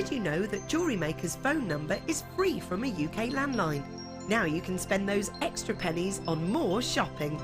Did you know that Jewellery Maker's phone number is free from a UK landline? Now you can spend those extra pennies on more shopping.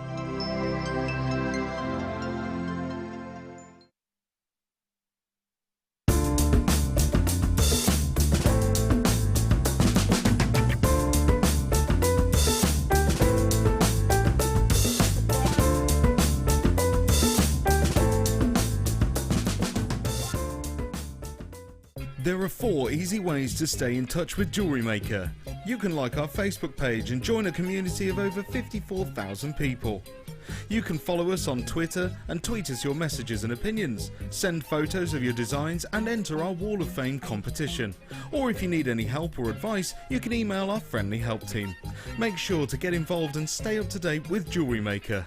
There are 4 easy ways to stay in touch with Jewellery Maker. You can like our Facebook page and join a community of over 54,000 people. You can follow us on Twitter and tweet us your messages and opinions, send photos of your designs and enter our Wall of Fame competition. Or if you need any help or advice, you can email our friendly help team. Make sure to get involved and stay up to date with Jewellery Maker.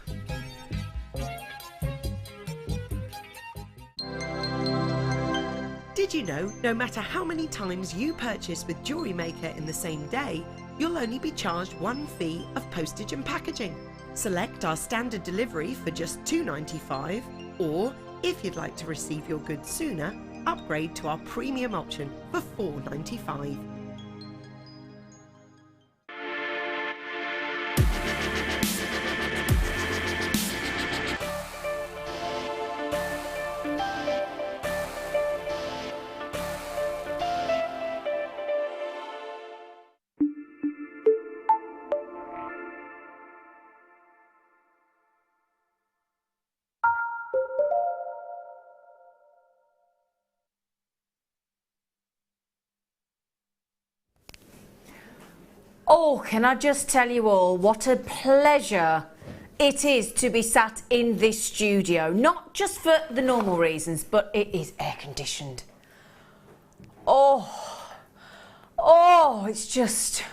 Did you know, no matter how many times you purchase with Jewellery Maker in the same day, you'll only be charged one fee of postage and packaging. Select our standard delivery for just $2.95, or if you'd like to receive your goods sooner, upgrade to our premium option for $4.95. Oh, can I just tell you all what a pleasure it is to be sat in this studio. Not just for the normal reasons, but it is air conditioned. Oh, it's just,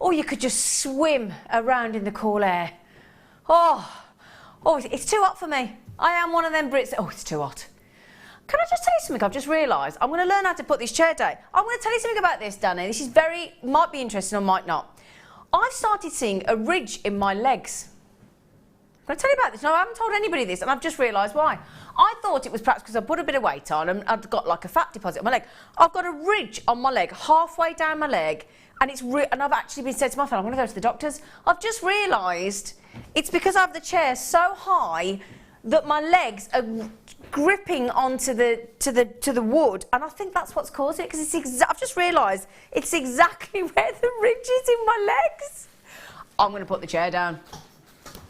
you could just swim around in the cool air. Oh, it's too hot for me. I am one of them Brits. Oh, it's too hot. Can I just tell you something I've just realised? I'm going to learn how to put this chair down. I'm going to tell you something about this, Danny. This is might be interesting or might not. I've started seeing a ridge in my legs. I'm going to tell you about this. No, I haven't told anybody this, and I've just realised why. I thought it was perhaps because I put a bit of weight on and I'd got like a fat deposit on my leg. I've got a ridge on my leg, halfway down my leg, and and I've actually been said to my friend, I'm going to go to the doctors. I've just realised it's because I have the chair so high that my legs are gripping onto the wood, and I think that's what's caused it, because I've just realised it's exactly where the ridge is in my legs. I'm going to put the chair down.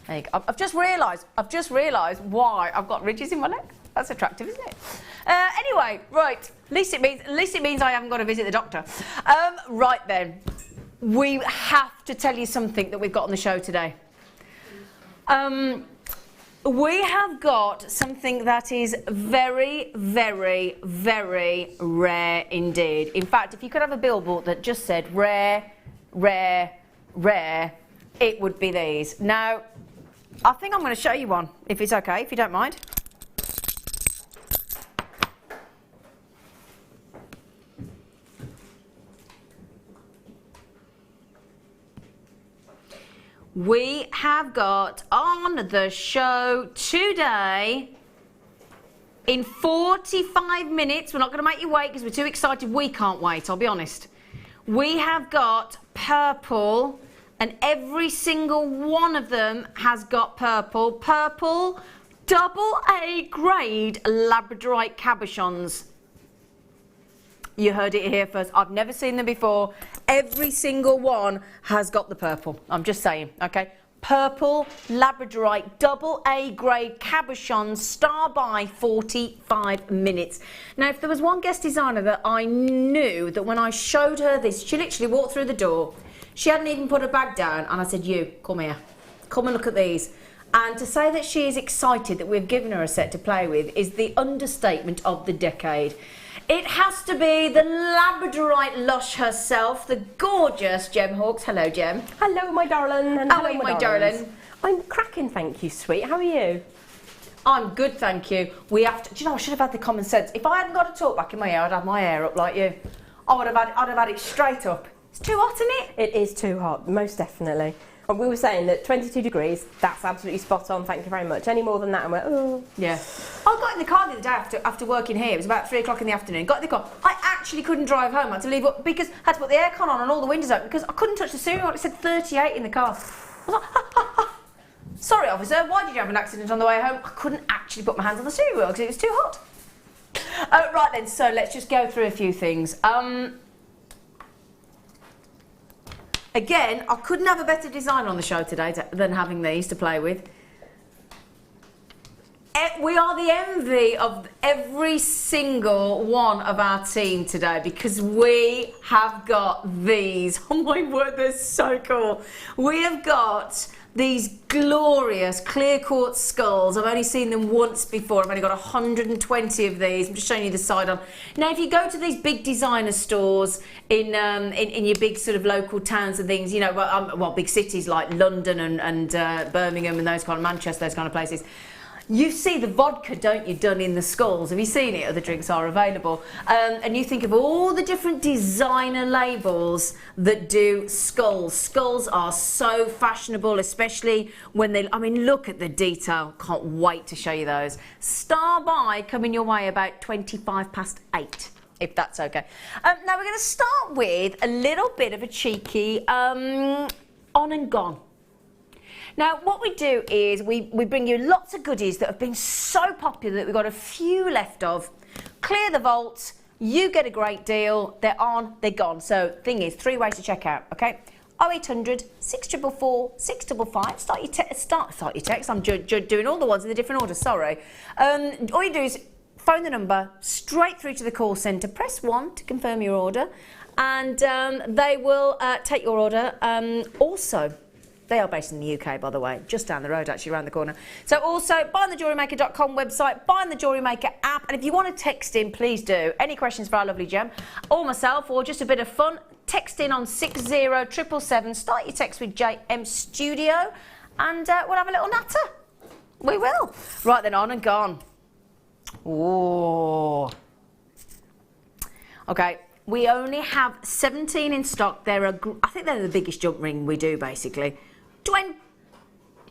There you go. I've just realised why I've got ridges in my legs. That's attractive, isn't it? Anyway, right. At least it means I haven't got to visit the doctor. Right then, we have to tell you something that we've got on the show today. We have got something that is very, very, very rare indeed. In fact, if you could have a billboard that just said rare, rare, rare, it would be these. Now, I think I'm going to show you one, if it's okay, if you don't mind. We have got on the show today, in 45 minutes, we're not going to make you wait because we're too excited, we can't wait, I'll be honest. We have got purple, and every single one of them has got purple. Purple, double A grade Labradorite cabochons. You heard it here first. I've never seen them before. Every single one has got the purple. I'm just saying, okay? Purple, Labradorite, double A grade cabochon, star by 45 minutes. Now, if there was one guest designer that I knew that when I showed her this, she literally walked through the door, she hadn't even put her bag down, and I said, you, come here. Come and look at these. And to say that she is excited that we've given her a set to play with is the understatement of the decade. It has to be the Labradorite lush herself, the gorgeous Gem Hawkes. Hello, Gem. Hello, my darling. And how are you, my darling? I'm cracking, thank you, sweet. How are you? I'm good, thank you. We have to. Do you know, I should have had the common sense. If I hadn't got a talk back in my ear, I'd have my hair up like you. I'd have had it straight up. It's too hot, isn't it? It is too hot, most definitely. And we were saying that 22 degrees, that's absolutely spot on, thank you very much. Any more than that, and we're, oh. Yeah. I got in the car the other day after working here. It was about 3 o'clock in the afternoon. Got in the car. I actually couldn't drive home. I had to leave up because I had to put the aircon on and all the windows open because I couldn't touch the steering wheel. It said 38 in the car. I was like, sorry, officer, why did you have an accident on the way home? I couldn't actually put my hands on the steering wheel because it was too hot. Right then, so let's just go through a few things. Again, I couldn't have a better design on the show today than having these to play with. We are the envy of every single one of our team today because we have got these. Oh my word, they're so cool. We have got these glorious clear quartz skulls. I've only seen them once before. I've only got 120 of these. I'm just showing you the side on. Now, if you go to these big designer stores in your big sort of local towns and things, you know, well, big cities like London and Birmingham and those kind of Manchester, those kind of places. You see the vodka, don't you, done in the skulls? Have you seen it? Other drinks are available. And you think of all the different designer labels that do skulls. Skulls are so fashionable, especially when they, I mean, look at the detail. Can't wait to show you those. Star by coming your way about 8:25, if that's okay. Now we're going to start with a little bit of a cheeky on and gone. Now, what we do is we bring you lots of goodies that have been so popular that we've got a few left of. Clear the vault, you get a great deal, they're on, they're gone. So, thing is, 3 ways to check out, okay? 0800 644 655. Start your text. I'm doing all the ones in the different order, sorry. All you do is phone the number straight through to the call centre, press 1 to confirm your order, and they will take your order. Also, they are based in the UK, by the way, just down the road, actually, around the corner. So also, buy on the JewelleryMaker.com website, buy on the Jewellery Maker app, and if you want to text in, please do. Any questions for our lovely Gem, or myself, or just a bit of fun, text in on 60777. Start your text with JM Studio, and we'll have a little natter. We will. Right then, on and gone. Ooh. Okay. We only have 17 in stock. I think they're the biggest jump ring we do, basically.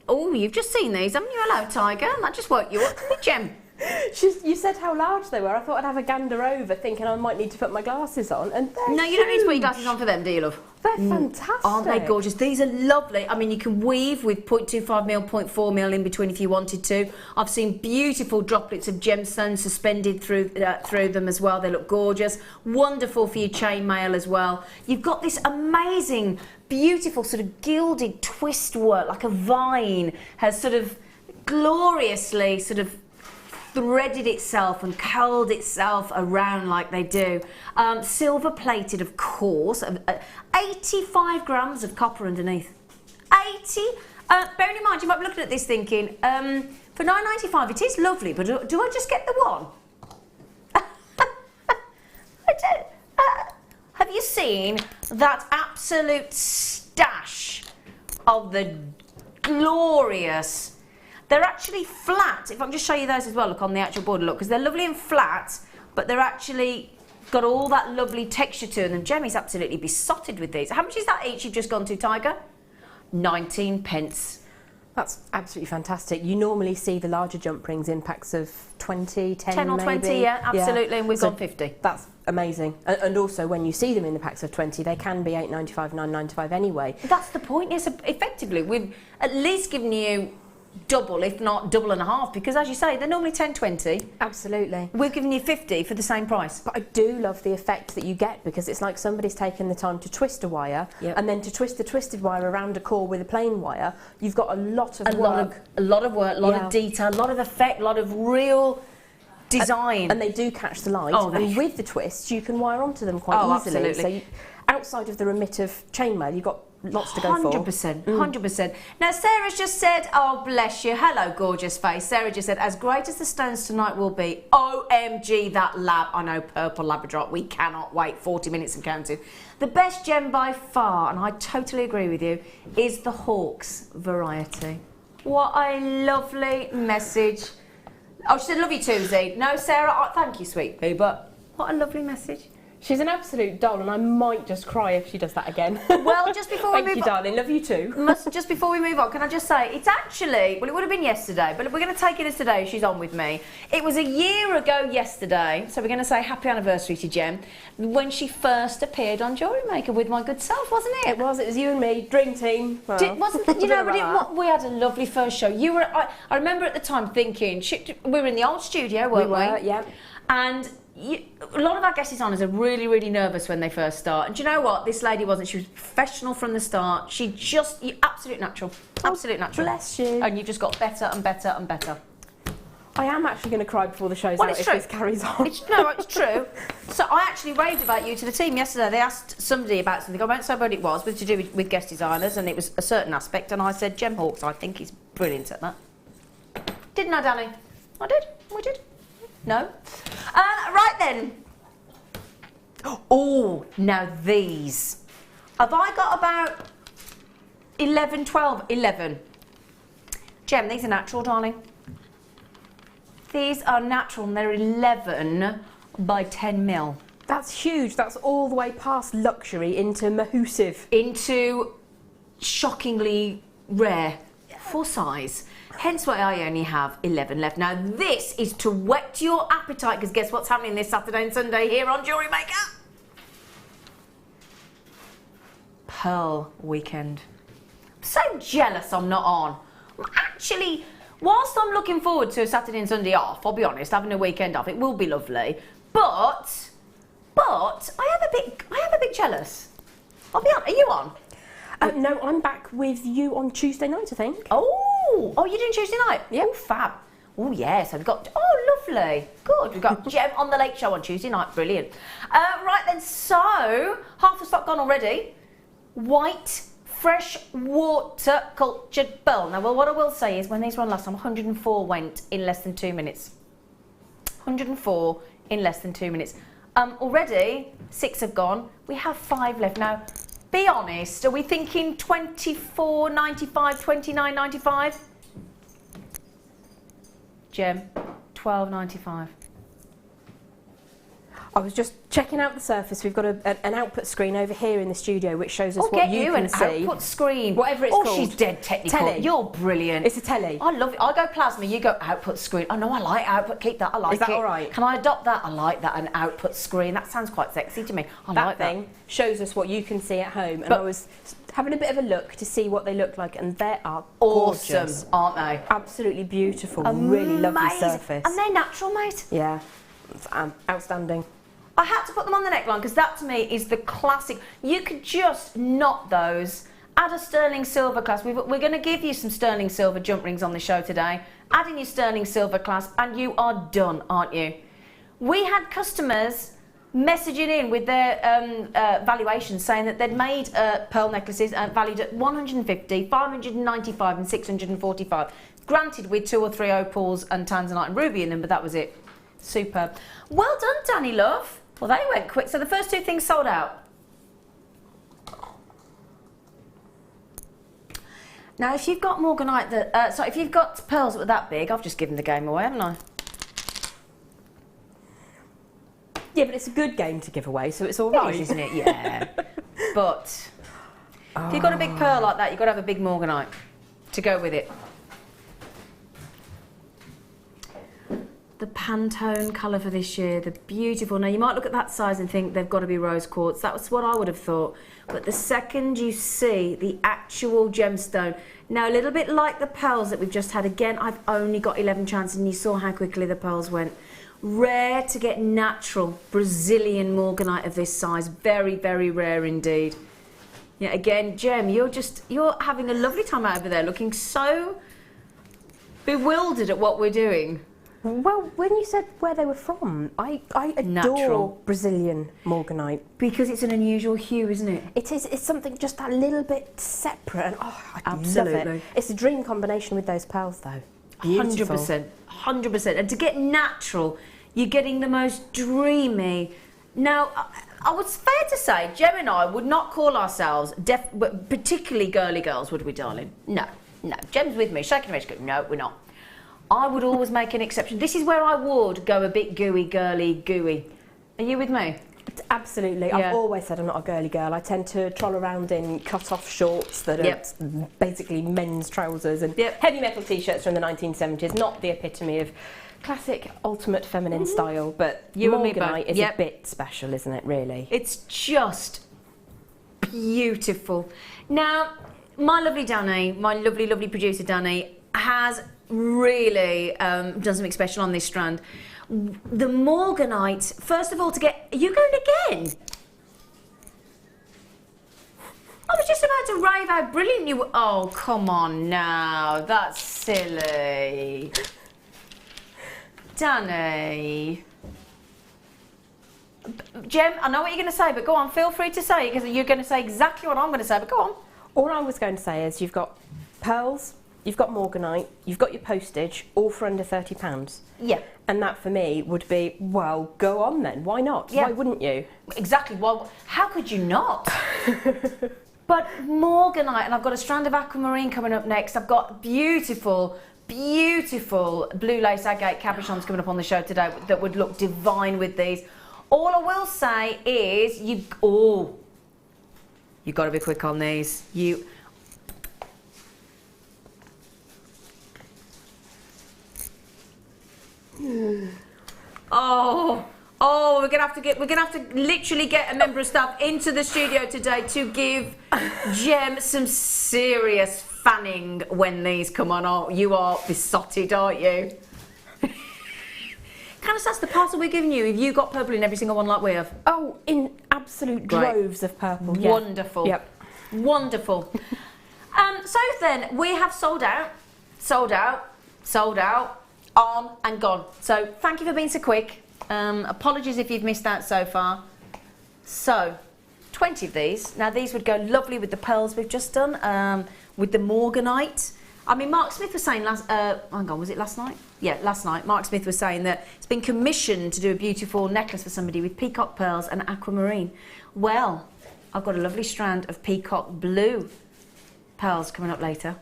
Oh, you've just seen these, haven't you? Hello, Tiger. That just woke you up. Hey, Gem. You said how large they were. I thought I'd have a gander over, thinking I might need to put my glasses on. And no, you don't need to put your glasses on for them, do you, love? They're fantastic. Aren't they gorgeous? These are lovely. I mean, you can weave with 0.25mm, 0.4mm in between if you wanted to. I've seen beautiful droplets of gemstones suspended through them as well. They look gorgeous. Wonderful for your chainmail as well. You've got this amazing, beautiful sort of gilded twist work, like a vine has sort of gloriously sort of threaded itself and curled itself around like they do. Silver plated, of course. 85 grams of copper underneath. 80. Bearing in mind, you might be looking at this thinking, for £9.95 it is lovely, but do I just get the one? Have you seen that absolute stash of the glorious? They're actually flat. If I can just show you those as well, look on the actual border, look, because they're lovely and flat, but they're actually got all that lovely texture to them. Jemmy's absolutely besotted with these. How much is that each you've just gone to, Tiger? 19 pence. That's absolutely fantastic. You normally see the larger jump rings in packs of 20, 10 or maybe. 20, yeah, absolutely, yeah. And we've gone 50. That's amazing. And also, when you see them in the packs of 20, they can be £8.95, £9.95 anyway. That's the point, yes, effectively. We've at least given you double, if not double and a half, because as you say, they're normally 10, 20. Absolutely. We've given you 50 for the same price. But I do love the effect that you get, because it's like somebody's taken the time to twist a wire, and then to twist the twisted wire around a core with a plain wire. You've got a lot of work. A lot of work, a lot of detail, a lot of effect, a lot of real design. And they do catch the light. Oh, and with the twists, you can wire onto them quite easily. Absolutely. So outside of the remit of chainmail, you've got lots to go for. 100%, 100%. Now, Sarah's just said, oh, bless you. Hello, gorgeous face. Sarah just said, as great as the stones tonight will be, OMG, that lab. I know, purple Labrador. We cannot wait 40 minutes and counting. The best gem by far, and I totally agree with you, is the Hawks variety. What a lovely message. Oh, she said, love you too, Z. No, Sarah, thank you, sweet pea, but what a lovely message. She's an absolute doll, and I might just cry if she does that again. Well, just before we move on... Thank you, darling. Love you too. Just before we move on, can I just say, it's actually... Well, it would have been yesterday, but we're going to take it as today. She's on with me. It was a year ago yesterday, so we're going to say happy anniversary to Jem, when she first appeared on Jewellery Maker with my good self, wasn't it? It was you and me, dream team. Well, Wasn't it? You know, we had a lovely first show. You were... I remember at the time thinking... We were in the old studio, weren't we? We were, yeah. And... a lot of our guest designers are really, really nervous when they first start. And do you know what? This lady wasn't. She was professional from the start. She just, absolute natural. Absolute natural. Bless you. And you've just got better and better and better. I am actually going to cry before the show's out if this carries on. It's true. So I actually raved about you to the team yesterday. They asked somebody about something. I won't say what it was, but to do with guest designers, and it was a certain aspect. And I said, Jem Hawkes, I think he's brilliant at that. Didn't I, Danny? I did. We did. No? Right then. Oh, now these. Have I got about 11, 12, 11? Jem, these are natural, darling. These are natural and they're 11 by 10 mil. That's huge. That's all the way past luxury into mahoosive. Into shockingly rare for size. Hence why I only have 11 left. Now this is to whet your appetite, because guess what's happening this Saturday and Sunday here on Jewellery Maker? Pearl weekend. I'm so jealous I'm not on. Actually, whilst I'm looking forward to a Saturday and Sunday off, I'll be honest, having a weekend off, it will be lovely. But I am a bit jealous. I'll be honest. Are you on? No, I'm back with you on Tuesday night, I think. Oh, you're doing Tuesday night? Yeah. Oh, fab. Oh, yes, we've got... Oh, lovely. Good. We've got Jem on the Late Show on Tuesday night. Brilliant. Right then, so, half the stock gone already. White, fresh water cultured pearl. Now, well, what I will say is, when these were on last time, 104 went in less than 2 minutes. 104 in less than 2 minutes. Already, 6 have gone. We have 5 left. Now, be honest, are we thinking 24.95, 29.95? Jem, 12.95. I was just checking out the surface. We've got an output screen over here in the studio which shows us what you can see. An output screen. Whatever it's called. Oh, she's dead technical. Telly. You're brilliant. It's a telly. I love it. I go plasma, you go output screen. I know I like output. Keep that. I like it. Is that all right? Can I adopt that? I like that. An output screen. That sounds quite sexy to me. I like that. That thing shows us what you can see at home. And I was having a bit of a look to see what they look like, and they are gorgeous. Awesome, aren't they? Absolutely beautiful. Really lovely surface. And they're natural, mate. Yeah. It's outstanding. I had to put them on the neckline because that to me is the classic. You could just knot those, add a sterling silver clasp. We're going to give you some sterling silver jump rings on the show today. Add in your sterling silver clasp and you are done, aren't you? We had customers messaging in with their valuations saying that they'd made pearl necklaces valued at 150, 595 and 645. Granted with 2 or 3 opals and tanzanite and ruby in them, but that was it. Superb. Well done, Danny, love. Well, they went quick. So the first 2 things sold out. Now, if you've got morganite that... if you've got pearls that were that big, I've just given the game away, haven't I? Yeah, but it's a good game to give away, so it's all It right. is, isn't it? Yeah. But if you've got a big pearl like that, you've got to have a big morganite to go with it. The Pantone colour for this year, the beautiful. Now, you might look at that size and think they've got to be rose quartz. That was what I would have thought. But the second you see the actual gemstone, now a little bit like the pearls that we've just had, again, I've only got 11 chances, and you saw how quickly the pearls went. Rare to get natural Brazilian morganite of this size. Very, very rare indeed. Yeah, again, Jem, you're having a lovely time out over there, looking so bewildered at what we're doing. Well, when you said where they were from, I adore Natural. Brazilian morganite. Because it's an unusual hue, isn't it? It is. It's something just that little bit separate, and I Absolutely. love it. It's a dream combination with those pearls, though. Beautiful. 100%. 100%. And to get natural, you're getting the most dreamy. Now, I was fair to say, Jem and I would not call ourselves particularly girly girls, would we, darling? No. Jem's with me, shaking her head. She's going, no, we're not. I would always make an exception. This is where I would go a bit gooey, girly, gooey. Are you with me? Absolutely. Yeah. I've always said I'm not a girly girl. I tend to troll around in cut-off shorts that are basically men's trousers and heavy metal t-shirts from the 1970s. Not the epitome of classic ultimate feminine style, but Morganite is a bit special, isn't it, really? It's just beautiful. Now, my lovely Danny, my lovely, lovely producer Danny, has really done something special on this strand. The Morganite, first of all, are you going again? I was just about to rave how brilliant you were. Oh, come on now, that's silly. Danny. Jem, I know what you're going to say, but go on, feel free to say it, because you're going to say exactly what I'm going to say, but go on. All I was going to say is you've got pearls, you've got Morganite, you've got your postage, all for under £30. Yeah. And that for me would be, well, go on then. Why not? Yeah. Why wouldn't you? Exactly. Well, how could you not? But Morganite, and I've got a strand of aquamarine coming up next. I've got beautiful, beautiful blue lace agate capuchons coming up on the show today that would look divine with these. All I will say is you've got to be quick on these. We're gonna have to literally get a member of staff into the studio today to give Jem some serious fanning when these come on. Oh, you are besotted, aren't you? Kind of that's the parcel we're giving you. Have you got purple in every single one like we have? Oh, in absolute droves of purple. Yeah. Wonderful. Yep. Wonderful. So then we have sold out, on and gone. So thank you for being so quick. Apologies if you've missed out so far. So 20 of these. Now these would go lovely with the pearls we've just done, with the Morganite. I mean, Mark Smith was saying was it last night? Yeah, last night. Mark Smith was saying that it's been commissioned to do a beautiful necklace for somebody with peacock pearls and aquamarine. Well, I've got a lovely strand of peacock blue pearls coming up later.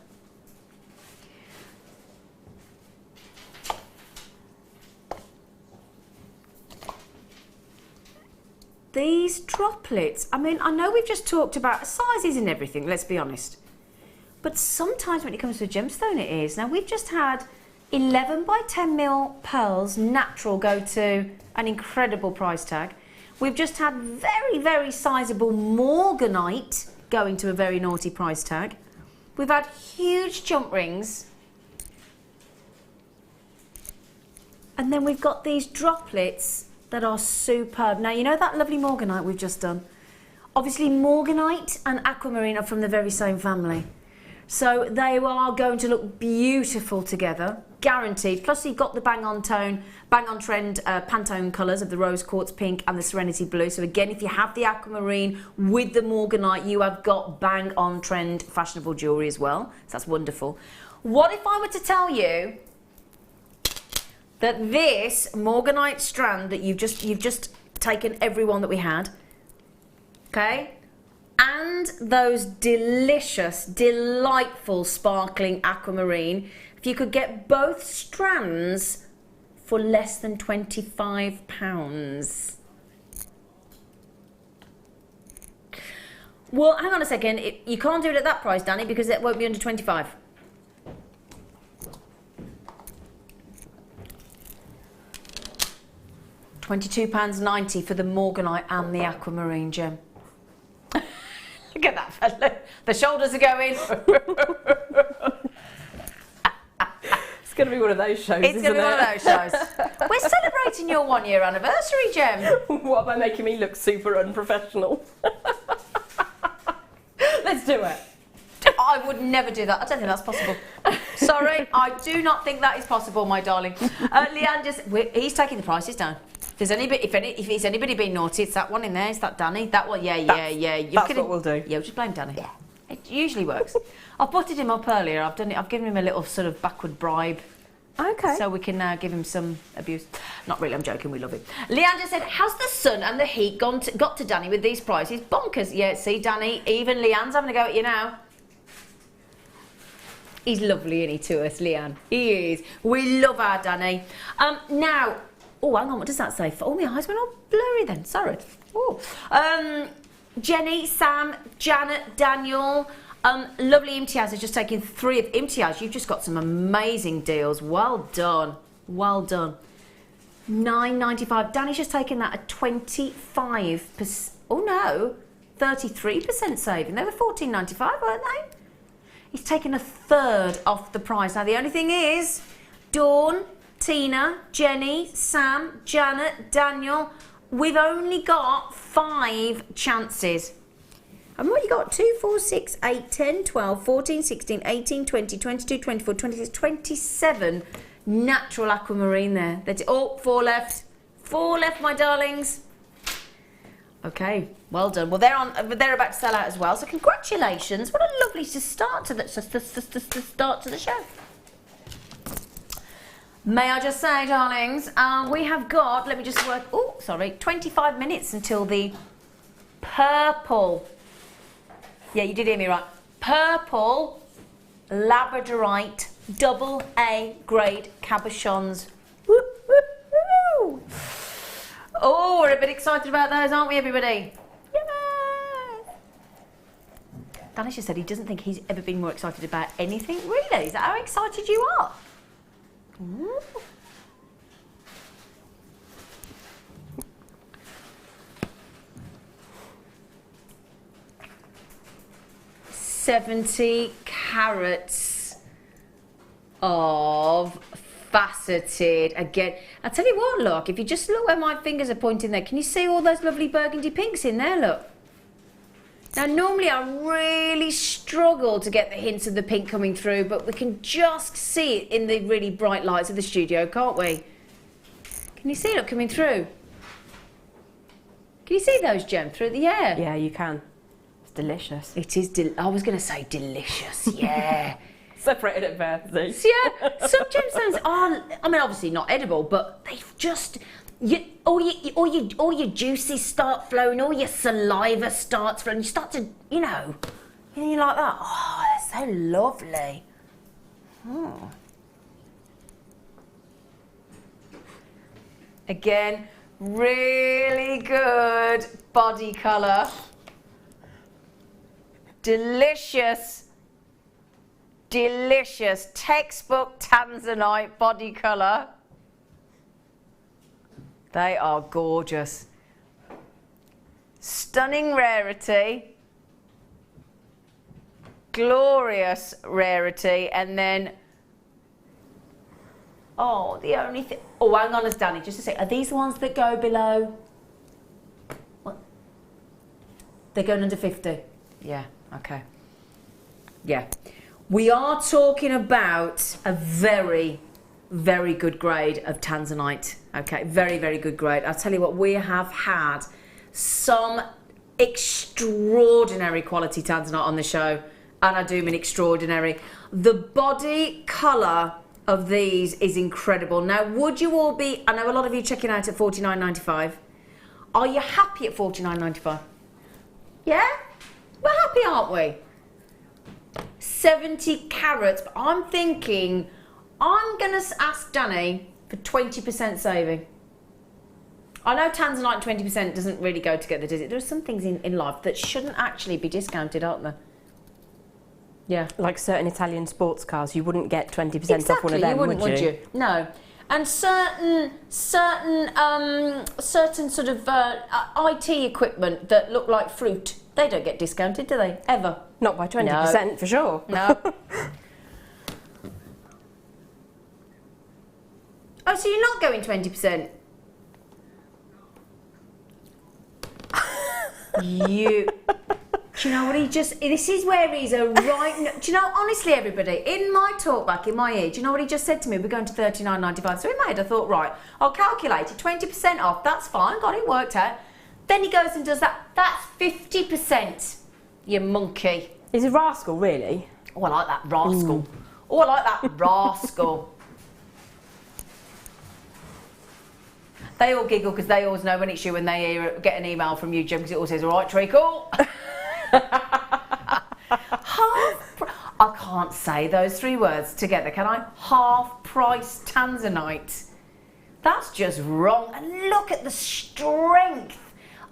These droplets, I mean, I know we've just talked about sizes and everything, let's be honest. But sometimes when it comes to a gemstone, it is. Now, we've just had 11 by 10mm pearls, natural, go to an incredible price tag. We've just had very, very sizable Morganite going to a very naughty price tag. We've had huge jump rings. And then we've got these droplets that are superb. Now, you know that lovely Morganite we've just done? Obviously, Morganite and aquamarine are from the very same family. So they are going to look beautiful together, guaranteed. Plus you've got the bang on trend Pantone colours of the rose quartz pink and the serenity blue. So again, if you have the aquamarine with the Morganite, you have got bang on trend fashionable jewellery as well. So that's wonderful. What if I were to tell you that this Morganite strand that you've just taken every one that we had, okay? And those delicious, delightful, sparkling aquamarine, if you could get both strands for less than £25. Well, hang on a second. You can't do it at that price, Danny, because it won't be under 25. £22.90 for the Morganite and the aquamarine gem. Look at that fella. The shoulders are going. It's going to be one of those shows, It's going to be one of those shows. We're celebrating your 1 year anniversary, Jem. What, by making me look super unprofessional? Let's do it. I would never do that. I don't think that's possible. Sorry, I do not think that is possible, my darling. Leanne he's taking the prices down. If it's anybody being naughty, it's that one in there. It's that Danny. That one, yeah. That's what we'll do. Yeah, we'll just blame Danny. Yeah, it usually works. I've butted him up earlier. I've given him a little sort of backward bribe. Okay. So we can now give him some abuse. Not really. I'm joking. We love him. Leanne just said, "Has the sun and the heat got to Danny with these prices? Bonkers." Yeah. See, Danny. Even Leanne's having a go at you now. He's lovely, isn't he, to us, Leanne? He is. We love our Danny. Now, Oh, hang on, what does that say? Oh, my eyes went all blurry then, sorry. Oh. Jenny, Sam, Janet, Daniel, lovely Imtiaz has just taken 3 of Imtiaz. You've just got some amazing deals. Well done. Well done. $9.95. Danny's just taken that at 25%. Oh no, 33% saving. They were $14.95, weren't they? He's taken a third off the price. Now, the only thing is, Dawn, Tina, Jenny, Sam, Janet, Daniel, we've only got 5 chances. And what you got? 2, 4, 6, 8, 10, 12, 14, 16, 18, 20, 22, 24, 26, 27 natural aquamarine there. That's it. Oh, 4 left. 4 left, my darlings. Okay, well done. Well, they're about to sell out as well. So congratulations! What a lovely start to the start to the show. May I just say, darlings, we have got. Let me just work. Oh, sorry, 25 minutes until the purple. Yeah, you did hear me right. Purple labradorite AA grade cabochons. Woo, woo, woo. Oh, we're a bit excited about those, aren't we, everybody? Yes! Danish just said he doesn't think he's ever been more excited about anything. Really? Is that how excited you are? Ooh. $70 carats of faceted again. I'll tell you what, look, if you just look where my fingers are pointing there, can you see all those lovely burgundy pinks in there? Look. Now, normally I really struggle to get the hints of the pink coming through, but we can just see it in the really bright lights of the studio, can't we? Can you see it coming through? Can you see those, Jem, through the air? Yeah, you can. It's delicious. It is, I was going to say delicious, yeah. Separated at birthday. Yeah, some gemstones are, I mean, obviously not edible, but they just, all your juices start flowing, all your saliva starts flowing, you start to, you know, you're like that. Oh, they're so lovely. Oh. Again, really good body colour. Delicious. Delicious textbook tanzanite body colour. They are gorgeous. Stunning rarity. Glorious rarity. And then, oh, the only thing, oh, hang on, Danny, just a sec. Are these the ones that go below? What? They're going under 50? Yeah, okay. Yeah. We are talking about a very, very good grade of tanzanite. Okay, very, very good grade. I'll tell you what, we have had some extraordinary quality tanzanite on the show, and I do mean extraordinary. The body colour of these is incredible. Now, would you all be, I know a lot of you checking out at $49.95. Are you happy at $49.95? Yeah? We're happy, aren't we? 70 carats, but I'm thinking I'm going to ask Danny for 20% saving. I know tanzanite and 20% doesn't really go together, does it? There are some things in life that shouldn't actually be discounted, aren't there? Yeah. Like certain Italian sports cars, you wouldn't get 20% off one of them, you wouldn't, would you? No. And certain sort of IT equipment that look like fruit, they don't get discounted, do they? Ever. Not by 20%, no. For sure. No. Oh, so you're not going 20%? You... Do you know what he just... This is where he's a right... Do you know, honestly, everybody, in my talk back in my ear, do you know what he just said to me? We're going to $39.95. So in my head, I thought, right, I'll calculate it. 20% off, that's fine. Got it worked out. Then he goes and does that. That's 50%. You monkey. He's a rascal, really. Oh, I like that rascal. Ooh. Oh, I like that rascal. They all giggle because they always know when it's you when they get an email from you, Jim, because it all says, all right, treacle. I can't say those 3 words together, can I? Half price tanzanite. That's just wrong. And look at the strength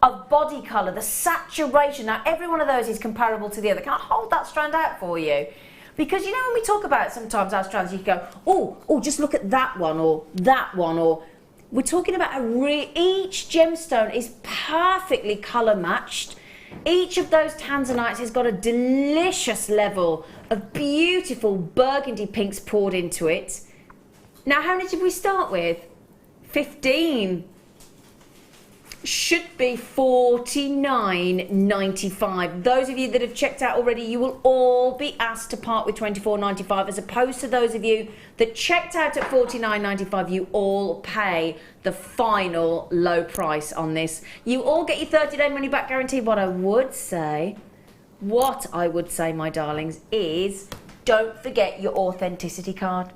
of body colour, the saturation. Now, every one of those is comparable to the other. Can I hold that strand out for you? Because, you know, when we talk about sometimes our strands, you go, oh, just look at that one, or we're talking about each gemstone is perfectly colour matched. Each of those tanzanites has got a delicious level of beautiful burgundy pinks poured into it. Now, how many did we start with? 15. Should be $49.95. Those of you that have checked out already, you will all be asked to part with $24.95, as opposed to those of you that checked out at $49.95. You all pay the final low price on this. You all get your 30-day money back guarantee. What I would say, my darlings, is don't forget your authenticity card.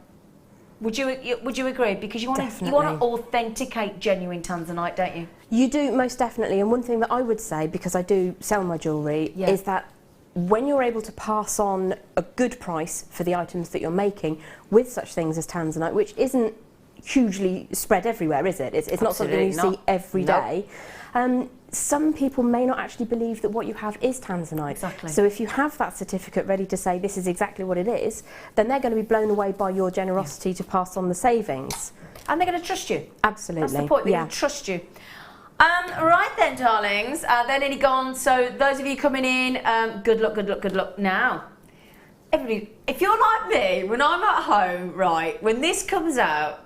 Would you agree? Because you want to authenticate genuine tanzanite, don't you? You do, most definitely. And one thing that I would say, because I do sell my jewellery, is that when you're able to pass on a good price for the items that you're making with such things as tanzanite, which isn't hugely spread everywhere, is it? It's not something you see every day. Some people may not actually believe that what you have is tanzanite. Exactly. So if you have that certificate ready to say this is exactly what it is, then they're going to be blown away by your generosity to pass on the savings. And they're going to trust you. Absolutely. That's the point, they're going to trust you. Right then, darlings, they're nearly gone. So those of you coming in, good luck. Now, everybody, if you're like me, when I'm at home, right, when this comes out,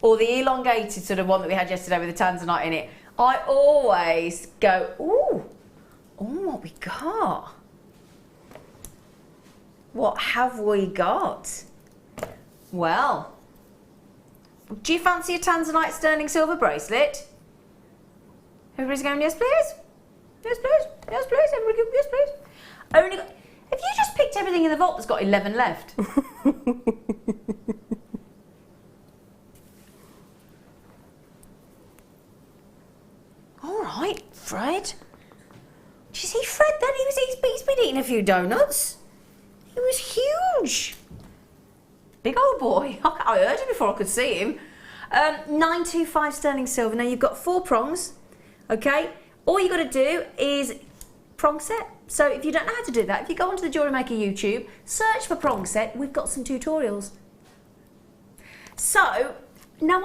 or the elongated sort of one that we had yesterday with the tanzanite in it, I always go, ooh, what we got? What have we got? Well, do you fancy a tanzanite sterling silver bracelet? Everybody's going, yes please, yes please, yes please, everybody go, yes please. Only got, have you just picked everything in the vault that's got 11 left? All right, Fred. Did you see Fred then? He's been eating a few donuts. He was huge. Big old boy. I heard him before I could see him. 925 sterling silver. Now you've got 4 prongs, okay? All you got to do is prong set. So if you don't know how to do that, if you go onto the Jewellery Maker YouTube, search for prong set, we've got some tutorials. So, now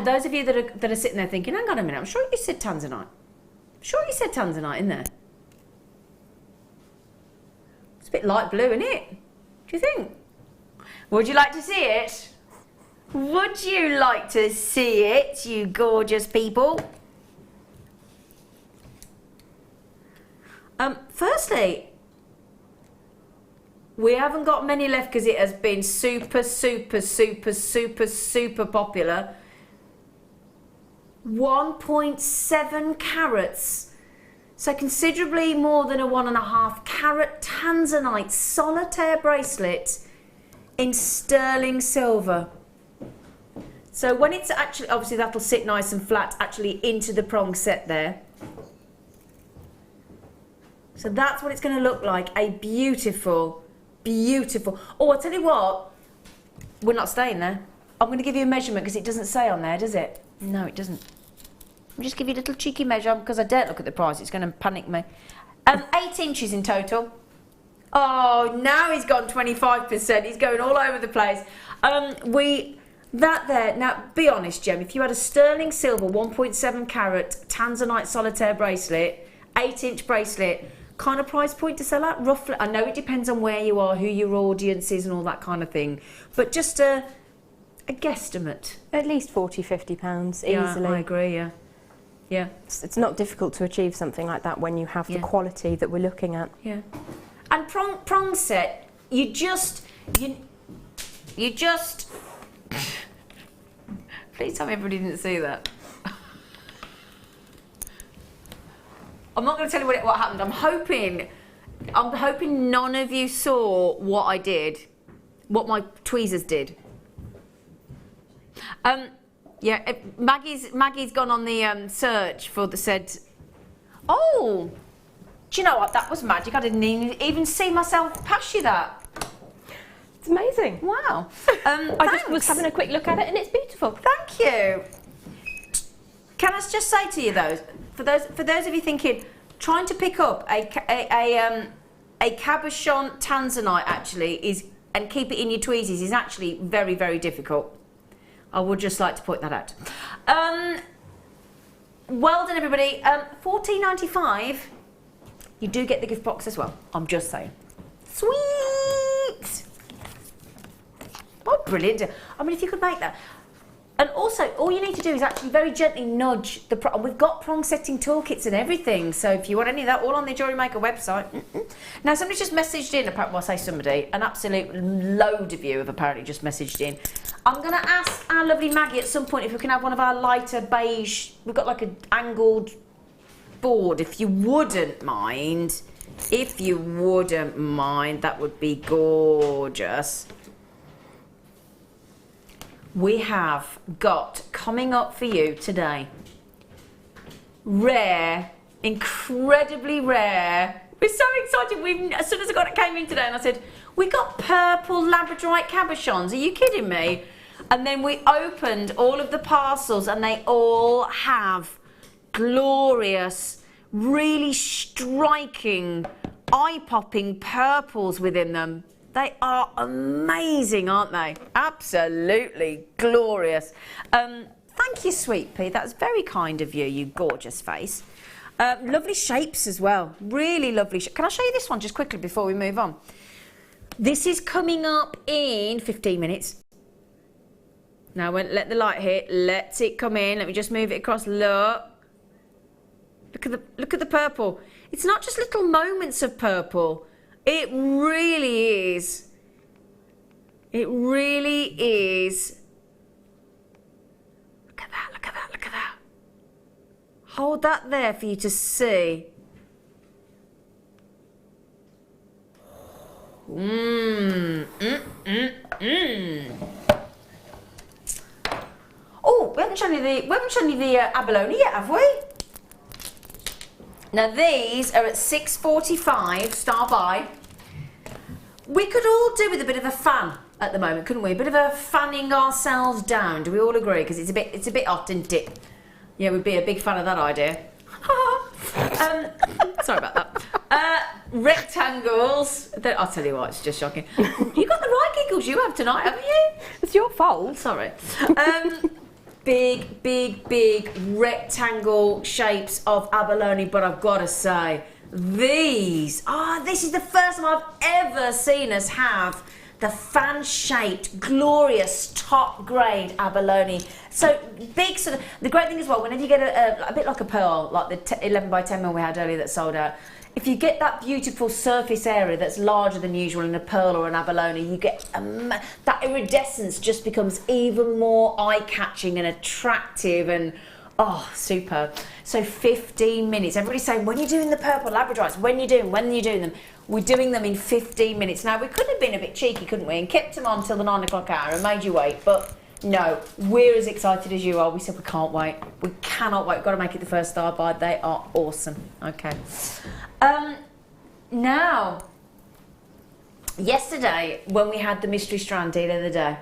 those of you that are sitting there thinking, hang on a minute, I'm sure you said tanzanite. I'm sure you said tanzanite in there. It's a bit light blue, isn't it? Do you think? Would you like to see it? Would you like to see it, you gorgeous people? Firstly, we haven't got many left because it has been super popular. 1.7 carats. So considerably more than a 1.5 carat tanzanite solitaire bracelet in sterling silver. So when it's actually, obviously that'll sit nice and flat actually into the prong set there. So that's what it's going to look like, a beautiful. Oh, I'll tell you what, we're not staying there. I'm going to give you a measurement because it doesn't say on there, does it? No, it doesn't. I'll just give you a little cheeky measure because I daren't look at the price. It's going to panic me. 8 inches in total. Oh, now he's gone 25%. He's going all over the place. Now, be honest, Gem, if you had a sterling silver 1.7 carat tanzanite solitaire bracelet, 8-inch bracelet, kind of price point to sell at, roughly? I know it depends on where you are, who your audience is and all that kind of thing, but just a guesstimate. At least £40–50 easily. Yeah, I agree, yeah. It's not difficult to achieve something like that when you have the quality that we're looking at. Yeah. And prong set, you just please tell me everybody didn't see that. I'm not going to tell you what happened. I'm hoping none of you saw what I did, what my tweezers did. Yeah, Maggie's gone on the search for the said. Oh, do you know what? That was magic. I didn't even see myself pass you that. It's amazing. Wow. I just was having a quick look at it and it's beautiful. Thank you. Can I just say to you though, for those of you thinking, trying to pick up a cabochon tanzanite actually is, and keep it in your tweezers is actually very, very difficult. I would just like to point that out. Well done, everybody. $14.95. You do get the gift box as well. I'm just saying. Sweet. Oh, brilliant. I mean, if you could make that. And also, all you need to do is actually very gently nudge the prong. We've got prong setting toolkits and everything. So if you want any of that, all on the Jewellery Maker website. Now, somebody just messaged in, well, I say somebody, an absolute load of you have apparently just messaged in. I'm going to ask our lovely Maggie at some point if we can have one of our lighter beige, we've got like an angled board, if you wouldn't mind. If you wouldn't mind, that would be gorgeous. We have got coming up for you today, rare, incredibly rare. We're so excited. As soon as I came in today and I said, we got purple labradorite cabochons. Are you kidding me? And then we opened all of the parcels and they all have glorious, really striking, eye-popping purples within them. They are amazing, aren't they? Absolutely glorious. Thank you, Sweet Pea. That's very kind of you, you gorgeous face. Lovely shapes as well. Really lovely. Can I show you this one just quickly before we move on? This is coming up in 15 minutes. Now, let the light hit. Let it come in. Let me just move it across. Look at the purple. It's not just little moments of purple. It really is. It really is. Look at that, look at that, look at that. Hold that there for you to see. Oh, we haven't shown you the abalone yet, have we? Now these are at $6.45 star buy. We could all do with a bit of a fan at the moment, couldn't we? A bit of a fanning ourselves down. Do we all agree? Because it's a bit hot, isn't it? Yeah, we'd be a big fan of that idea. Sorry about that. Rectangles. I'll tell you what, it's just shocking. You got the right giggles you have tonight, haven't you? It's your fault. Sorry. Big rectangle shapes of abalone, but I've got to say, this is the first time I've ever seen us have the fan-shaped, glorious, top-grade abalone. So big, sort of. The great thing as well, whenever you get a bit like a pearl, like the 11x10mm we had earlier that sold out, if you get that beautiful surface area that's larger than usual in a pearl or an abalone, you get that iridescence just becomes even more eye-catching and attractive and superb. So 15 minutes. Everybody's saying, when you're doing the purple labradorites, when you're doing them. We're doing them in 15 minutes. Now, we could have been a bit cheeky, couldn't we, and kept them on till the 9 o'clock hour and made you wait, but no, we're as excited as you are. We said we can't wait. We cannot wait. We've got to make it the first star buy. They are awesome. Okay. Now, yesterday, when we had the mystery strand deal of the day,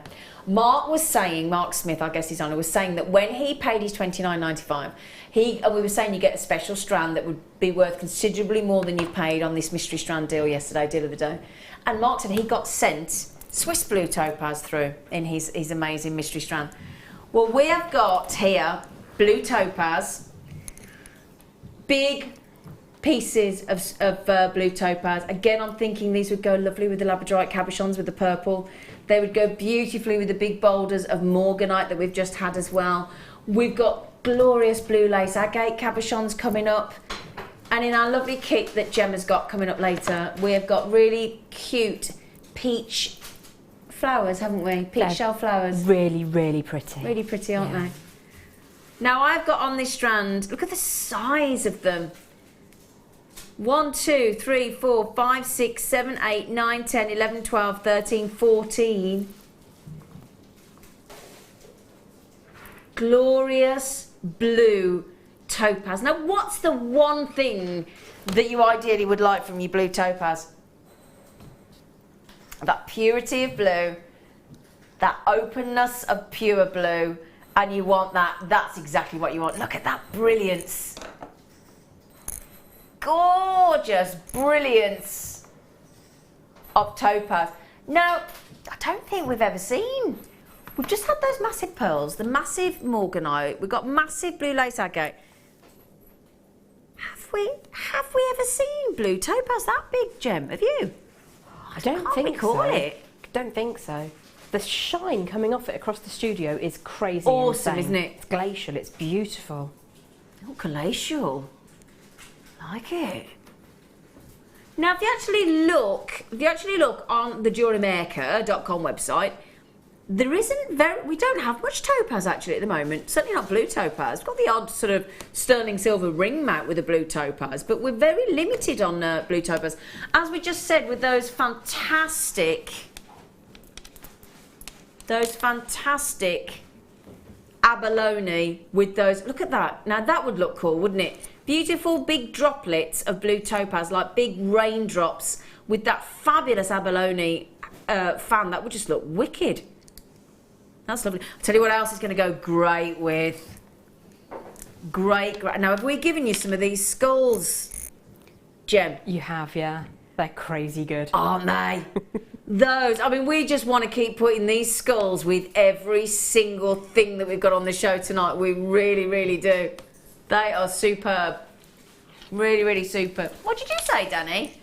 Mark Smith, I guess his owner, was saying that when he paid his $29.95, we were saying you get a special strand that would be worth considerably more than you paid on this mystery strand deal yesterday, deal of the day. And Mark said he got sent Swiss blue topaz through in his amazing mystery strand. Well, we have got here blue topaz, big pieces of blue topaz. Again, I'm thinking these would go lovely with the labradorite cabochons with the purple. They would go beautifully with the big boulders of morganite that we've just had as well. We've got glorious blue lace agate cabochons coming up. And in our lovely kit that Gemma's got coming up later, we have got really cute peach flowers, haven't we? Peach shell flowers. Really, really pretty. Really pretty, aren't they? Now I've got on this strand, look at the size of them. 1, 2, 3, 4, 5, 6, 7, 8, 9, 10, 11, 12, 13, 14. Glorious blue topaz. Now, what's the one thing that you ideally would like from your blue topaz? That purity of blue, that openness of pure blue, and you want that, that's exactly what you want. Look at that brilliance. Gorgeous brilliance of topaz. Now, I don't think we've ever seen. We've just had those massive pearls, the massive morganite. We've got massive blue lace agate. Have we ever seen blue topaz that big, Gem? Have you? I don't think so. It. Don't think so. The shine coming off it across the studio is crazy. Awesome, insane. isn't it? It's glacial. It's beautiful. Oh, glacial. Like it. Now, if you actually look on the JewelleryMaker.com website, there isn't we don't have much topaz actually at the moment. Certainly not blue topaz. We've got the odd sort of sterling silver ring mount with a blue topaz, but we're very limited on blue topaz. As we just said, with those fantastic abalone with those. Look at that. Now that would look cool, wouldn't it? Beautiful big droplets of blue topaz, like big raindrops with that fabulous abalone fan. That would just look wicked. That's lovely. I'll tell you what else is going to go great with. Great. Now, have we given you some of these skulls, Gem? You have, yeah. They're crazy good. Aren't they? Those. I mean, we just want to keep putting these skulls with every single thing that we've got on the show tonight. We really, really do. They are superb. Really, really superb. What did you say, Danny?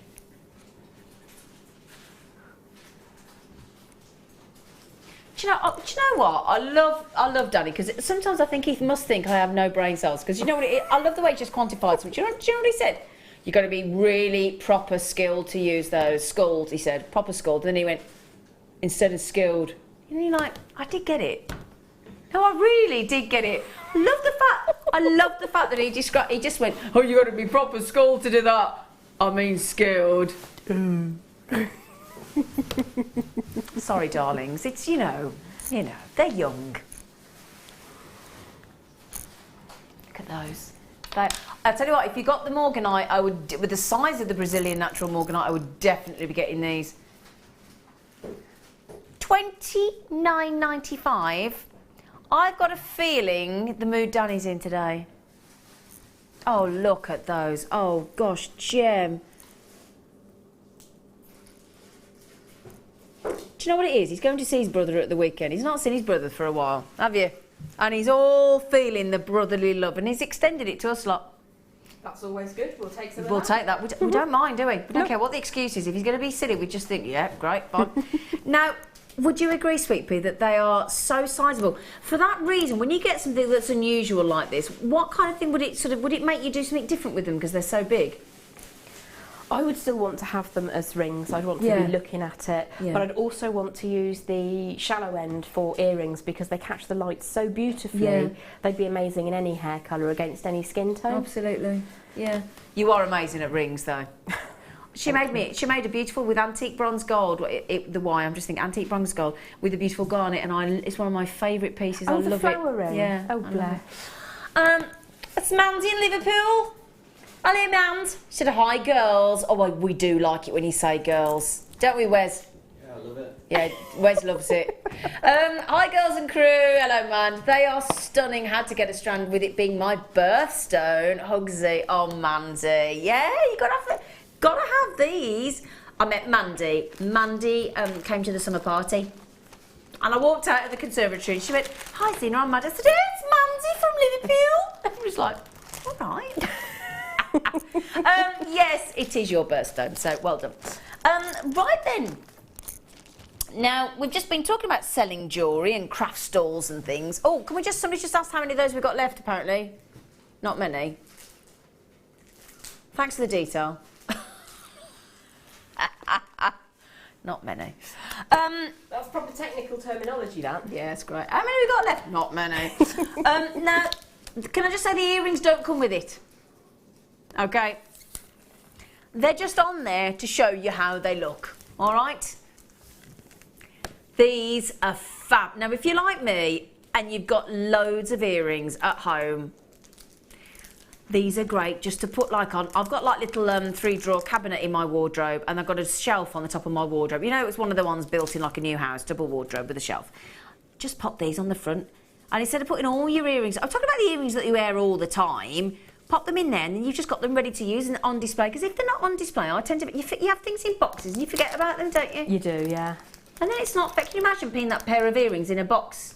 Do you know what? I love Danny, because sometimes I think he must think I have no brain cells, because you know what? I love the way he just quantified something. Do you know what he said? You've got to be really proper skilled to use those. Skilled, he said. Proper skilled. And then he went, instead of skilled. And you're like, I did get it. No, I really did get it. I love the fact that he just went, oh, you got to be proper skilled to do that. I mean skilled. Sorry, darlings. It's, you know, they're young. Look at those. I'll tell you what, if you got the morganite, I would, with the size of the Brazilian natural morganite, I would definitely be getting these. $29.95. I've got a feeling the mood Danny's in today. Oh, look at those. Oh, gosh, Gem. Do you know what it is? He's going to see his brother at the weekend. He's not seen his brother for a while, have you? And he's all feeling the brotherly love, and he's extended it to us lot. That's always good. We'll take some of that. We'll take that. We don't mind, do we? We don't care what the excuse is. If he's going to be silly, we just think, yeah, great, fine. Now, would you agree, Sweet Pea, that they are so sizable? For that reason, when you get something that's unusual like this, what kind of thing would it make you do something different with them because they're so big? I would still want to have them as rings. I'd want to be looking at it, but I'd also want to use the shallow end for earrings because they catch the light so beautifully. Yeah. They'd be amazing in any hair colour against any skin tone. Absolutely. Yeah. You are amazing at rings, though. She made a beautiful with antique bronze gold. I'm just thinking antique bronze gold with a beautiful garnet, and it's one of my favourite pieces. Oh, I the love flower it. ring. Yeah. Oh, bless. It's Mandy in Liverpool. Hello, Mand. She said, hi, girls. Oh, well, we do like it when you say girls. Don't we, Wes? Yeah, I love it. Yeah, Wes loves it. Hi, girls and crew. Hello, Mand. They are stunning. Had to get a strand with it being my birthstone. Hugsy. Oh, Mandy. Yeah, you gotta have these. I met Mandy. Mandy came to the summer party. And I walked out of the conservatory and she went, hi, Zena, I'm Mandy. I said, it's Mandy from Liverpool. And he was like, all right. Yes, it is your birthstone, so well done. Right then. Now, we've just been talking about selling jewellery and craft stalls and things. Oh, somebody just asked how many of those we've got left, apparently. Not many. Thanks for the detail. Not many. That's proper technical terminology, that. Yeah, that's great. How many have we got left? Not many. Now, can I just say the earrings don't come with it? Okay. They're just on there to show you how they look. All right? These are fab. Now, if you're like me and you've got loads of earrings at home, these are great just to put like on. I've got like little 3-drawer cabinet in my wardrobe, and I've got a shelf on the top of my wardrobe. You know, it's one of the ones built in like a new house, double wardrobe with a shelf. Just pop these on the front. And instead of putting all your earrings, I'm talking about the earrings that you wear all the time, pop them in there and then you've just got them ready to use and on display. Because if they're not on display, I tend to, you have things in boxes and you forget about them, don't you? You do, yeah. And then it's not fair. Can you imagine being that pair of earrings in a box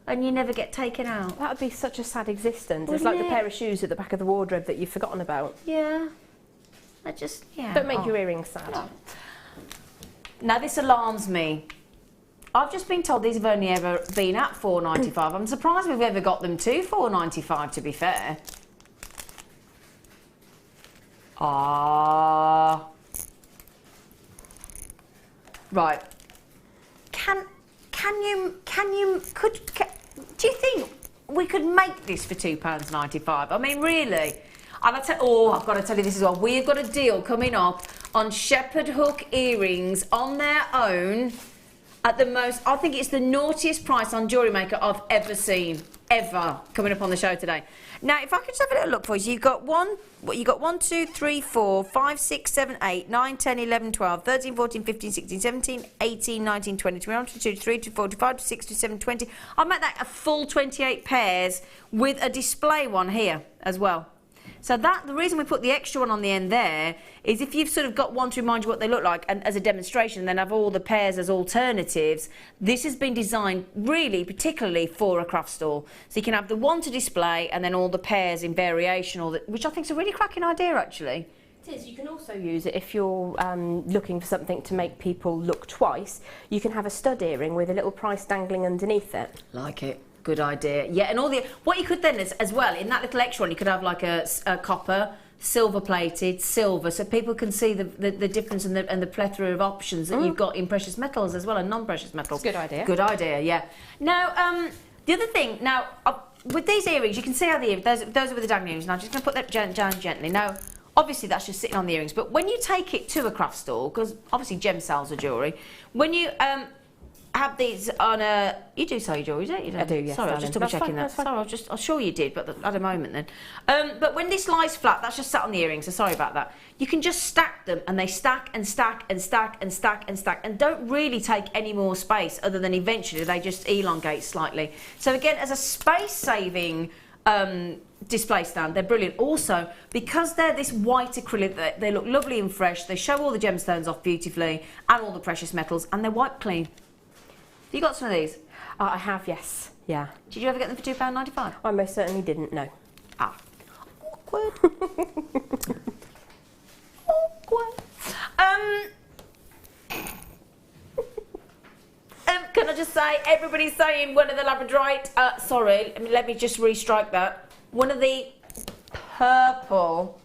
and you never get taken out? That would be such a sad existence. Wouldn't it's like it? the pair of shoes at the back of the wardrobe that you've forgotten about. Yeah. I just, yeah. Don't make your earrings sad. No. Now this alarms me. I've just been told these have only ever been at $4.95. I'm surprised we've ever got them to $4.95, to be fair. Ah. Right. Do you think we could make this for £2.95? I mean, really? And I've got to tell you this as well. We've got a deal coming up on shepherd hook earrings on their own at the most, I think it's the naughtiest price on Jewellery Maker I've ever seen, ever, coming up on the show today. Now, if I could just have a little look for you, you've got 1, 2, 3, 4, 5, 6, 7, 8, 9, 10, 11, 12, 13, 14, 15, 16, 17, 18, 19, 20, 21, 22, 23, 24, 25, 26, 27, 20. I'll make that a full 28 pairs with a display one here as well. So the reason we put the extra one on the end there is if you've sort of got one to remind you what they look like and as a demonstration, then have all the pairs as alternatives. This has been designed really particularly for a craft store. So you can have the one to display and then all the pairs in variation, which I think is a really cracking idea actually. It is. You can also use it if you're looking for something to make people look twice. You can have a stud earring with a little price dangling underneath it. Like it. Good idea. Yeah, and what you could then as well, in that little extra one, you could have like a copper, silver plated, silver, so people can see the difference and the plethora of options that you've got in precious metals as well and non-precious metals. Good idea. Good idea, yeah. Now, the other thing, with these earrings, you can see how the earrings, those are with the dangling earrings. Now, I'm just going to put that down gently. Now, obviously that's just sitting on the earrings, but when you take it to a craft store, because obviously Gem sells a jewellery, when you have these on a... You do sell your jewellery, don't you? I do, yes. Sorry, I was just double checking that. Sorry, I was sure you did, but at a moment then. But when this lies flat, that's just sat on the earrings, so sorry about that. You can just stack them, and they stack and stack and stack and stack and stack, and don't really take any more space other than eventually they just elongate slightly. So again, as a space-saving display stand, they're brilliant. Also, because they're this white acrylic, they look lovely and fresh, they show all the gemstones off beautifully, and all the precious metals, and they're wipe clean. You got some of these? I have, yes. Yeah. Did you ever get them for £2.95? I most certainly didn't, no. Ah. Awkward. Awkward. Can I just say, everybody's saying one of the labradorite, sorry, let me just restrike that. One of the purple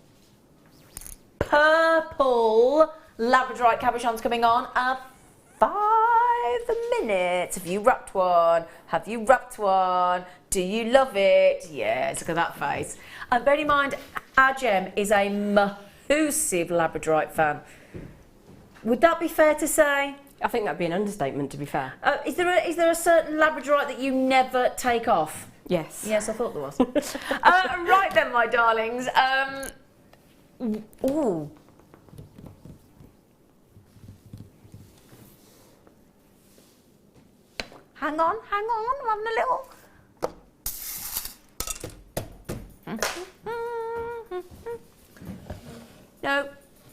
labradorite cabochons coming on. 5 minutes. Have you wrapped one? Have you wrapped one? Do you love it? Yes, look at that face. And bear in mind, our Gem is a massive labradorite fan. Would that be fair to say? I think that'd be an understatement, to be fair. Is there a certain labradorite that you never take off? Yes. Yes, I thought there was. Right then, my darlings. Ooh. Hang on, I'm having a little...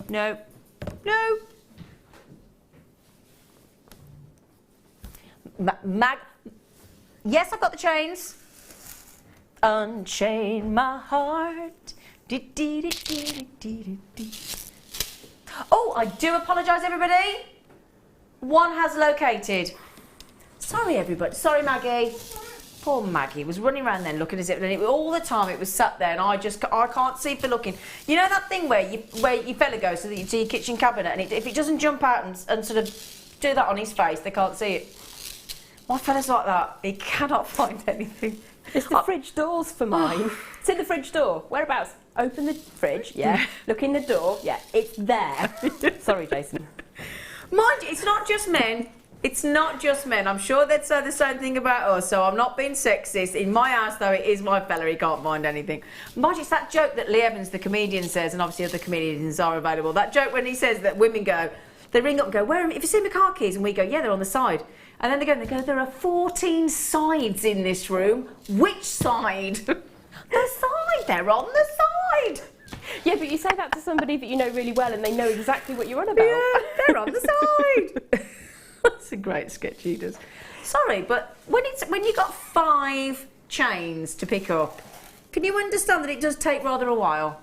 No. Yes, I've got the chains. Unchain my heart. Oh, I do apologise, everybody. One has located. Sorry, everybody. Sorry, Maggie. Poor Maggie was running around then looking as if all the time it was sat there, and I can't see for looking. You know that thing where your fella goes to your kitchen cabinet, and if it doesn't jump out and sort of do that on his face, they can't see it. My fella's like that. He cannot find anything. It's the fridge doors for mine. It's in the fridge door. Whereabouts? Open the fridge. Yeah. Look in the door. Yeah. It's there. Sorry, Jason. Mind you, it's not just men. It's not just men. I'm sure they'd say the same thing about us, so I'm not being sexist. In my house, though, it is my fella. He can't find anything. Mind you, it's that joke that Lee Evans, the comedian, says, and obviously other comedians are available. That joke when he says that women go, They ring up and go, "Where? Have you seen my car keys?" And we go, "Yeah, they're on the side." And then they go, "There are 14 sides in this room. Which side?" The side. They're on the side. Yeah, but you say that to somebody that you know really well and they know exactly what you're on about. Yeah, they're on the side. That's a great sketch he does. Sorry, but when you got 5 chains to pick up, can you understand that it does take rather a while?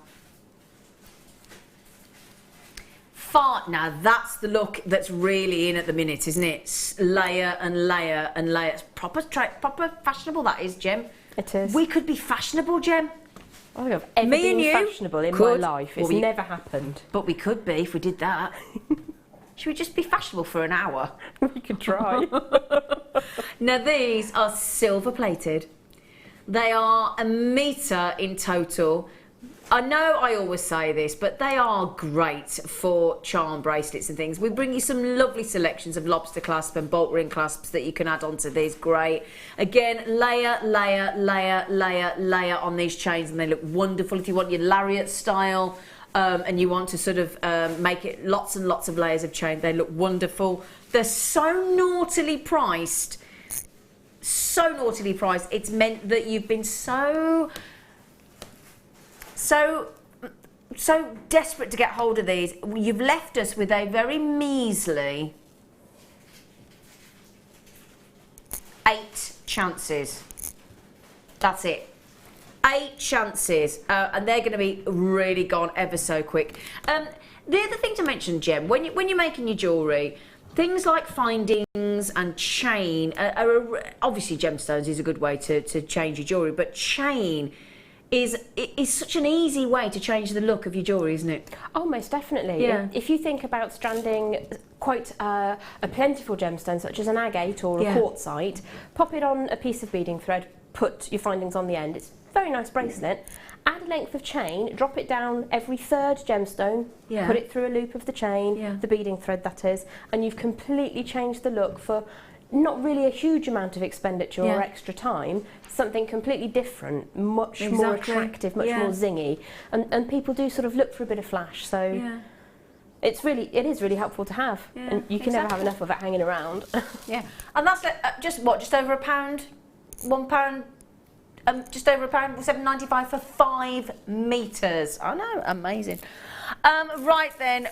Now that's the look that's really in at the minute, isn't it? Layer and layer and layer. It's proper fashionable, that is, Jem. It is. We could be fashionable, Jem. I think I've ever been fashionable in my life. It's never happened. But we could be if we did that. Should we just be fashionable for an hour? We could try. Now these are silver plated. They are 1 metre in total. I know I always say this, but they are great for charm bracelets and things. We bring you some lovely selections of lobster clasp and bolt ring clasps that you can add onto these. Great. Again, layer, layer, layer, layer, layer on these chains, and they look wonderful. If you want your lariat style and you want to sort of make it lots and lots of layers of chain, they look wonderful. They're so naughtily priced. So naughtily priced. It's meant that you've been so desperate to get hold of these. You've left us with a very measly 8 chances. That's it. 8 chances, and they're going to be really gone ever so quick. The other thing to mention, Jem, when you're making your jewellery, things like findings and chain are obviously gemstones is a good way to change your jewellery, but chain is such an easy way to change the look of your jewellery, isn't it? Oh, most definitely. Yeah. If you think about stranding quite a plentiful gemstone, such as an agate or a quartzite, pop it on a piece of beading thread, put your findings on the end. It's a very nice bracelet. Add a length of chain, drop it down every 3rd gemstone, put it through a loop of the chain, the beading thread that is, and you've completely changed the look for not really a huge amount of expenditure or extra time, something completely different, much more attractive, much more zingy, and people do sort of look for a bit of flash, so it is really helpful to have, and you can never have enough of it hanging around. And that's just over £1, £1, just over £1, £7.95 for 5 metres. I know, amazing. Right then,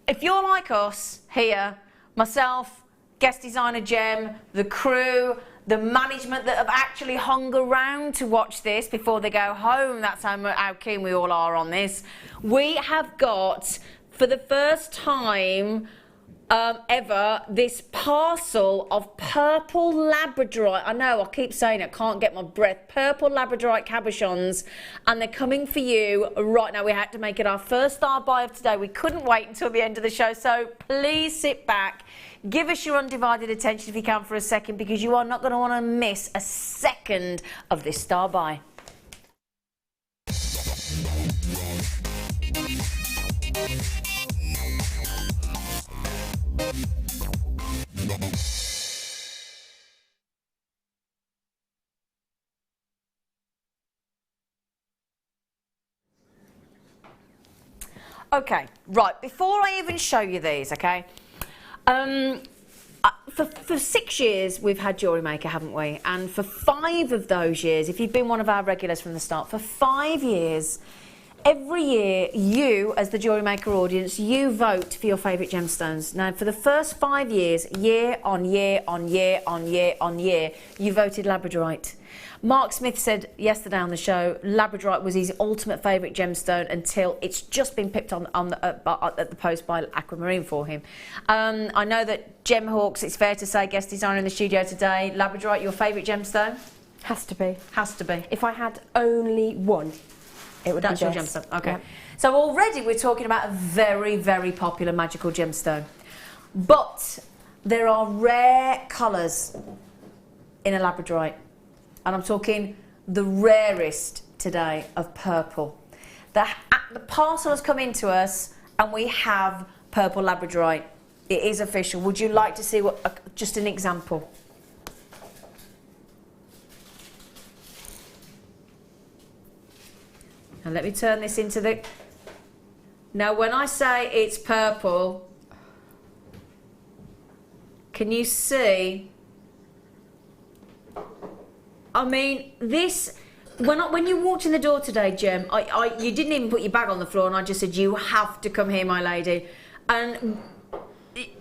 if you're like us here, myself, guest designer Jem, the crew, the management that have actually hung around to watch this before they go home, that's how keen we all are on this. We have got, for the first time ever, this parcel of purple labradorite. I know, I keep saying it, can't get my breath. Purple labradorite cabochons, and they're coming for you right now. We had to make it our first star buy of today. We couldn't wait until the end of the show, so please sit back. Give us your undivided attention if you can for a second, because you are not going to want to miss a second of this star buy. Okay, right, before I even show you these, okay, for 6 years we've had Jewellery Maker, haven't we? And for 5 of those years, if you've been one of our regulars from the start, for 5 years, every year you, as the Jewellery Maker audience, you vote for your favourite gemstones. Now, for the first 5 years, year on year on year on year on year, you voted labradorite. Mark Smith said yesterday on the show, labradorite was his ultimate favourite gemstone until it's just been picked on at the post by Aquamarine for him. I know that Gem Hawks, it's fair to say, guest designer in the studio today, labradorite, your favourite gemstone? Has to be. Has to be. If I had only one, it would be this. That's your gemstone, okay. Yeah. So already we're talking about a very, very popular magical gemstone. But there are rare colours in a labradorite. And I'm talking the rarest today of purple. The parcel has come into us and we have purple labradorite. It is official. Would you like to see just an example? And let me turn this into the... Now when I say it's purple, Can you see? I mean, this, when you walked in the door today, Jem, you didn't even put your bag on the floor, and I just said, you have to come here, my lady. And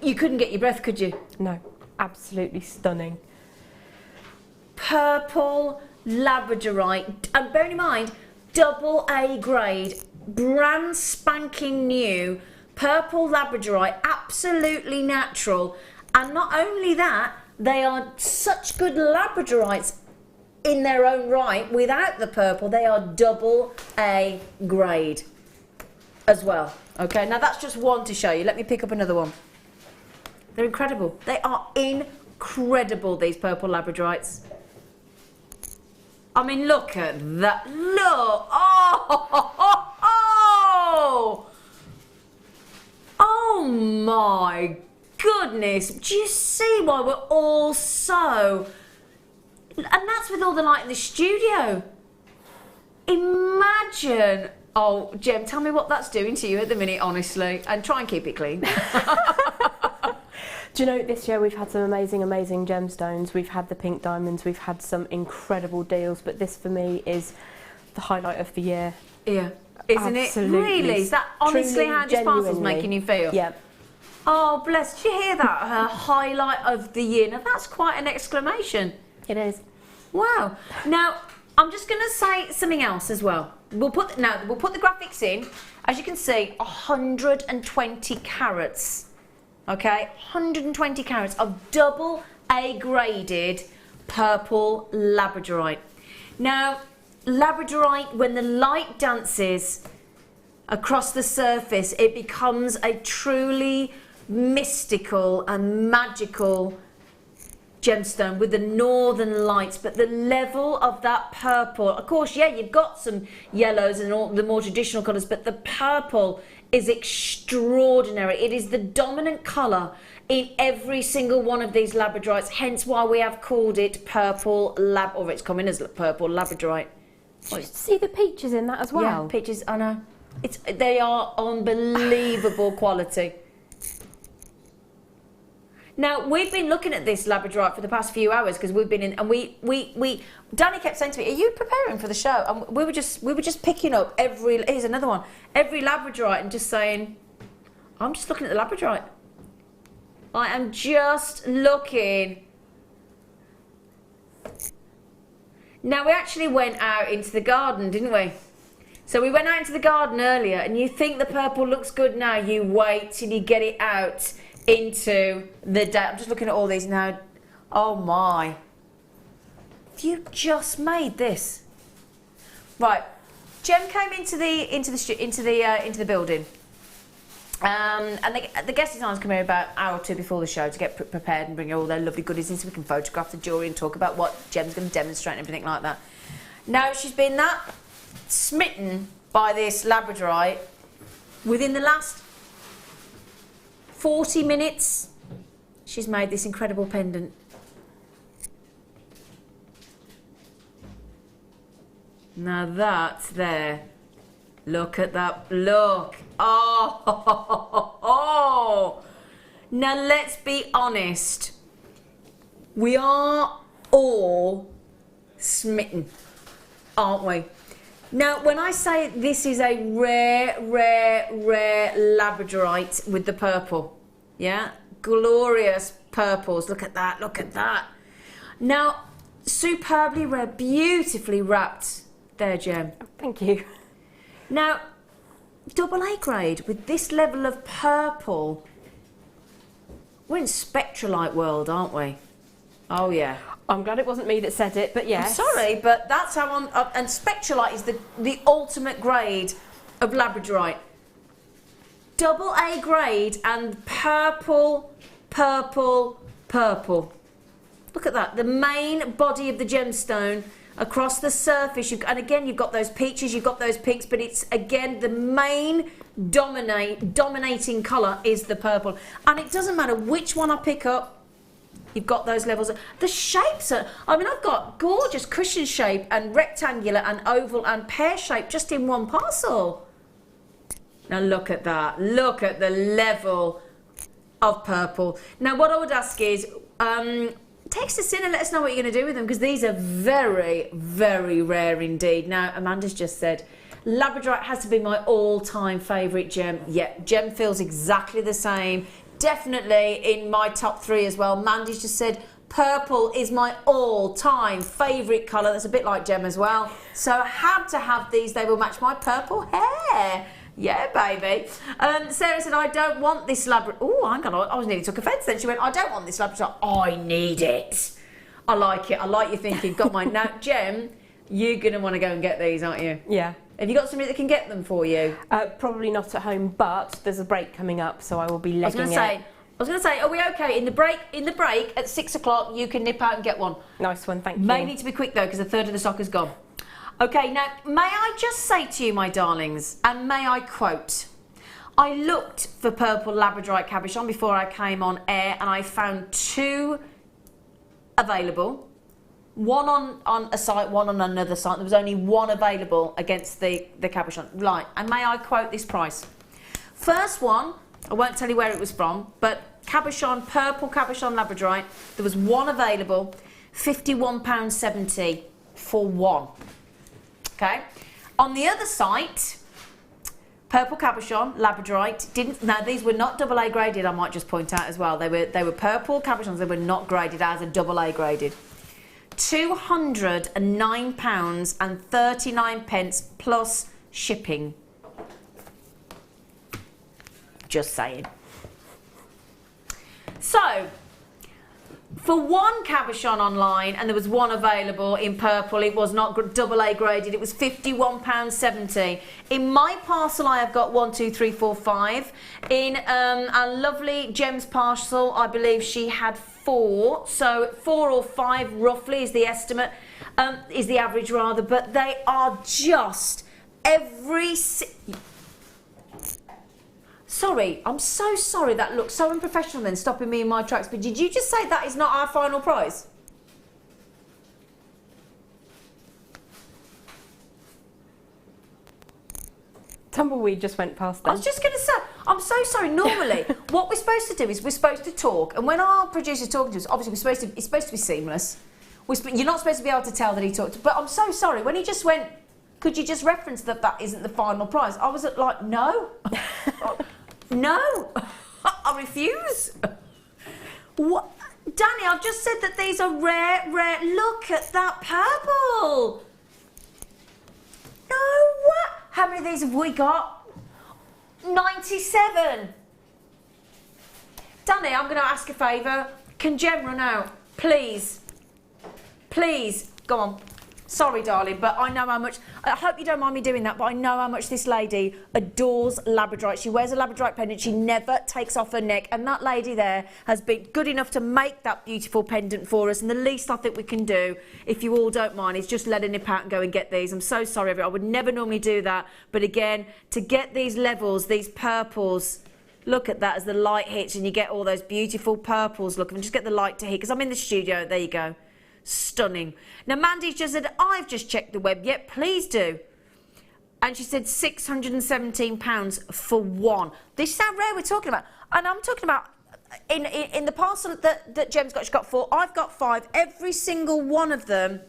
you couldn't get your breath, could you? No, absolutely stunning. Purple labradorite, and bearing in mind, double A grade, brand spanking new, purple labradorite, absolutely natural. And not only that, they are such good labradorites in their own right. Without the purple, they are double A grade as well. Okay, now that's just one to show you. Let me pick up another one. They're incredible. They are incredible, these purple labradorites. I mean, look at that. Look. Oh my goodness. Do you see why we're all so... And that's with all the light in the studio. Imagine... Oh, Jem, tell me what that's doing to you at the minute, honestly. And try and keep it clean. Do you know, this year we've had some amazing gemstones. We've had the pink diamonds, we've had some incredible deals, but this for me is the highlight of the year. Yeah. Isn't Absolutely. it? Really? Is that honestly how this parcel's making you feel? Yeah. Oh, bless. Did you hear that? Her highlight of the year. Now, that's quite an exclamation. It is. Wow. Now, I'm just going to say something else as well. We'll put the graphics in. As you can see, 120 carats. Okay, 120 carats of double A graded purple labradorite. Now, labradorite, when the light dances across the surface, it becomes a truly mystical and magical gemstone with the northern lights. But the level of that purple, of course, yeah, you've got some yellows and all the more traditional colours, but the purple is extraordinary. It is the dominant colour in every single one of these labradorites, hence why we have called it purple or it's coming as purple labradorite. Did you see the peaches in that as well? Yeah, peaches, I know. They are unbelievable quality. Now, we've been looking at this labradorite for the past few hours because we've been in, and Danny kept saying to me, are you preparing for the show? And we were just picking up here's another one, every labradorite and just saying, I'm just looking at the labradorite. I am just looking. Now, we actually went out into the garden, didn't we? So we went out into the garden earlier, and you think the purple looks good now, you wait till you get it out into the day. I'm just looking at all these now. Oh my. You just made this. Right. Jem came into the building. And the guest designers come here about an hour or two before the show to get prepared and bring all their lovely goodies in so we can photograph the jewellery and talk about what Jem's going to demonstrate and everything like that. Now, she's been that smitten by this labradorite within the last 40 minutes. She's made this incredible pendant. Now that's there. Look at that. Look. Oh. Now let's be honest. We are all smitten, aren't we? Now, when I say this is a rare labradorite with the purple, yeah? Glorious purples. Look at that, look at that. Now, superbly rare, beautifully wrapped there, Jem. Thank you. Now, double A grade with this level of purple. We're in spectralite world, aren't we? Oh, yeah. I'm glad it wasn't me that said it, but yes. I'm sorry, but that's how I'm... and spectralite is the ultimate grade of labradorite. Double A grade and purple. Look at that. The main body of the gemstone across the surface. And again, you've got those peaches, you've got those pinks, but it's, again, the main dominating colour is the purple. And it doesn't matter which one I pick up, you've got those levels. The shapes are... I mean, I've got gorgeous cushion shape and rectangular and oval and pear shape just in one parcel. Now look at that. Look at the level of purple. Now, what I would ask is, text us in and let us know what you're going to do with them, because these are very, very rare indeed. Now, Amanda's just said, Labradorite has to be my all-time favourite gem. Yeah, gem feels exactly the same. Definitely in my top 3 as well. Mandy's just said, purple is my all-time favourite colour. That's a bit like gem as well. So I had to have these. They will match my purple hair. Yeah, baby. Sarah said, I don't want this Labrador. Oh, hang on. I was nearly took offence then. She went, I don't want this Labrador. I need it. I like it. I like you thinking. Got mine. Now, Gem, you're going to want to go and get these, aren't you? Yeah. Have you got somebody that can get them for you? Probably not at home, but there's a break coming up, so I will be legging it. I was going to say, are we okay? In the break at 6 o'clock, you can nip out and get one. Nice one, thank you. May need to be quick though, because a third of the stock is gone. Okay, now, may I just say to you, my darlings, and may I quote, I looked for purple Labradorite cabochon before I came on air, and I found 2 available. One on a site, one on another site. There was only 1 available against the cabochon. Right, and may I quote this price? First one, I won't tell you where it was from, but cabochon, purple cabochon Labradorite, there was 1 available, £51.70 for 1. Okay. On the other site, purple cabochon Labradorite now these were not AA graded. I might just point out as well. They were purple cabochons. They were not graded as a AA graded. £209.39 plus shipping. Just saying. So, for 1 cabochon online, and there was 1 available in purple, it was not AA graded, it was £51.70. In my parcel, I have got 1, 2, 3, 4, 5. In our lovely Gem's parcel, I believe she had 4. So 4 or 5 roughly is the estimate, is the average rather, but they are just Sorry, I'm so sorry, that looks so unprofessional then, stopping me in my tracks, but did you just say that is not our final price? Tumbleweed just went past them. I was just going to say, I'm so sorry. Normally, what we're supposed to do is we're supposed to talk, and when our producer's talking to us, obviously it's supposed to be seamless. You're not supposed to be able to tell that he talked, but I'm so sorry. When he just went, could you just reference that isn't the final price? I was like, no. No, I refuse. What? Danny, I've just said that these are rare. Look at that purple. No, what? How many of these have we got? 97. Danny, I'm going to ask a favour. Can Jem run out? Please. Please. Go on. Sorry, darling, but I know how much... I hope you don't mind me doing that, but I know how much this lady adores Labradorite. She wears a Labradorite pendant. She never takes off her neck. And that lady there has been good enough to make that beautiful pendant for us. And the least I think we can do, if you all don't mind, is just let her nip out and go and get these. I'm so sorry. I would never normally do that. But again, to get these levels, these purples... Look at that as the light hits and you get all those beautiful purples. Look, and just get the light to hit, because I'm in the studio. There you go. Stunning. Now, Mandy's just said, I've just checked the web. Yep, please do. And she said £617 for 1. This is how rare we're talking about. And I'm talking about in the parcel that Gem's got. She's got 4. I've got 5. Every single one of them.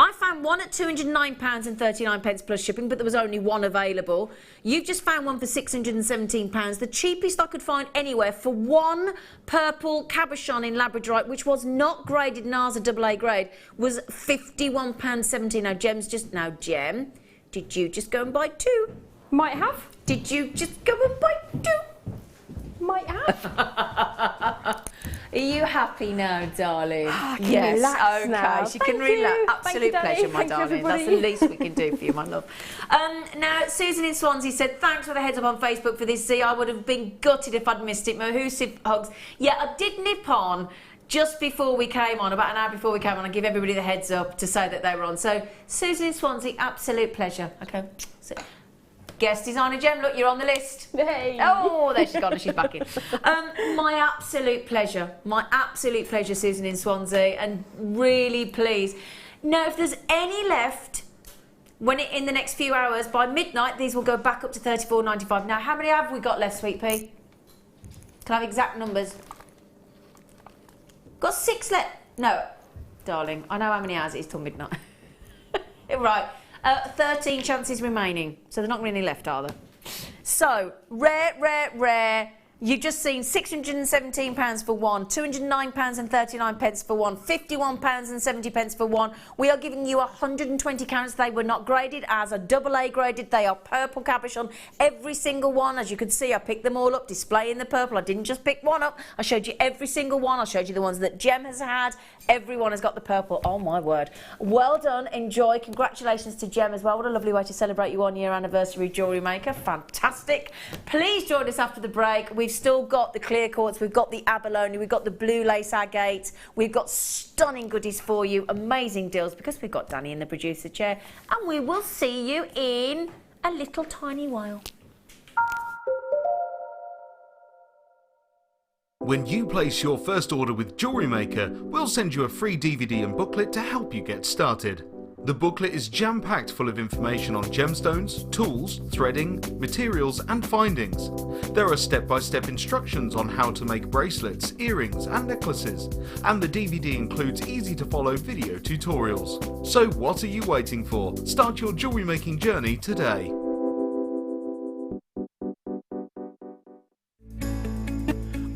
I found one at £209.39 plus shipping, but there was only 1 available. You've just found one for £617. The cheapest I could find anywhere for 1 purple cabochon in Labradorite, which was not graded NASA AA grade, was £51.70. Now, Gem, did you just go and buy 2? Might have. Did you just go and buy 2? Might have. Are you happy now, darling? I can relax okay. now. She can relax. Absolute pleasure, my darling. That's the least we can do for you, my love. Now, Susan in Swansea said, thanks for the heads up on Facebook for this. See, I would have been gutted if I'd missed it. Mahoosive hugs. Yeah, I did nip on just before we came on, about an hour before we came on, and give everybody the heads up to say that they were on. So, Susan in Swansea, absolute pleasure. Okay. So, guest designer Gem, look, you're on the list. Hey. Oh, there she's gone and she's back in. My absolute pleasure, Susan in Swansea, and really pleased. Now, if there's any left, in the next few hours, by midnight, these will go back up to £34.95. Now, how many have we got left, Sweet Pea? Can I have exact numbers? Got 6 left. No, darling, I know how many hours it is till midnight. Right, 13 chances remaining. So there's not really left, are there? So, rare. You've just seen £617 for one, £209.39 for one, £51.70 for one. We are giving you 120 carats. They were not graded as a AA graded. They are purple cabochon. Every single one, as you can see, I picked them all up, displaying the purple. I didn't just pick one up. I showed you every single one. I showed you the ones that Jem has had. Everyone has got the purple. Oh my word. Well done. Enjoy. Congratulations to Jem as well. What a lovely way to celebrate your 1-year anniversary, Jewellery Maker. Fantastic. Please join us after the break. We've still got the clear quartz, we've got the abalone, we've got the blue lace agate, we've got stunning goodies for you, amazing deals, because we've got Danny in the producer chair, and we will see you in a little tiny while. When you place your first order with Jewellery Maker, we'll send you a free DVD and booklet to help you get started. The booklet is jam-packed full of information on gemstones, tools, threading, materials and findings. There are step-by-step instructions on how to make bracelets, earrings and necklaces, and the DVD includes easy-to-follow video tutorials. So what are you waiting for? Start your jewellery making journey today.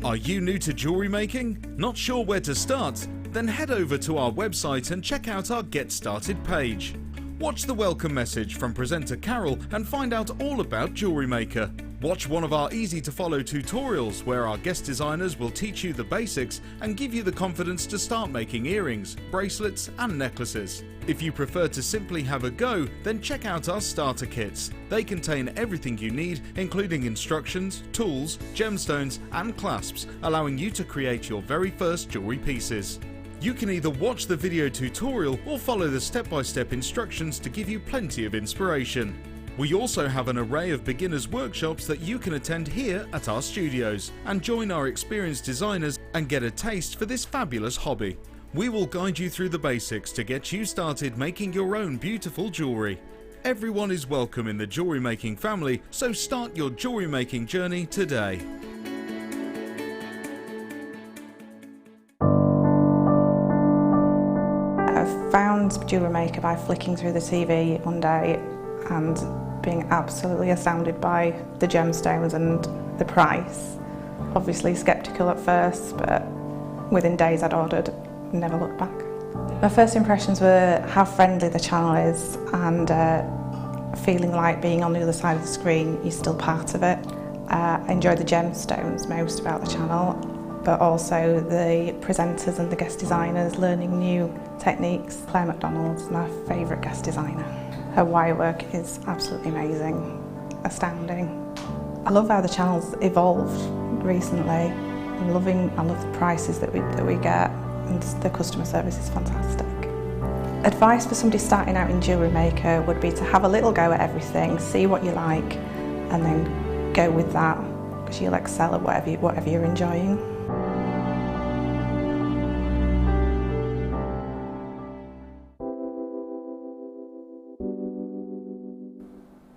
Are you new to jewellery making? Not sure where to start? Then head over to our website and check out our Get Started page. Watch the welcome message from presenter Carol and find out all about Jewellery Maker. Watch one of our easy to follow tutorials where our guest designers will teach you the basics and give you the confidence to start making earrings, bracelets and necklaces. If you prefer to simply have a go, then check out our starter kits. They contain everything you need, including instructions, tools, gemstones and clasps, allowing you to create your very first jewellery pieces. You can either watch the video tutorial or follow the step-by-step instructions to give you plenty of inspiration. We also have an array of beginners workshops that you can attend here at our studios and join our experienced designers and get a taste for this fabulous hobby. We will guide you through the basics to get you started making your own beautiful jewellery. Everyone is welcome in the jewellery making family, so start your jewellery making journey today. I found Jewellery Maker by flicking through the TV one day and being absolutely astounded by the gemstones and the price. Obviously sceptical at first, but within days I'd ordered, never looked back. My first impressions were how friendly the channel is and feeling like being on the other side of the screen, you're still part of it. I enjoy the gemstones most about the channel, but also the presenters and the guest designers learning new techniques. Claire McDonald's my favourite guest designer. Her wire work is absolutely amazing, astounding. I love how the channel's evolved recently. I love the prices that we get, and the customer service is fantastic. Advice for somebody starting out in Jewellery Maker would be to have a little go at everything, see what you like, and then go with that, because you'll excel at whatever you're enjoying.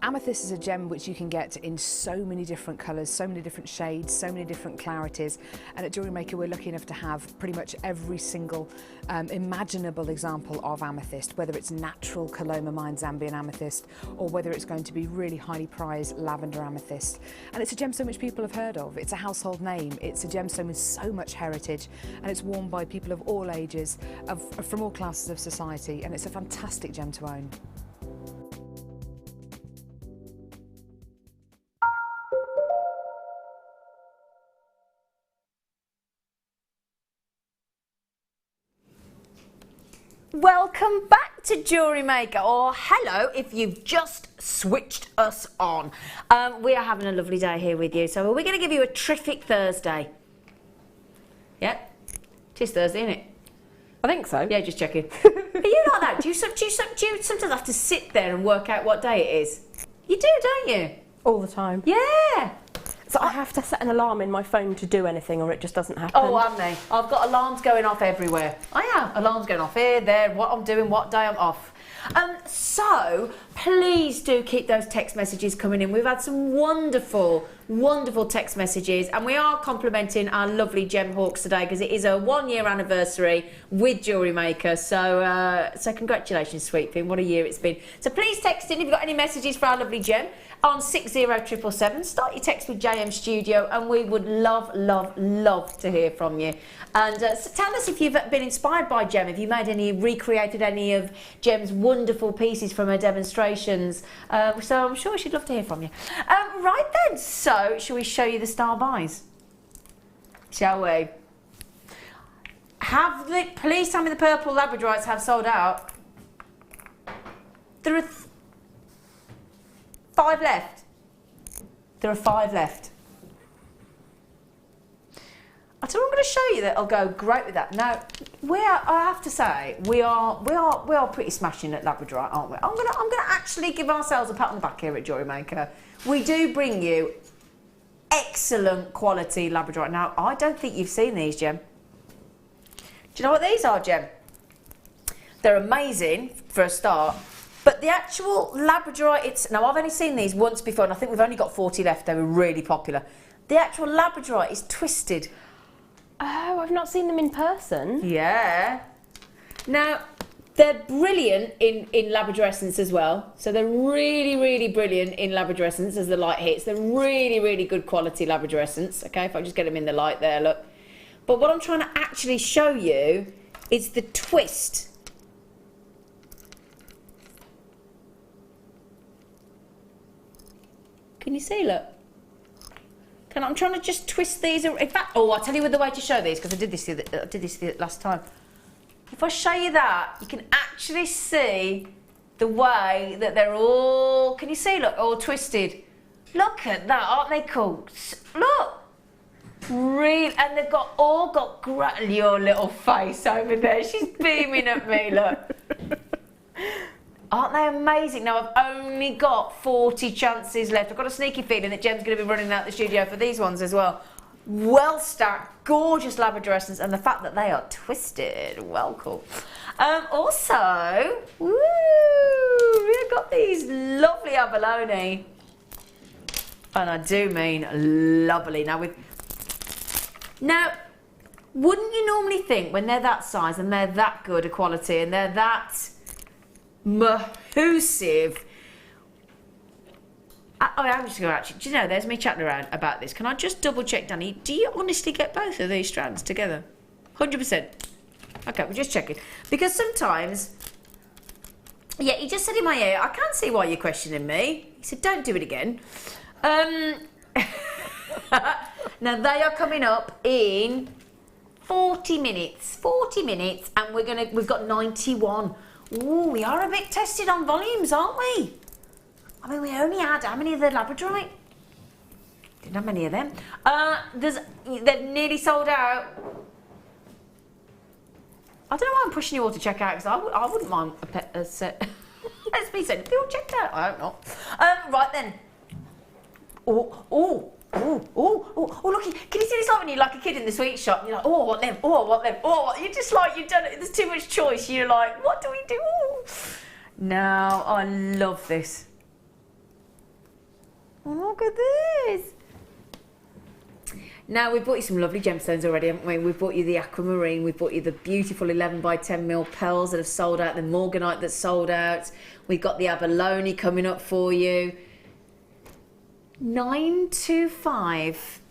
Amethyst is a gem which you can get in so many different colours, so many different shades, so many different clarities, and at Jewellery Maker we're lucky enough to have pretty much every single imaginable example of amethyst, whether it's natural Coloma Mine Zambian amethyst or whether it's going to be really highly prized lavender amethyst. And it's a gemstone which people have heard of, it's a household name, it's a gemstone with so much heritage, and it's worn by people of all ages, from all classes of society, and it's a fantastic gem to own. Welcome back to Jewellery Maker, or hello if you've just switched us on. We are having a lovely day here with you, so we're going to give you a terrific Thursday. Yeah, it is Thursday, isn't it? I think so. Yeah, just checking. Are you like that? Do you sometimes have to sit there and work out what day it is? You do, don't you? All the time. Yeah. So I have to set an alarm in my phone to do anything, or it just doesn't happen. Oh, haven't they? I've got alarms going off everywhere. I have alarms going off here, there, what I'm doing, what day I'm off. So, please do keep those text messages coming in. We've had some wonderful, wonderful text messages, and we are complimenting our lovely Gem Hawks today because it is a 1-year anniversary with Jewellery Maker. So, so congratulations, sweet thing. What a year it's been. So please text in if you've got any messages for our lovely Gem on 60777. Start your text with JM Studio, and we would love, love, love to hear from you. And so tell us if you've been inspired by Gem, if you made any, recreated any of Gem's wonderful pieces from her demonstrations. So I'm sure she'd love to hear from you. Right then, so shall we show you the star buys? Shall we? Please tell me the purple Labradorites have sold out. There are 5 left. There are 5 left. I tell you, I'm going to show you that. I'll go great with that. Now, I have to say, we are pretty smashing at Labradorite, aren't we? I'm going to actually give ourselves a pat on the back here at Jewellery Maker. We do bring you excellent quality Labradorite. Now, I don't think you've seen these, Gem. Do you know what these are, Gem? They're amazing for a start. But the actual Labradorite, now I've only seen these once before, and I think we've only got 40 left. They were really popular. The actual Labradorite is twisted. Oh, I've not seen them in person. Yeah. Now, they're brilliant in Labradorescence as well. So they're really, really brilliant in Labradorescence as the light hits. They're really, really good quality Labradorescence. Okay, if I just get them in the light there, look. But what I'm trying to actually show you is the twist. Can you see, look? I'm trying to just twist these. In fact, oh, I'll tell you the way to show these, because I did this last time. If I show you that, you can actually see the way that they're all, can you see, look, all twisted. Look at that, aren't they cool? Look. Really, and they've all got your little face over there. She's beaming at me, look. Aren't they amazing? Now, I've only got 40 chances left. I've got a sneaky feeling that Gem's going to be running out the studio for these ones as well. Well stacked, gorgeous Labradorescence, and the fact that they are twisted. Well, cool. Also, woo, we've got these lovely abalone. And I do mean lovely. Now, wouldn't you normally think when they're that size and they're that good a quality and they're that mahoosive. I'm just going to actually, do you know, there's me chatting around about this. Can I just double check, Danny? Do you honestly get both of these strands together? 100%. Okay, we're just checking. Because sometimes, yeah, he just said in my ear, I can't see why you're questioning me. He said, don't do it again. Now they are coming up in 40 minutes. 40 minutes, and we've got 91. Ooh, we are a bit tested on volumes, aren't we? I mean, we only had, how many of the Labradorite? Didn't have many of them. They've nearly sold out. I don't know why I'm pushing you all to check out, because I wouldn't mind a set. Let's be said, people checked out. I don't know. Right then. Oh, look, can you see this like when you're like a kid in the sweet shop and you're like, oh, I want them, oh, I want them, oh, you're just like, you've done it, there's too much choice, you're like, what do we do? Now, I love this. Look at this. Now, we've bought you some lovely gemstones already, haven't we? We've bought you the aquamarine, we've bought you the beautiful 11x10mm pearls that have sold out, the morganite that's sold out. We've got the abalone coming up for you. 925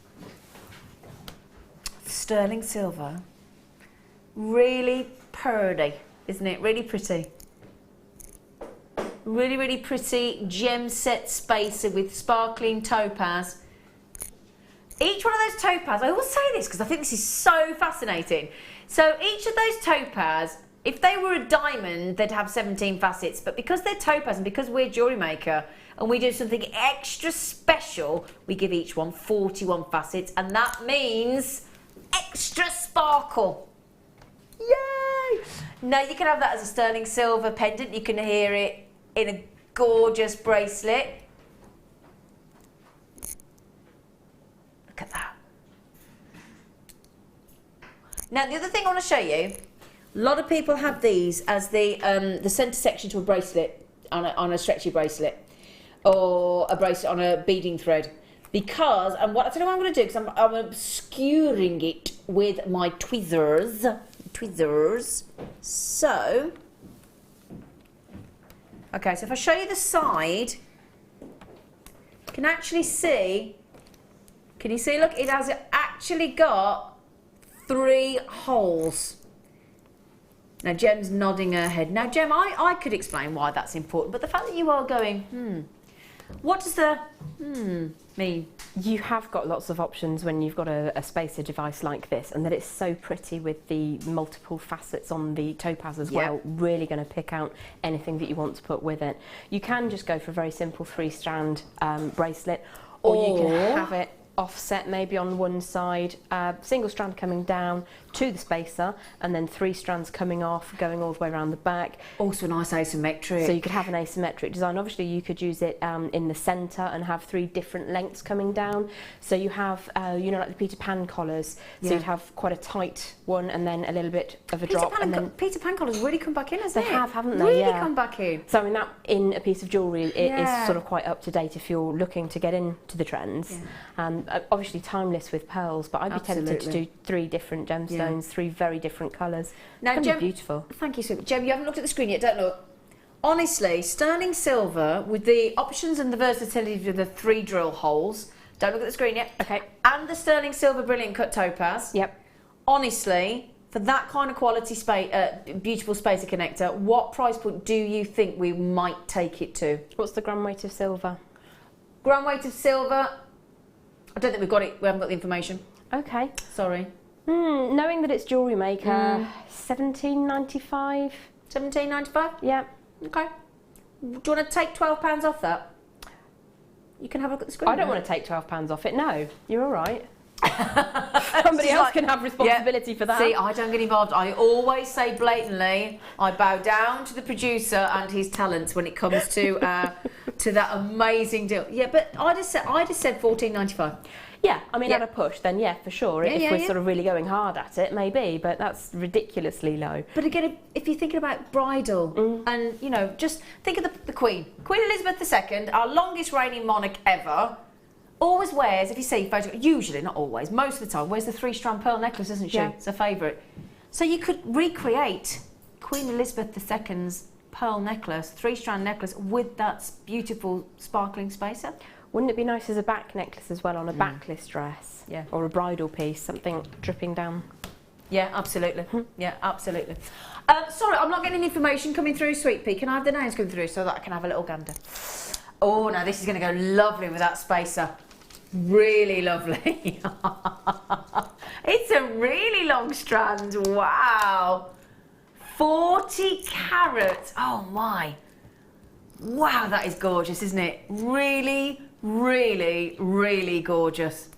sterling silver. Really pretty, isn't it? Really pretty. Really, really pretty gem set spacer with sparkling topaz. Each one of those topaz, I always say this because I think this is so fascinating. So each of those topaz, if they were a diamond, they'd have 17 facets, but because they're topaz and because we're Jewellery Maker and we do something extra special, we give each one 41 facets, and that means extra sparkle. Yay! Now you can have that as a sterling silver pendant, you can hear it in a gorgeous bracelet. Look at that. Now the other thing I want to show you, a lot of people have these as the centre section to a bracelet. on a stretchy bracelet, or a bracelet on a beading thread. Because, and what I tell you what I'm going to do, because I'm obscuring it with my tweezers. So, okay, so if I show you the side, you can actually see, can you see, look, it has actually got 3 holes. Now, Gem's nodding her head. Now, Gem, I could explain why that's important, but the fact that you are going, what does the mean? You have got lots of options when you've got a spacer device like this, and that it's so pretty with the multiple facets on the topaz as well, really going to pick out anything that you want to put with it. You can just go for a very simple 3-strand bracelet, or you can have it offset maybe on one side, single strand coming down to the spacer, and then 3 strands coming off, going all the way around the back. Also nice asymmetric. So you could have an asymmetric design. Obviously you could use it in the centre and have 3 different lengths coming down. So you have, you know, like the Peter Pan collars. So you'd have quite a tight one and then a little bit of a drop. And then Peter Pan collars really come back in, hasn't it? They have, haven't they? Really come back in. So I mean, that in a piece of jewellery, it is sort of quite up to date if you're looking to get into the trends. Obviously timeless with pearls, but I'd be tempted to do 3 different gemstones, 3 very different colours. Now, it's Gem, beautiful. Thank you, Sue. Gem, you haven't looked at the screen yet, don't look. Honestly, sterling silver with the options and the versatility of the 3 drill holes. Don't look at the screen yet. Okay. And the sterling silver brilliant cut topaz. Yep. Honestly, for that kind of quality beautiful spacer connector, what price point do you think we might take it to? What's the gram weight of silver? Gram weight of silver, I don't think we've got it. We haven't got the information. Okay. Sorry. Knowing that it's Jewellery Maker, $17.95. $17.95? Yeah. Okay. Do you want to take £12 off that? You can have a look at the screen. I don't want to take £12 off it. No, you're all right. Somebody else can have responsibility for that. See, I don't get involved. I always say blatantly, I bow down to the producer and his talents when it comes to that amazing deal. Yeah, but I just said $14.95. Yeah, I mean, at a push, then yeah, for sure. If we're sort of really going hard at it, maybe, but that's ridiculously low. But again, if you're thinking about bridal, and you know, just think of the Queen Elizabeth II, our longest reigning monarch ever. Always wears, if you see photos, usually, not always, most of the time, wears the 3-strand pearl necklace, isn't she? It's her favourite. So you could recreate Queen Elizabeth II's pearl necklace, 3-strand necklace, with that beautiful sparkling spacer. Wouldn't it be nice as a back necklace as well on a backless dress? Yeah. Or a bridal piece, something dripping down. Yeah, absolutely. Yeah, absolutely. Sorry, I'm not getting any information coming through, Sweet Pea. Can I have the names coming through so that I can have a little gander? Oh, now this is going to go lovely with that spacer. Really lovely. It's a really long strand. Wow. 40 carats. Oh my. Wow, that is gorgeous, isn't it? Really, really, really gorgeous.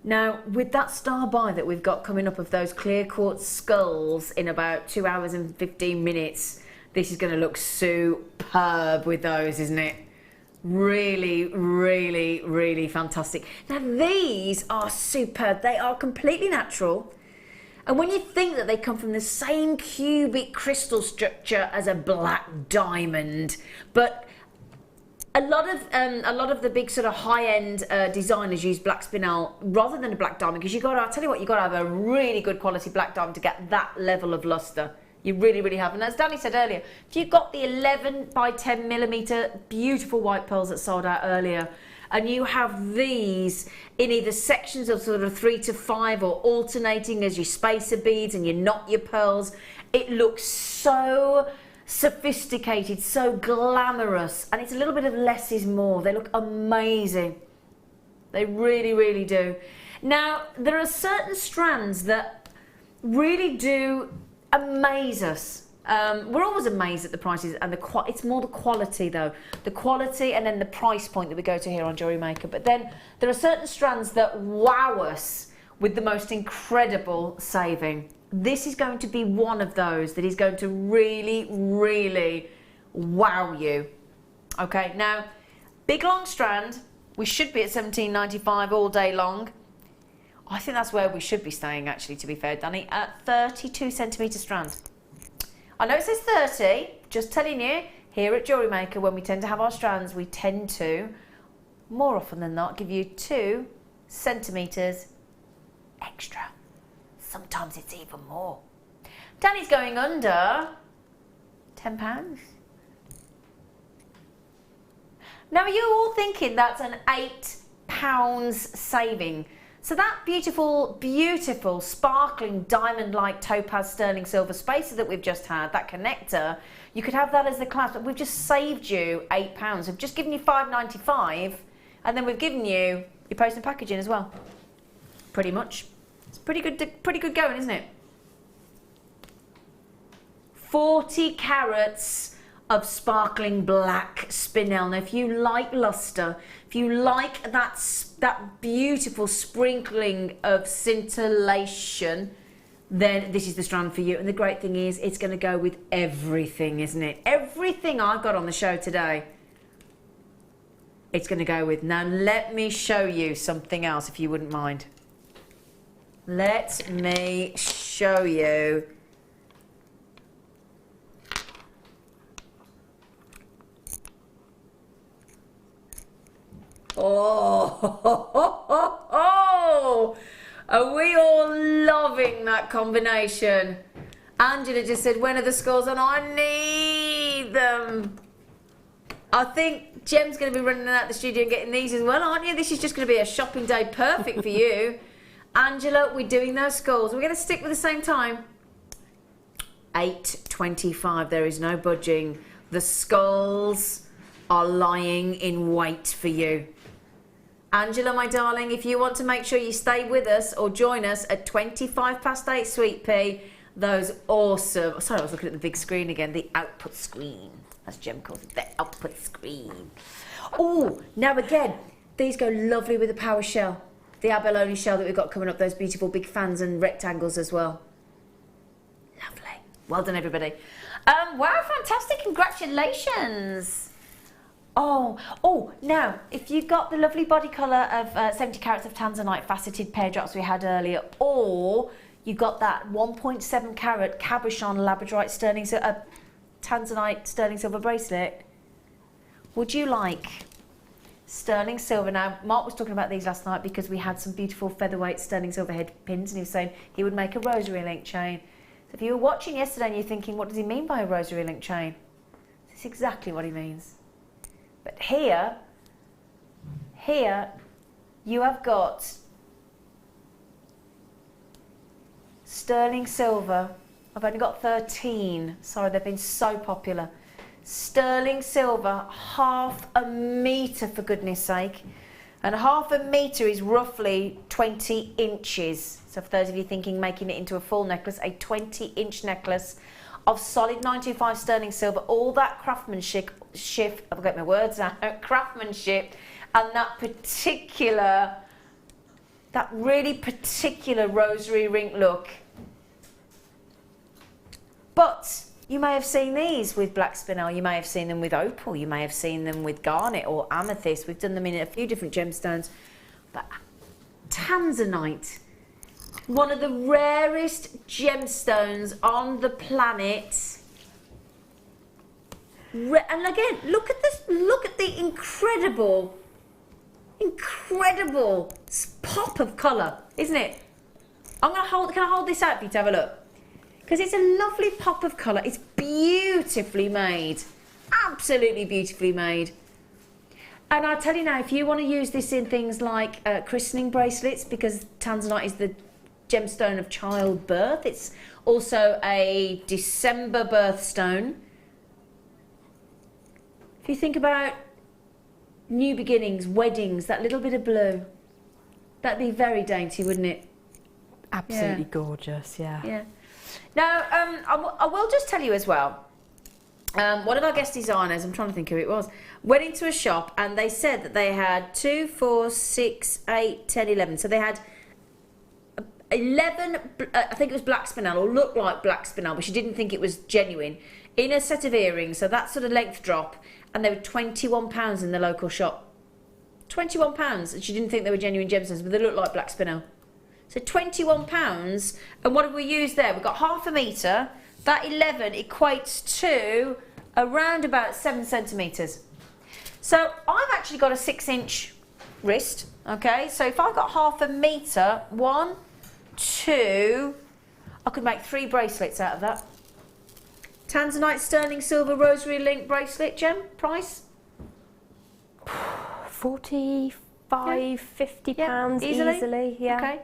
Now, with that star buy that we've got coming up of those clear quartz skulls in about 2 hours and 15 minutes, this is going to look superb with those, isn't it? Really, really, really fantastic. Now, these are superb. They are completely natural. And when you think that they come from the same cubic crystal structure as a black diamond, but a lot of the big sort of high-end designers use black spinel rather than a black diamond, because I'll tell you what, you've got to have a really good quality black diamond to get that level of luster. You really, really have. And as Danny said earlier, if you've got the 11 by 10 millimetre beautiful white pearls that sold out earlier, and you have these in either sections of sort of 3 to 5 or alternating as your spacer beads and you knot your pearls, it looks so sophisticated, so glamorous, and it's a little bit of less is more. They look amazing. They really, really do. Now, there are certain strands that really do amaze us. We're always amazed at the prices and it's more the quality though. The quality and then the price point that we go to here on Jewellery Maker. But then there are certain strands that wow us with the most incredible saving. This is going to be one of those that is going to really, really wow you. Okay, now, big long strand, we should be at $17.95 all day long. I think that's where we should be staying, actually, to be fair, Danny, at 32 centimetre strand. I know it says 30, Just telling you, here at Jewellery Maker, when we tend to have our strands, we tend to, more often than not, give you 2 centimetres extra. Sometimes it's even more. Danny's going under £10. Now, are you all thinking that's an £8 saving? So that beautiful, beautiful, sparkling diamond-like topaz sterling silver spacer that we've just had, that connector, you could have that as the clasp, but we've just saved you £8. We've just given you $5.95, and then we've given you your post and packaging as well. Pretty much. It's pretty good going, isn't it? 40 carats of sparkling black spinel. Now, if you like luster, if you like that beautiful sprinkling of scintillation, then this is the strand for you. And the great thing is, it's going to go with everything, isn't it? Everything I've got on the show today, it's going to go with. Now, let me show you something else, if you wouldn't mind. Let me show you. Oh, are we all loving that combination? Angela just said, when are the scores on? I need them. I think Jem's going to be running out the studio and getting these as well, aren't you? This is just going to be a shopping day perfect for you. Angela, we're doing those scores. We're going to stick with the same time. 8:25. There is no budging. The skulls are lying in wait for you. Angela, my darling, if you want to make sure you stay with us or join us at 8:25, Sweet Pea, those awesome... Sorry, I was looking at the big screen again. The output screen, as Jem calls it, the output screen. Oh, now again, these go lovely with the power shell. The abalone shell that we've got coming up, those beautiful big fans and rectangles as well. Lovely. Well done, everybody. Wow, fantastic. Congratulations. Oh, now, if you've got the lovely body colour of 70 carats of tanzanite faceted pear drops we had earlier, or you've got that 1.7 carat cabochon labradorite tanzanite sterling silver bracelet, would you like sterling silver? Now, Mark was talking about these last night because we had some beautiful featherweight sterling silver head pins, and he was saying he would make a rosary link chain. So if you were watching yesterday and you're thinking, what does he mean by a rosary link chain? This is exactly what he means. But here you have got sterling silver. I've only got 13. Sorry, they've been so popular. Sterling silver, 1/2 metre for goodness sake. And 1/2 metre is roughly 20 inches. So for those of you thinking making it into a full necklace, a 20-inch necklace of solid 925 sterling silver, all that craftsmanship, I've got my words out, craftsmanship, and that really particular rosary ring look. But you may have seen these with black spinel, you may have seen them with opal, you may have seen them with garnet or amethyst. We've done them in a few different gemstones. But tanzanite, one of the rarest gemstones on the planet. And again, look at this, look at the incredible pop of colour, isn't it? Can I hold this out for you to have a look? Because it's a lovely pop of colour. It's beautifully made, absolutely beautifully made. And I'll tell you now, if you want to use this in things like christening bracelets, because tanzanite is the gemstone of childbirth. It's also a December birthstone. If you think about new beginnings, weddings, that little bit of blue, that'd be very dainty, wouldn't it? Absolutely gorgeous, yeah. Yeah. Now, I will just tell you as well, one of our guest designers, I'm trying to think who it was, went into a shop and they said that they had 2, 4, 6, 8, 10, 11. So they had 11, I think it was black spinel, or looked like black spinel, but she didn't think it was genuine, in a set of earrings, so that sort of length drop, and they were £21 in the local shop. £21, and she didn't think they were genuine gemstones, but they looked like black spinel. So £21, and what have we used there? We've got 1/2 metre, that 11 equates to around about 7 centimetres. So I've actually got a 6-inch wrist, okay? So if I got half a metre, 1, 2, I could make 3 bracelets out of that. Tanzanite sterling silver rosary link bracelet, Gem, price? 45, 50 pounds easily, yeah. Okay.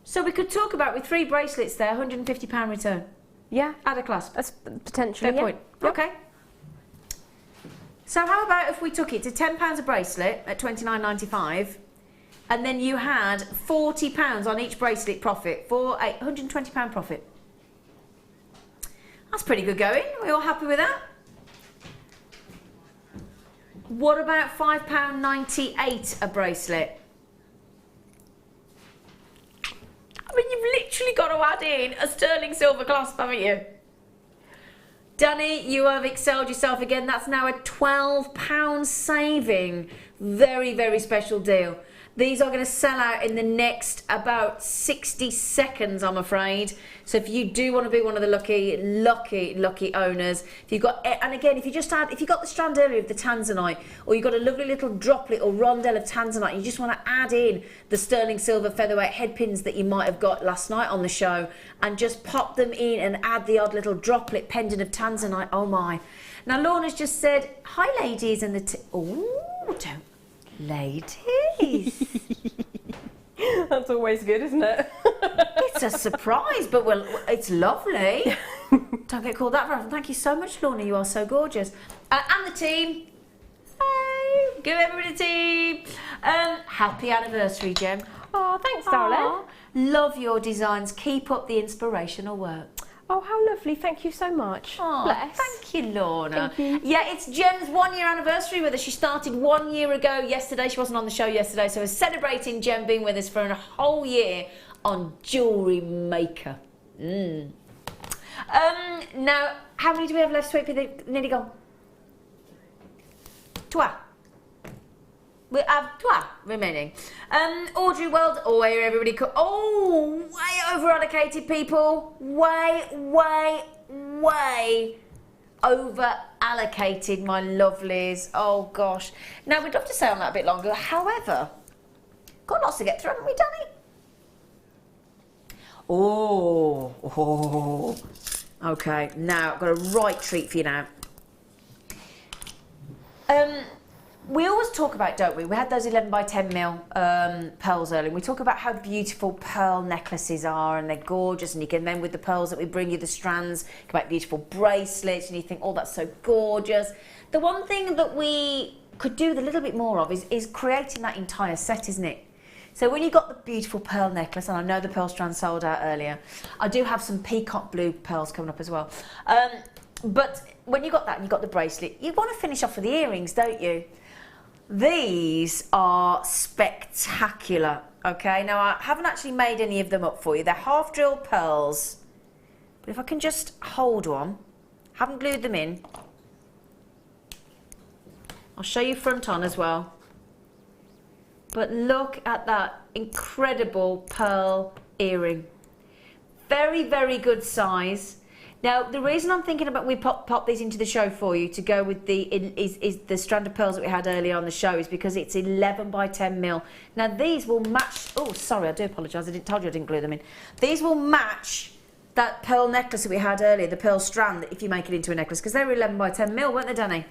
So we could talk about with 3 bracelets there, £150 return. Yeah. At a clasp. That's potentially, Fair point. Yep. Okay. So how about if we took it to £10 a bracelet at $29.95, and then you had £40 on each bracelet profit for a £120 profit? That's pretty good going. Are we all happy with that? What about £5.98 a bracelet? I mean, you've literally got to add in a sterling silver clasp, haven't you? Danny, you have excelled yourself again. That's now a £12 saving. Very, very special deal. These are going to sell out in the next about 60 seconds, I'm afraid. So if you do want to be one of the lucky owners, if you've got, and again, if you just add, if you got the strand earlier of the Tanzanite, or you've got a lovely little droplet or rondelle of Tanzanite, you just want to add in the sterling silver featherweight head pins that you might have got last night on the show, and just pop them in and add the odd little droplet pendant of Tanzanite. Oh my. Now Lorna's just said, hi ladies, and the, oh, don't. Ladies. That's always good, isn't it? It's a surprise, but well, it's lovely. Don't get called that very often. Thank you so much, Lorna. You are so gorgeous. And the team. Hey, give everybody a team. Happy anniversary, Gem. Oh, thanks, darling. Love your designs. Keep up the inspirational work. Oh, how lovely. Thank you so much. Oh, bless. Thank you, Lorna. Thank you. Yeah, it's Gem's 1-year anniversary with us. She started 1 year ago yesterday. She wasn't on the show yesterday, so we're celebrating Gem being with us for a whole year on Jewellery Maker. Now, how many do we have left, sweet pea? They're nearly gone. 2. We have 2 remaining. Audrey Weld, oh, here everybody, oh, way over allocated, people. Way over allocated, my lovelies. Oh gosh. Now we'd love to stay on that a bit longer. However, got lots to get through, haven't we, Danny? Oh. Okay, now I've got a right treat for you now. We always talk about, don't we? We had those 11 by 10 mil pearls earlier. We talk about how beautiful pearl necklaces are, and they're gorgeous. And you can then, with the pearls that we bring you, the strands, you can make beautiful bracelets, and you think, oh, that's so gorgeous. The one thing that we could do with a little bit more of is creating that entire set, isn't it? So when you got the beautiful pearl necklace, and I know the pearl strand sold out earlier, I do have some peacock blue pearls coming up as well. But when you got that and you got the bracelet, you want to finish off with the earrings, don't you? These are spectacular, okay? Now, I haven't actually made any of them up for you. They're half-drilled pearls. But if I can just hold one, haven't glued them in. I'll show you front on as well. But look at that incredible pearl earring. Very, very good size. Now, the reason I'm thinking about we pop these into the show for you to go with is the strand of pearls that we had earlier on the show is because it's 11 by 10 mil. Now, these will match... Oh, sorry, I do apologise. I told you I didn't glue them in. These will match that pearl necklace that we had earlier, the pearl strand, if you make it into a necklace, because they were 11 by 10 mil, weren't they, Danny?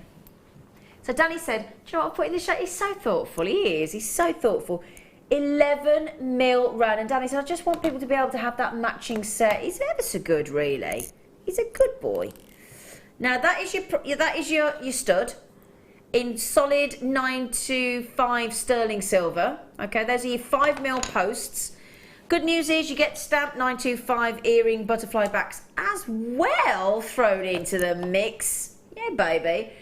So Danny said, do you know what I'll put in the show? He's so thoughtful. He is. He's so thoughtful. 11 mil round. And Danny said, I just want people to be able to have that matching set. He's ever so good, really. He's a good boy. Now that is your stud in solid 925 sterling silver. Okay, those are your 5 mil posts. Good news is you get stamped 925 earring butterfly backs as well thrown into the mix. Yeah, baby.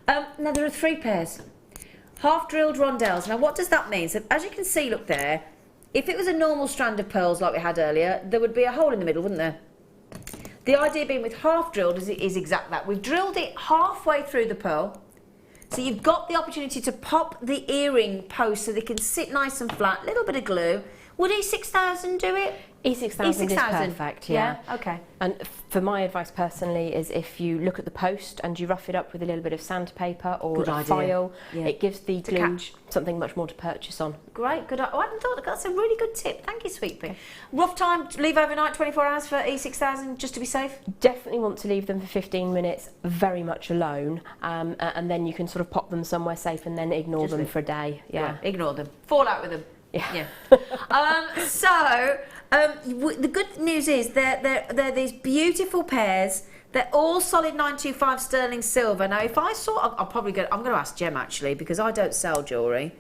Now there are 3 pairs. Half drilled rondelles. Now what does that mean? So as you can see, look there. If it was a normal strand of pearls like we had earlier, there would be a hole in the middle, wouldn't there? The idea being with half drilled is exact that. We've drilled it halfway through the pearl. So you've got the opportunity to pop the earring post so they can sit nice and flat. A little bit of glue. Would E6000 do it? E6000 is perfect, yeah. Okay. And for my advice personally is if you look at the post and you rough it up with a little bit of sandpaper or a file, it gives the glue something much more to purchase on. Great, good. I hadn't thought that's a really good tip. Thank you, Sweet Pea. Rough time to leave overnight, 24 hours for E6000, just to be safe? Definitely want to leave them for 15 minutes, very much alone, and then you can sort of pop them somewhere safe and then ignore them for a day. Yeah, ignore them. Fall out with them. Yeah. The good news is they're these beautiful pairs. They're all solid 925 sterling silver. Now, if I saw, I'm going to ask Jem actually, because I don't sell jewellery.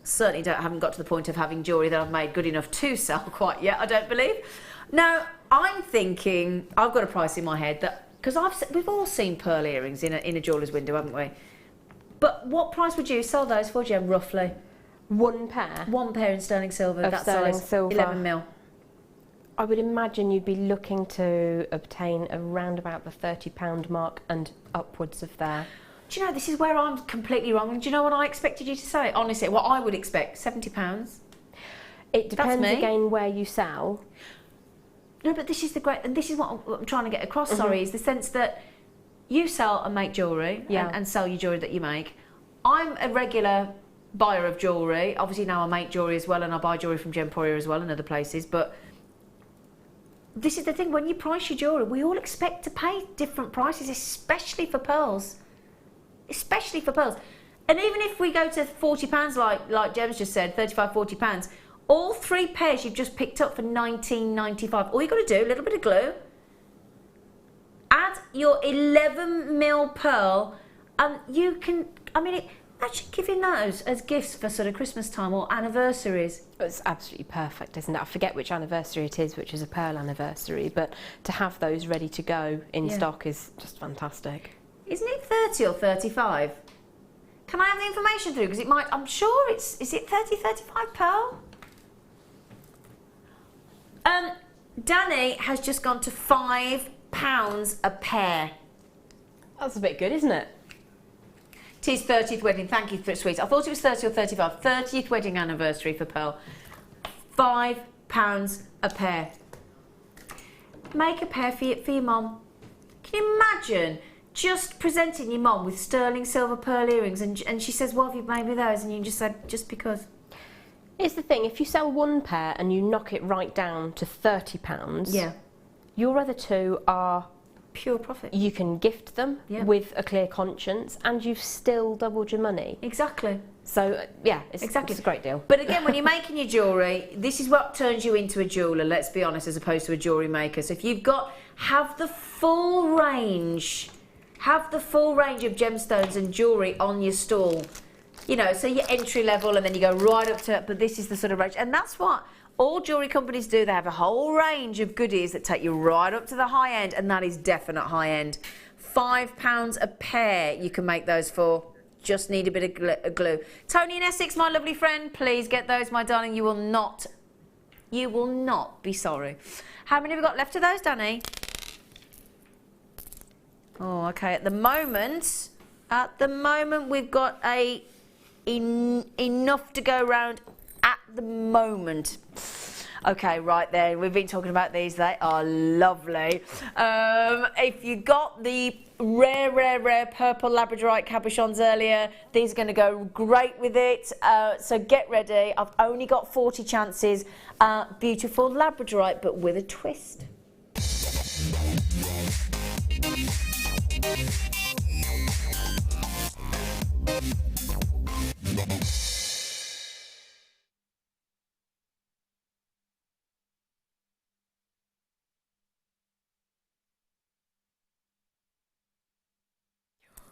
Certainly haven't got to the point of having jewellery that I've made good enough to sell quite yet, I don't believe. Now, I'm thinking, I've got a price in my head that, because we've all seen pearl earrings in a jeweller's window, haven't we? But what price would you sell those for, Jem, roughly? One pair? One pair in sterling silver, of that sterling size, silver. 11 mil. I would imagine you'd be looking to obtain around about the £30 mark and upwards of there. Do you know, this is where I'm completely wrong. Do you know what I expected you to say? Honestly, what I would expect, £70. It depends again where you sell. No, but this is and this is what I'm trying to get across, sorry, is the sense that you sell and make jewellery and sell your jewellery that you make. I'm a regular buyer of jewellery. Obviously now I make jewellery as well and I buy jewellery from Gemporia as well and other places, but this is the thing, when you price your jewellery, we all expect to pay different prices, especially for pearls. Especially for pearls. And even if we go to £40, like Jem's just said, £35, £40, all 3 pairs you've just picked up for £19.95. All you've got to do, a little bit of glue, add your 11 mil pearl, and you can, actually giving those as gifts for sort of Christmas time or anniversaries. It's absolutely perfect, isn't it? I forget which anniversary it is, which is a pearl anniversary, but to have those ready to go in stock is just fantastic. Isn't it 30 or 35? Can I have the information through? Because it might, I'm sure is it 30, 35 pearl? Danny has just gone to £5 a pair. That's a bit good, isn't it? It is 30th wedding, thank you for sweet. I thought it was 30 or 35. 30th wedding anniversary for pearl. £5 a pair. Make a pair for your mum. Can you imagine just presenting your mum with sterling silver pearl earrings and she says, what have you made me those? And you just said, just because. Here's the thing, if you sell one pair and you knock it right down to £30, your other 2 are pure profit. You can gift them with a clear conscience and you've still doubled your money. Exactly. So, it's a great deal. But again, when you're making your jewellery, this is what turns you into a jeweller, let's be honest, as opposed to a jewellery maker. So if you've have the full range of gemstones and jewellery on your stall. You know, so your entry level and then you go right up to, but this is the sort of range. And that's what all jewellery companies do. They have a whole range of goodies that take you right up to the high end, and that is definite high end. £5 a pair you can make those for. Just need a bit of glue. Tony in Essex, my lovely friend, please get those, my darling. You will not be sorry. How many have we got left of those, Danny? Oh, okay. At the moment, we've got enough to go round at the moment. Okay, right there. We've been talking about these. They are lovely. If you got the rare purple labradorite cabochons earlier, these are going to go great with it. So get ready. I've only got 40 chances. Beautiful labradorite, but with a twist.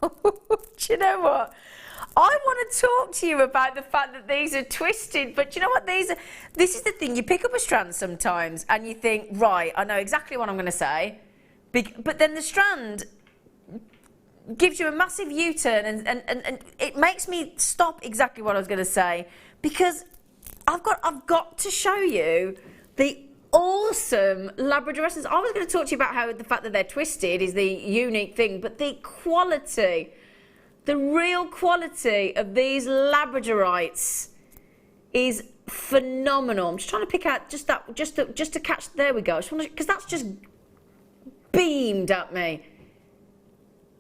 Do you know what? I want to talk to you about the fact that these are twisted, but do you know what these are? This is the thing, you pick up a strand sometimes and you think, right, I know exactly what I'm going to say, but then the strand gives you a massive U-turn and it makes me stop exactly what I was going to say, because I've got to show you the awesome Labrador essence. I was going to talk to you about how the fact that they're twisted is the unique thing, but the quality, the real quality of these Labradorites is phenomenal. I'm just trying to pick out just to catch. There we go. Because that's just beamed at me.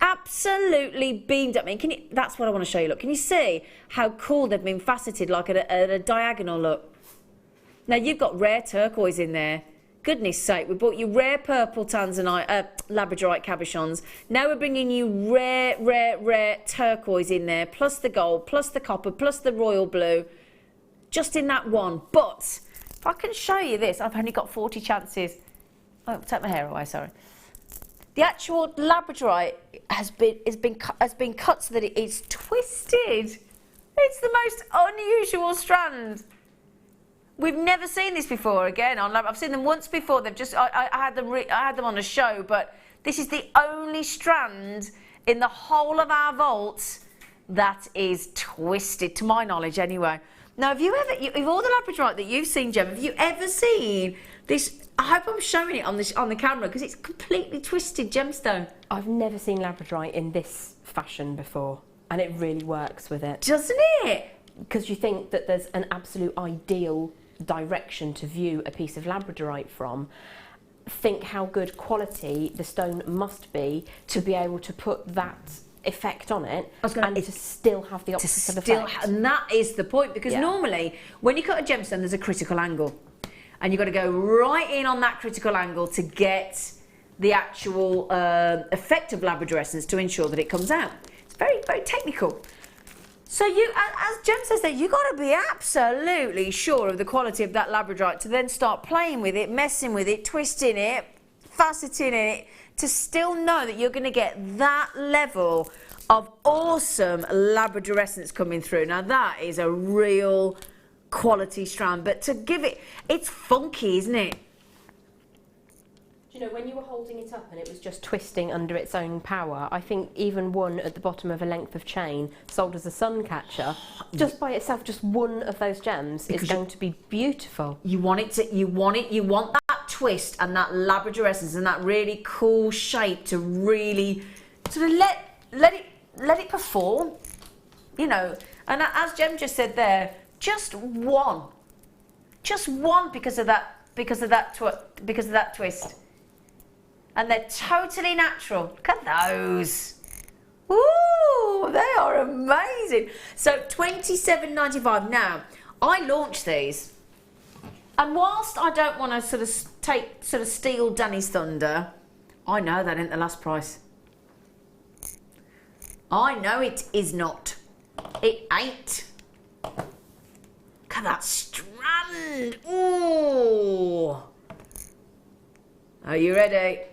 Absolutely beamed at me. That's what I want to show you. Look, can you see how cool they've been faceted, like at a diagonal look? Now you've got rare turquoise in there. Goodness sake, we bought you rare purple tanzanite, labradorite cabochons. Now we're bringing you rare turquoise in there, plus the gold, plus the copper, plus the royal blue, just in that one. But if I can show you this, I've only got 40 chances. Oh, take my hair away, sorry. The actual labradorite has been cut so that it is twisted. It's the most unusual strand. We've never seen this before. Again, I've seen them once before. They've just I had them on a show, but this is the only strand in the whole of our vault that is twisted, to my knowledge, anyway. Now, of all the labradorite that you've seen, Gem, have you ever seen this? I hope I'm showing it on the camera because it's completely twisted gemstone. I've never seen labradorite in this fashion before, and it really works with it, doesn't it? Because you think that there's an absolute ideal direction to view a piece of labradorite from. Think how good quality the stone must be to be able to put that effect on it and to still have the opposite effect. And that is the point, because normally when you cut a gemstone there's a critical angle and you've got to go right in on that critical angle to get the actual effect of labradorescence to ensure that it comes out. It's very, very technical. So you, as Jem says there, you've got to be absolutely sure of the quality of that labradorite to then start playing with it, messing with it, twisting it, faceting it, to still know that you're going to get that level of awesome labradorescence coming through. Now that is a real quality strand, but to give it, it's funky, isn't it? You know, when you were holding it up and it was just twisting under its own power, I think even one at the bottom of a length of chain sold as a sun catcher, just by itself, just one of those gems is going to be beautiful. You want that twist and that labradorescence and that really cool shape to really sort of let it perform, you know. And as Jem just said there, just one because of that twist. And they're totally natural. Look at those. Ooh, they are amazing. So $27.95. Now, I launched these, and whilst I don't want to sort of steal Danny's thunder, I know that ain't the last price. I know it is not. It ain't. Look at that strand. Ooh. Are you ready?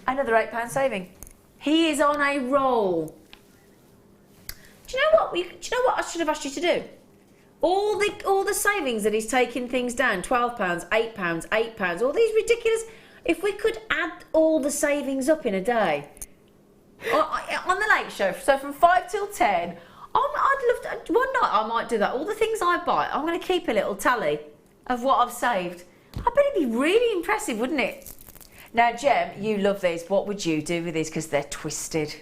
Another £8 saving. He is on a roll. Do you know what? Do you know what I should have asked you to do? All the savings that he's taking things down, £12, £8, £8, all these ridiculous. If we could add all the savings up in a day, on the late show, so from 5 till 10, I'd love to. One night I might do that. All the things I buy, I'm going to keep a little tally of what I've saved. I bet it'd be really impressive, wouldn't it? Now, Jem, you love these. What would you do with these? Because they're twisted.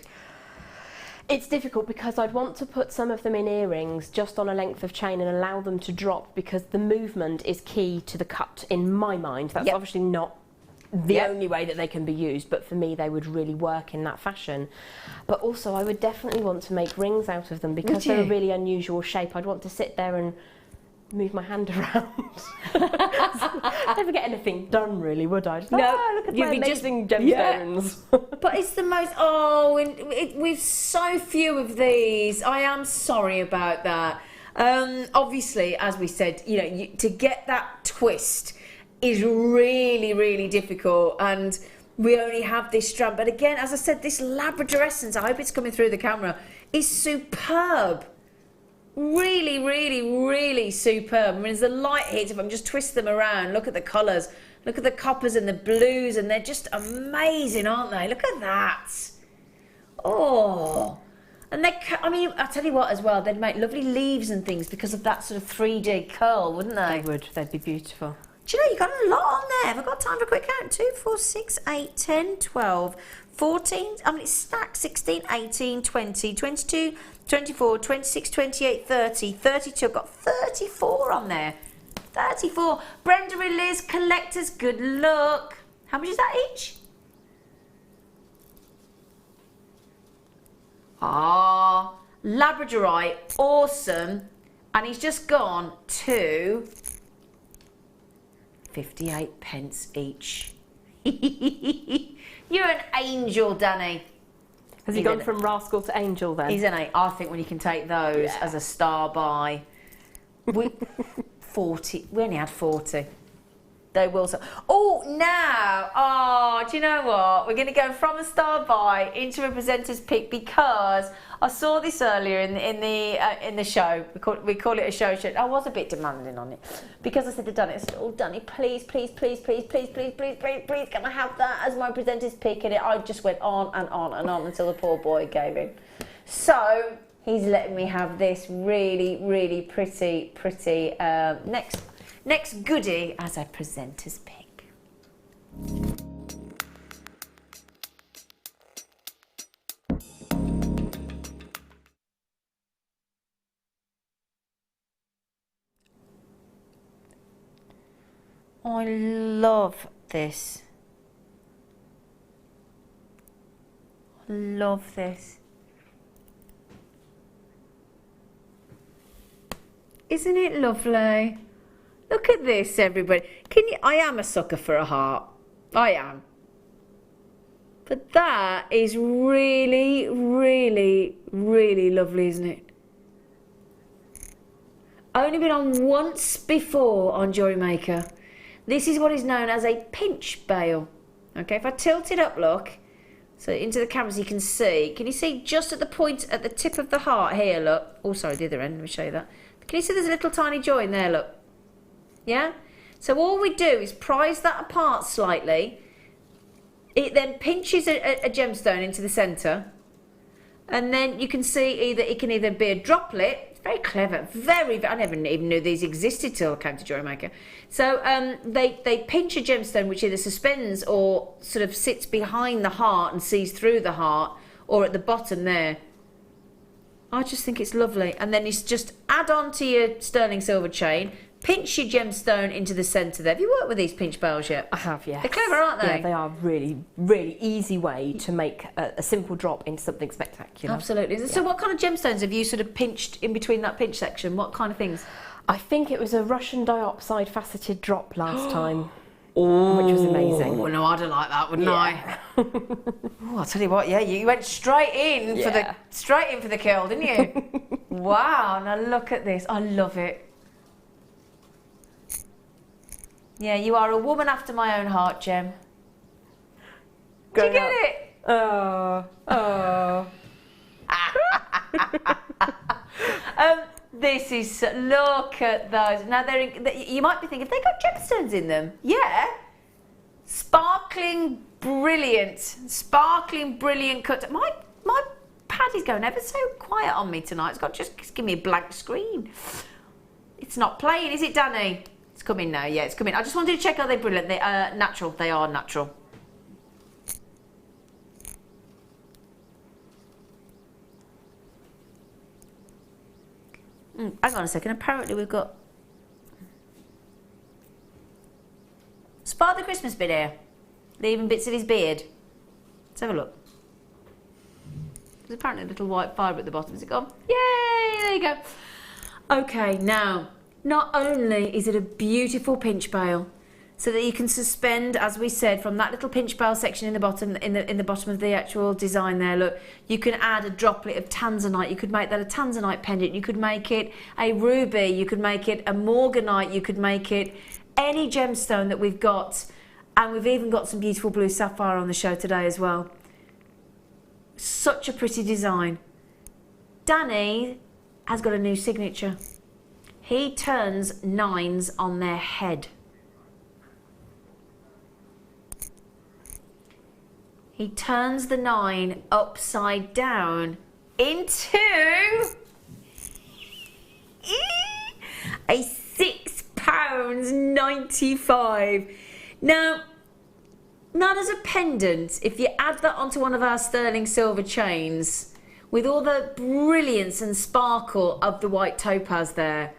It's difficult because I'd want to put some of them in earrings just on a length of chain and allow them to drop, because the movement is key to the cut in my mind. That's obviously not the only way that they can be used, but for me they would really work in that fashion. But also I would definitely want to make rings out of them because they're a really unusual shape. I'd want to sit there and move my hand around. Never get anything done, really, would I? Just, look at my amazing gemstones. But it's the most, we've so few of these. I am sorry about that. Obviously, as we said, you know, to get that twist is really, really difficult, and we only have this strand. But again, as I said, this labradorescence, I hope it's coming through the camera, is superb. Really, really, really superb. I mean, as the light hits, if I'm just twist them around, look at the colours, look at the coppers and the blues, and they're just amazing, aren't they? Look at that. Oh, and I mean, I tell you what, as well, they'd make lovely leaves and things because of that sort of 3D curl, wouldn't they? They would. They'd be beautiful. Do you know, you've got a lot on there. Have I got time for a quick count? 2, 4, 6, 8, 10, 12, 14, I mean it's stacked 16, 18, 20, 22, 24, 26, 28, 30, 32. I've got 34 on there. 34. Brenda and Liz, collectors, good luck. How much is that each? Ah, Labradorite, awesome. And he's just gone to 58 pence each. You're an angel, Danny. Has he gone from rascal to angel then? He's an angel. I think when you can take those as a star buy. 40. We only had 40. They will. Oh, now. Oh, do you know what? We're going to go from a star buy into a presenter's pick because I saw this earlier in the show. We call it a show. I was a bit demanding on it because I said to Danny, I said, "Oh, Danny, please, can I have that as my presenter's pick?" And I just went on and on and on until the poor boy gave in. So he's letting me have this really pretty next goodie as a presenter's pick. I love this. I love this. Isn't it lovely? Look at this, everybody. I am a sucker for a heart. I am. But that is really lovely, isn't it? Only been on once before on Jewellery Maker. This is what is known as a pinch bail. Okay, if I tilt it up, look, so into the camera so you can see. Can you see just at the point, at the tip of the heart here, look. Oh, sorry, the other end, let me show you that. Can you see there's a little tiny join there, look? Yeah? So all we do is prise that apart slightly. It then pinches a gemstone into the centre. And then you can see it can either be a droplet. It's very clever. I never even knew these existed till I came to Jewellery Maker. So they pinch a gemstone which either suspends or sort of sits behind the heart and sees through the heart, or at the bottom there. I just think it's lovely. And then you just add on to your sterling silver chain, pinch your gemstone into the centre there. Have you worked with these pinch bails yet? I have, yes. They're clever, aren't they? Yeah, they are really easy way to make a simple drop into something spectacular. Absolutely. Yeah. So what kind of gemstones have you sort of pinched in between that pinch section? What kind of things? I think it was a Russian diopside faceted drop last time. Which was amazing. Oh, no, I'd have liked that, wouldn't I? Oh, I'll tell you what, yeah, you went straight in for the kill, didn't you? Wow, now look at this. I love it. Yeah, you are a woman after my own heart, Gem. Did you get it? This is, look at those. Now, you might be thinking, have they got gemstones in them? Yeah. Sparkling brilliant cut. My pad is going ever so quiet on me tonight. It's got just give me a blank screen. It's not playing, is it, Danny? It's coming now. Yeah, it's coming. I just wanted to check, are they brilliant? They are natural. They are natural. Hang on a second. Apparently we've got Father Christmas bit here, leaving bits of his beard. Let's have a look. There's apparently a little white fibre at the bottom. Is it gone? Yay! There you go. Okay, now, not only is it a beautiful pinch bail, so that you can suspend, as we said, from that little pinch bail section in the bottom, in the bottom of the actual design there. Look, you can add a droplet of tanzanite. You could make that a tanzanite pendant. You could make it a ruby. You could make it a morganite. You could make it any gemstone that we've got, and we've even got some beautiful blue sapphire on the show today as well. Such a pretty design. Danny has got a new signature. He turns 9s on their head. He turns the 9 upside down into a £6.95. Now, not as a pendant, if you add that onto one of our sterling silver chains, with all the brilliance and sparkle of the white topaz there,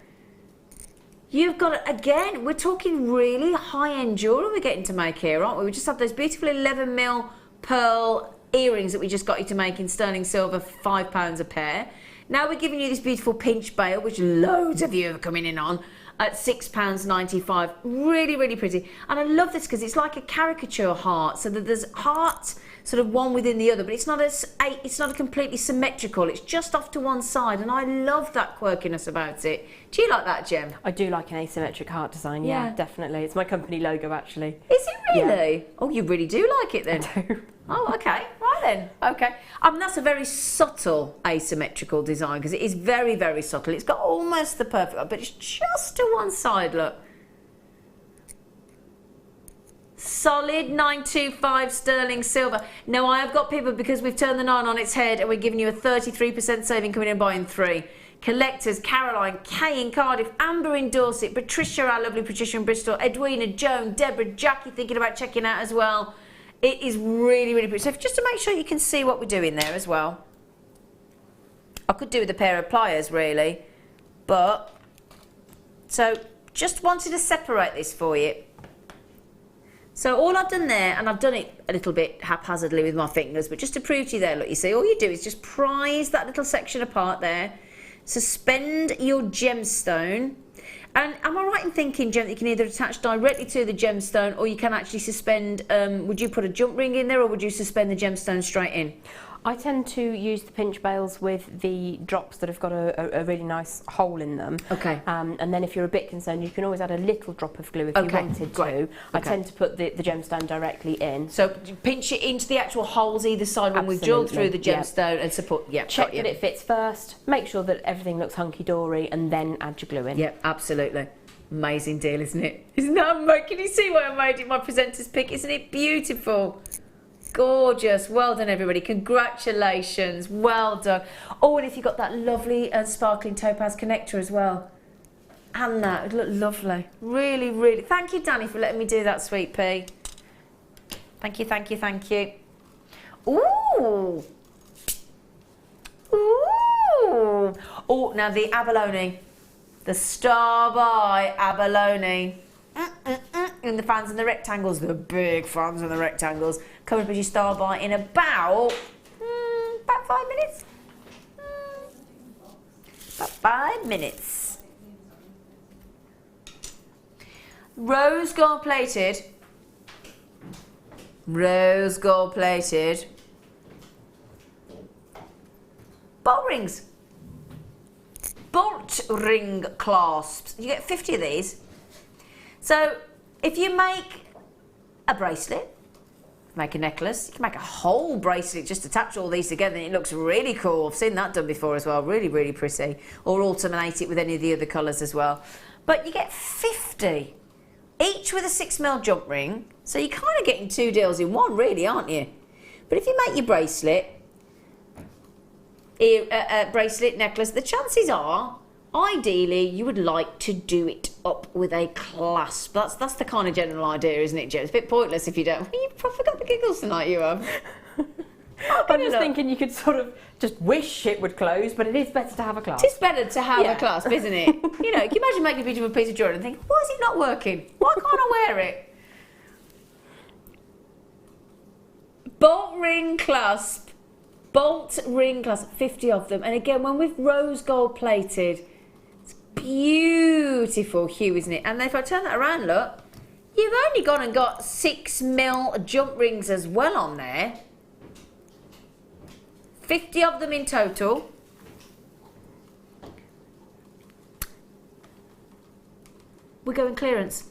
you've got, again, we're talking really high-end jewellery we're getting to make here, aren't we? We just have those beautiful 11mm pearl earrings that we just got you to make in sterling silver, £5 a pair. Now we're giving you this beautiful pinch bail, which loads of you are coming in on, at £6.95. Really, really pretty. And I love this because it's like a caricature heart, so that there's hearts sort of one within the other, but it's not a completely symmetrical. It's just off to one side, and I love that quirkiness about it. Do you like that, Gem? I do like an asymmetric heart design, yeah, definitely. It's my company logo, actually. Is it really? Yeah. Oh, you really do like it then? I do. Oh, okay. Right then. Okay. That's a very subtle asymmetrical design because it is very, very subtle. It's got almost the perfect, but it's just to one side, look. Solid 925 sterling silver. Now, I have got people, because we've turned the 9 on its head and we're giving you a 33% saving coming in buying 3. Collectors, Caroline, Kay in Cardiff, Amber in Dorset, Patricia, our lovely Patricia in Bristol, Edwina, Joan, Deborah, Jackie thinking about checking out as well. It is really, really pretty. So just to make sure you can see what we're doing there as well. I could do with a pair of pliers, really. But, so just wanted to separate this for you. So all I've done there, and I've done it a little bit haphazardly with my fingers, but just to prove to you there, look, you see, all you do is just prise that little section apart there, suspend your gemstone, and am I right in thinking, Gem, that you can either attach directly to the gemstone, or you can actually suspend, would you put a jump ring in there, or would you suspend the gemstone straight in? I tend to use the pinch bails with the drops that have got a really nice hole in them. Okay. And then if you're a bit concerned, you can always add a little drop of glue if you wanted to. I tend to put the gemstone directly in. So pinch it into the actual holes either side when we've drilled through the gemstone and support. Yeah. Check that it fits first. Make sure that everything looks hunky-dory, and then add your glue in. Yep, absolutely. Amazing deal, isn't it? Isn't that? Can you see why I made it my presenter's pick? Isn't it beautiful? Gorgeous. Well done, everybody. Congratulations. Well done. Oh, and if you've got that lovely sparkling topaz connector as well. And that would look lovely. Really, really. Thank you, Danny, for letting me do that, sweet pea. Thank you, thank you, thank you. Ooh. Ooh. Oh, now the abalone. The Star by abalone. And the fans and the rectangles, the big fans and the rectangles, come up as your star by in about 5 minutes. About 5 minutes. Rose gold plated. Rose gold plated. Bolt rings. Bolt ring clasps. You get 50 of these. So if you make a bracelet, make a necklace, you can make a whole bracelet, just attach all these together and it looks really cool. I've seen that done before as well, really, really pretty. Or alternate it with any of the other colours as well. But you get 50, each with a 6mm jump ring. So you're kind of getting 2 deals in one, really, aren't you? But if you make your bracelet, bracelet, necklace, the chances are, ideally, you would like to do it up with a clasp. That's the kind of general idea, isn't it, Jen? It's a bit pointless if you don't. You've probably got the giggles tonight, you have. I'm just thinking you could sort of just wish it would close, but it is better to have a clasp. It's better to have a clasp, isn't it? You know, can you imagine making a beautiful piece of jewellery and think, why is it not working? Why can't I wear it? Bolt ring clasp. Bolt ring clasp, 50 of them. And again, when we've rose gold plated, beautiful hue, isn't it? And if I turn that around, look, you've only gone and got 6mm jump rings as well on there. 50 of them in total. We're going clearance.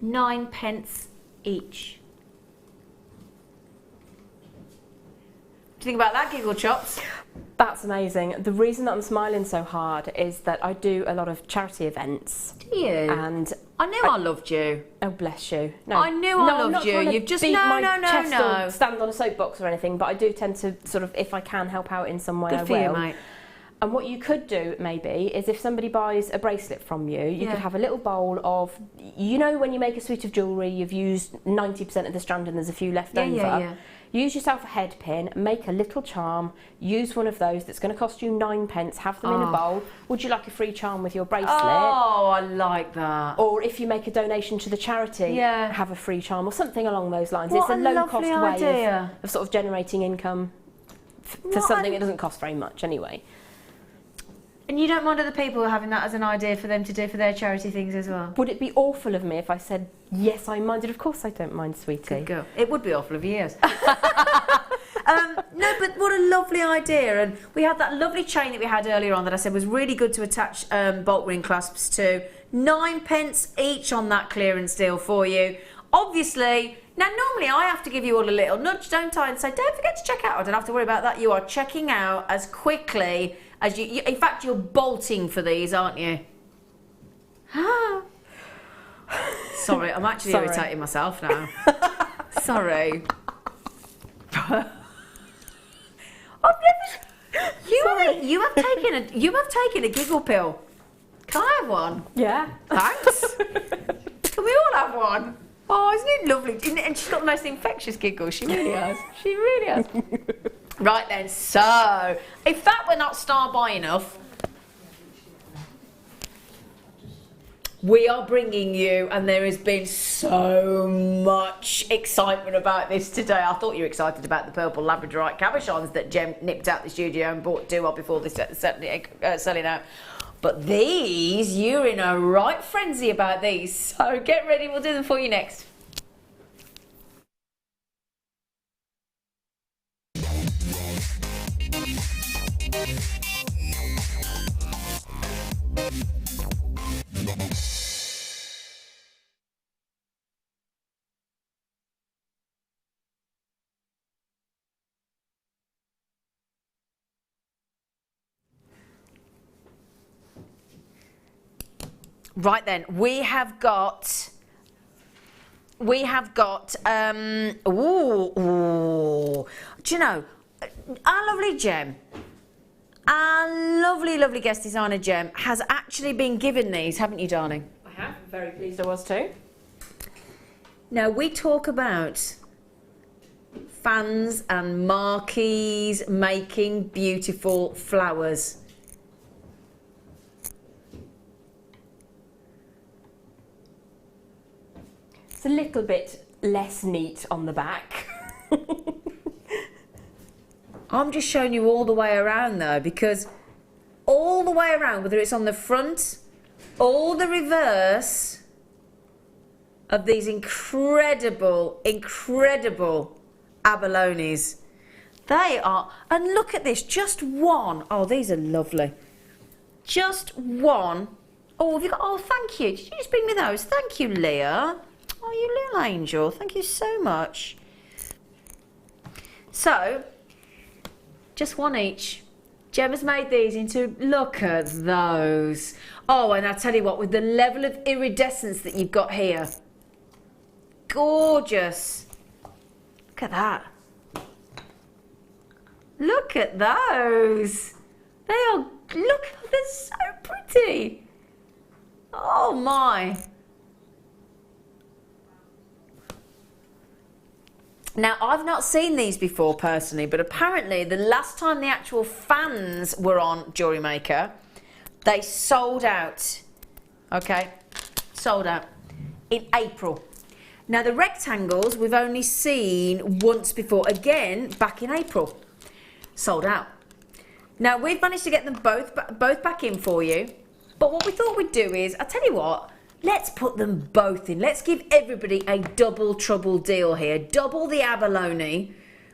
£9 each. What do you think about that, Giggle Chops? That's amazing. The reason that I'm smiling so hard is that I do a lot of charity events. Do you? And I knew I loved you. Oh, bless you. No, I knew I loved you. You've just beat my no. chest or stand on a soapbox or anything, but I do tend to sort of, if I can help out in some way, Good I for will. you, mate. And what you could do maybe is if somebody buys a bracelet from you, you could have a little bowl of, you know, when you make a suite of jewellery, you've used 90% of the strand and there's a few left over. Use yourself a head pin, make a little charm, use one of those that's going to cost you 9p, have them in a bowl. Would you like a free charm with your bracelet? Oh, I like that. Or if you make a donation to the charity, have a free charm or something along those lines. What it's a low-cost way of sort of generating income for something that doesn't cost very much anyway. And you don't mind other people having that as an idea for them to do for their charity things as well? Would it be awful of me if I said, yes, I minded? Of course I don't mind, sweetie. Good girl. It would be awful of you, yes. No, but what a lovely idea. And we had that lovely chain that we had earlier on that I said was really good to attach bolt ring clasps to. 9p each on that clearance deal for you. Obviously, now normally I have to give you all a little nudge, don't I? And say, don't forget to check out. I don't have to worry about that. You are checking out as quickly as you in fact, you're bolting for these, aren't you? Sorry, I'm actually irritating myself now. Sorry. You have taken a giggle pill. Can I have one? Yeah. Thanks. Can we all have one? Oh, isn't it lovely? And she's got the most infectious giggle. She really has. She really has. Right then, so if that were not star by enough, we are bringing you, and there has been so much excitement about this today. I thought you were excited about the purple labradorite cabochons that Jem nipped out the studio and bought 2 before they selling out. But these, you're in a right frenzy about these. So get ready, we'll do them for you next. Right then, we have got, do you know, our lovely Jem, our lovely guest designer Jem has actually been given these, haven't you, darling? I have. Very pleased I was too. Now, we talk about fans and marquees making beautiful flowers. It's a little bit less neat on the back. I'm just showing you all the way around though, because all the way around, whether it's on the front or the reverse of these incredible abalones, they are, and look at this, just one. Oh, these are lovely. Just one. Oh, have you got, oh, thank you. Did you just bring me those? Thank you, Leah. Oh, you little angel. Thank you so much. So, just one each. Jem has made these into, look at those. Oh, and I tell you what, with the level of iridescence that you've got here. Gorgeous. Look at that. Look at those. They are, look, they're so pretty. Oh my. Now, I've not seen these before personally, but apparently the last time the actual fans were on Jewellery Maker, they sold out. Okay, sold out in April. Now, the rectangles we've only seen once before, again, back in April. Sold out. Now, we've managed to get them both back in for you, but what we thought we'd do is, I'll tell you what, let's put them both in. Let's give everybody a double trouble deal here. Double the abalone.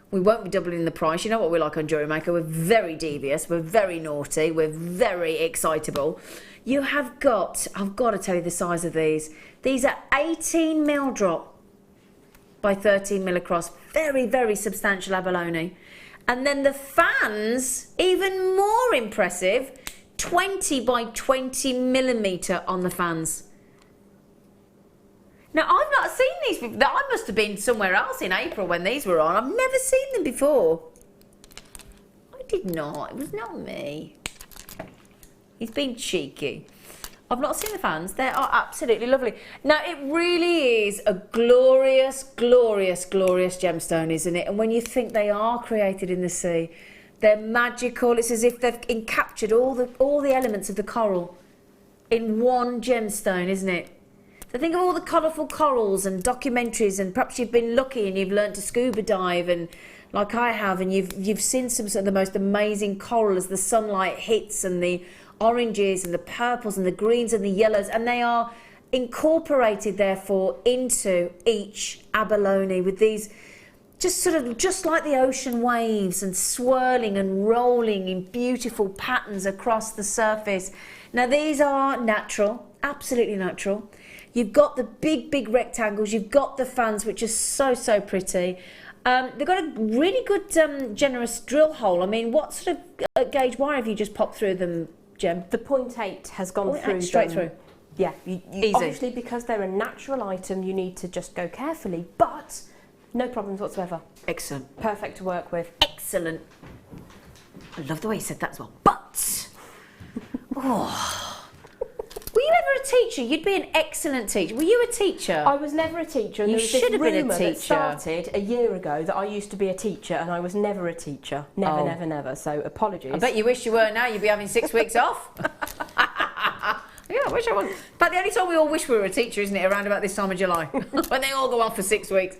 We won't be doubling the price. You know what we're like on Jewellery Maker. We're very devious. We're very naughty. We're very excitable. You have got, I've got to tell you the size of these. These are 18mm drop by 13mm across. Very, very substantial abalone. And then the fans, even more impressive, 20 by 20mm on the fans. Now, I've not seen these before. I must have been somewhere else in April when these were on. I've never seen them before. I did not. It was not me. He's been cheeky. I've not seen the fans. They are absolutely lovely. Now, it really is a glorious, glorious, glorious gemstone, isn't it? And when you think they are created in the sea, they're magical. It's as if they've encaptured all the elements of the coral in one gemstone, isn't it? So think of all the colourful corals and documentaries, and perhaps you've been lucky and you've learned to scuba dive, and like I have, and you've seen some of the most amazing coral as the sunlight hits, and the oranges and the purples and the greens and the yellows, and they are incorporated therefore into each abalone with these just like the ocean waves, and swirling and rolling in beautiful patterns across the surface. Now these are natural, absolutely natural. You've got the big rectangles, you've got the fans, which are so pretty. They've got a really good generous drill hole. I mean, what sort of gauge wire have you just popped through them, Gem? The 0.8 has gone through straight through. Yeah, Easy. Obviously, because they're a natural item, you need to just go carefully, but no problems whatsoever. Excellent. Perfect to work with. Excellent. I love the way you said that as well. But, were you ever a teacher? You'd be an excellent teacher. Were you a teacher? I was never a teacher. And You there was should have been a rumour teacher. that started a year ago that I used to be a teacher, and I was never a teacher. Never. So apologies. I bet you wish you were now. You'd be having 6 weeks off. Yeah, I wish I was. But the only time we all wish we were a teacher, isn't it? Around about this time of July, when they all go off for 6 weeks.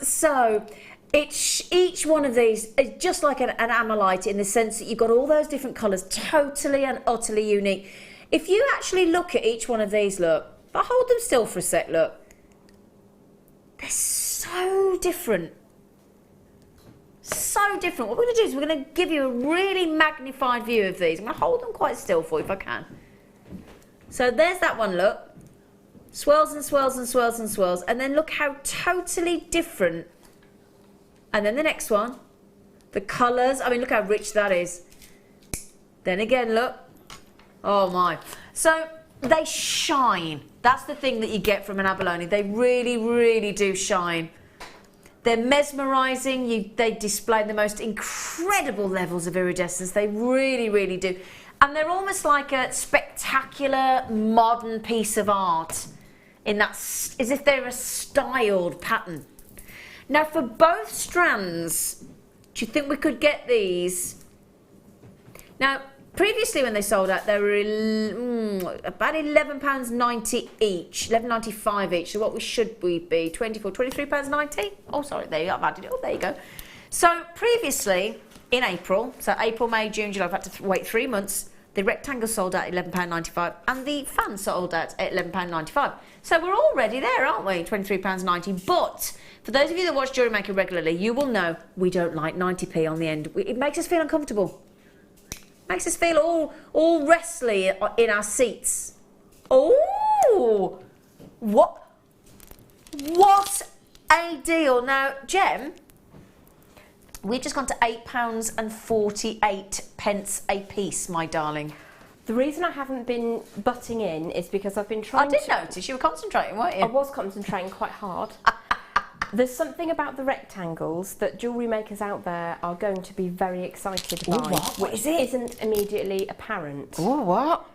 So each one of these is just like an amylite in the sense that you've got all those different colours, totally and utterly unique. If you actually look at each one of these, look, if I hold them still for a sec, look, they're so different. So different. What we're going to do is we're going to give you a really magnified view of these. I'm going to hold them quite still for you if I can. So there's that one, look. Swirls and swirls and swirls and swirls. And then look how totally different. And then the next one. The colours. I mean, look how rich that is. Then again, look. Oh my. So they shine. That's the thing that you get from an abalone. They really do shine. They're mesmerising. They display the most incredible levels of iridescence. They really do. And they're almost like a spectacular modern piece of art, in that, as if they're a styled pattern. Now for both strands, do you think we could get these? Now, previously when they sold out, they were about £11.90 each, £11.95 each. So what should we be? £23.90? Oh, sorry, there you go. I've added it. Oh, there you go. So previously, in April, so April, May, June, July, I've had to wait 3 months. The rectangle sold out at £11.95 and the fan sold out at £11.95. So we're already there, aren't we? £23.90. But for those of you that watch Jewellery Maker regularly, you will know we don't like 90p on the end. It makes us feel uncomfortable. Makes us feel all wrestly in our seats. Oh, what a deal. Now, Gem, we've just gone to £8.48 a piece, my darling. The reason I haven't been butting in is because I've been trying I did notice you were concentrating, weren't you? I was concentrating quite hard. There's something about the rectangles that jewellery makers out there are going to be very excited by. What is it? Isn't immediately apparent. Oh, what?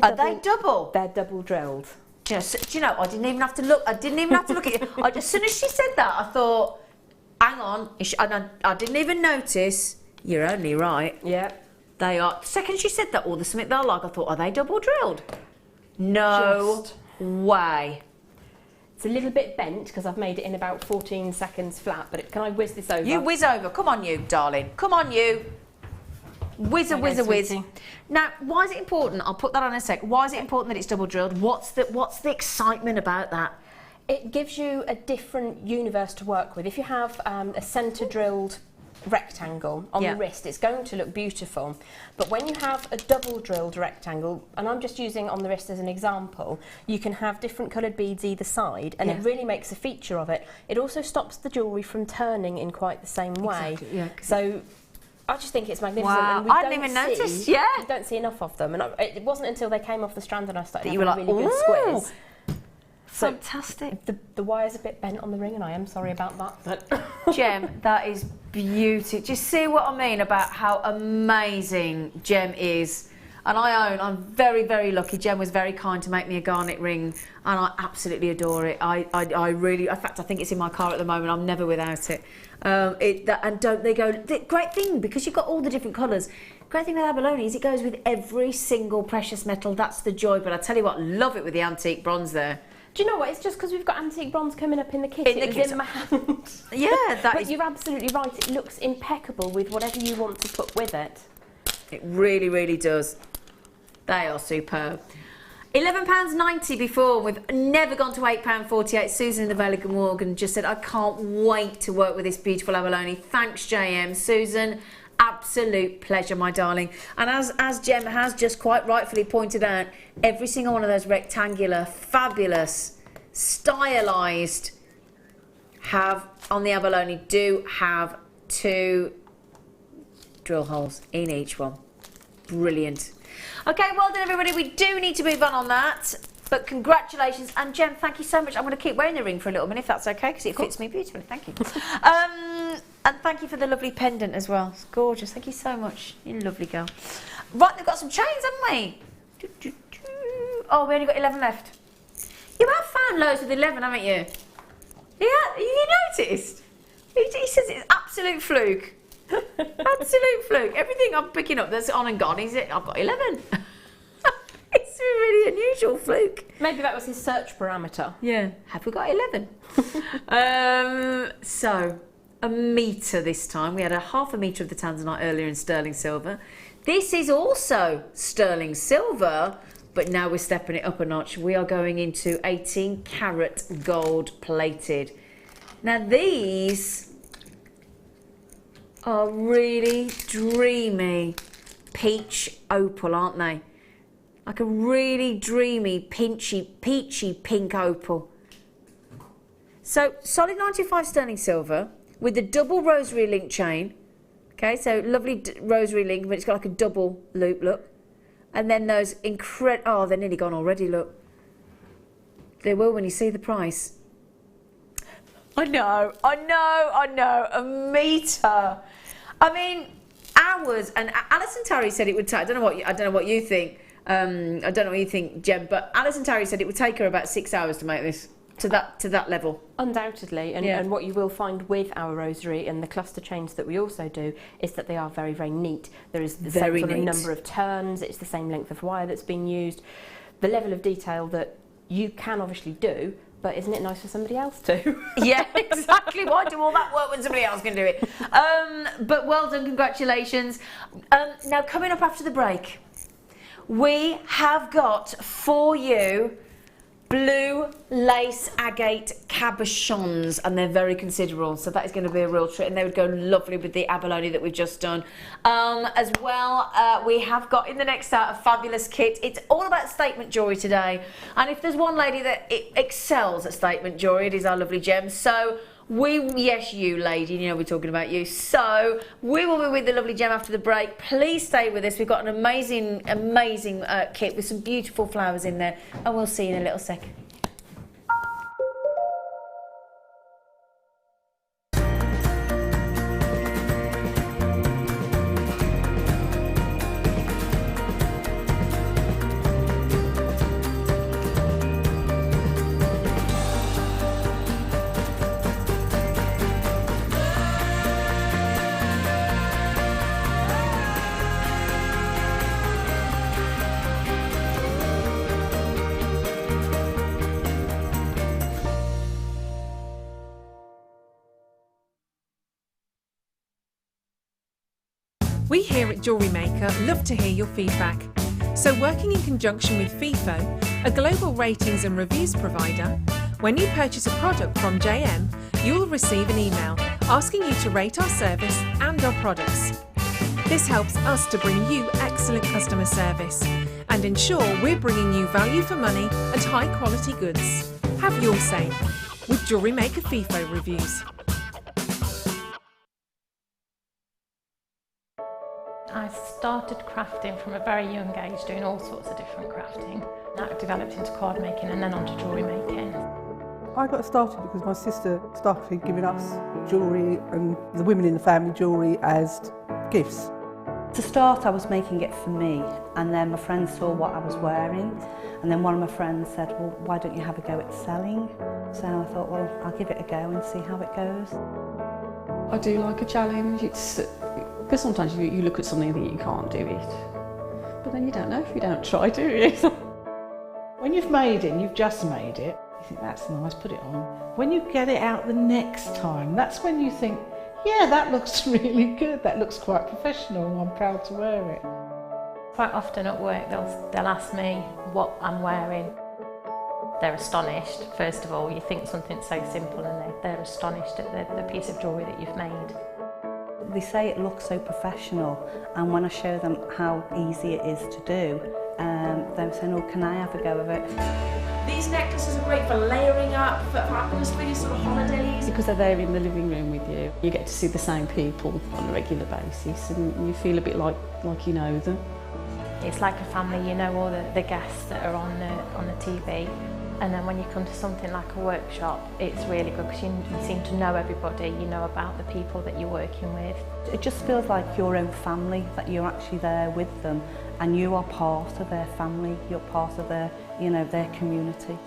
Are they double? They're double drilled. Just, do you know, I didn't even have to look. I didn't even have to look at you. As soon as she said that, I thought, hang on. I didn't even notice. You're only right. Yeah. They are. The second she said that, there's something they're like, I thought, are they double drilled? No way. It's a little bit bent because I've made it in about 14 seconds flat, but can I whiz this over? You whiz over. Come on, you, darling. Come on, you. Whiz. Now, why is it important? I'll put that on in a sec. Why is it important that it's double drilled? What's the excitement about that? It gives you a different universe to work with. If you have a centre drilled rectangle on the wrist, it's going to look beautiful. But when you have a double drilled rectangle, and I'm just using on the wrist as an example, you can have different coloured beads either side, and it really makes a feature of it. It also stops the jewellery from turning in quite the same way. Exactly, yeah. So I just think it's magnificent. Wow, and we I didn't even notice. Yeah, we don't see enough of them, and it wasn't until they came off the strand that I started that you were like, a really good squiz. So fantastic. The wire's a bit bent on the ring, and I am sorry about that. But Gem, that is beauty. Do you see what I mean about how amazing Gem is? And I'm very, very lucky. Jen was very kind to make me a garnet ring, and I absolutely adore it. I really, in fact, I think it's in my car at the moment. I'm never without it. And don't they go, the great thing, because you've got all the different colours, great thing with abalone is it goes with every single precious metal. That's the joy. But I tell you what, love it with the antique bronze there. Do you know what? It's just because we've got antique bronze coming up in the kit. It was in my hand. Yeah, but you're absolutely right. It looks impeccable with whatever you want to put with it. It really, really does. They are superb. £11.90 before. We've never gone to £8.48. Susan in the Valley of Morgan just said, I can't wait to work with this beautiful abalone. Thanks, JM. Susan, absolute pleasure, my darling. And as Jem has just quite rightfully pointed out, every single one of those rectangular, fabulous, stylised have on the abalone do have 2 drill holes in each one. Brilliant. Okay, well done everybody. We do need to move on that, but congratulations. And Jem, thank you so much. I'm going to keep wearing the ring for a little minute if that's okay, because it fits me beautifully. Thank you. And thank you for the lovely pendant as well. It's gorgeous. Thank you so much. You're a lovely girl. Right, we've got some chains, haven't we? Oh, we only got 11 left. You have found loads with 11, haven't you? Yeah, you noticed? He says it's absolute fluke. Absolute fluke. Everything I'm picking up that's on and gone, I've got 11. It's a really unusual fluke. Maybe that was his search parameter. Yeah. Have we got 11? So, a metre this time. We had a half a metre of the tanzanite earlier in sterling silver. This is also sterling silver, but now we're stepping it up a notch. We are going into 18 carat gold plated. Now these are really dreamy peach opal, aren't they? Like a really dreamy, peachy pink opal. So solid 95 sterling silver with the double rosary link chain. Okay, so lovely rosary link, but it's got like a double loop, look. And then those oh, they're nearly gone already, look. They will when you see the price. I know, a metre. I mean, hours, and Alison Tarry said it would take, I don't know what you think, Jem, but Alison Tarry said it would take her about 6 hours to make this, to that level. Undoubtedly, and what you will find with our rosary and the cluster chains that we also do is that they are very, very neat. There is the same sort of number of turns, it's the same length of wire that's been used, the level of detail that you can obviously do, but isn't it nice for somebody else to? Yeah, exactly. Why do all that work when somebody else can do it? But well done, congratulations. Now, coming up after the break, we have got for you blue lace agate cabochons, and they're very considerable, so that is going to be a real treat, and they would go lovely with the abalone that we've just done. As well, we have got in the next set a fabulous kit. It's all about statement jewellery today, and if there's one lady that excels at statement jewellery, it is our lovely Jem. So yes, you lady, you know we're talking about you. So we will be with the lovely Jem after the break. Please stay with us. We've got an amazing kit with some beautiful flowers in there, and we'll see you in a little second. We here at Jewellery Maker love to hear your feedback. So working in conjunction with FIFO, a global ratings and reviews provider, when you purchase a product from JM, you will receive an email asking you to rate our service and our products. This helps us to bring you excellent customer service and ensure we're bringing you value for money and high quality goods. Have your say with Jewellery Maker FIFO reviews. I started crafting from a very young age, doing all sorts of different crafting. That developed into card making and then onto jewellery making. I got started because my sister started giving us jewellery and the women in the family jewellery as gifts. To start, I was making it for me, and then my friends saw what I was wearing, and then one of my friends said, well, why don't you have a go at selling? So I thought, well, I'll give it a go and see how it goes. I do like a challenge. It's because sometimes you look at something and think you can't do it, but then you don't know if you don't try, do you? When you've made it and you've just made it, you think that's nice, put it on. When you get it out the next time, that's when you think, yeah, that looks really good, that looks quite professional, I'm proud to wear it. Quite often at work they'll ask me what I'm wearing. They're astonished, first of all. You think something so simple and they're astonished at the piece of jewellery that you've made. They say it looks so professional, and when I show them how easy it is to do, they're saying, oh, can I have a go of it? These necklaces are great for layering up, for atmosphere, sort of holidays. Because they're there in the living room with you, you get to see the same people on a regular basis, and you feel a bit like you know them. It's like a family, you know all the guests that are on the TV. And then when you come to something like a workshop, it's really good because you seem to know everybody, you know about the people that you're working with. It just feels like your own family, that you're actually there with them and you are part of their family, you're part of their, you know, their community.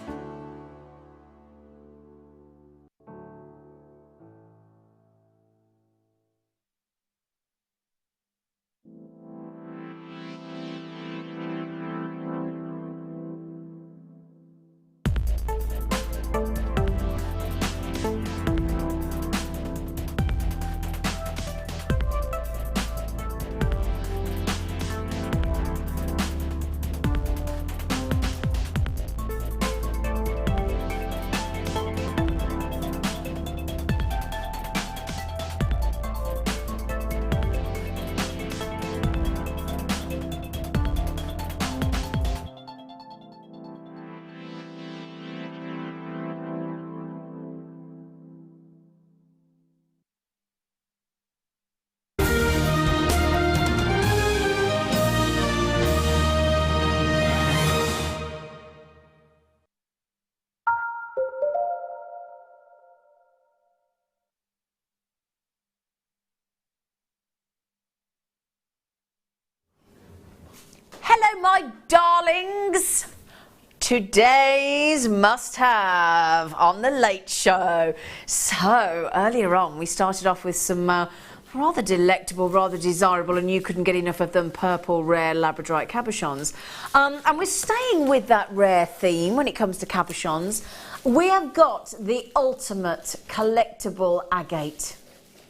Hello, my darlings. Today's must-have on the Late Show. So, earlier on, we started off with some rather delectable, rather desirable, and you couldn't get enough of them, purple rare labradorite cabochons. And we're staying with that rare theme when it comes to cabochons. We have got the ultimate collectible agate.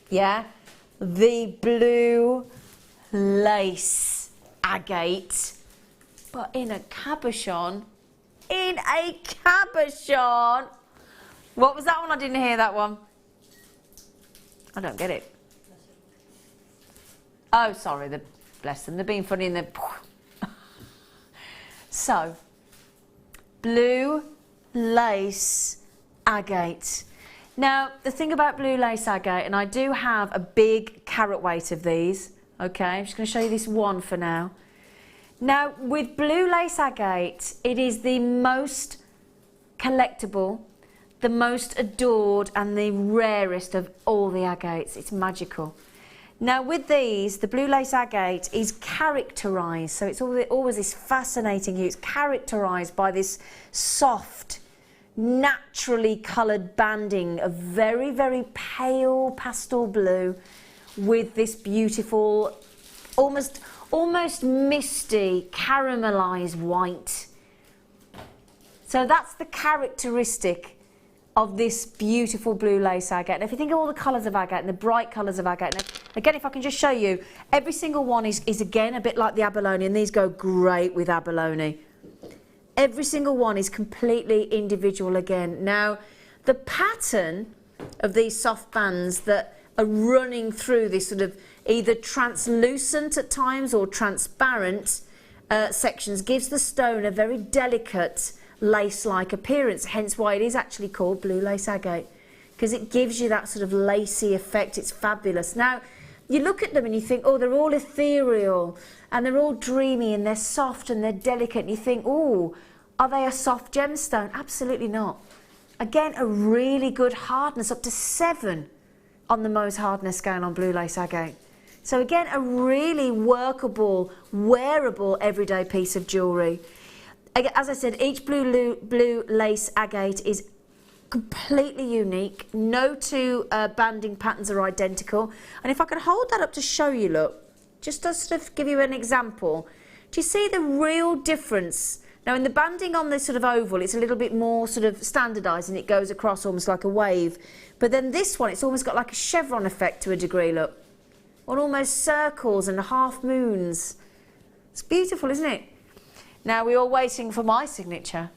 Yeah? The blue lace agate, but in a cabochon. In a cabochon. What was that one? I didn't hear that one. I don't get it. Oh, sorry, bless them. They're being funny in the... So, blue lace agate. Now, the thing about blue lace agate, and I do have a big carat weight of these. Okay, I'm just going to show you this one for now. Now, with blue lace agate, it is the most collectible, the most adored, and the rarest of all the agates. It's magical. Now, with these, the blue lace agate is characterised, so it's always this fascinating hue. It's characterised by this soft, naturally coloured banding of very, very pale pastel blue with this beautiful, almost misty, caramelised white. So that's the characteristic of this beautiful blue lace agate. And if you think of all the colours of agate and the bright colours of agate, and again, if I can just show you, every single one is again a bit like the abalone, and these go great with abalone. Every single one is completely individual again. Now, the pattern of these soft bands that are running through this sort of either translucent at times or transparent sections gives the stone a very delicate lace-like appearance, hence why it is actually called blue lace agate, because it gives you that sort of lacy effect. It's fabulous. Now, you look at them and you think, oh, they're all ethereal and they're all dreamy and they're soft and they're delicate, and you think, oh, are they a soft gemstone? Absolutely not. Again, a really good hardness, up to 7 on the Mohs hardness scale on blue lace agate. So again, a really workable, wearable, everyday piece of jewellery. As I said, each blue lace agate is completely unique. No two banding patterns are identical. And if I can hold that up to show you, look, just to sort of give you an example, do you see the real difference? Now in the banding on this sort of oval, it's a little bit more sort of standardised and it goes across almost like a wave. But then this one, it's almost got like a chevron effect to a degree, look. Or almost circles and half moons. It's beautiful, isn't it? Now we're all waiting for my signature.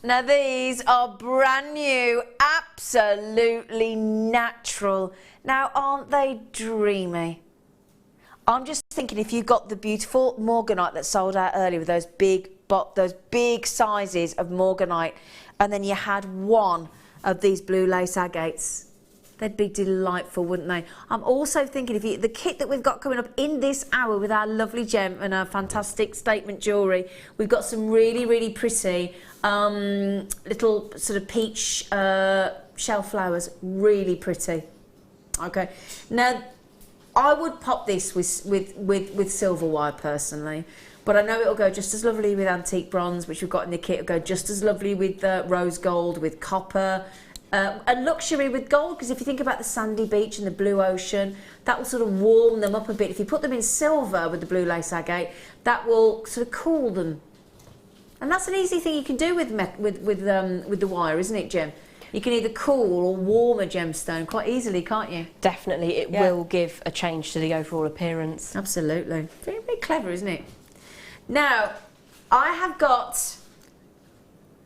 Now these are brand new, absolutely natural. Now aren't they dreamy? I'm just thinking if you got the beautiful morganite that sold out earlier with those big sizes of morganite, and then you had one of these blue lace agates, they'd be delightful, wouldn't they? I'm also thinking if the kit that we've got coming up in this hour with our lovely gem and our fantastic statement jewellery, we've got some really, really pretty little sort of peach shell flowers, really pretty. Okay, now I would pop this with silver wire personally, but I know it'll go just as lovely with antique bronze, which we've got in the kit. It'll go just as lovely with rose gold, with copper, and luxury with gold, because if you think about the sandy beach and the blue ocean, that will sort of warm them up a bit. If you put them in silver with the blue lace agate, that will sort of cool them. And that's an easy thing you can do with the wire, isn't it, Jem? You can either cool or warm a gemstone quite easily, can't you? Definitely, it will give a change to the overall appearance. Absolutely. Very, very clever, isn't it? Now, I have got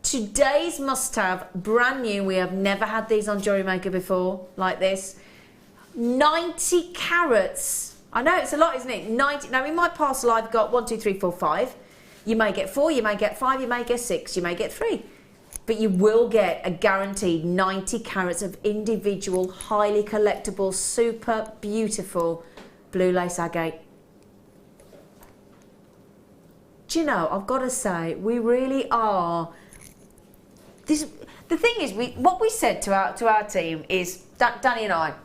today's must-have, brand new. We have never had these on Jewellery Maker before, like this. 90 carats. I know it's a lot, isn't it? 90. Now, in my parcel, I've got 1, 2, 3, 4, 5. You may get 4, you may get 5, you may get 6, you may get 3. But you will get a guaranteed 90 carats of individual, highly collectible, super beautiful blue lace agate. Do you know, I've got to say, we really are. The thing is, what we said to our team is, Danny and I,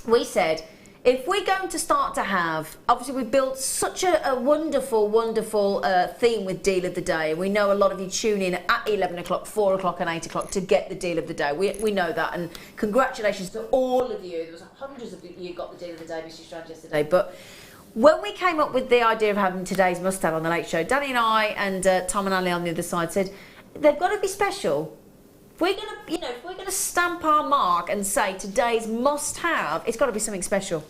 we said, if we're going to start to have, obviously we've built such a wonderful, wonderful theme with Deal of the Day. We know a lot of you tune in at 11 o'clock, 4 o'clock and 8 o'clock to get the Deal of the Day. We know that, and congratulations to all of you. There was hundreds of you got the Deal of the Day, Mr. Strand, yesterday. But when we came up with the idea of having today's must-have on the Late Show, Danny and I and Tom and Ali on the other side said, they've got to be special. If we're gonna stamp our mark and say today's must-have, it's got to be something special.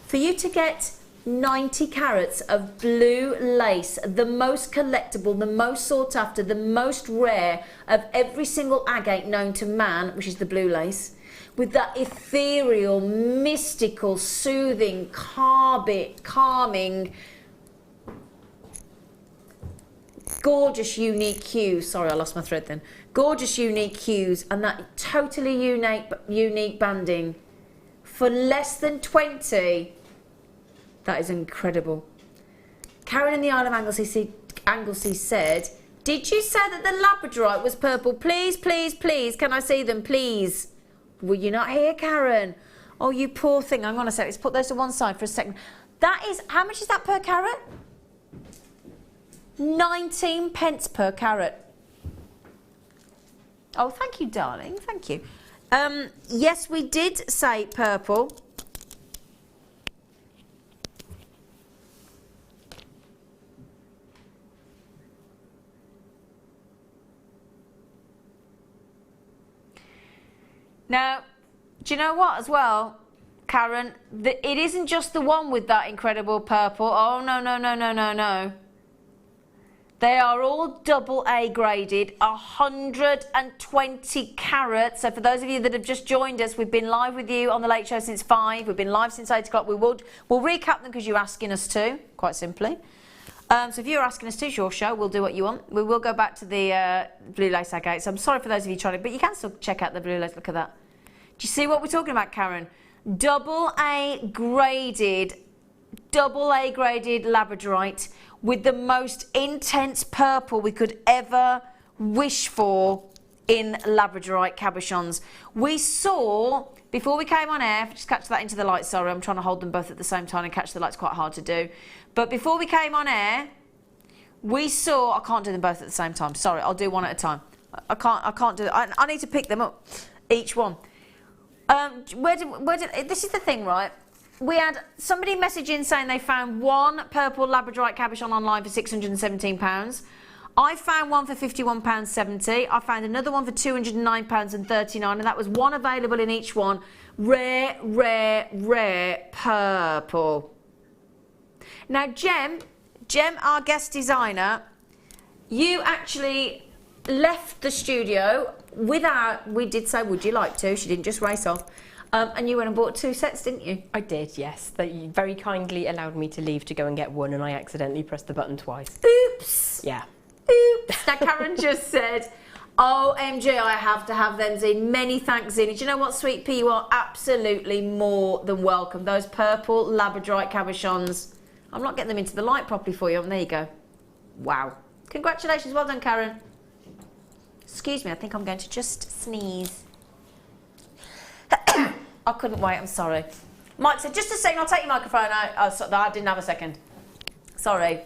For you to get 90 carats of blue lace, the most collectible, the most sought after, the most rare of every single agate known to man, which is the blue lace, with that ethereal, mystical, soothing, calming, gorgeous, unique hues. Sorry, I lost my thread then. Gorgeous, unique hues, and that totally unique banding for less than 20. That is incredible. Karen in the Isle of Anglesey said, did you say that the labradorite was purple? Please, please, please, can I see them, please? Were you not here, Karen? Oh, you poor thing. Hang on a sec. Let's put those to one side for a second. That is, how much is that per carat? 19 pence per carat. Oh, thank you, darling. Thank you. Yes, we did say purple. Now, do you know what as well, Karen? It isn't just the one with that incredible purple. Oh, no, no, no, no, no, no. They are all AA graded, 120 carats. So for those of you that have just joined us, we've been live with you on the Late Show since 5. We've been live since 8 o'clock. We'll recap them because you're asking us to, quite simply. So if you're asking us to, it's your show. We'll do what you want. We will go back to the blue lace agate. So I'm sorry for those of you trying to, but you can still check out the blue lace. Look at that. Do you see what we're talking about, Karen? AA graded labradorite with the most intense purple we could ever wish for in labradorite cabochons. We saw, before we came on air, just catch that into the light, sorry, I'm trying to hold them both at the same time and catch the light's quite hard to do. But before we came on air, we saw, I can't do them both at the same time, sorry, I'll do one at a time. I can't do it, I need to pick them up, each one. This is the thing, right? We had somebody message in saying they found one purple labradorite cabochon online for £617. I found one for £51.70. I found another one for £209.39, and that was one available in each one. Rare, rare, rare purple. Now, Jem, our guest designer, you actually left the studio without, we did say, would you like to? She didn't just race off. And you went and bought 2 sets, didn't you? I did, yes. They very kindly allowed me to leave to go and get one, and I accidentally pressed the button twice. Oops. Yeah. Oops. Now, Karen just said, OMG, I have to have them, Zine. Many thanks, Zine. Do you know what, Sweet Pea? You are absolutely more than welcome. Those purple labradorite cabochons. I'm not getting them into the light properly for you. There you go. Wow. Congratulations. Well done, Karen. Excuse me, I think I'm going to just sneeze. I couldn't wait, I'm sorry. Mike said, just a second, I'll take your microphone out. Oh, so, I didn't have a second. Sorry.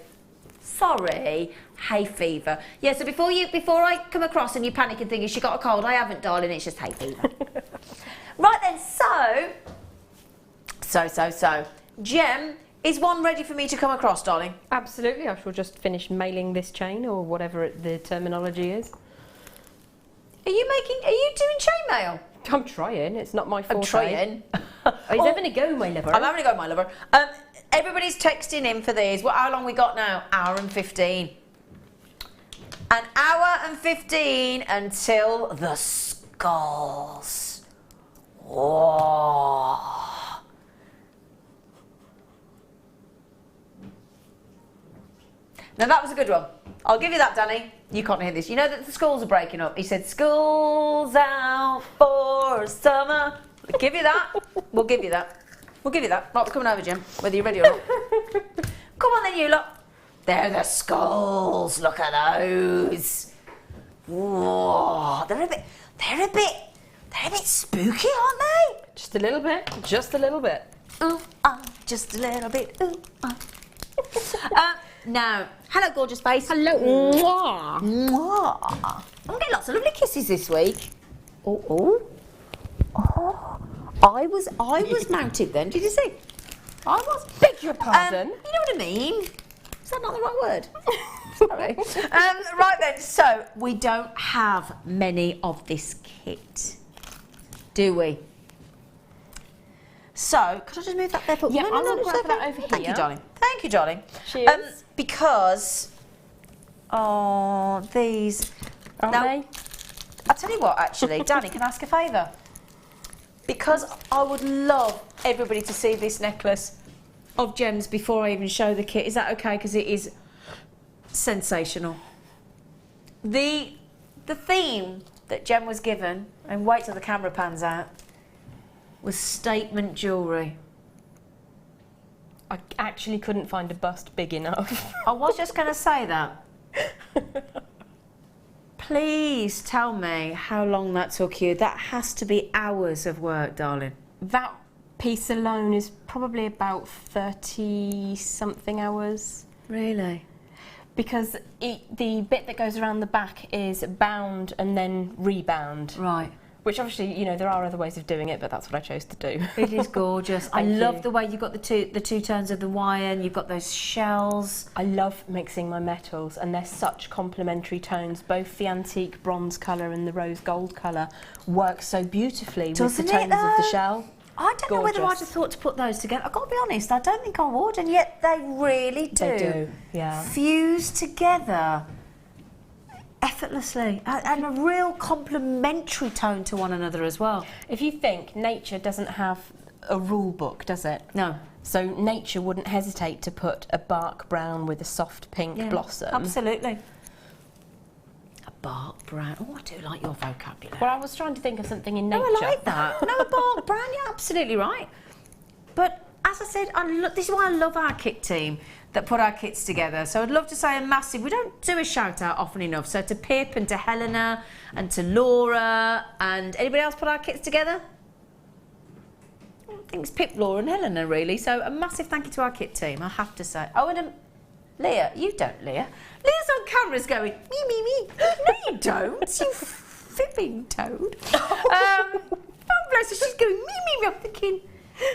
Sorry. Hay fever. Yeah, so before I come across and you panic and think, has she got a cold? I haven't, darling, it's just hay fever. Right then, so. Jem, is one ready for me to come across, darling? Absolutely, I shall just finish mailing this chain, or whatever the terminology is. Are you doing chainmail? I'm trying, it's not my forte. I'm trying. Are you having a go, my lover? I'm having a go, my lover. Everybody's texting in for these. How long we got now? Hour and 15. An hour and 15 until the skulls. Whoa. Now that was a good one. I'll give you that, Danny. You can't hear this. You know that the schools are breaking up. He said, school's out for summer. We'll give you that. We'll give you that. We'll give you that. Right, we're coming over, Jim, whether you're ready or not. Come on then, you lot. They're the skulls. Look at those. Whoa. They're a bit spooky, aren't they? Just a little bit. Just a little bit. Ooh, just a little bit. Ooh, Now, hello, gorgeous face. Hello. Mwah. Mwah. I'm getting lots of lovely kisses this week. Oh. I was mounted then. Did you see? I was. Beg your pardon. You know what I mean? Is that not the right word? Sorry. Right then. So we don't have many of this kit, do we? So, could I just move that there? Yeah, I'm going to grab that over here. Thank you, darling. Thank you, darling. Cheers. Because, these... Aren't they? I'll tell you what, actually, Danny, can I ask a favour? Because I would love everybody to see this necklace of gems before I even show the kit. Is that okay? Because it is sensational. The theme that Jem was given, and wait till the camera pans out, was statement jewellery. I actually couldn't find a bust big enough. I was just going to say that. Please tell me how long that took you. That has to be hours of work, darling. That piece alone is probably about 30-something hours. Really? Because the bit that goes around the back is bound and then rebound. Right. Which obviously, you know, there are other ways of doing it, but that's what I chose to do. It is gorgeous. I love the way you've got the two turns of the wire and you've got those shells. I love mixing my metals, and they're such complementary tones. Both the antique bronze colour and the rose gold colour work so beautifully with the tones of the shell. I don't know whether I'd have thought to put those together. I've got to be honest, I don't think I would, and yet they really do. They do, yeah. Fuse together effortlessly, and a real complementary tone to one another as well. If you think, nature doesn't have a rule book, does it? No. So nature wouldn't hesitate to put a bark brown with a soft pink blossom. Absolutely. A bark brown. Oh, I do like your vocabulary. Well, I was trying to think of something in nature. No, I like that. No, a bark brown, you're absolutely right. But as I said, this is why I love our kit team that put our kits together. So I'd love to say a massive, we don't do a shout out often enough, so to Pip and to Helena and to Laura and anybody else put our kits together? I think it's Pip, Laura and Helena really, so a massive thank you to our kit team, I have to say. Oh, and Leah, you don't, Leah. Leah's on cameras going, me. No, you don't, you fibbing toad. Oh, bless her, she's going, me. I'm thinking,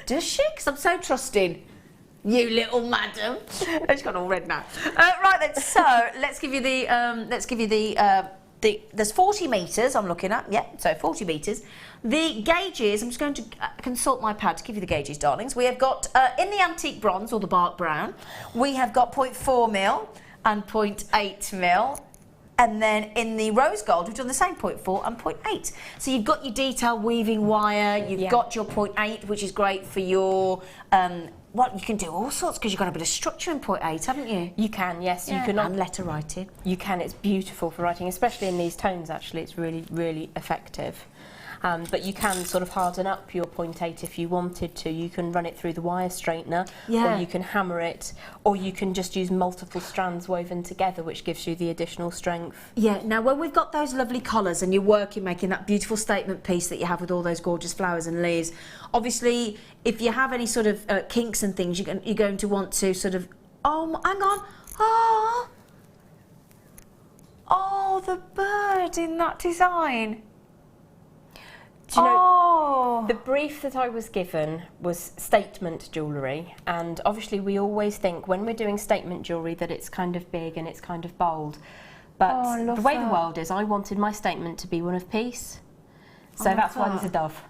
does she? Because I'm so trusting. You little madam. She's got all red now. Right then, so let's give you the, there's 40 metres I'm looking at, yeah, so 40 metres. The gauges, I'm just going to consult my pad to give you the gauges, darlings. We have got, in the antique bronze, or the bark brown, we have got 0.4mm and 0.8mm. And then in the rose gold, we've done the same 0.4 and 0.8. So you've got your detail weaving wire, you've got your 0.8, which is great for your, well, you can do all sorts because you've got a bit of structure in 0.8, haven't you? You can, yes. Yeah. You can, and letter writing. You can, it's beautiful for writing, especially in these tones, actually. It's really, really effective. But you can sort of harden up your 0.8 if you wanted to. You can run it through the wire straightener, or you can hammer it, or you can just use multiple strands woven together, which gives you the additional strength. Yeah, now when we've got those lovely collars and you're working, making that beautiful statement piece that you have with all those gorgeous flowers and leaves, obviously, if you have any sort of kinks and things, you're going to want to sort of, oh, hang on, oh, the bird in that design. Do you know, the brief that I was given was statement jewellery, and obviously we always think when we're doing statement jewellery that it's kind of big and it's kind of bold, but the way the world is, I wanted my statement to be one of peace, so that's why there's a dove.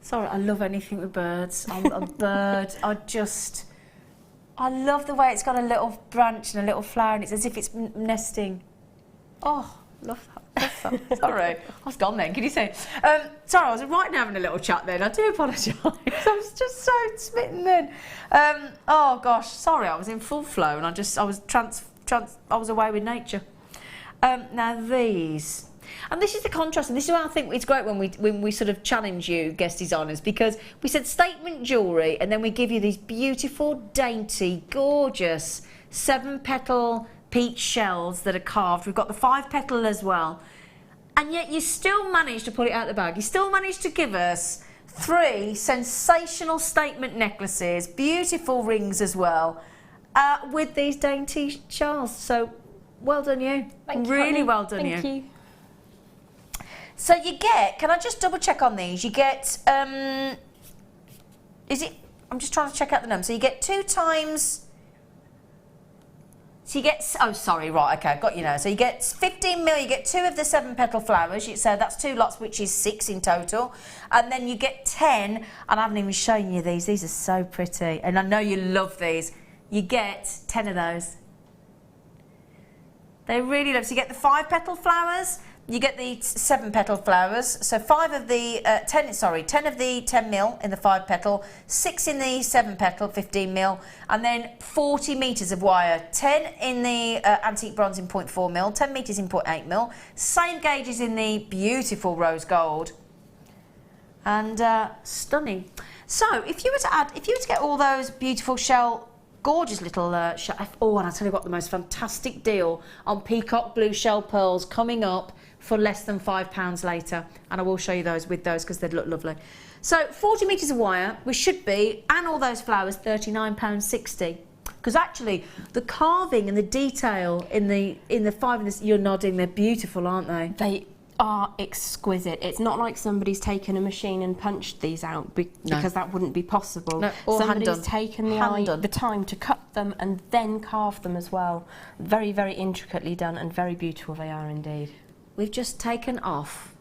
Sorry, I love anything with birds. I'm a bird. I love the way it's got a little branch and a little flower and it's as if it's nesting. Oh, love that. Sorry, I was gone then. Can you say? Sorry, I was right now having a little chat then. I do apologise. I was just so smitten then. Oh gosh, sorry. I was in full flow and I was away with nature. Now these, and this is the contrast, and this is why I think it's great when we sort of challenge you, guest designers, because we said statement jewellery, and then we give you these beautiful, dainty, gorgeous 7-petal peach shells that are carved. We've got the 5-petal as well. And yet you still managed to pull it out of the bag. You still managed to give us 3 sensational statement necklaces, beautiful rings as well, with these dainty shells. So well done you. Thank you. Really well done you. Thank you. So you get, can I just double check on these? You get, is it, I'm just trying to check out the number. So you get 2 times, so you get, oh sorry, right, okay, I've got you now. So you get 15mm, you get 2 of the 7-petal flowers, so that's 2 lots, which is 6 in total. And then you get 10, and I haven't even shown you these are so pretty. And I know you love these. You get 10 of those. They really love, so you get the 5-petal flowers, you get the 7-petal flowers, so 10 of the 10mm in the 5-petal, 6 in the 7-petal, 15mm, and then 40 metres of wire, 10 in the antique bronze in 0.4mm, 10 metres in 0.8mm, same gauges in the beautiful rose gold, and stunning. So if you were to get all those beautiful gorgeous little oh, and I'll tell you what, the most fantastic deal on peacock blue shell pearls coming up for less than £5 later, and I will show you those with those because they'd look lovely. So 40 metres of wire, we should be, and all those flowers, £39.60. Because actually, the carving and the detail in the 5 and the, you're nodding, they're beautiful, aren't they? They are exquisite. It's not like somebody's taken a machine and punched these out because that wouldn't be possible. No, or somebody's taken the time to cut them and then carve them as well. Very, very intricately done and very beautiful they are indeed. We've just taken off.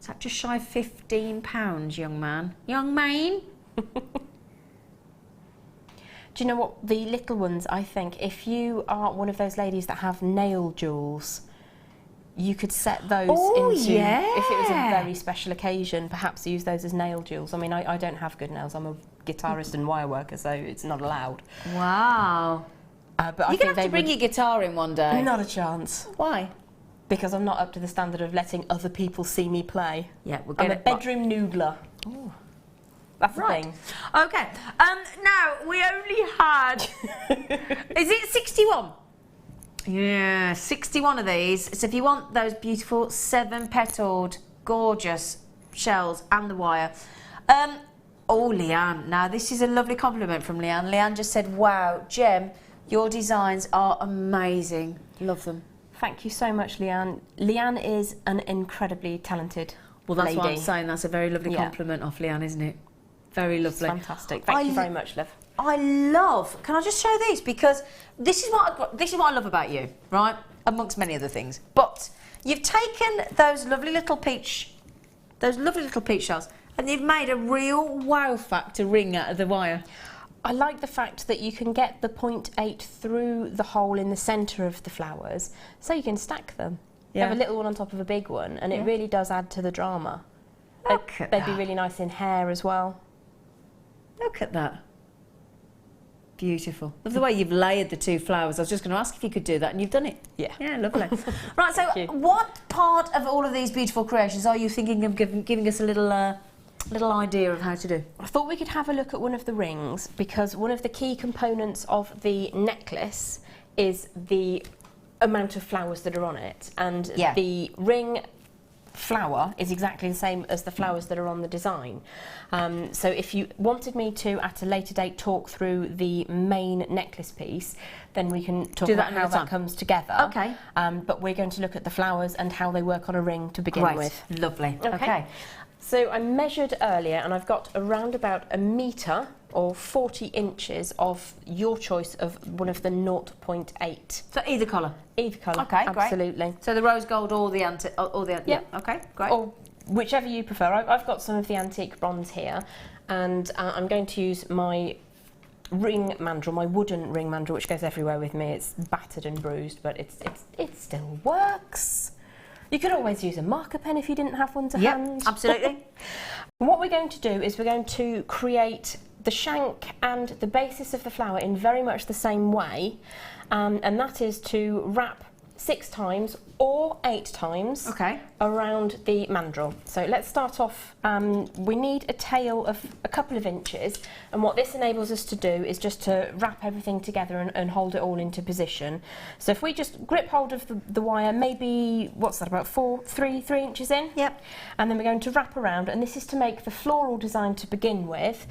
Is that just shy of £15, young man? Young man? Do you know what? The little ones, I think, if you are one of those ladies that have nail jewels, you could set those into, if it was a very special occasion, perhaps use those as nail jewels. I mean, I don't have good nails. I'm a guitarist and wire worker, so it's not allowed. Wow. But You're going to have to bring your guitar in one day. Not a chance. Why? Because I'm not up to the standard of letting other people see me play. Yeah, I'm a bedroom noodler. Ooh. That's the thing. Okay. Now, we only had... is it 61? Yeah, 61 of these. So if you want those beautiful 7-petaled, gorgeous shells and the wire. Oh, Leanne. Now, this is a lovely compliment from Leanne. Leanne just said, wow, Gem, your designs are amazing. Love them. Thank you so much, Leanne. Leanne is an incredibly talented lady. What I'm saying. That's a very lovely compliment off Leanne, isn't it? Very lovely. It's fantastic. Thank you very much, Liv. I love. Can I just show these? Because this is what I love about you, right? Amongst many other things. But you've taken those lovely little peach shells, and you've made a real wow factor ring out of the wire. I like the fact that you can get the 0.8 through the hole in the centre of the flowers, so you can stack them. You have a little one on top of a big one, and it really does add to the drama. They'd be really nice in hair as well. Look at that. Beautiful. Love the way you've layered the two flowers. I was just going to ask if you could do that, and you've done it. Yeah. Yeah, lovely. Right, so what part of all of these beautiful creations are you thinking of giving us a little idea of how to do? I thought we could have a look at one of the rings, because one of the key components of the necklace is the amount of flowers that are on it, and the ring flower is exactly the same as the flowers that are on the design. So if you wanted me to, at a later date, talk through the main necklace piece, then we can talk about how that comes together. Okay. But we're going to look at the flowers and how they work on a ring to begin with. Lovely. Okay. So I measured earlier, and I've got around about 1 metre or 40 inches of your choice of one of the 0.8. So either colour? Either colour, okay, absolutely. Great. So the rose gold or the antique? Yeah, okay, great. Or whichever you prefer. I've got some of the antique bronze here, and I'm going to use my ring mandrel, my wooden ring mandrel, which goes everywhere with me. It's battered and bruised, but it still works. You could always use a marker pen if you didn't have one to hand. Absolutely. What we're going to do is we're going to create the shank and the basis of the flower in very much the same way, and that is to wrap 6 times or 8 times around the mandrel. So let's start off. We need a tail of a couple of inches, and what this enables us to do is just to wrap everything together and hold it all into position. So if we just grip hold of the wire, maybe, what's that, about 3 inches in? Yep. And then we're going to wrap around, and this is to make the floral design to begin with.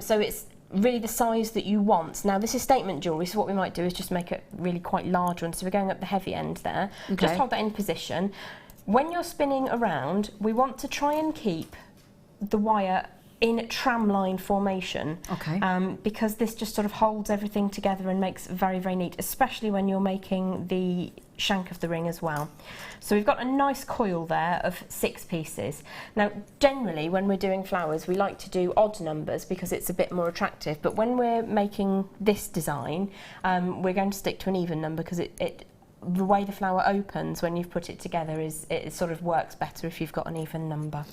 So it's really the size that you want. Now this is statement jewellery, so what we might do is just make it really quite large one. So we're going up the heavy end there. Okay. Just hold that in position. When you're spinning around, we want to try and keep the wire in tramline formation, because this just sort of holds everything together and makes it very, very neat, especially when you're making the shank of the ring as well. So we've got a nice coil there of 6 pieces. Now generally when we're doing flowers we like to do odd numbers because it's a bit more attractive, but when we're making this design we're going to stick to an even number, because the way the flower opens when you've put it together it sort of works better if you've got an even number.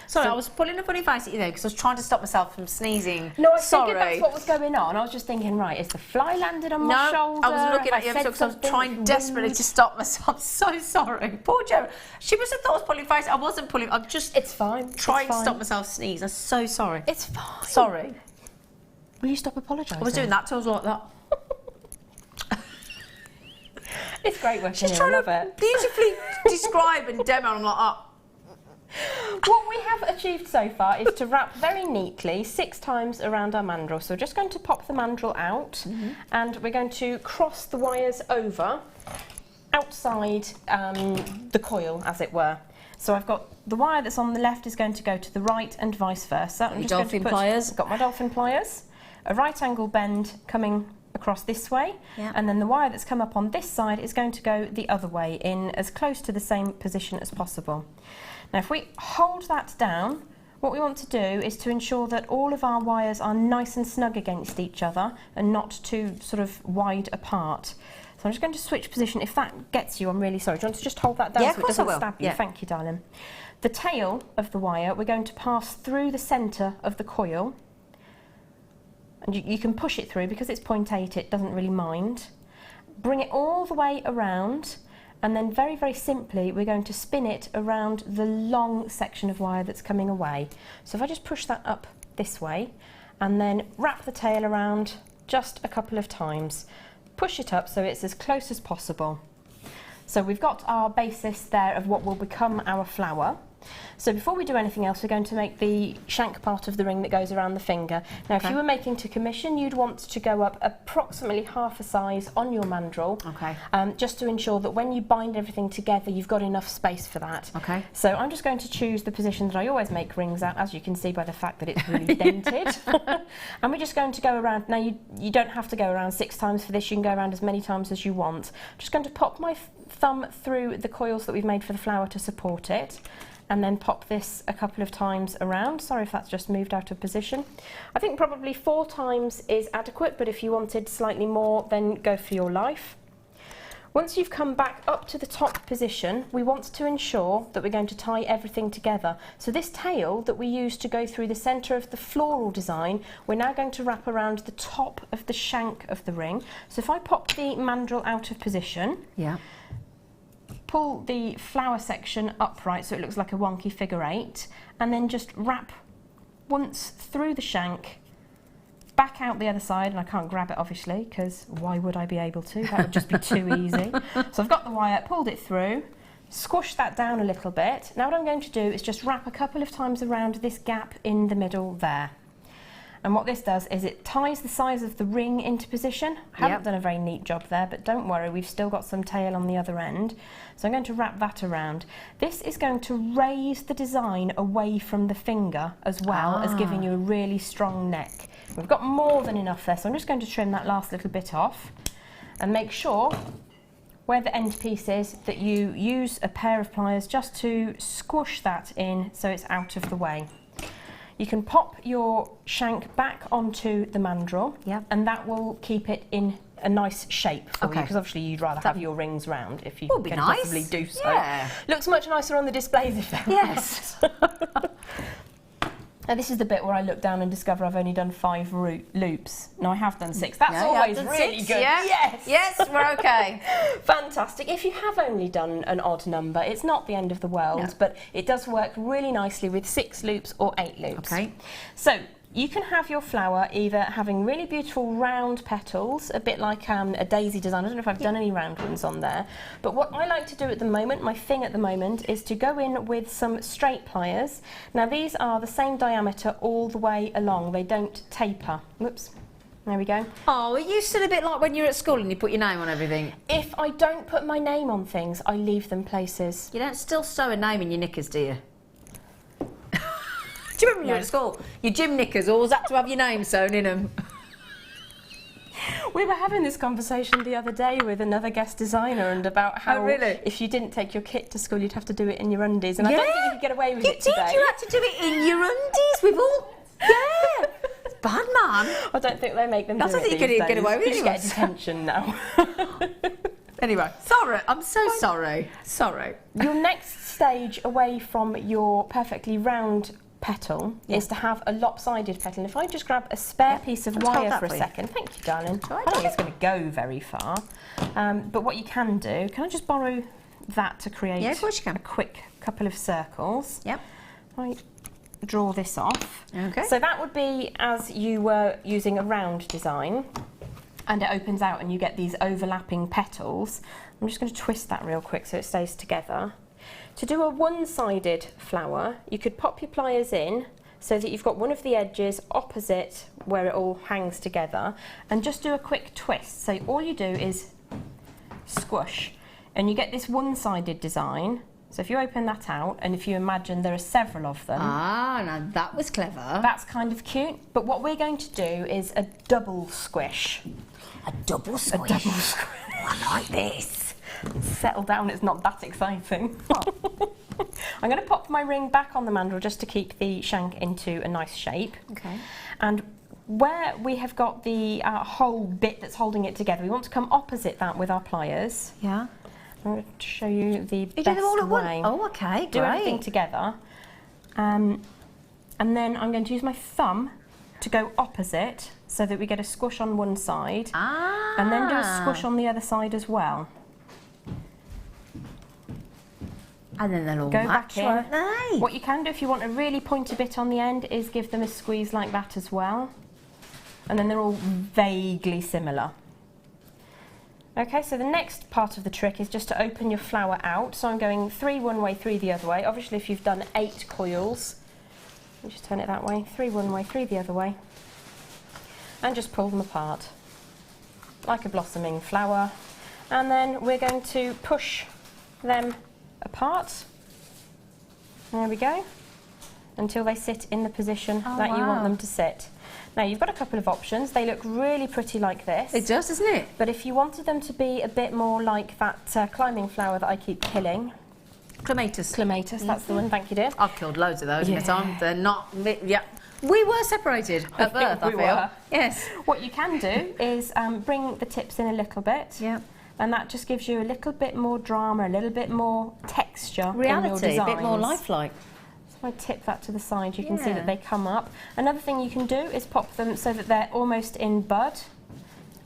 Sorry, I was pulling a funny face at you there because I was trying to stop myself from sneezing. No, I figured that's what was going on. I was just thinking, right, is the fly landed on my shoulder? I was looking at you because I was trying desperately to stop myself. I'm so sorry. Poor Jo. She must have thought I was pulling face. I wasn't pulling. I'm just... It's fine. Trying to stop myself sneeze. I'm so sorry. It's fine. Sorry. Will you stop apologising? I was doing that to us like that. It's great working. She's trying to beautifully describe and demo, and I'm like, oh. What we have achieved so far is to wrap very neatly 6 times around our mandrel. So we're just going to pop the mandrel out, and we're going to cross the wires over outside the coil, as it were. So I've got the wire that's on the left is going to go to the right and vice versa. I'm just dolphin pliers. I've got my dolphin pliers. A right angle bend coming across this way, and then the wire that's come up on this side is going to go the other way in as close to the same position as possible. Now if we hold that down, what we want to do is to ensure that all of our wires are nice and snug against each other and not too sort of wide apart. So I'm just going to switch position. If that gets you, I'm really sorry. Do you want to just hold that down so it doesn't stab you? Thank you, darling. The tail of the wire, we're going to pass through the centre of the coil. And you can push it through because it's 0.8, it doesn't really mind. Bring it all the way around, and then very, very simply we're going to spin it around the long section of wire that's coming away. So if I just push that up this way, and then wrap the tail around just a couple of times. Push it up so it's as close as possible. So we've got our basis there of what will become our flower. So before we do anything else, we're going to make the shank part of the ring that goes around the finger. Now, if you were making to commission, you'd want to go up approximately half a size on your mandrel, just to ensure that when you bind everything together, you've got enough space for that. Okay. So I'm just going to choose the position that I always make rings at, as you can see by the fact that it's really dented. And we're just going to go around. Now, you don't have to go around 6 times for this. You can go around as many times as you want. I'm just going to pop my thumb through the coils that we've made for the flower to support it, and then pop this a couple of times around. Sorry if that's just moved out of position. I think probably 4 times is adequate, but if you wanted slightly more, then go for your life. Once you've come back up to the top position, we want to ensure that we're going to tie everything together. So this tail that we use to go through the centre of the floral design, we're now going to wrap around the top of the shank of the ring. So if I pop the mandrel out of position, pull the flower section upright so it looks like a wonky figure 8, and then just wrap once through the shank, back out the other side, and I can't grab it obviously because why would I be able to? That would just be too easy. So I've got the wire, pulled it through, squash that down a little bit. Now what I'm going to do is just wrap a couple of times around this gap in the middle there. And what this does is it ties the size of the ring into position. I haven't done a very neat job there, but don't worry, we've still got some tail on the other end. So I'm going to wrap that around. This is going to raise the design away from the finger as well as giving you a really strong neck. We've got more than enough there, so I'm just going to trim that last little bit off and make sure where the end piece is that you use a pair of pliers just to squish that in so it's out of the way. You can pop your shank back onto the mandrel, and that will keep it in a nice shape for you, because obviously you'd rather have your rings round if you can possibly do so. Looks much nicer on the displays if they're Yes. Now this is the bit where I look down and discover I've only done 5 loops. No, I have done 6. That's always really good. Yes, yes, we're okay. Fantastic. If you have only done an odd number, it's not the end of the world, but it does work really nicely with 6 loops or 8 loops. Okay. So you can have your flower either having really beautiful round petals, a bit like a daisy design. I don't know if I've done any round ones on there, but what I like to do at the moment, my thing at the moment, is to go in with some straight pliers. Now these are the same diameter all the way along, they don't taper. Whoops. There we go. Oh, are you still a bit like when you're at school and you put your name on everything? If I don't put my name on things, I leave them places. You don't still sew a name in your knickers, do you? Do you remember when you were at school? Your gym knickers always had to have your name sewn in them. We were having this conversation the other day with another guest designer and about how if you didn't take your kit to school, you'd have to do it in your undies. And I don't think you could get away with it today. You had to do it in your undies. We've all... Yeah. Bad man. I don't think they make them do it. I don't think you could get away with it. You get detention now. Anyway, sorry. I'm so sorry. Sorry. Your next stage away from your perfectly round petal is to have a lopsided petal. And if I just grab a spare piece of wire for a second. Thank you, darling. I don't think it's going to go very far. But what you can do, can I just borrow that to create a quick couple of circles? Yep. I draw this off. Okay. So that would be as you were using a round design, and it opens out and you get these overlapping petals. I'm just going to twist that real quick so it stays together. To do a one-sided flower, you could pop your pliers in so that you've got one of the edges opposite where it all hangs together, and just do a quick twist. So all you do is squish, and you get this one-sided design. So if you open that out, and if you imagine there are several of them... Ah, now that was clever. That's kind of cute. But what we're going to do is a double squish. A double squish? A double squish. Oh, I like this. Settle down, it's not that exciting. I'm going to pop my ring back on the mandrel just to keep the shank into a nice shape. Okay. And where we have got the whole bit that's holding it together, we want to come opposite that with our pliers. Yeah. I'm going to show you the best do them all at way. Oh, okay, great. Do everything together. And then I'm going to use my thumb to go opposite so that we get a squish on one side. Ah. And then do a squish on the other side as well. And then they'll all go match, back in. won't they? What you can do if you want a really pointy bit on the end is give them a squeeze like that as well. And then they're all vaguely similar. Okay, so the next part of the trick is just to open your flower out. So I'm going 3 one way, 3 the other way. Obviously if you've done 8 coils, you just turn it that way, 3 one way, 3 the other way. And just pull them apart, like a blossoming flower. And then we're going to push them apart. There we go. Until they sit in the position that you want them to sit. Now you've got a couple of options. They look really pretty like this. It does, doesn't it? But if you wanted them to be a bit more like that climbing flower that I keep killing. Clematis. Clematis, that's the one, thank you dear. I've killed loads of those in my time. They're not, yeah. We were separated at birth, I feel. Yes. What you can do is bring the tips in a little bit. Yeah. And that just gives you a little bit more drama, a little bit more texture. Reality, in your a bit more lifelike. So I tip that to the side, you can see that they come up. Another thing you can do is pop them so that they're almost in bud.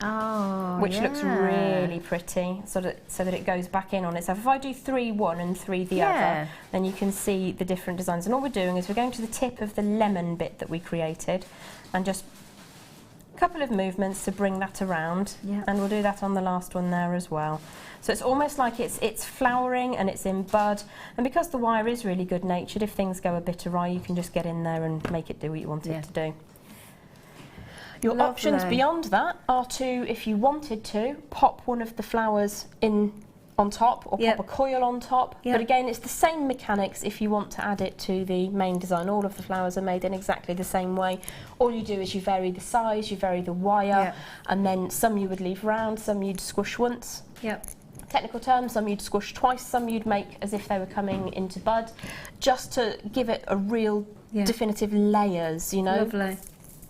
Oh, which looks really pretty, so that it goes back in on itself. If I do 3 one and 3 the other, then you can see the different designs. And all we're doing is we're going to the tip of the lemon bit that we created and just a couple of movements to bring that around, and we'll do that on the last one there as well. So it's almost like it's flowering and it's in bud, and because the wire is really good natured, if things go a bit awry you can just get in there and make it do what you want it to do. Your options beyond that are to, if you wanted to, pop one of the flowers in on top or pop a coil on top. But again, it's the same mechanics if you want to add it to the main design. All of the flowers are made in exactly the same way. All you do is you vary the size, you vary the wire, and then some you would leave round, some you'd squish once. Technical term, some you'd squish twice, some you'd make as if they were coming into bud, just to give it a real definitive layers, you know. Lovely.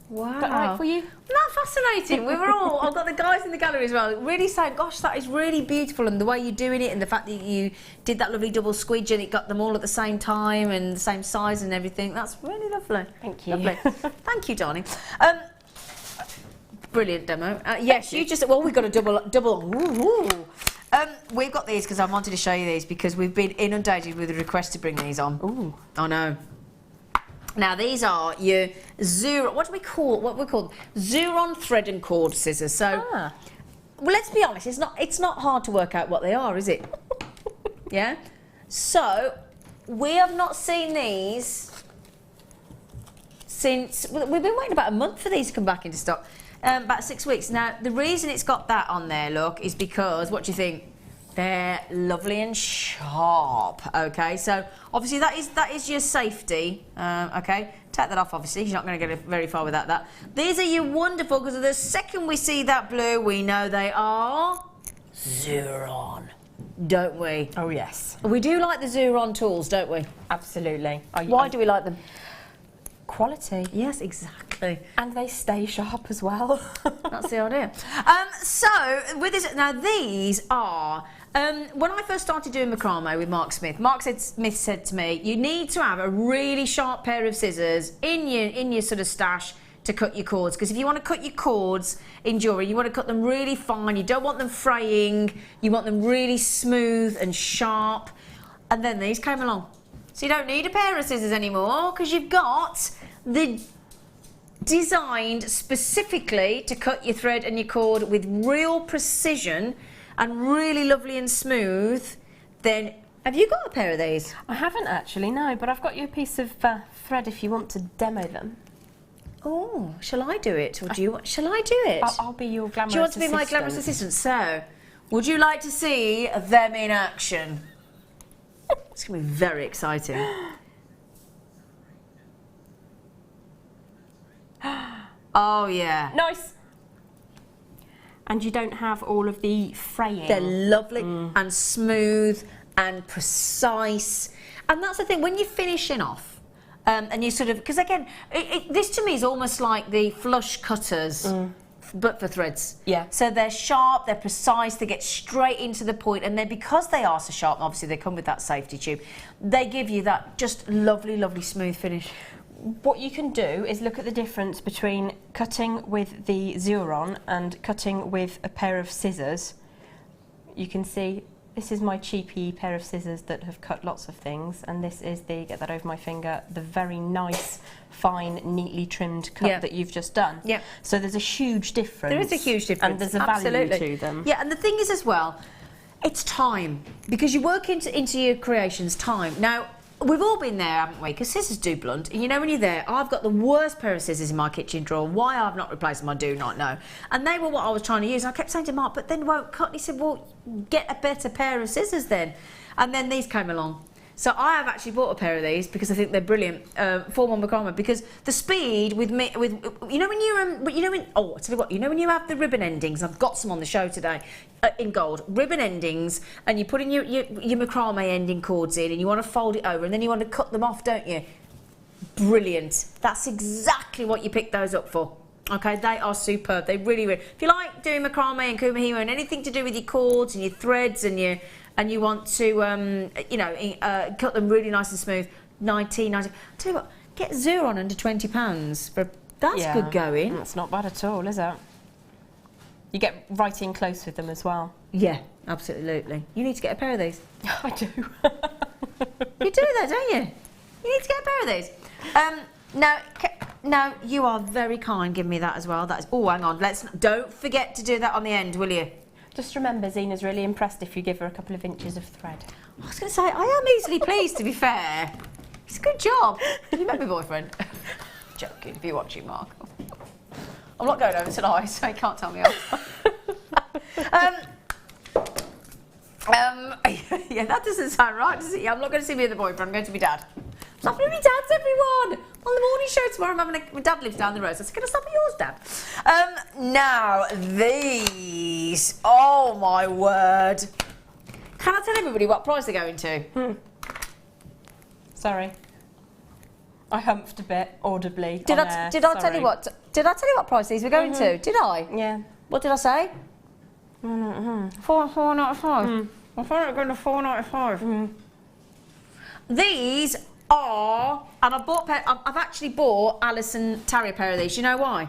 Wow. Is that right for you? Not fascinating. We were all, I've got the guys in the gallery as well, really saying, gosh, that is really beautiful, and the way you're doing it and the fact that you did that lovely double squidge and it got them all at the same time and the same size and everything. That's really lovely. Thank you. Lovely. Thank you, darling. Brilliant demo. Yes, you just, well, we've got a double. We've got these because I wanted to show you these because we've been inundated with a request to bring these on. Ooh. I know. Now these are your what we call Xuron thread and cord scissors. So, well, let's be honest, it's not hard to work out what they are, is it? Yeah. So we have not seen these since we've been waiting about a month for these to come back into stock. About 6 weeks. Now the reason it's got that on there, look, is because what do you think? They're lovely and sharp. Okay, so obviously that is your safety. Okay, take that off. Obviously, you're not going to get very far without that. These are your wonderful, because the second we see that blue, we know they are Xuron, don't we? Oh yes. We do like the Xuron tools, don't we? Absolutely. Why do we like them? Quality. Yes, exactly. And they stay sharp as well. That's the idea. So with this, now these are. When I first started doing macrame with Mark Smith said to me, you need to have a really sharp pair of scissors in your sort of stash to cut your cords, because if you want to cut your cords in jewellery, you want to cut them really fine. You don't want them fraying. You want them really smooth and sharp. And then these came along. So you don't need a pair of scissors anymore, because you've got the designed specifically to cut your thread and your cord with real precision and really lovely and smooth. Then have you got a pair of these? I haven't actually, no, but I've got you a piece of thread if you want to demo them. Oh, shall I do it, or shall I do it? I'll be your glamorous assistant. Do you want to be my glamorous assistant? So, would you like to see them in action? It's going to be very exciting. Oh yeah. Nice. And you don't have all of the fraying. They're lovely and smooth and precise. And that's the thing, when you're finishing off, and you sort of, because again, this to me is almost like the flush cutters, but for threads. Yeah. So they're sharp, they're precise, they get straight into the point, and then because they are so sharp, obviously they come with that safety tube, they give you that just lovely, lovely smooth finish. What you can do is look at the difference between cutting with the Xuron and cutting with a pair of scissors. You can see This is my cheapy pair of scissors that have cut lots of things, and this is the, get that over my finger, the very nice, fine, neatly trimmed cut that you've just done. Yeah. So there's a huge difference. There is a huge difference. And there's a value to them. Yeah, and the thing is as well, it's time. Because you work into your creations time. Now, we've all been there, haven't we? Because scissors do blunt. And you know when you're there, I've got the worst pair of scissors in my kitchen drawer. Why I've not replaced them, I do not know. And they were what I was trying to use. And I kept saying to Mark, but then won't cut. And he said, well, get a better pair of scissors then. And then these came along. So I have actually bought a pair of these because I think they're brilliant. 4-1 macrame, because the speed with you know when you I'll tell you what, you know when you have the ribbon endings, I've got some on the show today in gold, ribbon endings, and you put in your macrame ending cords in, and you want to fold it over, and then you want to cut them off, don't you? Brilliant. That's exactly what you pick those up for. Okay, they are superb. They really. If you like doing macrame and kumihimo and anything to do with your cords and your threads and you want to, cut them really nice and smooth, $19.90. I'll tell you what, get Zoo on under £20. That's good going. That's not bad at all, is it? You get right in close with them as well. Yeah, absolutely. You need to get a pair of these. I do. You do that, don't you? You need to get a pair of these. Now, you are very kind giving me that as well. That's, oh, hang on. Don't forget to do that on the end, will you? Just remember, Zena's really impressed if you give her a couple of inches of thread. I was going to say, I am easily pleased, to be fair. It's a good job. Have you met my boyfriend? Joking, if you're watching, Mark. I'm not going over tonight, so you can't tell me off. Yeah, that doesn't sound right, does it? I'm not going to see me with the boyfriend, I'm going to be dad. Stop at my dad's, everyone! On the morning show tomorrow, my dad lives down the road, so I said, can I stop at yours, Dad? Now, these, oh my word. Can I tell everybody what price they're going to? Sorry. I humphed a bit audibly. Did I tell you what price these were going to? Did I? Yeah. What did I say? $4.95. I thought they were going to $4.95. These are, and I've actually bought Alison Tarry a pair of these. You know why?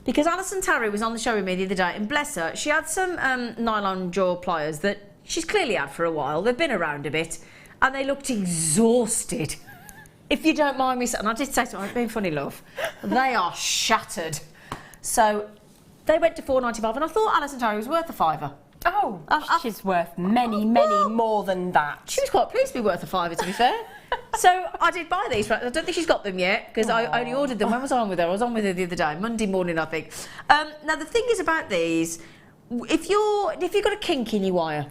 Because Alison Tarry was on the show with me the other day, and bless her, she had some nylon jaw pliers that she's clearly had for a while. They've been around a bit, and they looked exhausted. If you don't mind me saying, and I did say to her, I'm being funny, love, they are shattered. So they went to $4.95, and I thought Alison Tarry was worth a £5. Oh, she's worth many more than that. She was quite pleased to be worth a £5, to be fair. So I did buy these. I don't think she's got them yet, because I only ordered them. When was I on with her? I was on with her the other day, Monday morning, I think. Now, the thing is about these, if you've got a kink in your wire,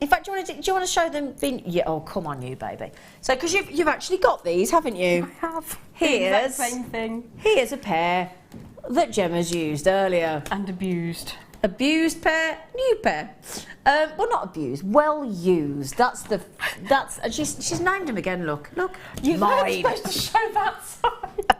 in fact, do you want to show them? Yeah, oh, come on, you baby. So, because you've actually got these, haven't you? I have. Here's same thing. Here's a pair that Gemma's used earlier. And abused. Abused pair, new pair. Well, not abused, well used. And she's named them again. Look. You're supposed to show that side.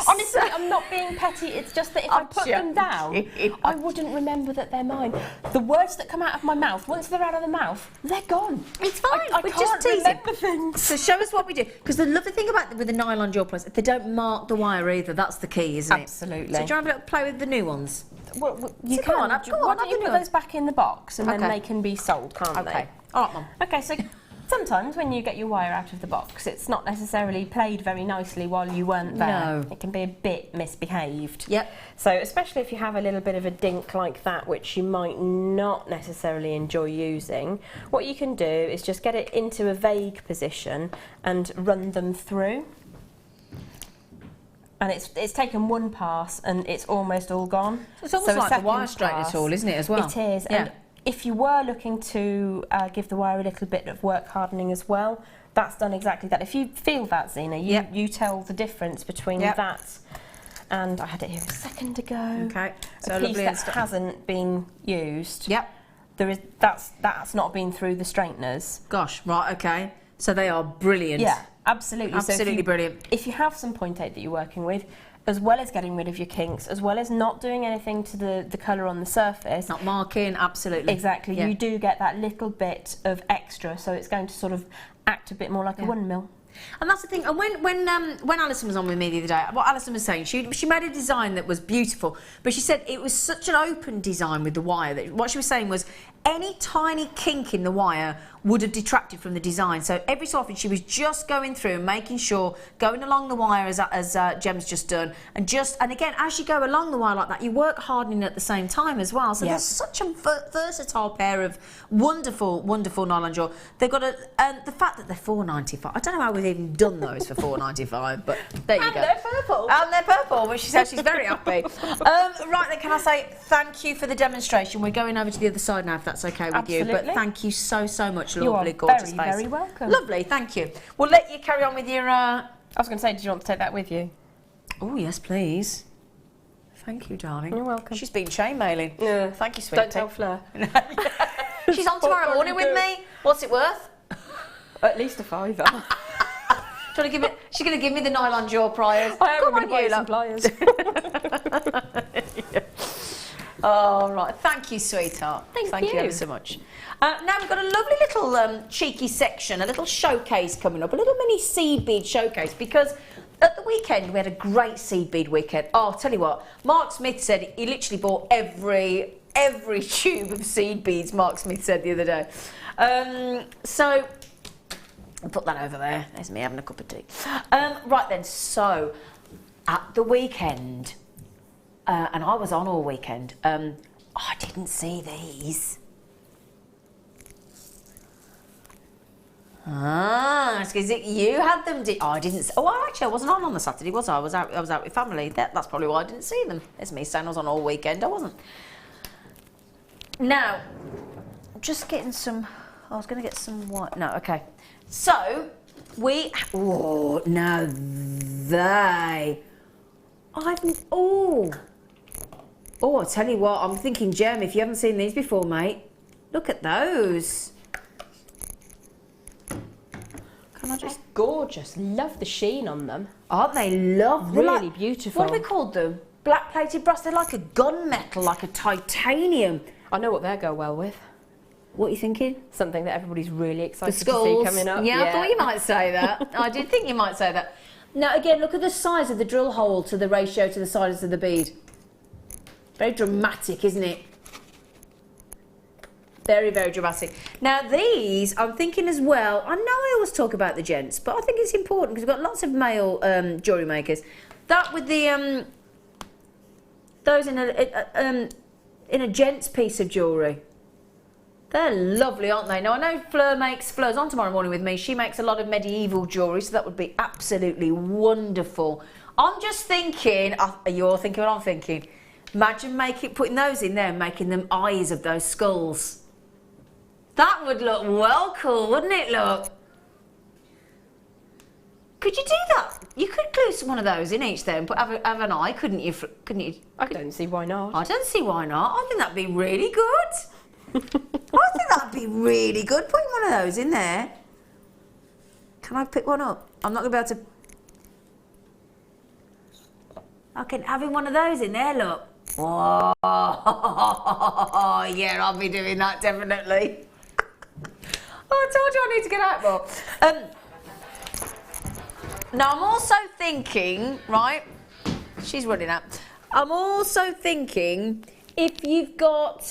Honestly, I'm not being petty. It's just that if I put them down, I wouldn't remember that they're mine. The words that come out of my mouth, once they're out of the mouth, they're gone. It's fine. I can't remember things. So show us what we do. Because the lovely thing about with the nylon jaw pliers, they don't mark the wire either. That's the key, isn't it? Absolutely. So do you want to have a little play with the new ones? Well, you so can. Why don't you put those back in the box and then they can be sold, can't they? Okay. All right, Mum. Okay, so sometimes when you get your wire out of the box, it's not necessarily played very nicely while you weren't there. No. It can be a bit misbehaved. Yep. So especially if you have a little bit of a dink like that, which you might not necessarily enjoy using, what you can do is just get it into a vague position and run them through. And it's taken one pass and it's almost all gone. It's almost like a wire straightener tool, isn't it, as well? It is. Yeah. And if you were looking to give the wire a little bit of work hardening as well, that's done exactly that. If you feel that, Zena, you tell the difference between that and, I had it here a second ago, okay. So a piece that hasn't been used. Yep. That's not been through the straighteners. Gosh, right, okay. So they are brilliant. Yeah, absolutely. Absolutely brilliant. If you have some point eight that you're working with, as well as getting rid of your kinks, as well as not doing anything to the colour on the surface. Not marking, absolutely. Exactly, you do get that little bit of extra, so it's going to sort of act a bit more like a 1mm. And that's the thing. And when Alison was on with me the other day, what Alison was saying, she made a design that was beautiful, but she said it was such an open design with the wire that what she was saying was any tiny kink in the wire would have detracted from the design. So every so often she was just going through and making sure, going along the wire as Gem's just done, and again, as you go along the wire like that, you work hardening at the same time as well. So there's such a versatile pair of wonderful, wonderful nylon jaw. They've got the fact that they're $4.95. I don't know how we've even done those for $4.95, but there you go. And they're purple. And they're purple, which she says she's very happy. Right then, can I say thank you for the demonstration? We're going over to the other side now, if that's okay with you. But thank you so much, lovely, gorgeous face. Very welcome. Lovely, thank you. We'll let you carry on with your... I was going to say, did you want to take that with you? Oh, yes, please. Thank you, darling. You're welcome. She's been chain mailing. Yeah. Thank you, sweetie. Don't tell Fleur. She's on tomorrow morning with me. What's it worth? At least a £5. She's going to give me the nylon jaw pliers. I am going to buy some pliers. Oh, right. Thank you, sweetheart. Thank you ever so much. Now we've got a lovely little cheeky section, a little showcase coming up, a little mini seed bead showcase, because at the weekend we had a great seed bead weekend. Oh, I'll tell you what, Mark Smith said he literally bought every tube of seed beads, Mark Smith said the other day. So I'll put that over there. There's me having a cup of tea. Right then, so at the weekend, and I was on all weekend, I didn't see these. Because you had them. I didn't. Actually, I wasn't on the Saturday, was I? I was out with family. That's probably why I didn't see them. There's me saying I was on all weekend. I wasn't. Now, just getting some. I was going to get some white. No, okay. So we. Oh, now they. Oh, I tell you what. I'm thinking, Jem, if you haven't seen these before, mate, look at those. Just gorgeous. Love the sheen on them. Aren't they lovely? Really beautiful. What have we called them? Black plated brass. They're like a gunmetal, like a titanium. I know what they'll go well with. What are you thinking? Something that everybody's really excited the to skulls. see coming up. Yeah, I thought you might say that. I did think you might say that. Now again, look at the size of the drill hole to the ratio to the size of the bead. Very dramatic, isn't it? Very, very dramatic. Now these, I'm thinking as well, I know I always talk about the gents, but I think it's important because we've got lots of male jewellery makers. That with the, those in a gents piece of jewellery. They're lovely, aren't they? Now I know Fleur's on tomorrow morning with me. She makes a lot of medieval jewellery, so that would be absolutely wonderful. I'm just thinking, you're thinking what I'm thinking. Imagine putting those in there and making them eyes of those skulls. That would look well cool, wouldn't it, look? Could you do that? You could glue one of those in each there and have an eye, couldn't you? I don't see why not. I don't see why not. I think that'd be really good. I think that'd be really good, putting one of those in there. Can I pick one up? I'm not going to be able to... I can having one of those in there, look. Oh, yeah, I'll be doing that, definitely. I told you I need to get out more. Now, I'm also thinking, right, she's running out. I'm also thinking, if you've got,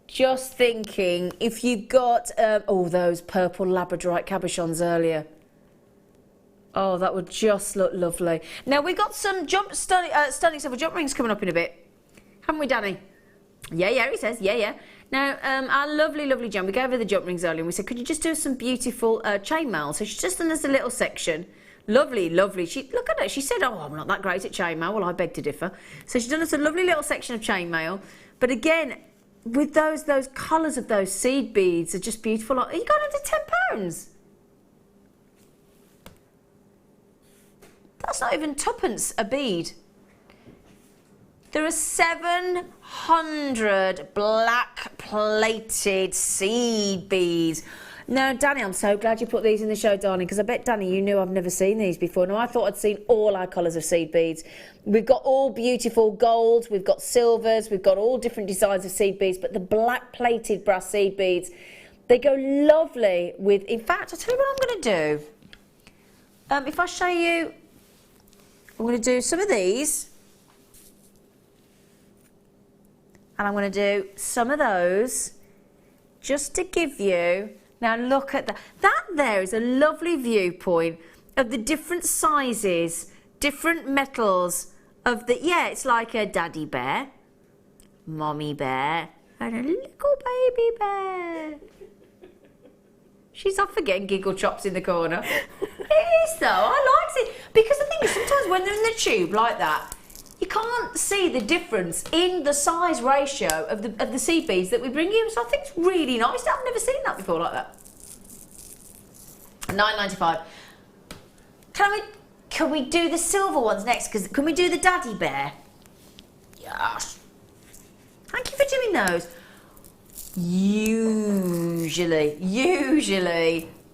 just thinking, if you've got, those purple labradorite cabochons earlier. Oh, that would just look lovely. Now, we've got some stunning silver jump rings coming up in a bit. Haven't we, Danny? Yeah, he says, yeah. Now, our lovely, lovely Jen, we gave her the jump rings earlier and we said, could you just do some beautiful chainmail? So she's just done us a little section. Lovely. Look at her. She said, oh, I'm not that great at chainmail. Well, I beg to differ. So she's done us a lovely little section of chainmail. But again, with those colours of those seed beads are just beautiful. Are you going under £10? That's not even twopence a bead. There are 700 black plated seed beads. Now, Danny, I'm so glad you put these in the show, darling, because I bet, Danny, you knew I've never seen these before. Now, I thought I'd seen all our colours of seed beads. We've got all beautiful golds, we've got silvers, we've got all different designs of seed beads, but the black plated brass seed beads, they go lovely with... In fact, I'll tell you what I'm going to do. If I show you... I'm going to do some of these. And I'm going to do some of those just to give you, now look at that. That there is a lovely viewpoint of the different sizes, different metals of the, yeah, it's like a daddy bear, mommy bear, and a little baby bear. She's off again, giggle chops in the corner. It is though, I like it. Because the thing is, sometimes when they're in the tube like that, you can't see the difference in the size ratio of the seed beads that we bring you. So I think it's really nice. I've never seen that before like that. £9.95. Can we do the silver ones next? Can we do the daddy bear? Yes. Thank you for doing those. Usually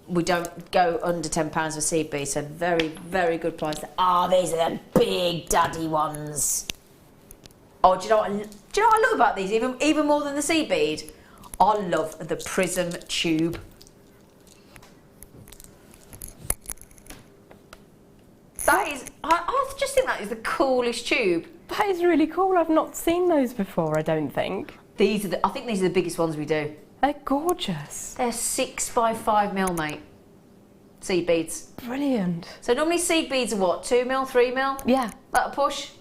we don't go under £10 for seed beads, so very, very good price. Ah, these are the big daddy ones. Oh, do you know what I love about these even more than the seed bead? I love the prism tube. That is, I just think that is the coolest tube. That is really cool. I've not seen those before, I don't think. I think these are the biggest ones we do. They're gorgeous. They're 6 by 5mm, mate. Seed beads. Brilliant. So normally seed beads are what, 2mm, 3mm? Yeah. That'll push.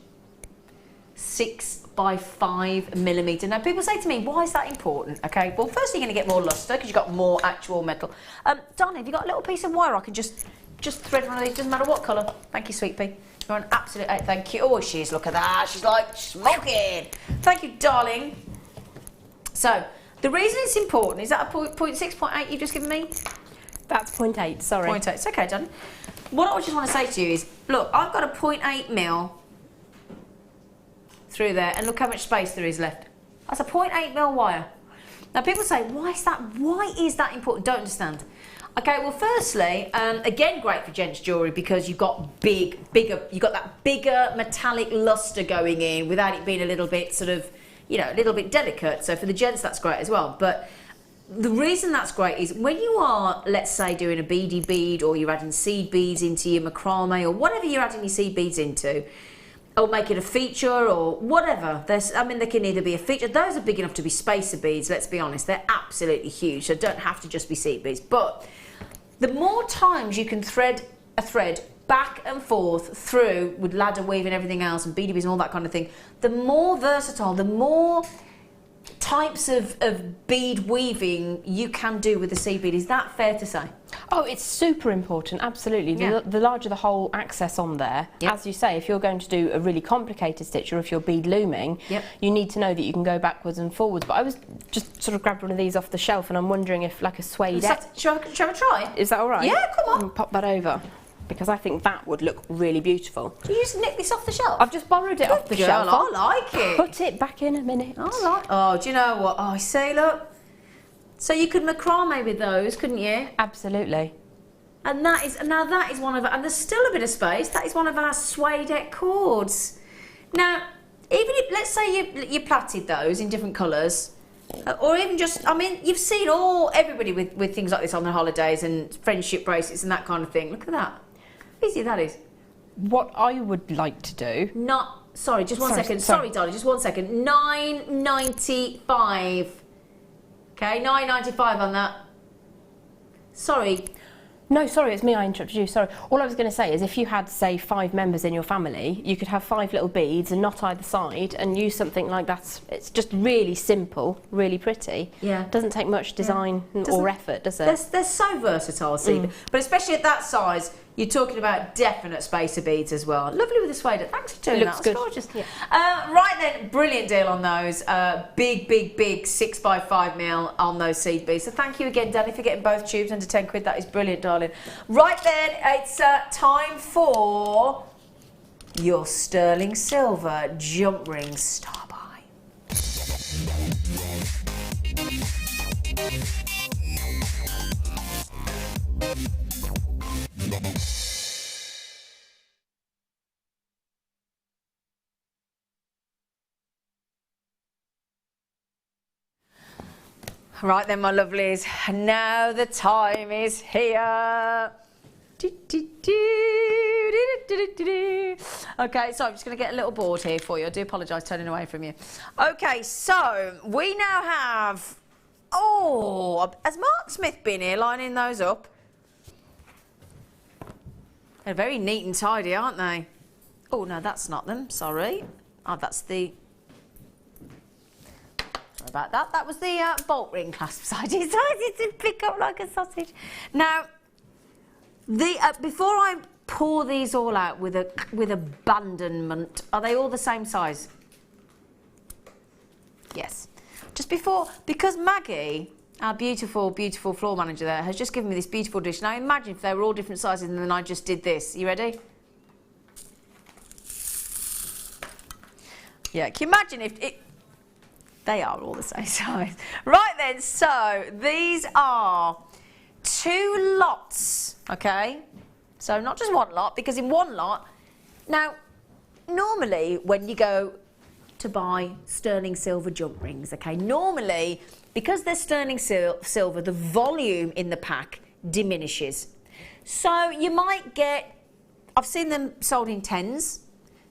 6 by 5mm. Now people say to me, why is that important? Okay, well firstly you're going to get more luster because you've got more actual metal. Darling, have you got a little piece of wire I can just thread one of these, doesn't matter what colour. Thank you, sweet pea. You're an absolute 8, thank you. Oh, she's, look at that. She's like smoking. Thank you, darling. So, the reason it's important, is that a 0.6, 0.8 you've just given me? That's 0.8, sorry. 0.8, it's okay, darling. What I just want to say to you is, look, I've got a 0.8mm through there, and look how much space there is left. That's a 0.8mm wire. Now, people say, why is that important? Don't understand. Okay, well, firstly, again, great for gents jewellery because you've got that bigger metallic luster going in without it being a little bit sort of, you know, a little bit delicate. So for the gents, that's great as well. But the reason that's great is when you are, let's say, doing a beady bead or you're adding seed beads into your macrame or whatever you're adding your seed beads into, or make it a feature or whatever. I mean, they can either be a feature. Those are big enough to be spacer beads, let's be honest. They're absolutely huge, so don't have to just be seed beads. But the more times you can thread a thread back and forth through with ladder weave and everything else and beady beads and all that kind of thing, the more versatile, the more types of bead weaving you can do with the seed bead. Is that fair to say? Oh, it's super important, absolutely. Yeah. The larger the whole access on there, Yep. as you say, if you're going to do a really complicated stitch or if you're bead looming, Yep. you need to know that you can go backwards and forwards. But I was just sort of grabbed one of these off the shelf and I'm wondering if like a suede... Shall I have a try? Is that all right? Yeah, come on. I'll pop that over because I think that would look really beautiful. Did you just nick this off the shelf? I've just borrowed it off the Good shelf. girl, I like it. Put it back in a minute. Oh, do you know what? Oh, I say, look. So you could macrame with those, couldn't you? Absolutely. And that is one of, and there's still a bit of space. That is one of our suede cords. Now, even if, let's say you plaited those in different colours, or even just, I mean, you've seen everybody with things like this on their holidays and friendship bracelets and that kind of thing. Look at that. How easy that is. What I would like to do... Sorry, just one second. Sorry, darling, just 1 second. £9.95. Okay, £9.95 on that. Sorry. No, sorry, it's me, I interrupted you, sorry. All I was going to say is if you had, say, 5 members in your family, you could have 5 little beads and knot either side and use something like that. It's just really simple, really pretty. Yeah. Doesn't take much design or effort, does it? They're so versatile, see. But especially at that size, you're talking about definite spacer beads as well. Lovely with the suede. Thanks for doing that. Looks good. Gorgeous. Yeah. Right then, brilliant deal on those. Big 6 by 5mm on those seed beads. So thank you again, Danny, for getting both tubes under 10 quid. That is brilliant, darling. Right then, it's time for your sterling silver jump ring star buy. Right then, my lovelies, now the time is here. Okay, so I'm just going to get a little board here for you. I do apologise turning away from you. Okay, so we now have... Oh, has Mark Smith been here lining those up? They're very neat and tidy, aren't they? Oh, no, that's not them. Sorry. Oh, that's the... Sorry about that. That was the bolt ring clasps I decided to pick up like a sausage. Now, before I pour these all out with abandonment, are they all the same size? Yes. Just before, because Maggie, our beautiful, beautiful floor manager there, has just given me this beautiful dish. Now imagine if they were all different sizes and then I just did this. You ready? Yeah, can you imagine if it... They are all the same size. Right then, so these are 2 lots, okay? So not just 1 lot, because in 1 lot... Now, normally when you go to buy sterling silver jump rings, okay, normally, because they're sterling silver, the volume in the pack diminishes. So you might get... I've seen them sold in 10s,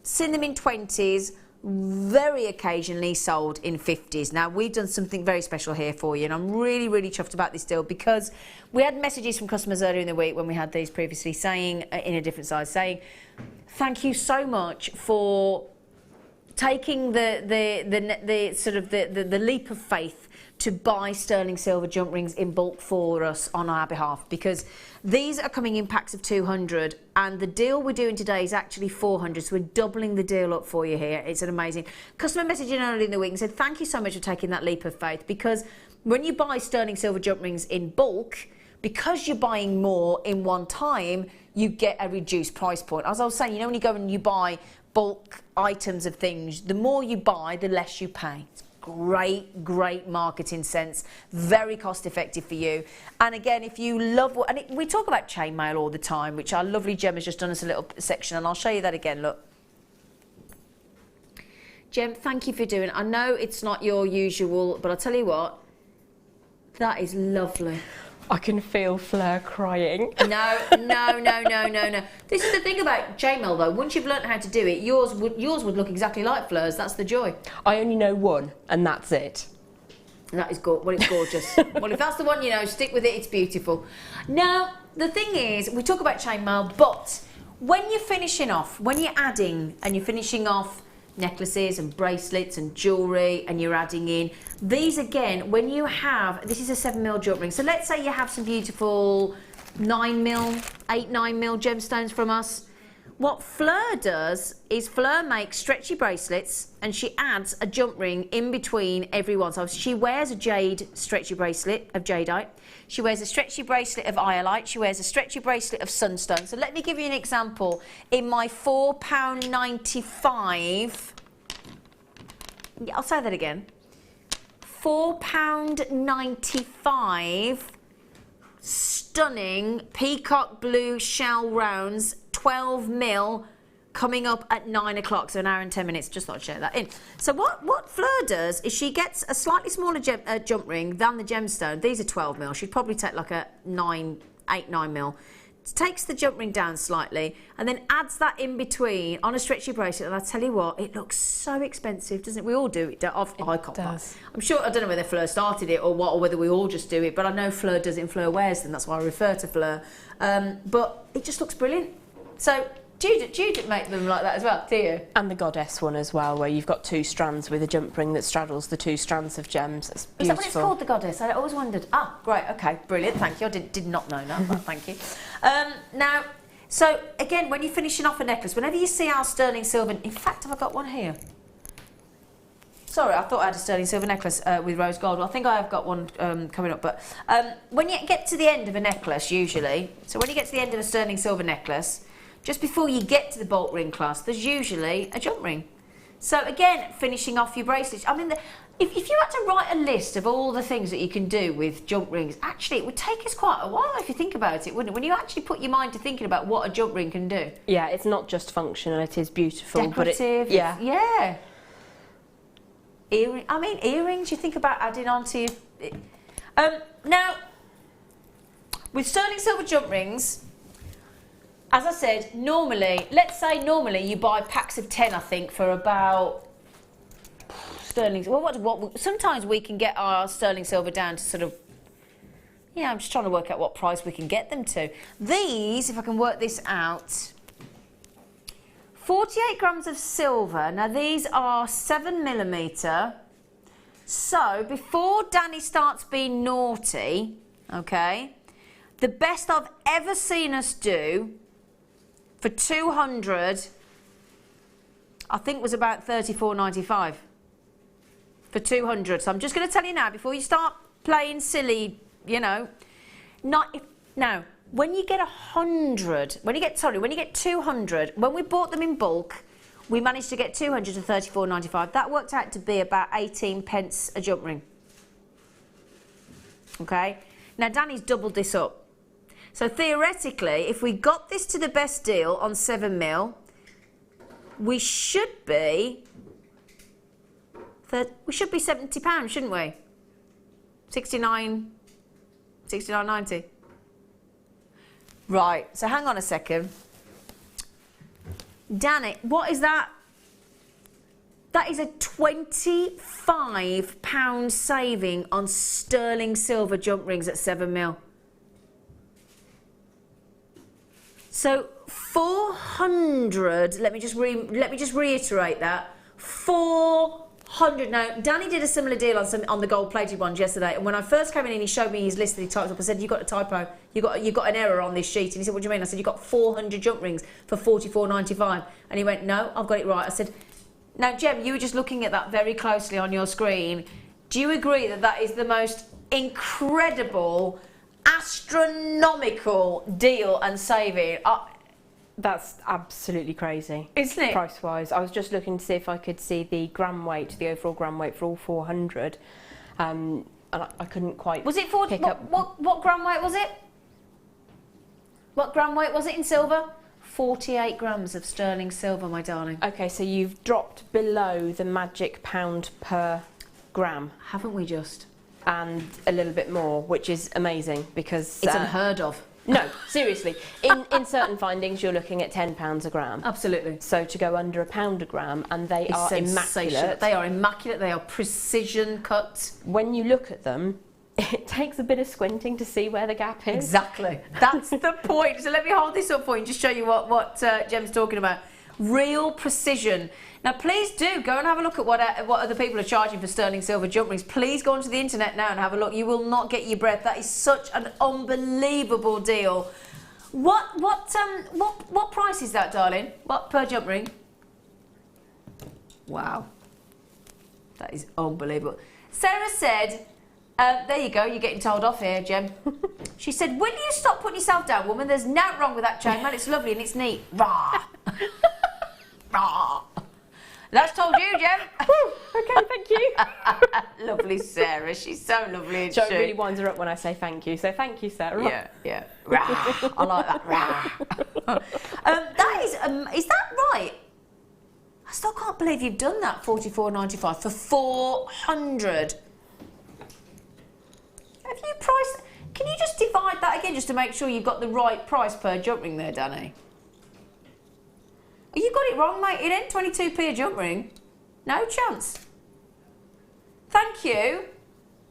seen them in 20s, very occasionally sold in 50s. Now, we've done something very special here for you, and I'm really, really chuffed about this deal because we had messages from customers earlier in the week when we had these previously saying, in a different size, saying, thank you so much for taking the sort of the leap of faith to buy sterling silver jump rings in bulk for us on our behalf, because these are coming in packs of 200 and the deal we're doing today is actually 400, so we're doubling the deal up for you here. It's an amazing customer messaging earlier in the week and said thank you so much for taking that leap of faith, because when you buy sterling silver jump rings in bulk, because you're buying more in one time, you get a reduced price point. As I was saying, you know, when you go and you buy bulk items of things, the more you buy, the less you pay. It's great marketing sense, very cost effective for you. And again, if you love we talk about chainmail all the time, which our lovely Gem has just done us a little section, and I'll show you that again. Look, Gem, thank you for doing it. I know it's not your usual, but I'll tell you what, that is lovely. I can feel Fleur crying. No. This is the thing about chainmail though. Once you've learnt how to do it, yours would look exactly like Fleur's. That's the joy. I only know one, and that's it. And that is it's gorgeous. Well, if that's the one you know, stick with it. It's beautiful. Now, the thing is, we talk about chainmail, but when you're finishing off, when you're adding and you're finishing off necklaces and bracelets and jewellery, and you're adding in these again, when you have, this is a 7mm jump ring, so let's say you have some beautiful 9mm, 8-9mm gemstones from us. What Fleur does is Fleur makes stretchy bracelets and she adds a jump ring in between every one. So she wears a jade stretchy bracelet of jadeite, she wears a stretchy bracelet of iolite, she wears a stretchy bracelet of sunstone. So let me give you an example. In my £4.95, I'll say that again, £4.95 stunning peacock blue shell rounds, 12mm, coming up at 9 o'clock, so an hour and 10 minutes. Just thought I'd share that in. So what Fleur does is she gets a slightly smaller jump ring than the gemstone. These are 12mm. She'd probably take like a 8-9mm. Takes the jump ring down slightly and then adds that in between on a stretchy bracelet, and I tell you what, it looks so expensive, doesn't it? We all do it. I does. I'm sure, I don't know whether Fleur started it or what, or whether we all just do it, but I know Fleur does it and Fleur wears them. That's why I refer to Fleur. But it just looks brilliant. So do you make them like that as well, do you? And the goddess one as well, where you've got 2 strands with a jump ring that straddles the 2 strands of gems. It's beautiful. Is that what it's called, the goddess? I always wondered. Ah, great, okay, brilliant, thank you. I did not know that, but thank you. Now, so again, when you're finishing off a necklace, whenever you see our sterling silver, in fact, have I got one here? Sorry, I thought I had a sterling silver necklace with rose gold. Well, I think I have got one coming up, but when you get to the end of a necklace, usually, so when you get to the end of a sterling silver necklace, just before you get to the bolt ring clasp, there's usually a jump ring. So again, finishing off your bracelets. I mean, if you had to write a list of all the things that you can do with jump rings, actually it would take us quite a while if you think about it, wouldn't it? When you actually put your mind to thinking about what a jump ring can do. Yeah, it's not just functional, it is beautiful. Decorative. But yeah. Earrings, you think about adding on to your... Now, with sterling silver jump rings, As I said, normally, let's say normally you buy packs of 10, I think, for about sterling. Well, what sometimes we can get our sterling silver down to sort of, yeah, I'm just trying to work out what price we can get them to. These, if I can work this out, 48 grams of silver. Now these are 7mm. So before Danny starts being naughty, okay, the best I've ever seen us do for 200, I think was about $34.95 for 200. So I'm just going to tell you now, before you start playing silly, you know, now when you get 200, when you get 200, when we bought them in bulk, we managed to get 200 to $34.95. That worked out to be about 18 pence a jump ring. Okay, now Danny's doubled this up. So theoretically, if we got this to the best deal on 7mm, we should be £70, shouldn't we? 69.90. Right, so hang on a second. Danny, what is that? That is a £25 saving on sterling silver jump rings at 7mm. So 400, let me just reiterate that. 400. Now, Danny did a similar deal on the gold-plated ones yesterday, and when I first came in and he showed me his list that he typed up, I said, "You got a typo. You got an error on this sheet." And he said, "What do you mean?" I said, "You got 400 jump rings for $44.95." And he went, "No, I've got it right." I said, "Now, Jem, you were just looking at that very closely on your screen. Do you agree that that is the most incredible, astronomical deal and saving?" That's absolutely crazy, isn't it? Price-wise, I was just looking to see if I could see the gram weight, the overall gram weight for all 400, and I couldn't quite. Was it 40? What gram weight was it? What gram weight was it in silver? 48 grams of sterling silver, my darling. Okay, so you've dropped below the magic pound per gram, haven't we just? And a little bit more, which is amazing because it's unheard of. No, seriously. In certain findings, you're looking at £10 a gram. Absolutely. So to go under £1 a gram, and they are immaculate. They are immaculate. They are precision cut. When you look at them, it takes a bit of squinting to see where the gap is. Exactly. That's the point. So let me hold this up for you and just show you what Jem's talking about. Real precision. Now, please do go and have a look at what other people are charging for sterling silver jump rings. Please go onto the internet now and have a look. You will not get your breath. That is such an unbelievable deal. What price is that, darling? What per jump ring? Wow, that is unbelievable. Sarah said, there you go. You're getting told off here, Jem. She said, "Will you stop putting yourself down, woman? There's nothing wrong with that chain, man. It's lovely and it's neat." Rah. Rah. That's told you, Jem. Okay, thank you. Lovely Sarah. She's so lovely. So it really winds her up when I say thank you. So thank you, Sarah. Yeah. Rah. I like that. Rah. Is that right? I still can't believe you've done that. $44.95 for 400. Have you priced? Can you just divide that again just to make sure you've got the right price per jump ring there, Danny? You got it wrong, mate. It ain't 22p a jump ring. No chance. Thank you.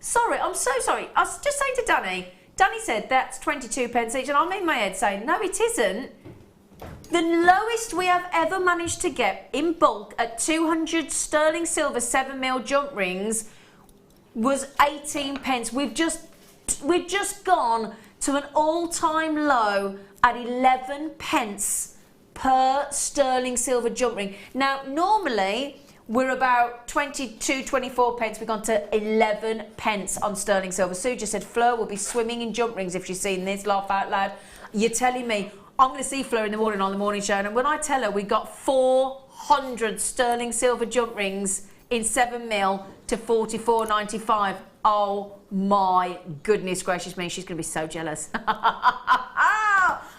Sorry, I'm so sorry. I was just saying to Danny. Danny said that's 22 pence each, and I'm in my head saying, no, it isn't. The lowest we have ever managed to get in bulk at 200 sterling silver 7mm jump rings was 18 pence. We've just gone to an all-time low at 11 pence per sterling silver jump ring. Now, normally we're about 22, 24 pence. We've gone to 11 pence on sterling silver. Sue just said Fleur will be swimming in jump rings if she's seen this. Laugh out loud. You're telling me I'm going to see Fleur in the morning on the morning show, and when I tell her we got 400 sterling silver jump rings in 7mm to $44.95. Oh my goodness gracious me, she's going to be so jealous.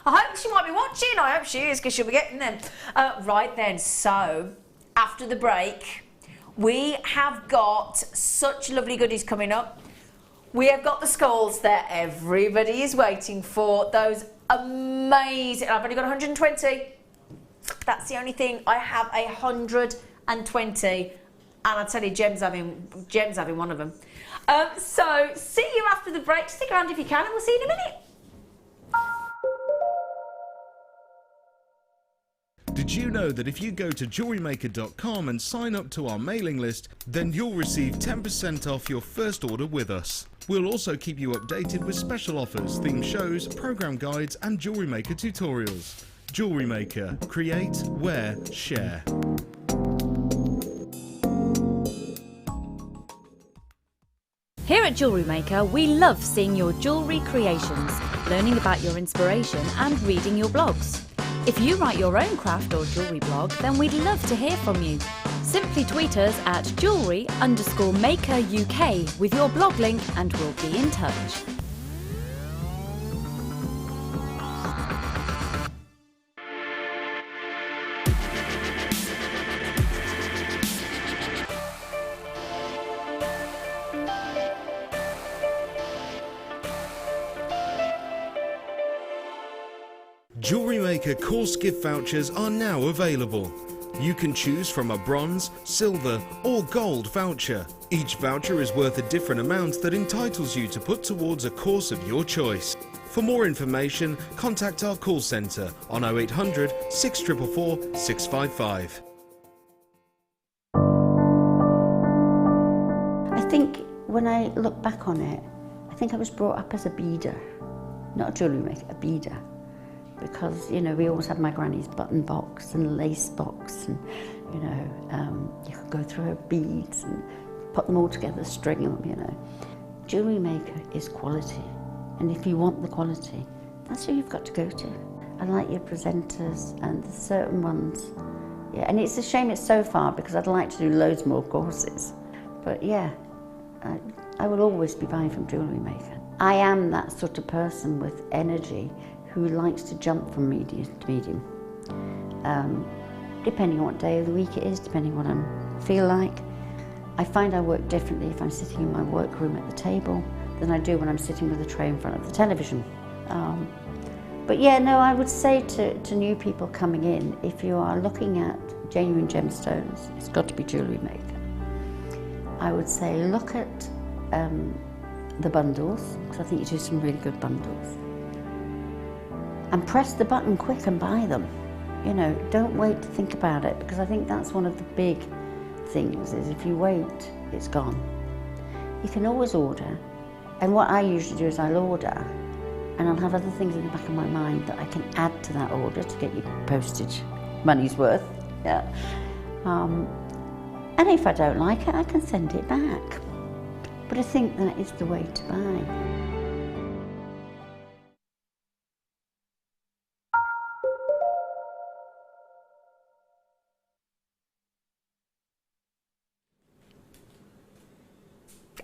I hope she might be watching. I hope she is, because she'll be getting them. Right then, so after the break, we have got such lovely goodies coming up. We have got the skulls that everybody is waiting for. Those amazing. I've only got 120. That's the only thing. I have 120, and I tell you, Jem's having one of them. So see you after the break. Stick around if you can, and we'll see you in a minute. Did you know that if you go to JewelleryMaker.com and sign up to our mailing list, then you'll receive 10% off your first order with us. We'll also keep you updated with special offers, theme shows, program guides and Jewellery Maker tutorials. Jewellery Maker. Create, wear, share. Here at Jewellery Maker, we love seeing your jewellery creations, learning about your inspiration and reading your blogs. If you write your own craft or jewellery blog, then we'd love to hear from you. Simply tweet us at jewellery_maker UK with your blog link and we'll be in touch. Jewellery Maker course gift vouchers are now available. You can choose from a bronze, silver or gold voucher. Each voucher is worth a different amount that entitles you to put towards a course of your choice. For more information, contact our call centre on 0800 644 655. I think when I look back on it, I think I was brought up as a beader, not a jewellery maker, a beader. Because, you know, we always had my granny's button box and lace box and, you know, you could go through her beads and put them all together, string them, you know. Jewellery Maker is quality, and if you want the quality, that's who you've got to go to. I like your presenters and the certain ones, yeah, and it's a shame it's so far because I'd like to do loads more courses. But yeah, I will always be buying from Jewellery Maker. I am that sort of person with energy who likes to jump from medium to medium. Depending on what day of the week it is, depending on what I feel like. I find I work differently if I'm sitting in my workroom at the table than I do when I'm sitting with a tray in front of the television. But yeah, no, I would say to new people coming in, if you are looking at genuine gemstones, it's got to be Jewellery Maker. I would say look at the bundles, because I think you do some really good bundles. And press the button quick and buy them. You know, don't wait to think about it, because I think that's one of the big things is if you wait, it's gone. You can always order, and what I usually do is I'll order and I'll have other things in the back of my mind that I can add to that order to get you postage money's worth. Yeah. And if I don't like it, I can send it back. But I think that is the way to buy.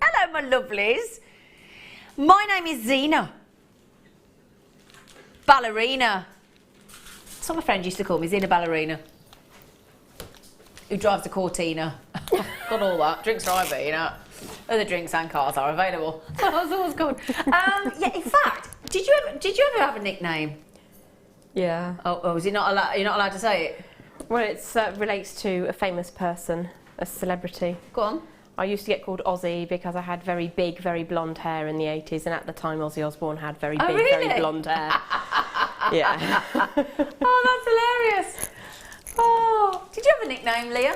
Hello, my lovelies. My name is Zena. Ballerina. That's what my friend used to call me, Zena Ballerina. Who drives a Cortina. Got all that. Drinks are Ibina. Other drinks and cars are available. That's what it's called. Yeah, in fact, did you ever have a nickname? Yeah. Oh, is it not allowed? You're not allowed to say it? Well, it relates to a famous person, a celebrity. Go on. I used to get called Ozzy because I had very big, very blonde hair in the 80s, and at the time Ozzy Osbourne had very big, really? very blonde hair. Yeah. Oh, that's hilarious. Oh, did you have a nickname, Leah?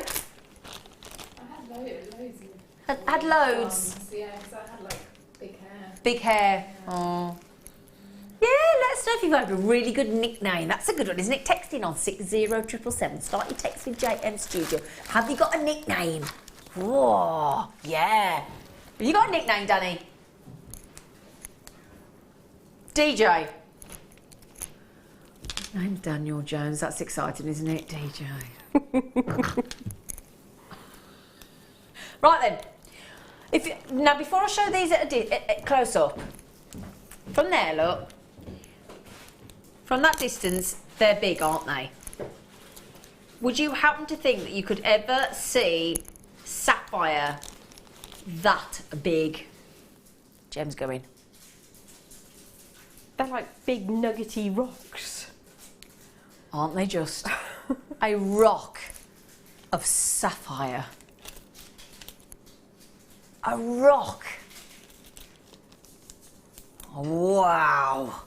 I had loads. Had loads? Yeah, because I had like big hair. Big hair. Yeah. Oh. Yeah, let us know if you've got a really good nickname. That's a good one, isn't it? Text in on 60777. Start your text with JM Studio. Have you got a nickname? Whoa, yeah. Have you got a nickname, Danny? DJ. Name's Daniel Jones. That's exciting, isn't it? DJ. Right then. Now, before I show these at close up, from there, look. From that distance, they're big, aren't they? Would you happen to think that you could ever see sapphire that big? Gem's going. They're like big nuggety rocks. Aren't they just? A rock of sapphire. A rock. Oh, wow.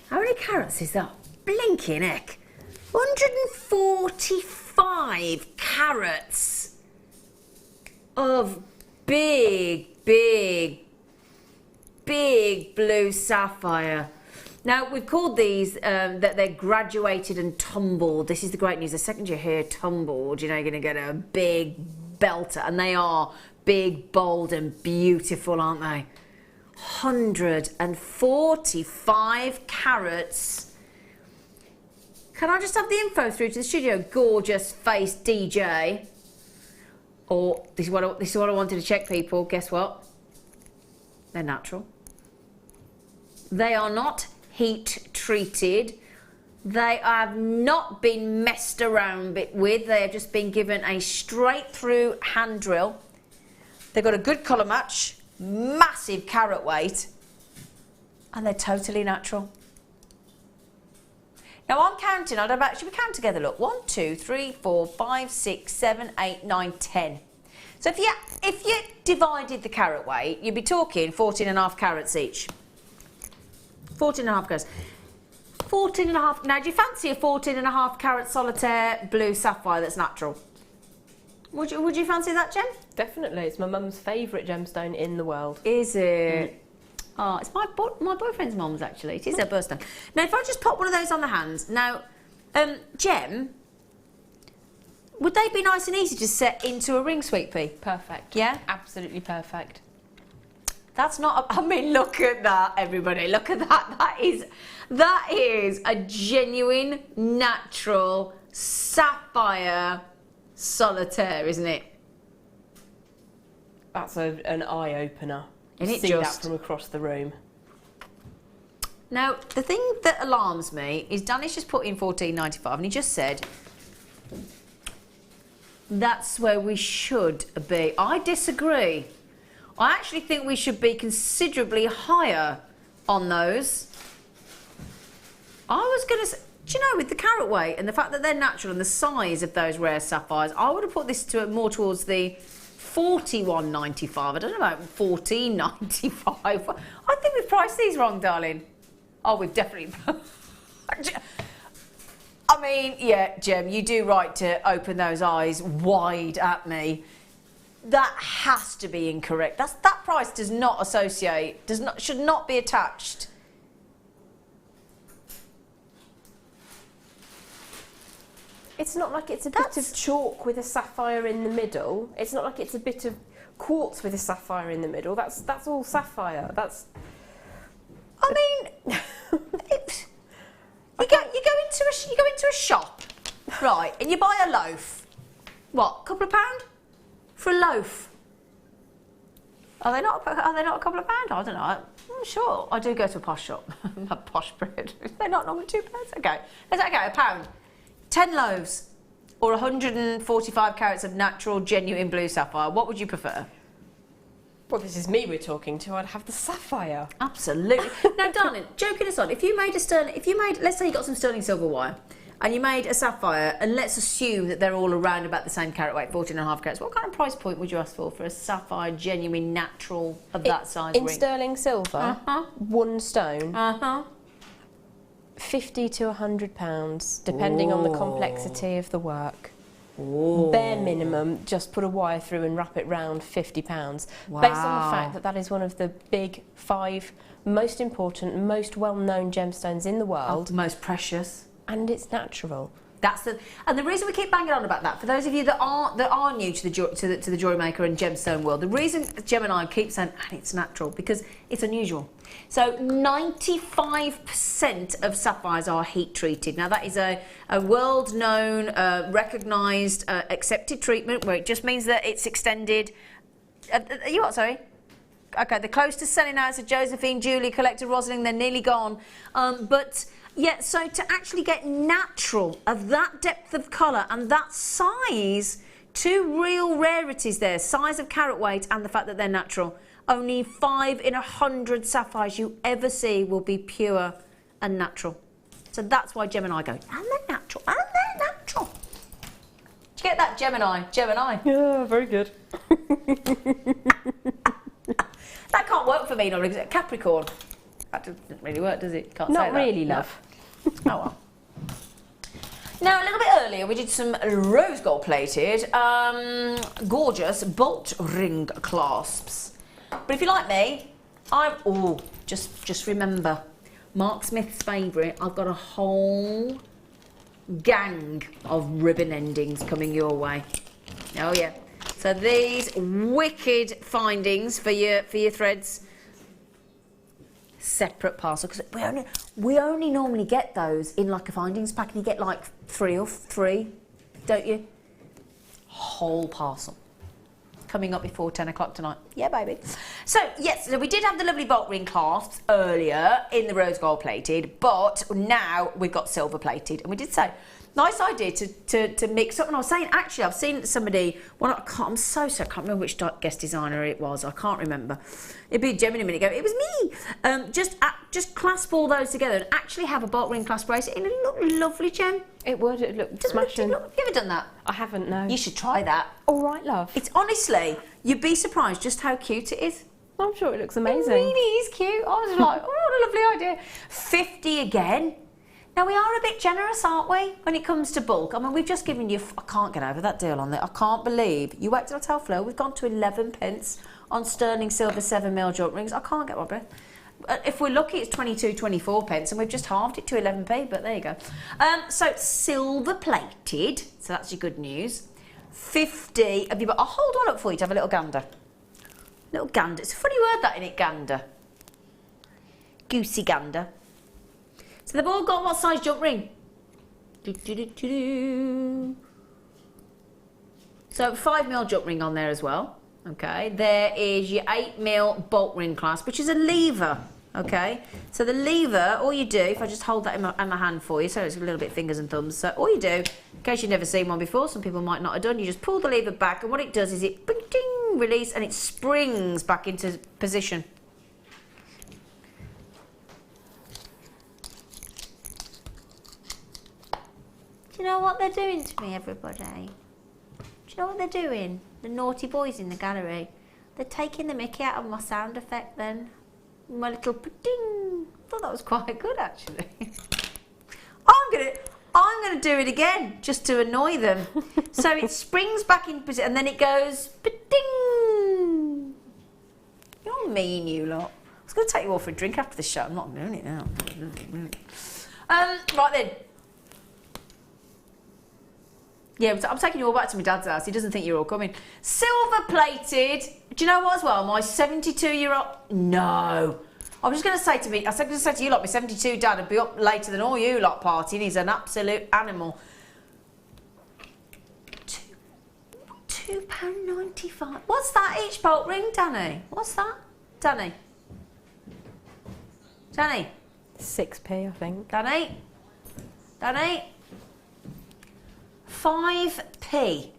How many carats is that? Blinking heck. 145 carats of big, big, big blue sapphire. Now, we've called these that they're graduated and tumbled. This is the great news. The second you hear tumbled, you know you're going to get a big belter. And they are big, bold and beautiful, aren't they? 145 carats. Can I just have the info through to the studio? Gorgeous face DJ. Or, this is what I wanted to check, people. Guess what? They're natural. They are not heat treated. They have not been messed around with. They have just been given a straight through hand drill. They've got a good colour match, massive carat weight, and they're totally natural. Now I'm counting, I don't know, should we count together? Look, 1, 2, 3, 4, 5, 6, 7, 8, 9, 10. So if you divided the carat weight, you'd be talking 14.5 carats each. 14.5 carats. 14.5. Now, do you fancy a 14.5 carat solitaire blue sapphire that's natural? Would you fancy that, Jem? Definitely. It's my mum's favourite gemstone in the world. Is it? Oh, it's my boyfriend's mum's, actually. It is her birthstone. Now, if I just pop one of those on the hands. Now, Jem, would they be nice and easy to set into a ring, sweet pea? Perfect. Yeah? Absolutely perfect. That's not, I mean, look at that, everybody. Look at that. That is a genuine, natural sapphire solitaire, isn't it? That's an eye-opener. Isn't it see just? that from across the room. Now, the thing that alarms me is Danish just put in $14.95 and he just said, that's where we should be. I disagree. I actually think we should be considerably higher on those. I was going to say, do you know, with the carat weight and the fact that they're natural and the size of those rare sapphires, I would have put this more towards the $41.95. I don't know about $14.95. I think we've priced these wrong, darling. Oh, we've definitely... I mean, yeah, Jem, you do right to open those eyes wide at me. That has to be incorrect. That price does not associate, should not be attached. It's not like it's a bit of chalk with a sapphire in the middle. It's not like it's a bit of quartz with a sapphire in the middle. That's all sapphire. That's. I mean, you go into a shop, right, and you buy a loaf. What, a couple of £1 for a loaf? Are they not a couple of £1? I don't know. I'm sure. I do go to a posh shop. Have posh bread. They're not normally £2. Okay, is that okay? £1. 10 loaves or 145 carats of natural, genuine blue sapphire. What would you prefer? Well, this is me we're talking to. I'd have the sapphire. Absolutely. Now, darling, joking aside, let's say you got some sterling silver wire and you made a sapphire, and let's assume that they're all around about the same carat weight, 14.5 carats. What kind of price point would you ask for a sapphire, genuine, natural, of that size in ring? sterling silver, one stone, £50 to £100, depending on the complexity of the work. Ooh. Bare minimum, just put a wire through and wrap it round, £50. Wow. Based on the fact that is one of the big 5 most important, most well-known gemstones in the world. Most precious. And it's natural. And the reason we keep banging on about that, for those of you that are new to the Jewellery Maker and gemstone world, the reason Jem and I keep saying it's natural, because it's unusual. So 95% of sapphires are heat treated. Now that is a world known, recognised, accepted treatment where it just means that it's extended. You what? Sorry. Okay, the closest selling now is a Josephine, Julie, Collector, Rosalind. They're nearly gone, but. Yeah, so to actually get natural of that depth of colour and that size, 2 real rarities there, size of carat weight and the fact that they're natural. Only 5 in 100 sapphires you ever see will be pure and natural. So that's why Gem and I go, and they're natural, and they're natural. Did you get that, Gemini? Gemini. Yeah, very good. That can't work for me, normally, because it's Capricorn. That doesn't really work, does it? Can't say that. Not really, love. No. Oh well. Now, a little bit earlier, we did some rose gold plated, gorgeous bolt ring clasps. But if you're like me, just remember, Mark Smith's favourite, I've got a whole gang of ribbon endings coming your way. Oh yeah. So these wicked findings for your threads. Separate parcel, because we only normally get those in like a findings pack, and you get like three, don't you? Whole parcel. Coming up before 10 o'clock tonight. Yeah, baby. So, yes, so we did have the lovely bolt ring clasps earlier in the rose gold plated, but now we've got silver plated. And we did say, nice idea to mix up. And I was saying, actually, I've seen somebody, I'm so sorry, I can't remember which guest designer it was. I can't remember. It'd be Gem in a minute ago. It was me. Just clasp all those together and actually have a bolt ring clasp bracelet. It looked lovely, Gem. It would. It looked smashing. Have you ever done that? I haven't, no. You should try that. All right, love. It's honestly, you'd be surprised just how cute it is. I'm sure it looks amazing. It really is cute. I was like, oh, what a lovely idea. 50 again. Now, we are a bit generous, aren't we, when it comes to bulk? I mean, we've just given you... I can't get over that deal on that. I can't believe... You wait till I tell Flo, we've gone to 11 pence on sterling silver 7mm jewellery rings. I can't get my breath. If we're lucky, it's 22, 24 pence, and we've just halved it to 11p, but there you go. So, silver plated, so that's your good news. 50... I'll hold one up for you to have a little gander. Little gander. It's a funny word, that, innit, gander? Goosey gander. So they've all got what size jump ring? So 5mm jump ring on there as well. Okay, there is your 8mm bolt ring clasp, which is a lever. Okay, so the lever, all you do, if I just hold that in my hand for you, so it's a little bit fingers and thumbs. So all you do, in case you've never seen one before, some people might not have done, you just pull the lever back, and what it does is it ding, release, and it springs back into position. Do you know what they're doing to me, everybody? Do you know what they're doing? The naughty boys in the gallery. They're taking the mickey out of my sound effect then. My little ding. I thought that was quite good, actually. I'm gonna do it again, just to annoy them. So it springs back in position, and then it goes ding. You're mean, you lot. I was gonna take you all for a drink after the show. I'm not doing it now. Right then. Yeah, I'm taking you all back to my dad's house. He doesn't think you're all coming. Silver plated. Do you know what as well? My 72-year-old... No. I was just going to say to you lot, my 72 dad would be up later than all you lot partying. He's an absolute animal. £2.95. What's that each bolt ring, Danny? What's that? Danny? 6p, I think. Danny? 5p.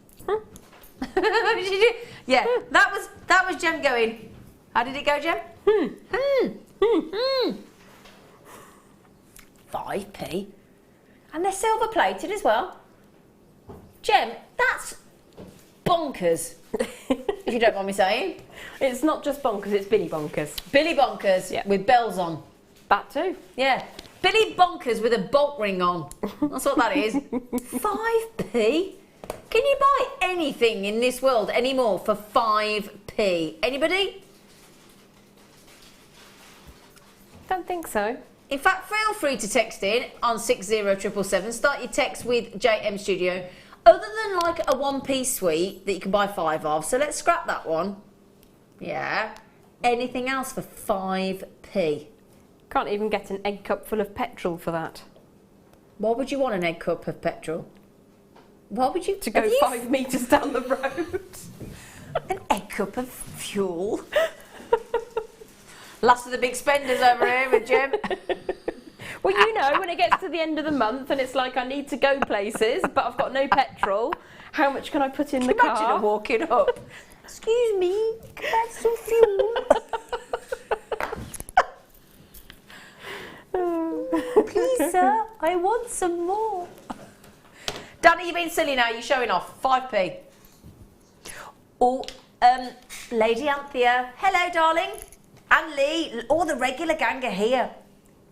Yeah, that was Jem going. How did it go, Jem? 5p. And they're silver plated as well. Jem, that's bonkers. If you don't mind me saying. It's not just bonkers, it's Billy bonkers. Billy bonkers, yeah, with bells on. That too. Yeah. Billy bonkers with a bolt ring on. That's what that is. 5p? Can you buy anything in this world anymore for 5p? Anybody? Don't think so. In fact, feel free to text in on 60777. Start your text with JM Studio. Other than like a 1p suite that you can buy 5 of, so let's scrap that one. Yeah. Anything else for 5p? Can't even get an egg cup full of petrol for that. Why would you want an egg cup of petrol? Why would you... To go 5 metres down the road. An egg cup of fuel? Last of the big spenders over here with Jem. Well, you know, when it gets to the end of the month and it's like I need to go places, but I've got no petrol, how much can I put in the car? Imagine her walking up. Excuse me, can I have some fuel? Please, sir, I want some more. Danny, you're being silly now. You're showing off. 5p. Oh, Lady Anthea. Hello, darling. And Lee. All the regular gang are here.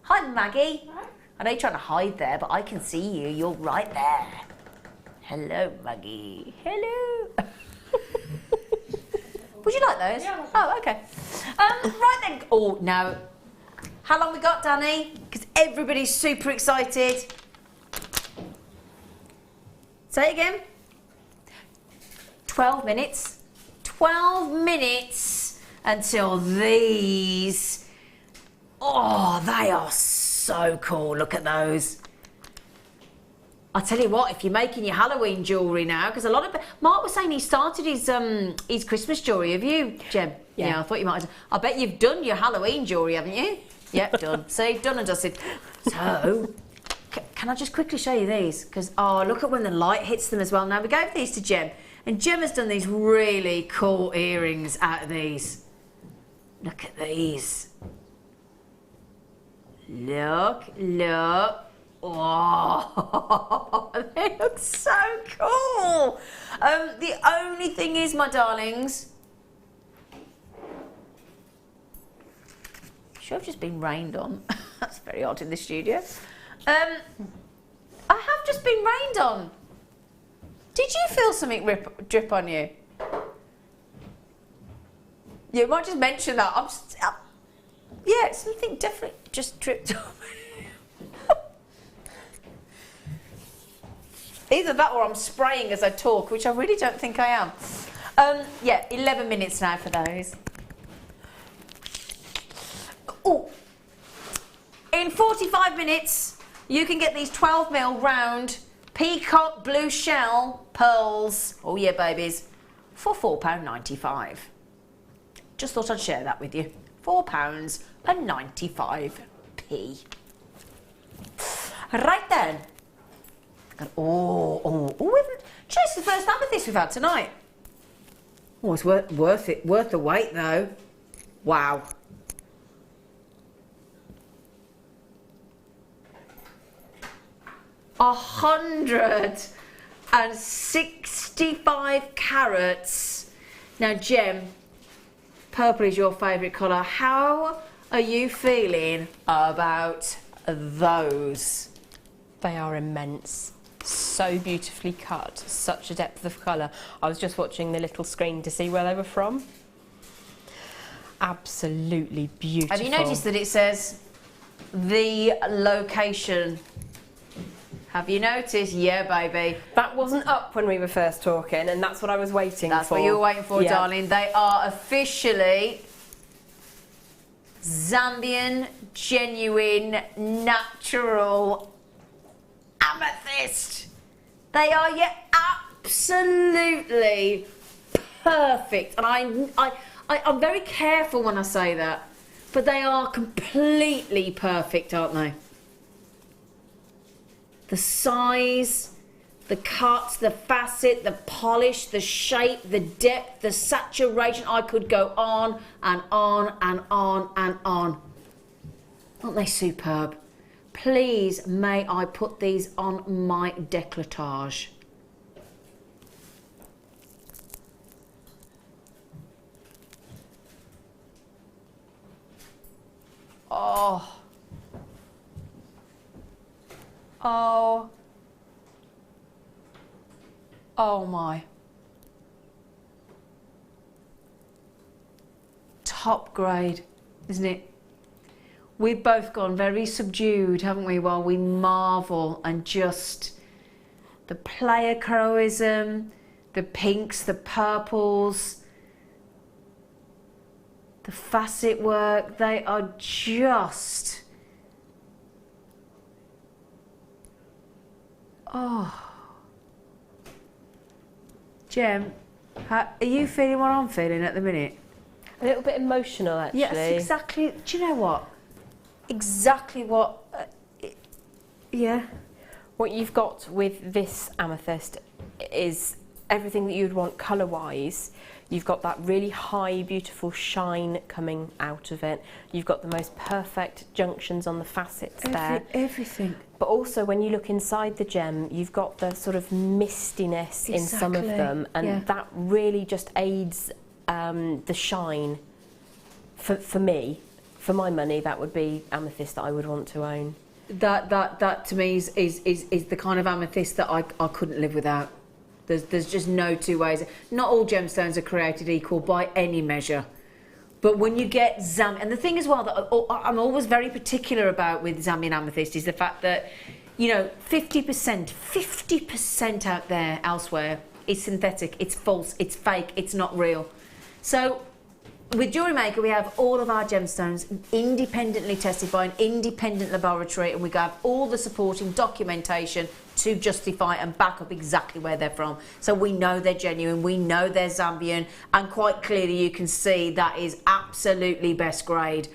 Hi, Maggie. Hi. I know you're trying to hide there, but I can see you. You're right there. Hello, Maggie. Hello. Would you like those? Yeah. Oh, okay. Right then. Oh, no. How long we got, Danny? Because everybody's super excited. Say it again. 12 minutes. 12 minutes until these. Oh, they are so cool. Look at those. I tell you what, if you're making your Halloween jewellery now, because a lot of... Mark was saying he started his Christmas jewellery. Have you, Jem? Yeah, I thought you might have. I bet you've done your Halloween jewellery, haven't you? Yep, done. See, done and dusted. So, can I just quickly show you these? Because, oh, look at when the light hits them as well. Now, we gave these to Jem, and Jem has done these really cool earrings out of these. Look at these. Look. Oh, they look so cool. The only thing is, my darlings, sure I've just been rained on. That's very odd in the studio. I have just been rained on. Did you feel something drip on you? You might just mention that. Yeah, something definitely just dripped on me. Either that or I'm spraying as I talk, which I really don't think I am. Yeah, 11 minutes now for those. Oh, in 45 minutes, you can get these 12mm round peacock blue shell pearls. Oh yeah, babies, for £4.95. Just thought I'd share that with you. £4.95. Right then. It's the first amethyst we've had tonight. Oh, it's worth it. Worth the wait, though. Wow. £165 carats. Now, Jem, purple is your favourite colour. How are you feeling about those? They are immense. So beautifully cut, such a depth of colour. I was just watching the little screen to see where they were from. Absolutely beautiful. Have you noticed that it says the location? Have you noticed? Yeah, baby. That wasn't up when we were first talking, and that's what I was waiting for. That's what you were waiting for, darling. They are officially Zambian, genuine, natural amethyst. They are absolutely perfect, and I'm very careful when I say that, but they are completely perfect, aren't they? The size, the cut, the facet, the polish, the shape, the depth, the saturation. I could go on and on and on and on. Aren't they superb? Please, may I put these on my décolletage? Oh. Oh. Oh my. Top grade, isn't it? We've both gone very subdued, haven't we, while we marvel and just the pleiochroism, the pinks, the purples, the facet work, they are just... Oh. Jem, are you feeling what I'm feeling at the minute? A little bit emotional, actually. Yes, exactly. Do you know what? Exactly what... yeah. What you've got with this amethyst is everything that you'd want colour-wise. You've got that really high, beautiful shine coming out of it. You've got the most perfect junctions on the facets there. Everything. But also when you look inside the gem, you've got the sort of mistiness in some of them, and that really just aids the shine. For me, for my money, that would be amethyst that I would want to own. That to me is the kind of amethyst that I couldn't live without. There's just no two ways. Not all gemstones are created equal by any measure. But when you get Zambian, and the thing as well that I'm always very particular about with Zambian amethyst is the fact that, you know, 50% out there elsewhere is synthetic, it's false, it's fake, it's not real. So with Jewellery Maker, we have all of our gemstones independently tested by an independent laboratory, and we have all the supporting documentation to justify and back up exactly where they're from. So we know they're genuine, we know they're Zambian, and quite clearly you can see that is absolutely best grade.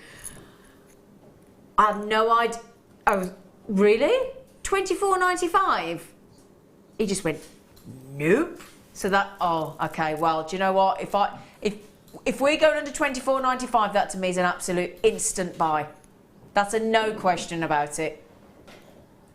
I have no idea. Oh, really? $24.95? He just went, nope. So that, oh, okay, well, do you know what? If we're going under $24.95, that to me is an absolute instant buy. That's a no question about it.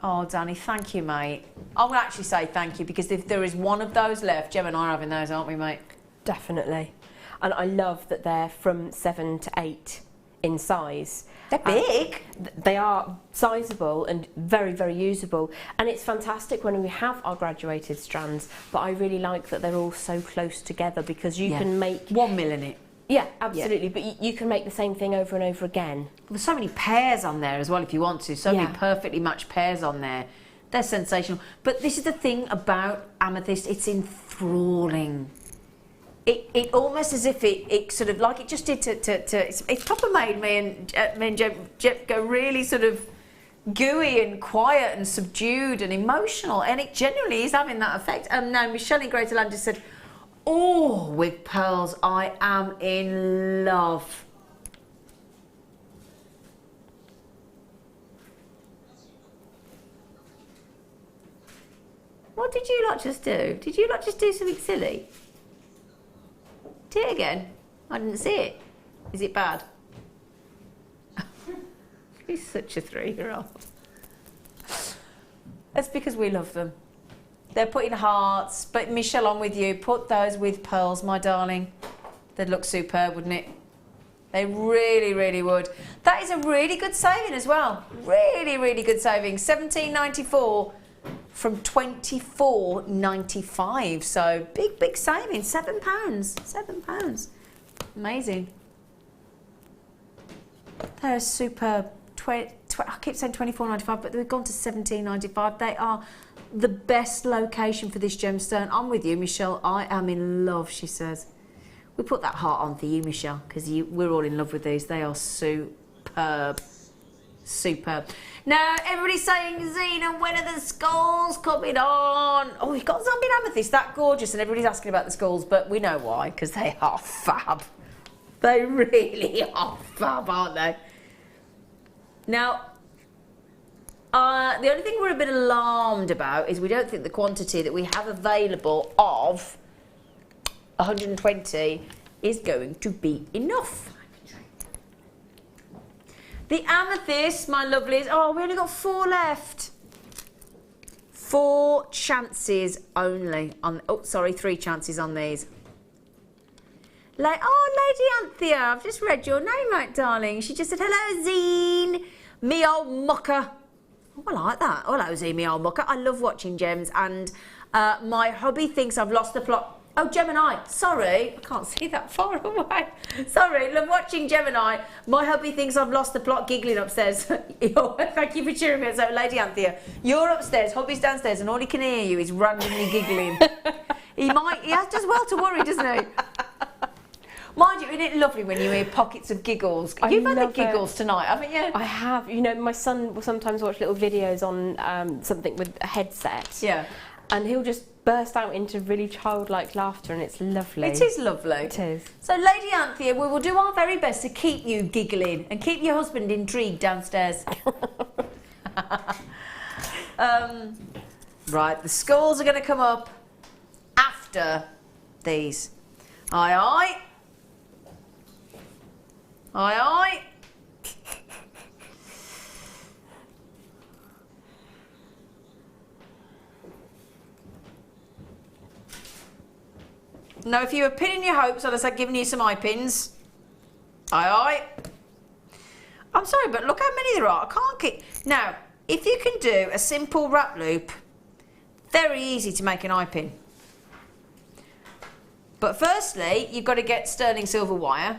Oh, Danny, thank you, mate. I will actually say thank you, because if there is one of those left, Gem and I are having those, aren't we, mate? Definitely. And I love that they're from 7 to 8 in size. They're big. They are sizable and very, very usable. And it's fantastic when we have our graduated strands, but I really like that they're all so close together, because you can make... 1 mil in it. Yeah, absolutely. But you can make the same thing over and over again. There's so many pairs on there as well if you want to. So many perfectly matched pairs on there. They're sensational. But this is the thing about amethyst, it's enthralling. It almost as if it sort of, like it just did to it's proper made me and Jep go really sort of gooey and quiet and subdued and emotional. And it genuinely is having that effect. Now, Michelle in Greater Land just said, oh, with pearls, I am in love. What did you lot just do? Did you lot just do something silly? Do it again. I didn't see it. Is it bad? He's such a 3-year-old. That's because we love them. They're putting hearts, but Michelle, on with you. Put those with pearls, my darling. They'd look superb, wouldn't it? They really, really would. That is a really good saving as well. Really, really good saving. $17.94 from $24.95. So big, big saving. £7. £7. Amazing. They're superb. I keep saying $24.95, but they've gone to $17.95. They are the best location for this gemstone. I'm with you, Michelle. I am in love, she says. We put that heart on for you, Michelle, because we're all in love with these. They are superb. Superb. Now, everybody's saying, Zena, when are the skulls coming on? Oh, you've got Zambian amethyst, that gorgeous, and everybody's asking about the skulls, but we know why, because they are fab. They really are fab, aren't they? Now, the only thing we're a bit alarmed about is we don't think the quantity that we have available of 120 is going to be enough. The amethyst, my lovelies, oh, we only got 4 left. 4 chances only on, oh, sorry, 3 chances on these. Like, oh, Lady Anthea, I've just read your name out, darling. She just said, hello, Zine, me old mucker. Oh, I like that. Oh, hello, Zine, me old mucker. I love watching gems, and my hubby thinks I've lost the plot. Oh, Gemini, sorry, I can't see that far away. Sorry, love watching Gemini. My hubby thinks I've lost the plot, giggling upstairs. Thank you for cheering me up. So, Lady Anthea, you're upstairs, hubby's downstairs, and all he can hear you is randomly giggling. He does well to worry, doesn't he? Mind you, isn't it lovely when you hear pockets of giggles? You've had the giggles tonight, haven't you? I have. You know, my son will sometimes watch little videos on something with a headset. Yeah. And he'll just burst out into really childlike laughter, and it's lovely. It is lovely. It is. So, Lady Anthea, we will do our very best to keep you giggling and keep your husband intrigued downstairs. Right, the skulls are going to come up after after these. Aye, aye. Aye, aye. Now, if you were pinning your hopes, I'd have said giving you some eye pins. Aye, aye. I'm sorry, but look how many there are. I can't keep... Now, if you can do a simple wrap loop, very easy to make an eye pin. But firstly, you've got to get sterling silver wire.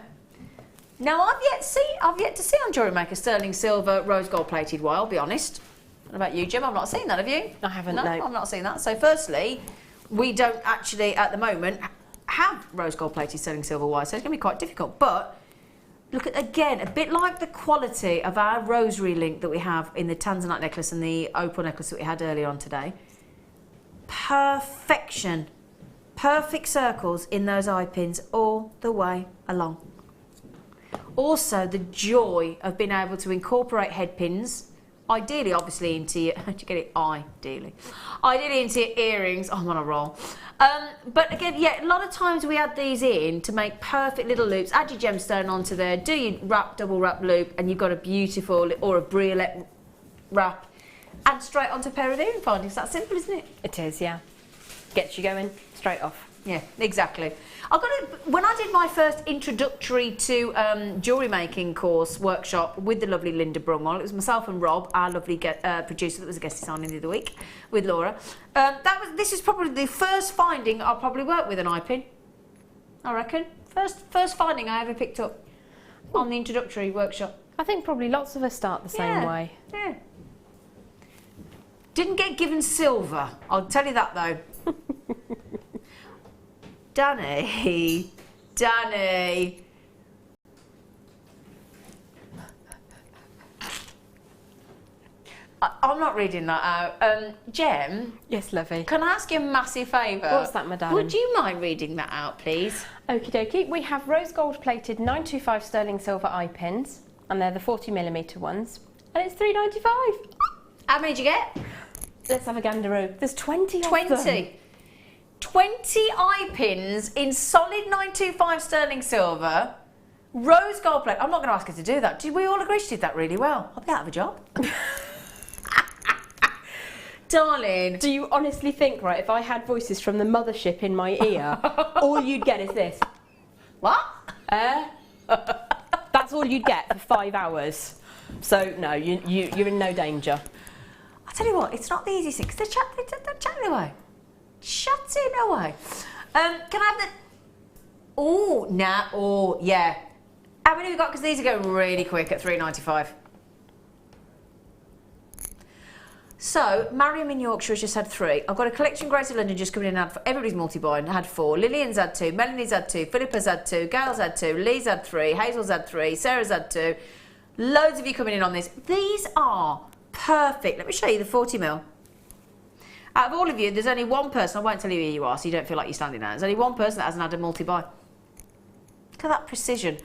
Now, I've yet to see on Jewellery Maker sterling silver rose gold plated wire, I'll be honest. What about you, Jim? I've not seen that, have you? I haven't, no. I've not seen that. So firstly, we don't actually, at the moment, have rose gold plated sterling silver wire, so it's going to be quite difficult. But look at, again, a bit like the quality of our rosary link that we have in the tanzanite necklace and the opal necklace that we had earlier on today. Perfection. Perfect circles in those eye pins all the way along. Also, the joy of being able to incorporate head pins, ideally, obviously, into your... How'd you get it? Ideally into your earrings. Oh, I'm on a roll. But again, yeah, a lot of times we add these in to make perfect little loops. Add your gemstone onto there, do your double wrap loop, and you've got a beautiful, or a briolette wrap, and straight onto a pair of earring findings. It's that simple, isn't it? It is, yeah. Gets you going straight off. Yeah, exactly. When I did my first introductory to jewellery making course workshop with the lovely Linda Brumwell, it was myself and Rob, our lovely producer that was a guest designer the other week with Laura. This is probably the first finding I'll probably work with an eye pin, I reckon. First finding I ever picked up on the introductory workshop. I think probably lots of us start the same way. Yeah. Didn't get given silver, I'll tell you that though. Danny. I'm not reading that out. Jem? Yes, lovey. Can I ask you a massive favour? What's that, my darling? Would you mind reading that out, please? Okie dokie. We have rose gold plated 925 sterling silver eye pins, and they're the 40mm ones, and it's £3.95. How many did you get? Let's have a gandaroo. There's 20 of them. 20 eye pins in solid 925 sterling silver, rose gold plate. I'm not going to ask her to do that. Did we all agree she did that really well? I'll be out of a job. Darling. Do you honestly think, right, if I had voices from the mothership in my ear, all you'd get is this? What? That's all you'd get for 5 hours. So, no, you're in no danger. I tell you what, it's not the easiest thing, because they're chatting away. Chatting away. Can I have the... Oh, nah, oh, yeah. How many have we got? Because these are going really quick at £3.95. So, Mariam in Yorkshire has just had 3. I've got a collection, Grace of London, just coming in and had 4. Everybody's multi-buy and had 4. Lillian's had 2. Melanie's had 2. Philippa's had 2. Gail's had 2. Lee's had 3. Hazel's had 3. Sarah's had 2. Loads of you coming in on this. These are perfect. Let me show you the 40mm. Out of all of you, there's only one person, I won't tell you who you are so you don't feel like you're standing out. There's only one person that hasn't had a multi-buy. Look at that precision.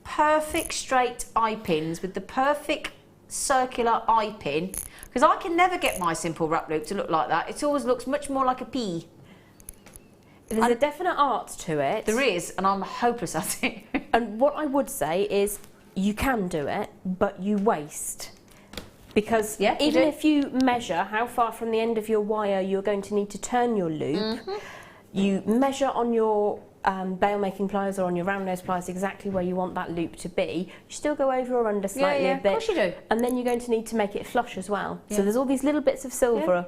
Perfect straight eye pins with the perfect circular eye pin. Because I can never get my simple wrap loop to look like that. It always looks much more like a pea. There's a definite art to it. There is, and I'm hopeless at it. And what I would say is you can do it, but you waste. Because even if you measure how far from the end of your wire you're going to need to turn your loop, you measure on your bail making pliers or on your round nose pliers exactly where you want that loop to be. You still go over or under slightly a bit. Of course you do. And then you're going to need to make it flush as well. So there's all these little bits of silver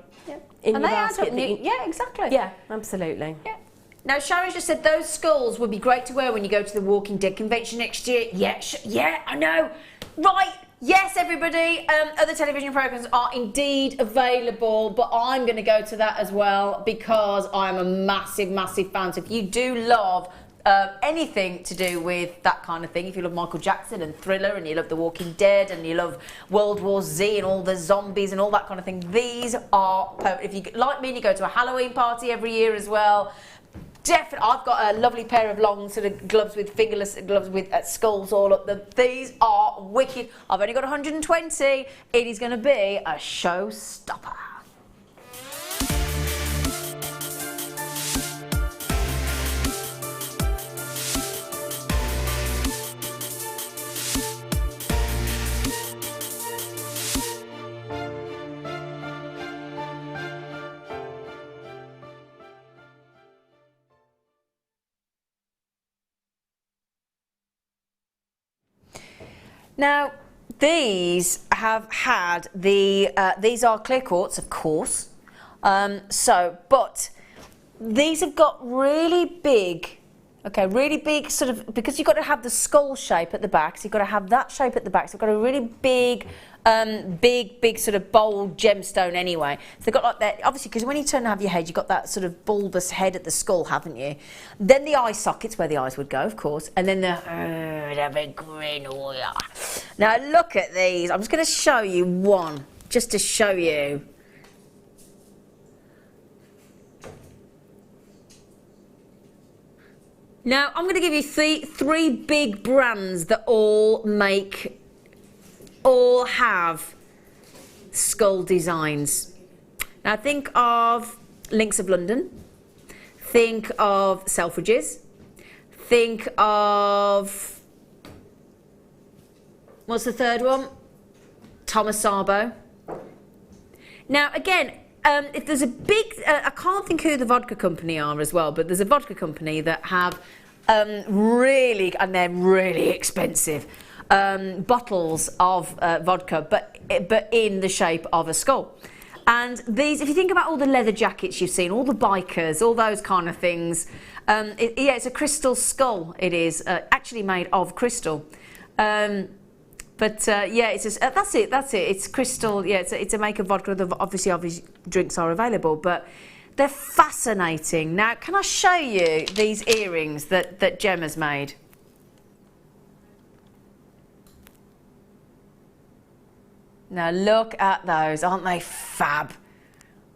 in your basket. Yeah, exactly. Yeah, absolutely. Yeah. Now, Sharon just said those skulls would be great to wear when you go to the Walking Dead convention next year. Yeah, I know. Right. Yes, everybody, other television programmes are indeed available, but I'm going to go to that as well because I'm a massive, massive fan. So if you do love anything to do with that kind of thing, if you love Michael Jackson and Thriller and you love The Walking Dead and you love World War Z and all the zombies and all that kind of thing, these are perfect. If you, like me, and you go to a Halloween party every year as well, definitely, I've got a lovely pair of long sort of gloves with fingerless gloves with skulls all up them. These are wicked. I've only got 120. It is going to be a showstopper. Now, these have had the, these are clear quartz, of course. But these have got really big, really big sort of, because you've got to have the skull shape at the back, so you've got to have that shape at the back, so you've got a really big, big sort of bold gemstone anyway. So they've got like that, obviously, because when you turn and have your head, you've got that sort of bulbous head at the skull, haven't you? Then the eye sockets, where the eyes would go, of course, and then the big grin. Now look at these. I'm just going to show you one, just to show you. Now, I'm going to give you three big brands that all have skull designs. Now, think of Links of London. Think of Selfridges. Think of, what's the third one? Thomas Sabo. Now, again, if there's a big, I can't think who the vodka company are as well, but there's a vodka company that have really, and they're really expensive, bottles of vodka, but in the shape of a skull. And these, if you think about all the leather jackets you've seen, all the bikers, all those kind of things, yeah, it's a crystal skull. It is actually made of crystal. Yeah, it's just, that's it. It's crystal. Yeah, it's a make of vodka. Obviously, drinks are available, but they're fascinating. Now, can I show you these earrings that Gem has made? Now, look at those. Aren't they fab?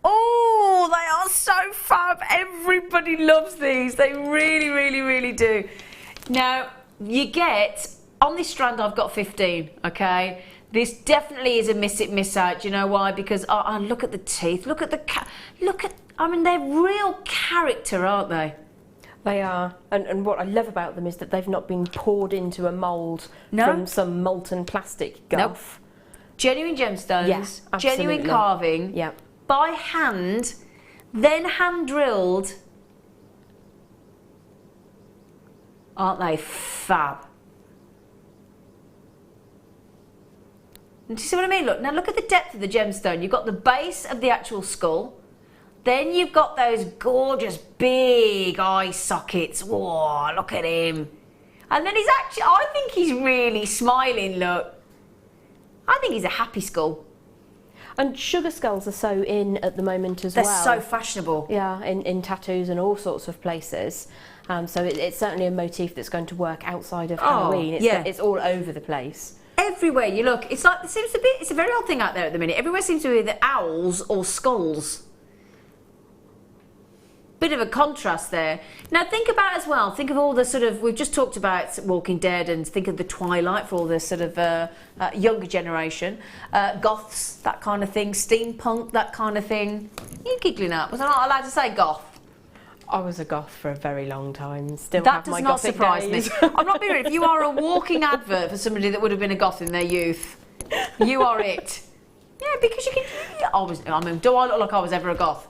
Oh, they are so fab. Everybody loves these. They really, really, really do. Now, you get... On this strand, I've got 15, okay? This definitely is a miss it, miss out. Do you know why? Because, look at the teeth. Look at I mean, they're real character, aren't they? They are. And what I love about them is that they've not been poured into a mould from some molten plastic guff. Nope. Genuine gemstones, yes, genuine carving, yep. By hand, then hand drilled. Aren't they fab? Do you see what I mean? Look, now look at the depth of the gemstone. You've got the base of the actual skull. Then you've got those gorgeous big eye sockets. Whoa, look at him. And then he's actually, I think he's really smiling, look. I think he's a happy skull. And sugar skulls are so in at the moment as well. They're so fashionable. Yeah, in tattoos and all sorts of places. So it's certainly a motif that's going to work outside of Halloween. It's all over the place. Everywhere you look, it's like, it's a very odd thing out there at the minute. Everywhere seems to be either owls or skulls. Bit of a contrast there. Now think about as well, think of all the sort of, we've just talked about Walking Dead, and think of the Twilight for all the sort of younger generation. Goths, that kind of thing, steampunk, that kind of thing. You're giggling up, was I not allowed to say goth? I was a goth for a very long time. Still that have does my not gothic surprise days. me. I'm not being rude. If you are a walking advert for somebody that would have been a goth in their youth, you are it. Yeah, because you can. Do I look like I was ever a goth?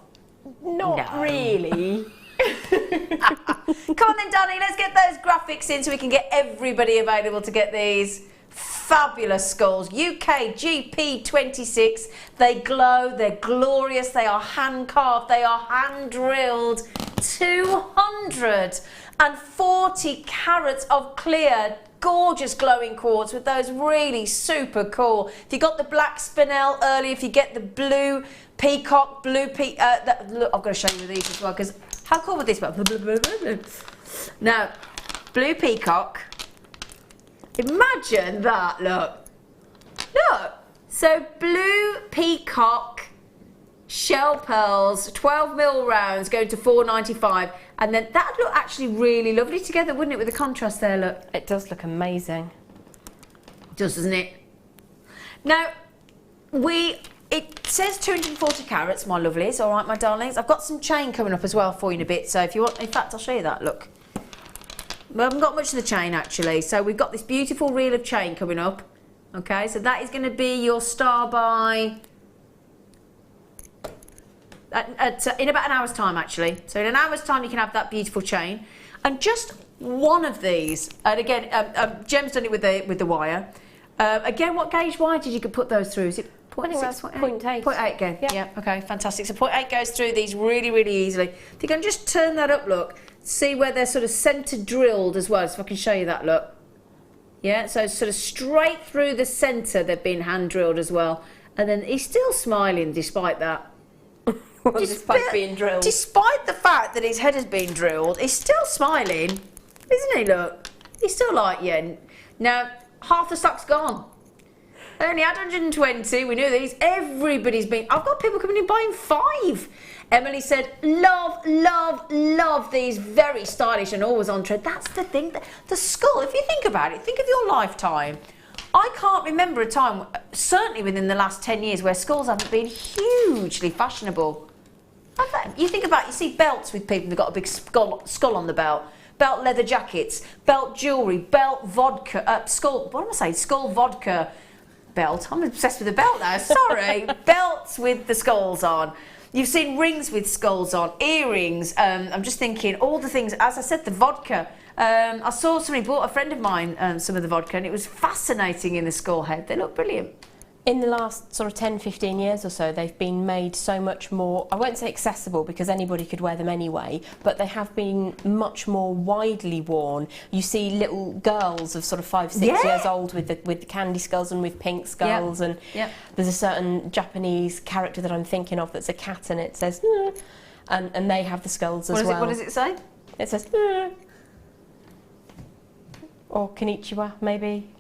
Not really. Come on then, darling. Let's get those graphics in so we can get everybody available to get these fabulous skulls. UK GP26. They glow. They're glorious. They are hand carved. They are hand drilled. 240 carats of clear, gorgeous glowing quartz with those really super cool. If you got the black spinel early, if you get the blue peacock, look, I've got to show you these as well, because how cool would this be? Now, blue peacock. Imagine that, look. Look. So blue peacock shell pearls, 12mm rounds, going to $4.95, and then that'd look actually really lovely together, wouldn't it, with the contrast there, look. It does look amazing. It does, doesn't it? Now, it says 240 carats, my lovelies, all right, my darlings. I've got some chain coming up as well for you in a bit, so if you want, in fact, I'll show you that, look. We haven't got much of the chain, actually, so we've got this beautiful reel of chain coming up, okay, so that is going to be your star by... in about an hour's time, actually. So in an hour's time, you can have that beautiful chain. And just one of these, and again, Gem's done it with the wire. Again, what gauge wide did you put those through? Is it 0.6? 0.8. 0.8 again. Yeah. Okay, fantastic. So 0.8 goes through these really, really easily. If you can just turn that up, look, see where they're sort of centre drilled as well. So if I can show you that, look. Yeah, so sort of straight through the centre, they've been hand drilled as well. And then he's still smiling despite that. Despite being drilled. Despite the fact that his head has been drilled, he's still smiling, isn't he? Look, he's still like, yeah. Now, half the stock's gone. I only had 120, we knew these. Everybody's been, I've got people coming in buying 5. Emily said, love, love, love these, very stylish and always on trend. That's the thing, the skull, if you think about it, think of your lifetime. I can't remember a time, certainly within the last 10 years, where skulls haven't been hugely fashionable. You think about, you see belts with people who've got a big skull on the belt. Belt leather jackets, belt jewellery, belt vodka, skull vodka belt. I'm obsessed with the belt now, sorry. Belts with the skulls on. You've seen rings with skulls on, earrings. I'm just thinking, all the things, as I said, the vodka. I saw somebody bought, a friend of mine, some of the vodka, and it was fascinating in the skull head. They look brilliant. In the last sort of 10, 15 years or so, they've been made so much more, I won't say accessible because anybody could wear them anyway, but they have been much more widely worn. You see little girls of sort of 5, 6 years old with the candy skulls and with pink skulls, and there's a certain Japanese character that I'm thinking of that's a cat and it says, and they have the skulls as well. What does it say? It says, or konnichiwa maybe,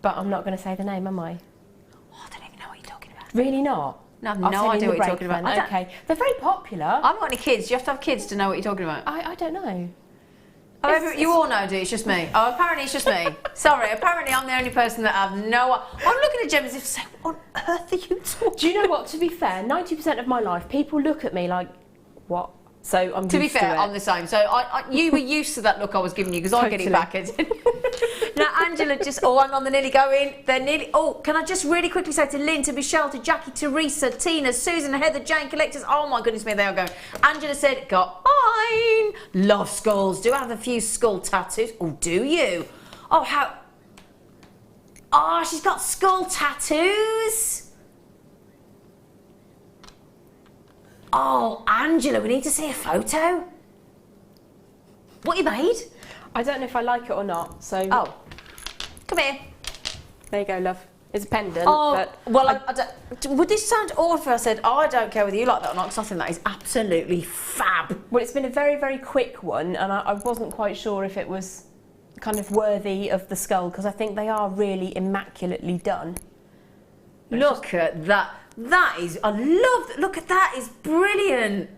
but I'm not going to say the name, am I? Really not? No, I have no idea what you're talking about. Okay, they're very popular. I haven't got any kids. You have to have kids to know what you're talking about. I don't know. Oh, you all know, do you? It's just me. Oh, apparently it's just me. Sorry, apparently I'm the only person that have no... I'm looking at Jem as if to say, what on earth are you talking? Do you know what? To be fair, 90% of my life, people look at me like, what? So I'm used to be fair, it. I'm the same. So you were used to that look I was giving you because I get it back. Now, Angela just... Oh, hang on, they're nearly going. They're nearly... Oh, can I just really quickly say to Lynn, to Michelle, to Jackie, Teresa, Tina, Susan, Heather, Jane, collectors. Oh, my goodness me, they are going. Angela said, got mine. Love skulls. Do I have a few skull tattoos? Oh, do you? Oh, how... Oh, she's got skull tattoos. Oh, Angela, we need to see a photo. What you made? I don't know if I like it or not, so... Oh, come here. There you go, love. It's a pendant, oh, but... Well, I don't, would this sound awful if I said, oh, I don't care whether you like that or not, because I think that is absolutely fab. Well, it's been a very, very quick one, and I wasn't quite sure if it was kind of worthy of the skull, because I think they are really immaculately done. Look at that. That is, I love that. Look at that, is brilliant.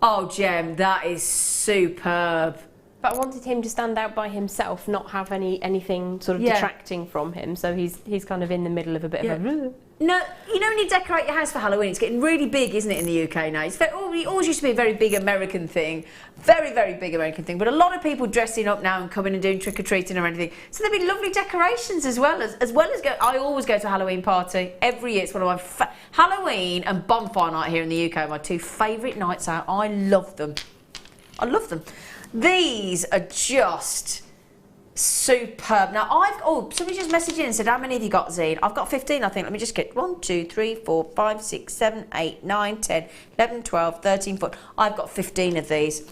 Oh, Jem, that is superb. But I wanted him to stand out by himself, not have anything sort of detracting from him. So he's kind of in the middle of a bit of a... No, you know when you decorate your house for Halloween, it's getting really big, isn't it, in the UK now? It always used to be a very big American thing. Very, very big American thing. But a lot of people dressing up now and coming and doing trick-or-treating or anything. So there've been lovely decorations as well as go. I always go to a Halloween party. Every year it's one of my... Halloween and bonfire night here in the UK are my 2 favourite nights out. I love them. I love them. These are just... superb. Now somebody just messaged in and said, how many have you got, Zine? I've got 15, I think. Let me just get 1, 2, 3, 4, 5, 6, 7, 8, 9, 10, 11, 12, 13, 14. I've got 15 of these.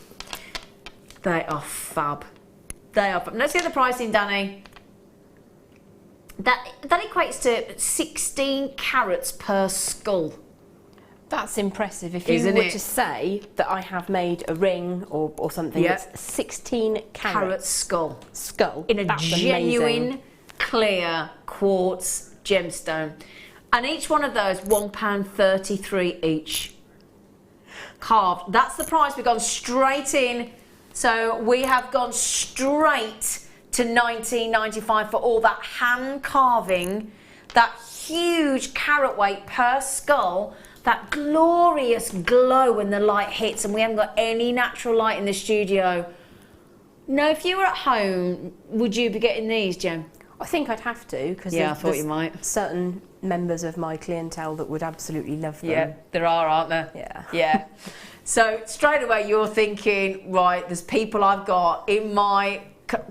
They are fab. They are fab. Let's get the pricing, Danny. That equates to 16 carats per skull. That's impressive. If you were to say that I have made a ring or something that's 16 carat skull in a genuine, clear quartz gemstone. And each one of those, £1.33 each. Carved. That's the price. We've gone straight in. So we have gone straight to £19.95 for all that hand carving, that huge carat weight per skull, that glorious glow when the light hits, and we haven't got any natural light in the studio. No, if you were at home, would you be getting these, Jem? I think I'd have to, because I thought you might. Certain members of my clientele that would absolutely love them. Yeah, there are, aren't there? Yeah. Yeah. So straight away you're thinking, right, there's people I've got in my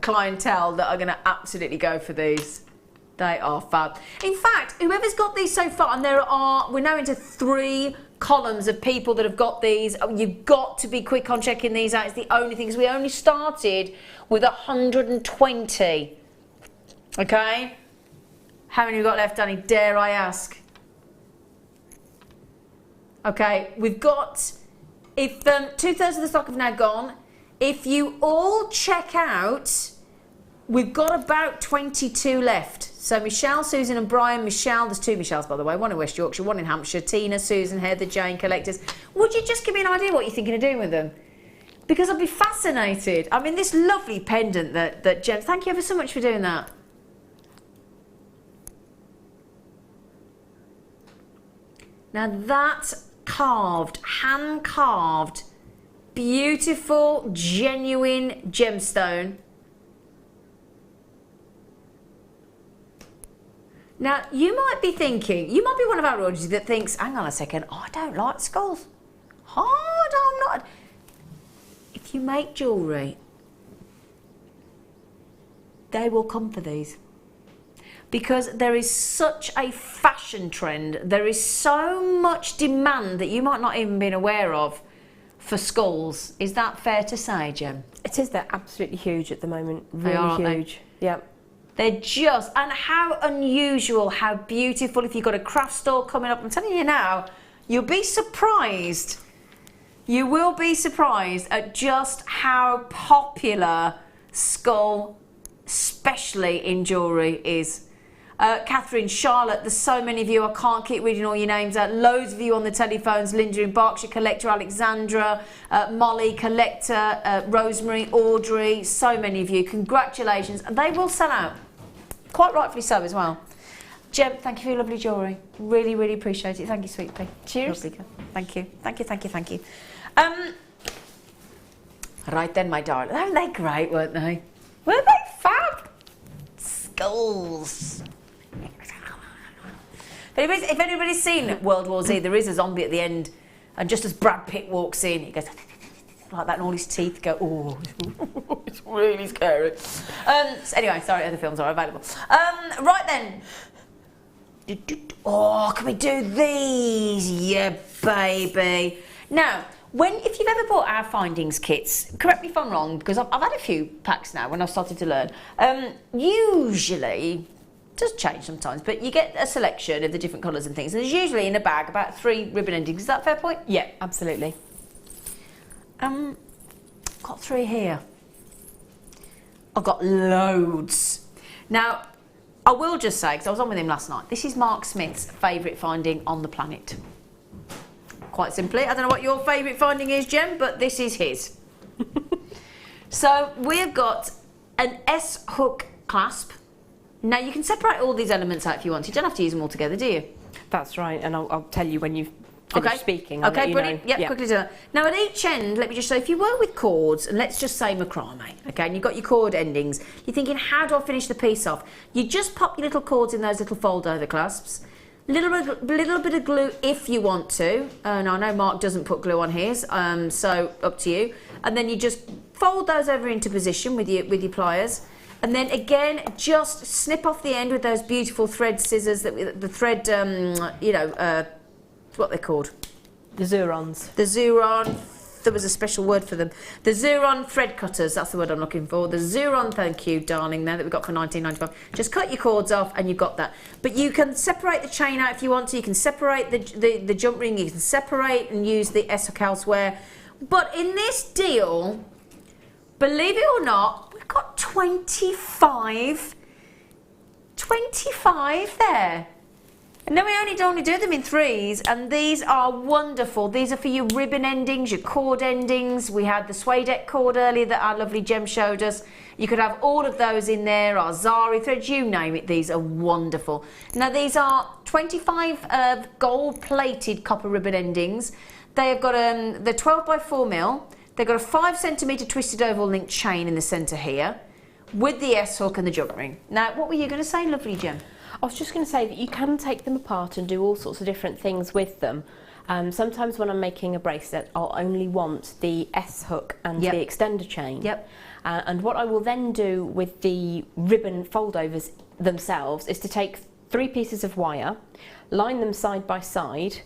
clientele that are going to absolutely go for these. They are fab. In fact, whoever's got these so far, and we're now into 3 columns of people that have got these. You've got to be quick on checking these out. It's the only thing, because we only started with 120. Okay? How many have we got left, Danny? Dare I ask? Okay, we've got, if 2/3 of the stock have now gone, if you all check out, we've got about 22 left. So Michelle, Susan and Brian. Michelle, there's 2 Michelles by the way, one in West Yorkshire, one in Hampshire. Tina, Susan, Heather, Jane, collectors. Would you just give me an idea what you're thinking of doing with them? Because I'd be fascinated. I mean, this lovely pendant that Jem, thank you ever so much for doing that. Now that's carved, hand carved, beautiful, genuine gemstone. Now, you might be thinking, you might be one of our audiences that thinks, hang on a second, I don't like skulls. I'm not. If you make jewellery, they will come for these. Because there is such a fashion trend, there is so much demand that you might not even been aware of for skulls. Is that fair to say, Jem? It is. They're absolutely huge at the moment. Really huge. Yep. They're just, and how unusual, how beautiful. If you've got a craft store coming up, I'm telling you now, you'll be surprised. You will be surprised at just how popular skull, especially in jewellery, is. Catherine, Charlotte, there's so many of you, I can't keep reading all your names out. Loads of you on the telephones. Linda in Berkshire, Collector, Alexandra, Molly, Collector, Rosemary, Audrey, so many of you. Congratulations. And they will sell out. Quite rightfully so as well. Jem, thank you for your lovely jewellery. Really, really appreciate it. Thank you, sweet pea. Cheers. Lovely girl. Thank you. Thank you, thank you, thank you. Right then, my darling. Weren't they great, weren't they? Weren't they fab? Skulls. If anybody's seen World War Z, there is a zombie at the end, and just as Brad Pitt walks in, he goes like that, and all his teeth go, oh, it's really scary. So anyway, sorry, other films are available. Right then. Oh, can we do these? Yeah, baby. Now, if you've ever bought our findings kits, correct me if I'm wrong, because I've had a few packs now when I've started to learn. Usually, it does change sometimes, but you get a selection of the different colours and things, and there's usually in a bag about 3 ribbon endings. Is that a fair point? Yeah, absolutely. Got 3 here. I've got loads. Now, I will just say, because I was on with him last night, this is Mark Smith's favourite finding on the planet. Quite simply. I don't know what your favourite finding is, Jem, but this is his. So we've got an S-hook clasp. Now you can separate all these elements out if you want. You don't have to use them all together, do you? That's right, and I'll tell you when you've finished speaking. Okay, brilliant. Yep, quickly do that. Now at each end, let me just say, if you work with cords, and let's just say macrame, okay, and you've got your cord endings, you're thinking, how do I finish the piece off? You just pop your little cords in those little fold-over clasps. Little bit of glue if you want to. Now I know Mark doesn't put glue on his, so up to you. And then you just fold those over into position with your pliers, and then again just snip off the end with those beautiful thread scissors that the thread, what they're called. The Zurons. The Zuron. There was a special word for them. The Zuron thread cutters, that's the word I'm looking for. The Zuron, thank you, darling, there that we got for $19.95. Just cut your cords off and you've got that. But you can separate the chain out if you want to. You can separate the jump ring. You can separate and use the S-hook elsewhere. But in this deal, believe it or not, we've got 25 there. And then we only do them in 3s, and these are wonderful. These are for your ribbon endings, your cord endings. We had the suede cord earlier that our lovely Jem showed us. You could have all of those in there, our Zari threads, you name it. These are wonderful. Now these are 25 gold-plated copper ribbon endings. They have got the 12 by 4mm. They've got a 5 centimetre twisted oval link chain in the centre here, with the S-hook and the jump ring. Now, what were you going to say, lovely Jem? I was just going to say that you can take them apart and do all sorts of different things with them. Sometimes when I'm making a bracelet, I'll only want the S-hook and the extender chain. Yep. And what I will then do with the ribbon foldovers themselves is to take 3 pieces of wire, line them side by side,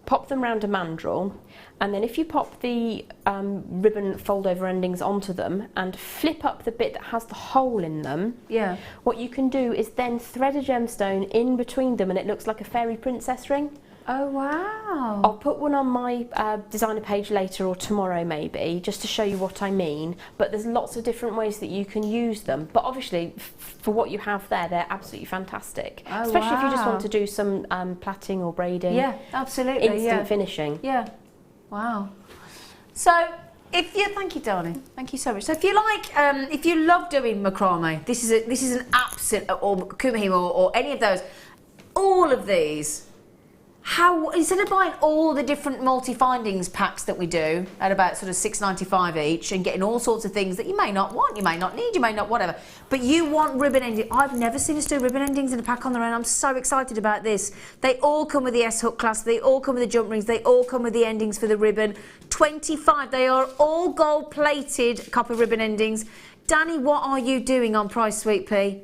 pop them round a mandrel, and then if you pop the ribbon fold-over endings onto them and flip up the bit that has the hole in them, what you can do is then thread a gemstone in between them and it looks like a fairy princess ring. Oh wow! I'll put one on my designer page later or tomorrow maybe, just to show you what I mean, but there's lots of different ways that you can use them, but obviously for what you have there, they're absolutely fantastic. Oh, especially if you just want to do some plaiting or braiding. Yeah, absolutely. Instant finishing. Yeah. Wow. So, thank you, darling. Thank you so much. So, if you like, if you love doing macrame, this is an absolute, or kumihimo, or any of those, all of these. How, instead of buying all the different multi-findings packs that we do at about sort of $6.95 each and getting all sorts of things that you may not want, you may not need, you may not whatever, but you want ribbon endings. I've never seen us do ribbon endings in a pack on their own. I'm so excited about this. They all come with the S-hook clasp, they all come with the jump rings, they all come with the endings for the ribbon. 25, they are all gold-plated copper ribbon endings. Danny, what are you doing on price, Sweet Pea?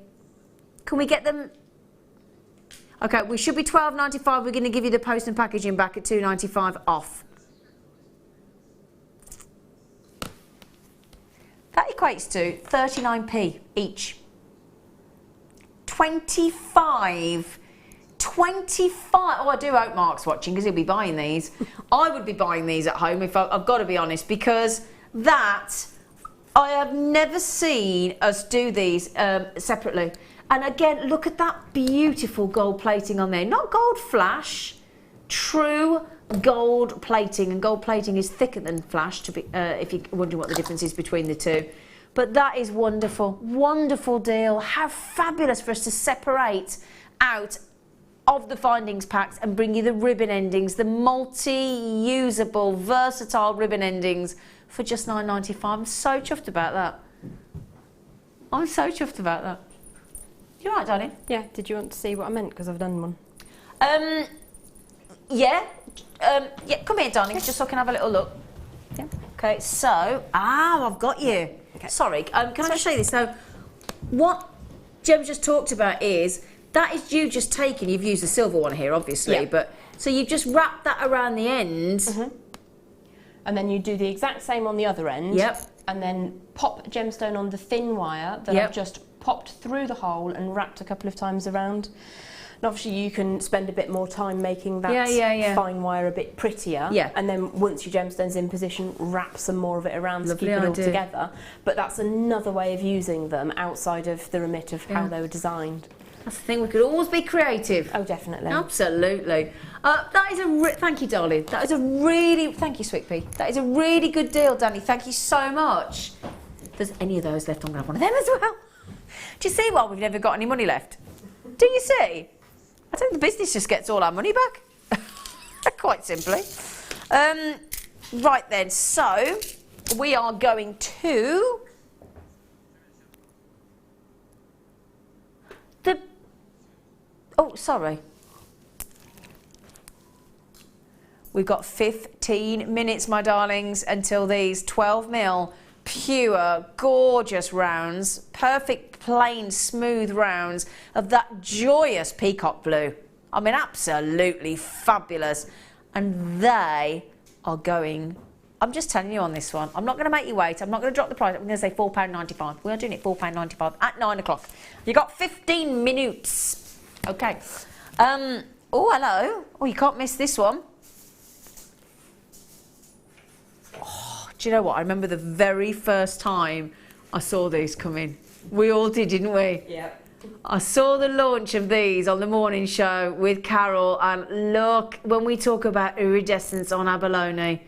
Can we get them? Okay, we should be $12.95. We're going to give you the post and packaging back at $2.95 off. That equates to 39p each. 25. Oh, I do hope Mark's watching because he'll be buying these. I would be buying these at home if I've got to be honest, because that, I have never seen us do these separately. And again, look at that beautiful gold plating on there. Not gold flash, true gold plating. And gold plating is thicker than flash, to be, if you're wondering what the difference is between the two. But that is wonderful. Wonderful deal. How fabulous for us to separate out of the findings packs and bring you the ribbon endings, the multi-usable, versatile ribbon endings for just $9.95. I'm so chuffed about that. I'm so chuffed about that. You all right, darling? Yeah, did you want to see what I meant? Because I've done one. Yeah, come here, darling, just so I can have a little look. Yeah. Okay, so, I've got you. Okay. Sorry, can I just show you this? So, what Jem just talked about is, that is you just taking, you've used the silver one here, obviously, but, so you've just wrapped that around the end. And then you do the exact same on the other end. Yep. And then pop a gemstone on the thin wire that I've just popped through the hole and wrapped a couple of times around. And obviously you can spend a bit more time making that fine wire a bit prettier. Yeah. And then once your gemstone's in position, wrap some more of it around to keep it all together. But that's another way of using them outside of the remit of how they were designed. That's the thing, we could always be creative. Oh, definitely. Absolutely. That is thank you, darling. That is a really, thank you, Sweet Pea. That is a really good deal, Danny. Thank you so much. If there's any of those left, I'm going to have one of them as well. Do you see why we've never got any money left? Do you see? I think the business just gets all our money back. Quite simply. Right then, so we are going to the... Oh, sorry. We've got 15 minutes, my darlings, until these 12mm pure, gorgeous rounds, perfect, plain, smooth rounds of that joyous peacock blue. I mean, absolutely fabulous. And they are going, I'm just telling you on this one, I'm not going to make you wait, I'm not going to drop the price, I'm going to say £4.95. We are doing it £4.95 at 9 o'clock. You got 15 minutes. Okay. Oh, hello. Oh, you can't miss this one. Do you know what? I remember the very first time I saw these come in. We all did, didn't we? Yeah. I saw the launch of these on the morning show with Carol, and look, when we talk about iridescence on abalone,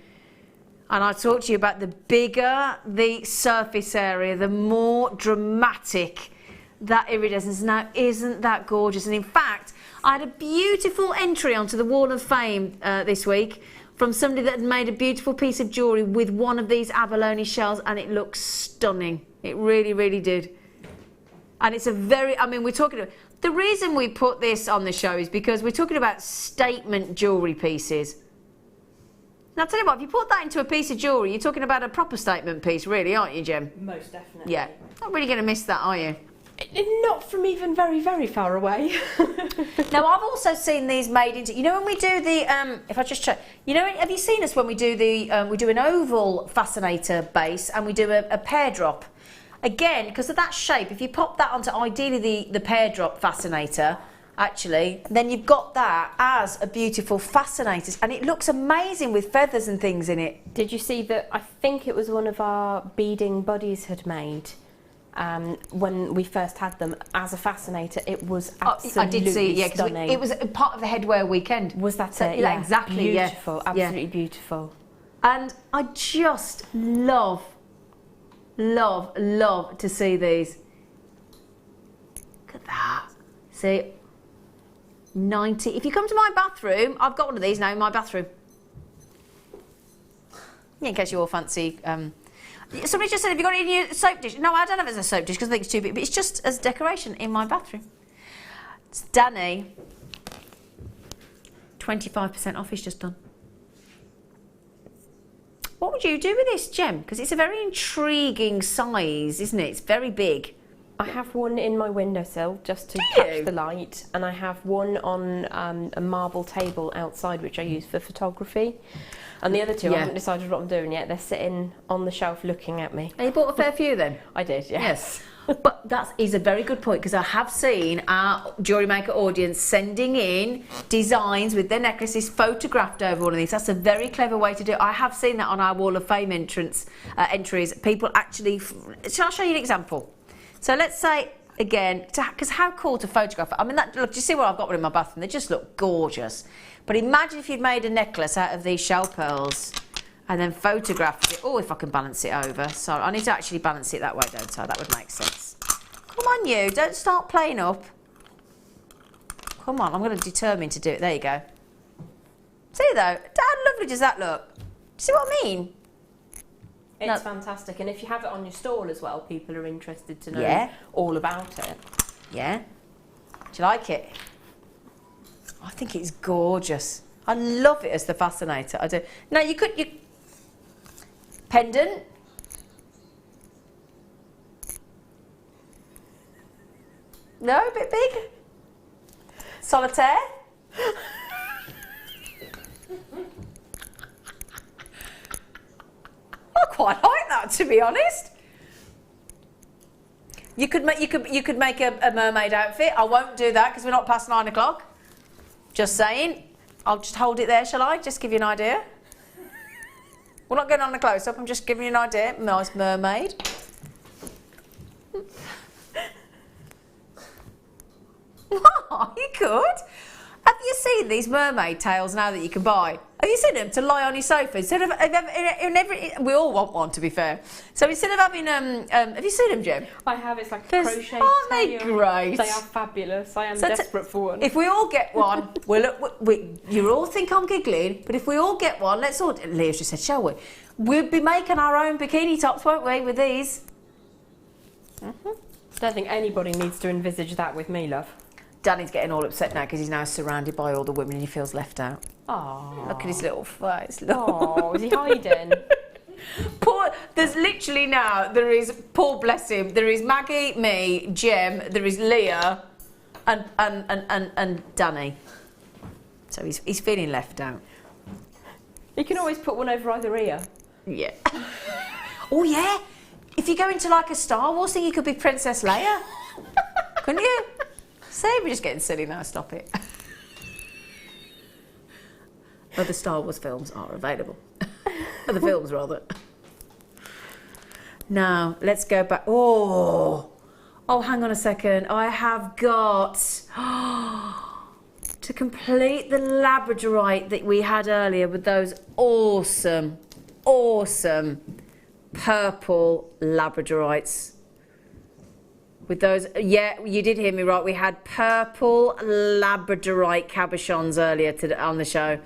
and I talk to you about the bigger the surface area, the more dramatic that iridescence. Now, isn't that gorgeous? And in fact, I had a beautiful entry onto the Wall of Fame this week from somebody that had made a beautiful piece of jewellery with one of these abalone shells, and it looks stunning. It really, really did. And it's a very, I mean, we're talking about, the reason we put this on the show is because we're talking about statement jewellery pieces. Now, I'll tell you what, if you put that into a piece of jewellery, you're talking about a proper statement piece, really, aren't you, Jem? Most definitely. Yeah. Not really going to miss that, are you? Not from even very, very far away. Now, I've also seen these made into, you know, when we do the, if I just check, you know, have you seen us when we do the, we do an oval fascinator base and we do a pear drop? Again, because of that shape, if you pop that onto ideally the pear drop fascinator, actually, then you've got that as a beautiful fascinator, and it looks amazing with feathers and things in it. Did you see that? I think it was one of our beading buddies had made. When we first had them as a fascinator, it was absolutely I did see it, yeah, stunning. It was part of the headwear weekend. Was that so, it? Yeah, exactly. Beautiful, yeah. absolutely beautiful. And I just love to see these. Look at that. See, 90. If you come to my bathroom, I've got one of these now in my bathroom. Yeah, in case you all fancy. Somebody just said, have you got any soap dish? No, I don't have it as a soap dish because I think it's too big, but it's just as decoration in my bathroom. It's Danny. 25% off is just done. What would you do with this, Jem? Because it's a very intriguing size, isn't it? It's very big. I have one in my windowsill just to catch the light, and I have one on a marble table outside which I use for photography. And the other two, I haven't decided what I'm doing yet. They're sitting on the shelf looking at me. And you bought a fair few then? I did, yes. But that is a very good point, because I have seen our Jewellery Maker audience sending in designs with their necklaces photographed over one of these. That's a very clever way to do it. I have seen that on our Wall of Fame entries. People actually... Shall I show you an example? So let's say, again, because how cool to photograph it. I mean, look, do you see what I've got one in my bathroom? They just look gorgeous. But imagine if you'd made a necklace out of these shell pearls and then photographed it. Oh, if I can balance it over. Sorry, I need to actually balance it that way, don't I? That would make sense. Come on, you. Don't start playing up. Come on, I'm going to determine to do it. There you go. See, though? How lovely does that look? Do you see what I mean? It's fantastic. And if you have it on your stall as well, people are interested to know all about it. Yeah. Do you like it? I think it's gorgeous. I love it as the fascinator. I do. Now, you pendant. No, a bit big. Solitaire. I quite like that, to be honest. You could make a mermaid outfit. I won't do that because we're not past 9 o'clock. Just saying. I'll just hold it there, shall I? Just give you an idea. We're not going on a close-up. I'm just giving you an idea. Nice mermaid. What? You could. Have you seen these mermaid tails now that you can buy? Have you seen them to lie on your sofa? Instead of, we all want one, to be fair. So instead of having, have you seen them, Jem? I have. It's like a crochet Aren't they tail. great? They are fabulous. I am desperate for one. If we all get one, you all think I'm giggling, but if we all get one, let's all. Leah's just said, shall we? We'll be making our own bikini tops, won't we, with these? I don't think anybody needs to envisage that with me, love. Danny's getting all upset now because he's now surrounded by all the women and he feels left out. Oh, look at his little face. Oh, is he hiding? Poor. There's literally now. There is Paul, bless him. There is Maggie, me, Jem. There is Leah, and Danny. So he's feeling left out. You can always put one over either ear. Yeah. Oh yeah. If you go into like a Star Wars thing, you could be Princess Leia. Couldn't you? See, we're just getting silly now, stop it. Other Star Wars films are available. Other films, rather. Now, let's go back. Oh, hang on a second. I have got... to complete the labradorite that we had earlier with those awesome purple labradorites. With those, yeah, you did hear me right. We had purple labradorite cabochons earlier on the show.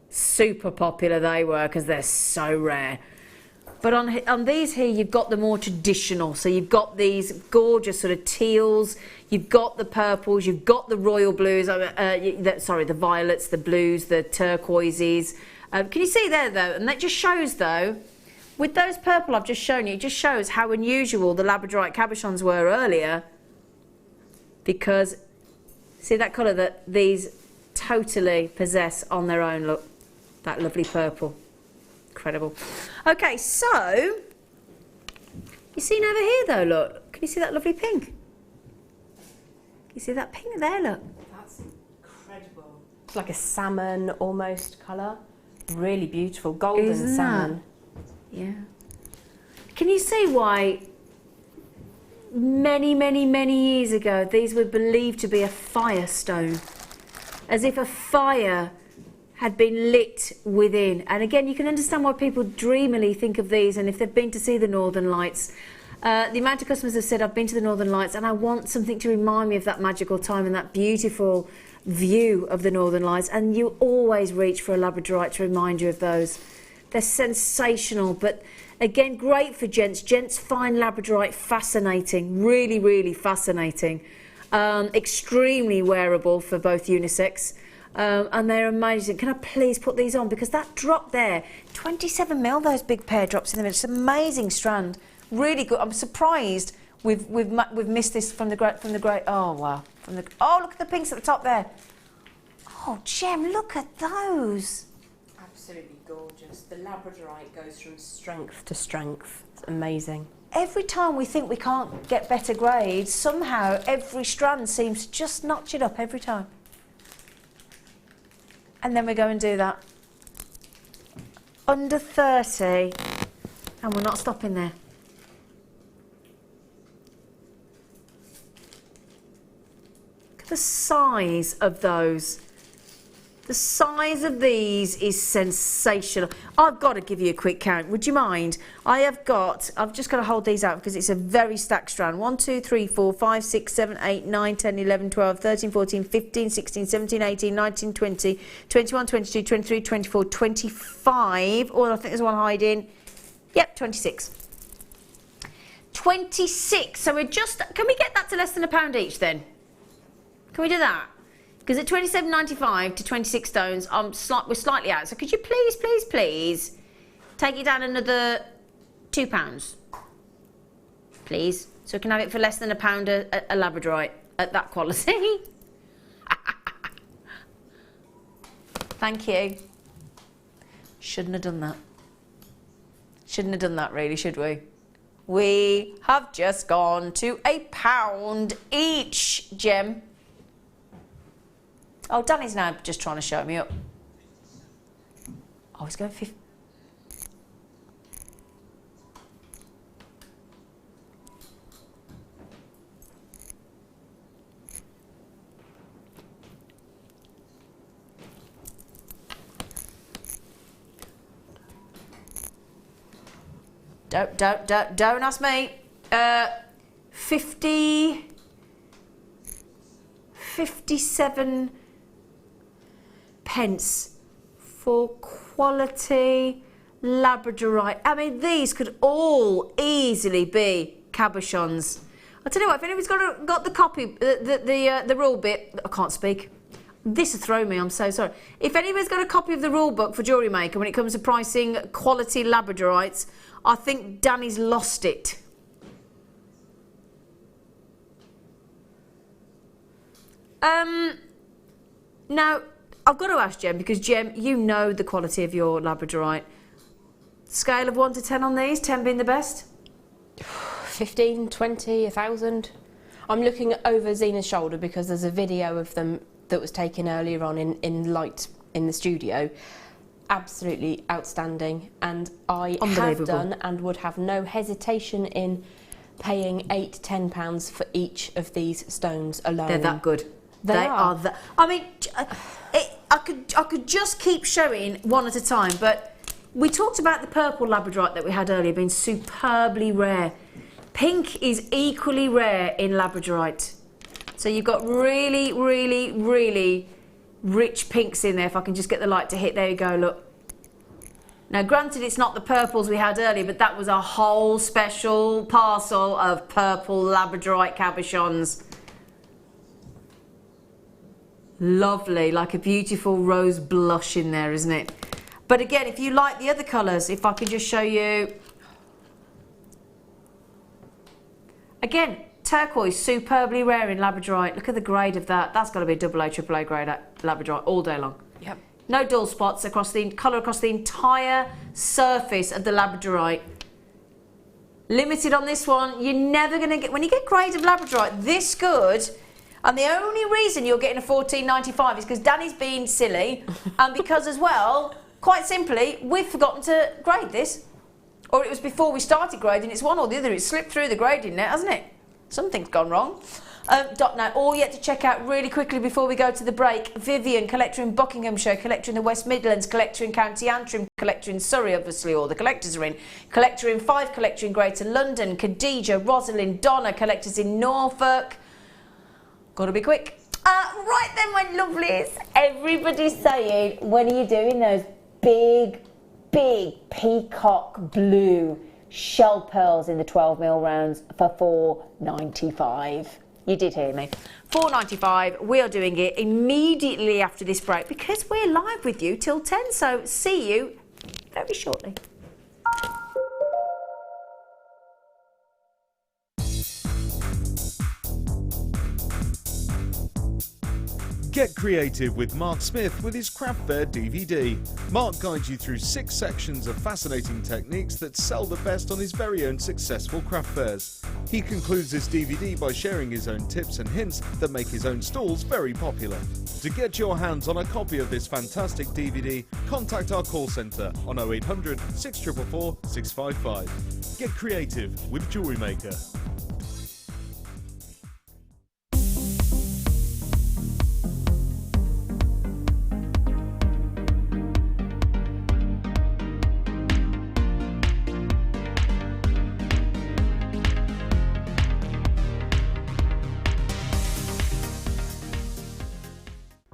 Super popular they were because they're so rare. But on these here, you've got the more traditional. So you've got these gorgeous sort of teals. You've got the purples. You've got the royal blues. The violets, the blues, the turquoises. Can you see there though? And that just shows though, with those purple I've just shown you, it just shows how unusual the labradorite cabochons were earlier. Because, see that colour that these totally possess on their own, look, that lovely purple. Incredible. Okay, so, you see over here though, look, can you see that lovely pink? You see that pink there, look? That's incredible. It's like a salmon almost colour. Really beautiful, golden Isn't salmon. That? Yeah. Can you see why many years ago these were believed to be a firestone? As if a fire had been lit within. And again, you can understand why people dreamily think of these, and if they've been to see the Northern Lights. The amount of customers have said, I've been to the Northern Lights and I want something to remind me of that magical time and that beautiful view of the Northern Lights, and you always reach for a labradorite to remind you of those. They're sensational, but again, great for gents. Gents find labradorite fascinating, really fascinating. Extremely wearable for both unisex. And they're amazing. Can I please put these on? Because that drop there, 27mm, those big pair drops in the middle. It's an amazing strand. Really good. I'm surprised we've missed this from the great. Oh wow! Oh, look at the pinks at the top there. Oh, Gem, look at those. Absolutely gorgeous. The labradorite goes from strength to strength. It's amazing. Every time we think we can't get better grades, somehow every strand seems to just notch it up every time. And then we go and do that. Under 30, and we're not stopping there. Look at the size of those. The size of these is sensational. I've got to give you a quick count. Would you mind? I've just got to hold these out because it's a very stacked strand. 1, 2, 3, 4, 5, 6, 7, 8, 9, 10, 11, 12, 13, 14, 15, 16, 17, 18, 19, 20, 21, 22, 23, 24, 25. Oh, I think there's one hiding. Yep, 26. 26. So we're just... Can we get that to less than £1 each then? Can we do that? Because at £27.95 to 26 stones, we're slightly out. So could you please take it down another £2, please? So we can have it for less than £1 a labradorite at that quality. Thank you. Shouldn't have done that. Shouldn't have done that, really, should we? We have just gone to £1 each, Gem. Oh, Danny's now just trying to show me up. Oh, he's going 50. Don't ask me. 57 pence for quality labradorite. I mean, these could all easily be cabochons. I'll tell you what, if anybody's got the copy, the rule bit, I can't speak. This has thrown me, I'm so sorry. If anybody's got a copy of the rule book for Jewellery Maker when it comes to pricing quality labradorites, I think Danny's lost it. Now, I've got to ask Jem, because Jem, you know the quality of your labradorite. Scale of 1 to 10 on these, 10 being the best? 15, 20, 1,000. I'm looking over Zena's shoulder because there's a video of them that was taken earlier on in light in the studio. Absolutely outstanding, and I have done and would have no hesitation in paying £8–10 for each of these stones alone. They're that good. They are that. I mean, I could just keep showing one at a time, but we talked about the purple labradorite that we had earlier being superbly rare. Pink is equally rare in labradorite. So you've got really, really, really rich pinks in there. If I can just get the light to hit, there you go, look. Now, granted, it's not the purples we had earlier, but that was a whole special parcel of purple labradorite cabochons. Lovely, like a beautiful rose blush in there, isn't it? But again, if you like the other colours, if I can just show you. Again, turquoise, superbly rare in labradorite. Look at the grade of that. That's got to be a AA, AAA grade labradorite all day long. Yep. No dull spots across the colour across the entire surface of the labradorite. Limited on this one. You're never going to get, when you get grades of labradorite this good, and the only reason you're getting a $14.95 is because Danny's being silly, and because as well, quite simply, we've forgotten to grade this. Or it was before we started grading. It's one or the other. It's slipped through the grading net, hasn't it? Something's gone wrong. Now, all yet to check out really quickly before we go to the break. Vivian, collector in Buckinghamshire, collector in the West Midlands, collector in County Antrim, collector in Surrey, obviously, all the collectors are in. Collector in Fife, collector in Greater London, Khadija, Rosalind, Donna, collectors in Norfolk. Got to be quick. Right then, my lovelies. Everybody's saying, when are you doing those big peacock blue shell pearls in the 12mm rounds for $4.95? You did hear me. $4.95. We are doing it immediately after this break because we're live with you till 10. So see you very shortly. Get creative with Mark Smith with his Craft Fair DVD. Mark guides you through 6 sections of fascinating techniques that sell the best on his very own successful craft fairs. He concludes this DVD by sharing his own tips and hints that make his own stalls very popular. To get your hands on a copy of this fantastic DVD, contact our call centre on 0800 644 655. Get creative with Jewellery Maker.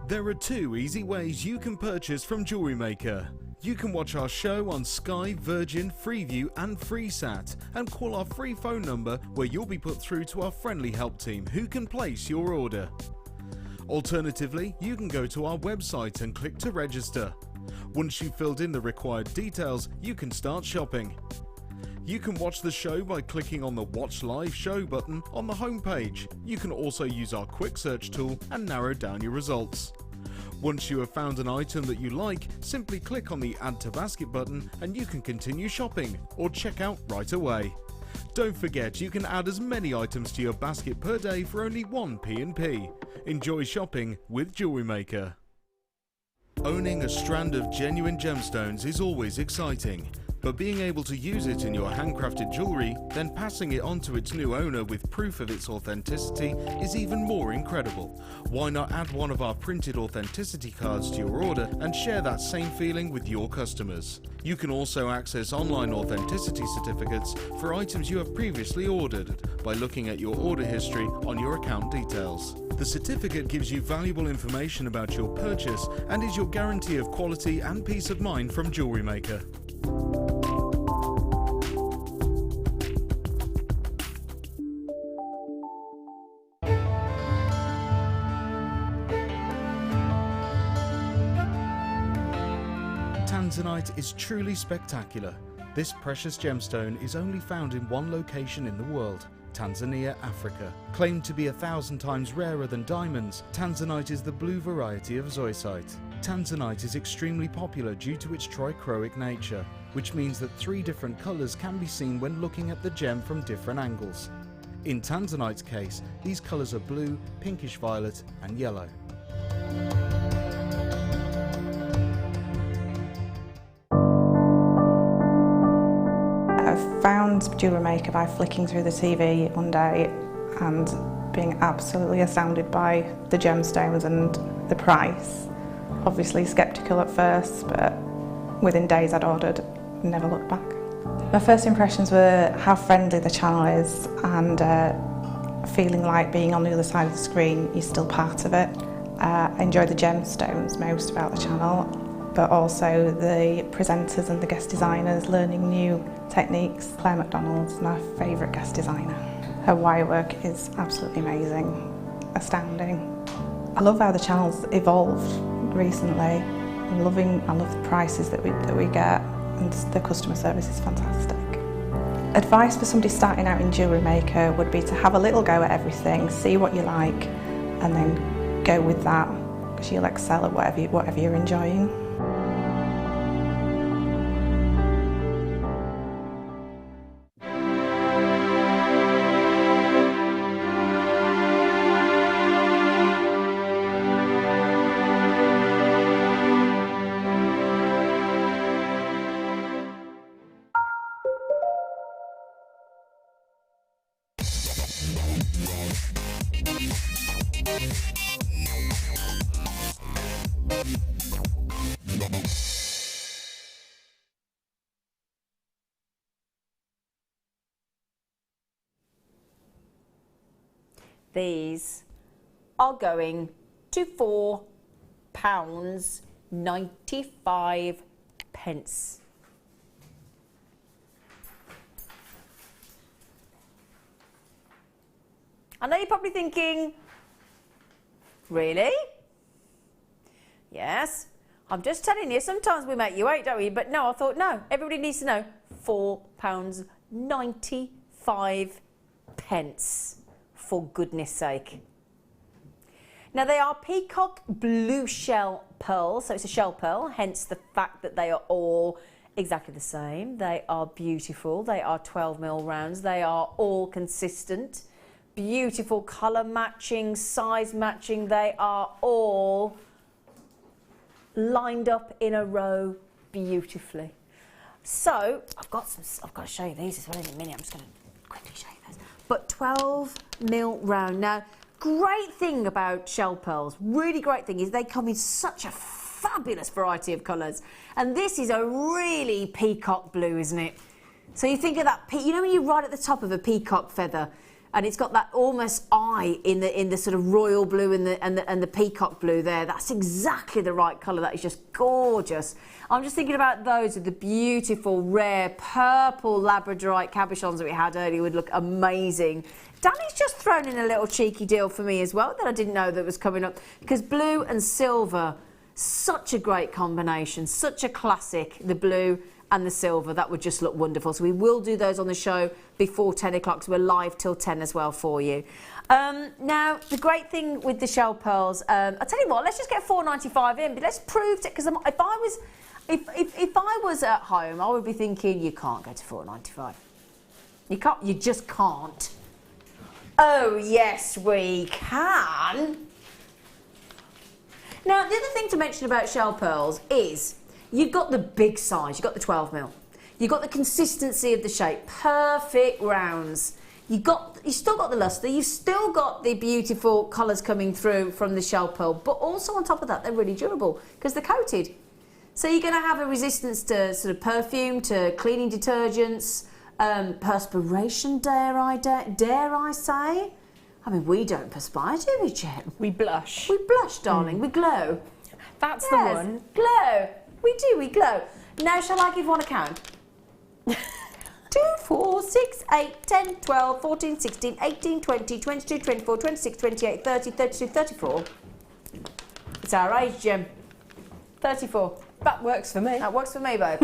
There are 2 easy ways you can purchase from Jewellery Maker. You can watch our show on Sky, Virgin, Freeview and FreeSat and call our free phone number where you'll be put through to our friendly help team who can place your order. Alternatively, you can go to our website and click to register. Once you've filled in the required details, you can start shopping. You can watch the show by clicking on the Watch Live Show button on the homepage. You can also use our quick search tool and narrow down your results. Once you have found an item that you like, simply click on the Add to Basket button and you can continue shopping or check out right away. Don't forget you can add as many items to your basket per day for only 1 P&P. Enjoy shopping with Jewellery Maker. Owning a strand of genuine gemstones is always exciting. But being able to use it in your handcrafted jewellery, then passing it on to its new owner with proof of its authenticity is even more incredible. Why not add one of our printed authenticity cards to your order and share that same feeling with your customers? You can also access online authenticity certificates for items you have previously ordered by looking at your order history on your account details. The certificate gives you valuable information about your purchase and is your guarantee of quality and peace of mind from Jewellery Maker. Tanzanite is truly spectacular. This precious gemstone is only found in one location in the world, Tanzania, Africa. Claimed to be 1,000 times rarer than diamonds, Tanzanite is the blue variety of zoisite. Tanzanite is extremely popular due to its trichroic nature, which means that 3 different colours can be seen when looking at the gem from different angles. In Tanzanite's case, these colours are blue, pinkish violet and yellow. I found Jewellery Maker by flicking through the TV one day and being absolutely astounded by the gemstones and the price. Obviously sceptical at first, but within days I'd ordered and never looked back. My first impressions were how friendly the channel is and feeling like being on the other side of the screen, you're still part of it. I enjoy the gemstones most about the channel, but also the presenters and the guest designers learning new techniques. Claire McDonald's my favourite guest designer. Her wire work is absolutely amazing, astounding. I love how the channel's evolved recently. I love the prices that we get, and the customer service is fantastic. Advice for somebody starting out in Jewellery Maker would be to have a little go at everything, see what you like, and then go with that, because you'll excel at whatever you're enjoying. These are going to £4.95. I know you're probably thinking, really? Yes, I'm just telling you, sometimes we make you wait, don't we? But no, I thought, no, everybody needs to know, £4.95, for goodness sake. Now they are peacock blue shell pearls, so it's a shell pearl, hence the fact that they are all exactly the same. They are beautiful, they are 12mm rounds, they are all consistent, beautiful colour matching, size matching, they are all lined up in a row beautifully. So I've got to show you these as well in a minute. I'm just going to quickly show you those. But 12mm round. Now, great thing about shell pearls, really great thing, is they come in such a fabulous variety of colours. And this is a really peacock blue, isn't it? So you think of that, you know when you're right at the top of a peacock feather, and it's got that almost eye in the sort of royal blue and the peacock blue there. That's exactly the right colour. That is just gorgeous. I'm just thinking about those with the beautiful, rare purple labradorite cabochons that we had earlier would look amazing. Danny's just thrown in a little cheeky deal for me as well that I didn't know that was coming up, because blue and silver, such a great combination, such a classic, the blue and the silver. That would just look wonderful. So we will do those on the show before 10 o'clock, so we're live till 10 as well for you. Now, the great thing with the shell pearls, I'll tell you what, let's just get £4.95 in, but let's prove it, because if I was at home, I would be thinking, you can't go to £4.95. You can't, you just can't. Oh, yes, we can. Now, the other thing to mention about shell pearls is you've got the big size, you've got the 12mm. You've got the consistency of the shape, perfect rounds. You've still got the lustre, you've still got the beautiful colours coming through from the shell pearl, but also on top of that, they're really durable because they're coated. So you're going to have a resistance to sort of perfume, to cleaning detergents, perspiration, dare I say? I mean, we don't perspire, do we, Jen? We blush. We blush, darling, we glow. That's the one. Glow. We do, we glow. Now, shall I give one a count? 2, 4, 6, 8, 10, 12, 14, 16, 18, 20, 22, 24, 26, 28, 30, 32, 34. It's our age, Jim. 34. That works for me. That works for me, babe.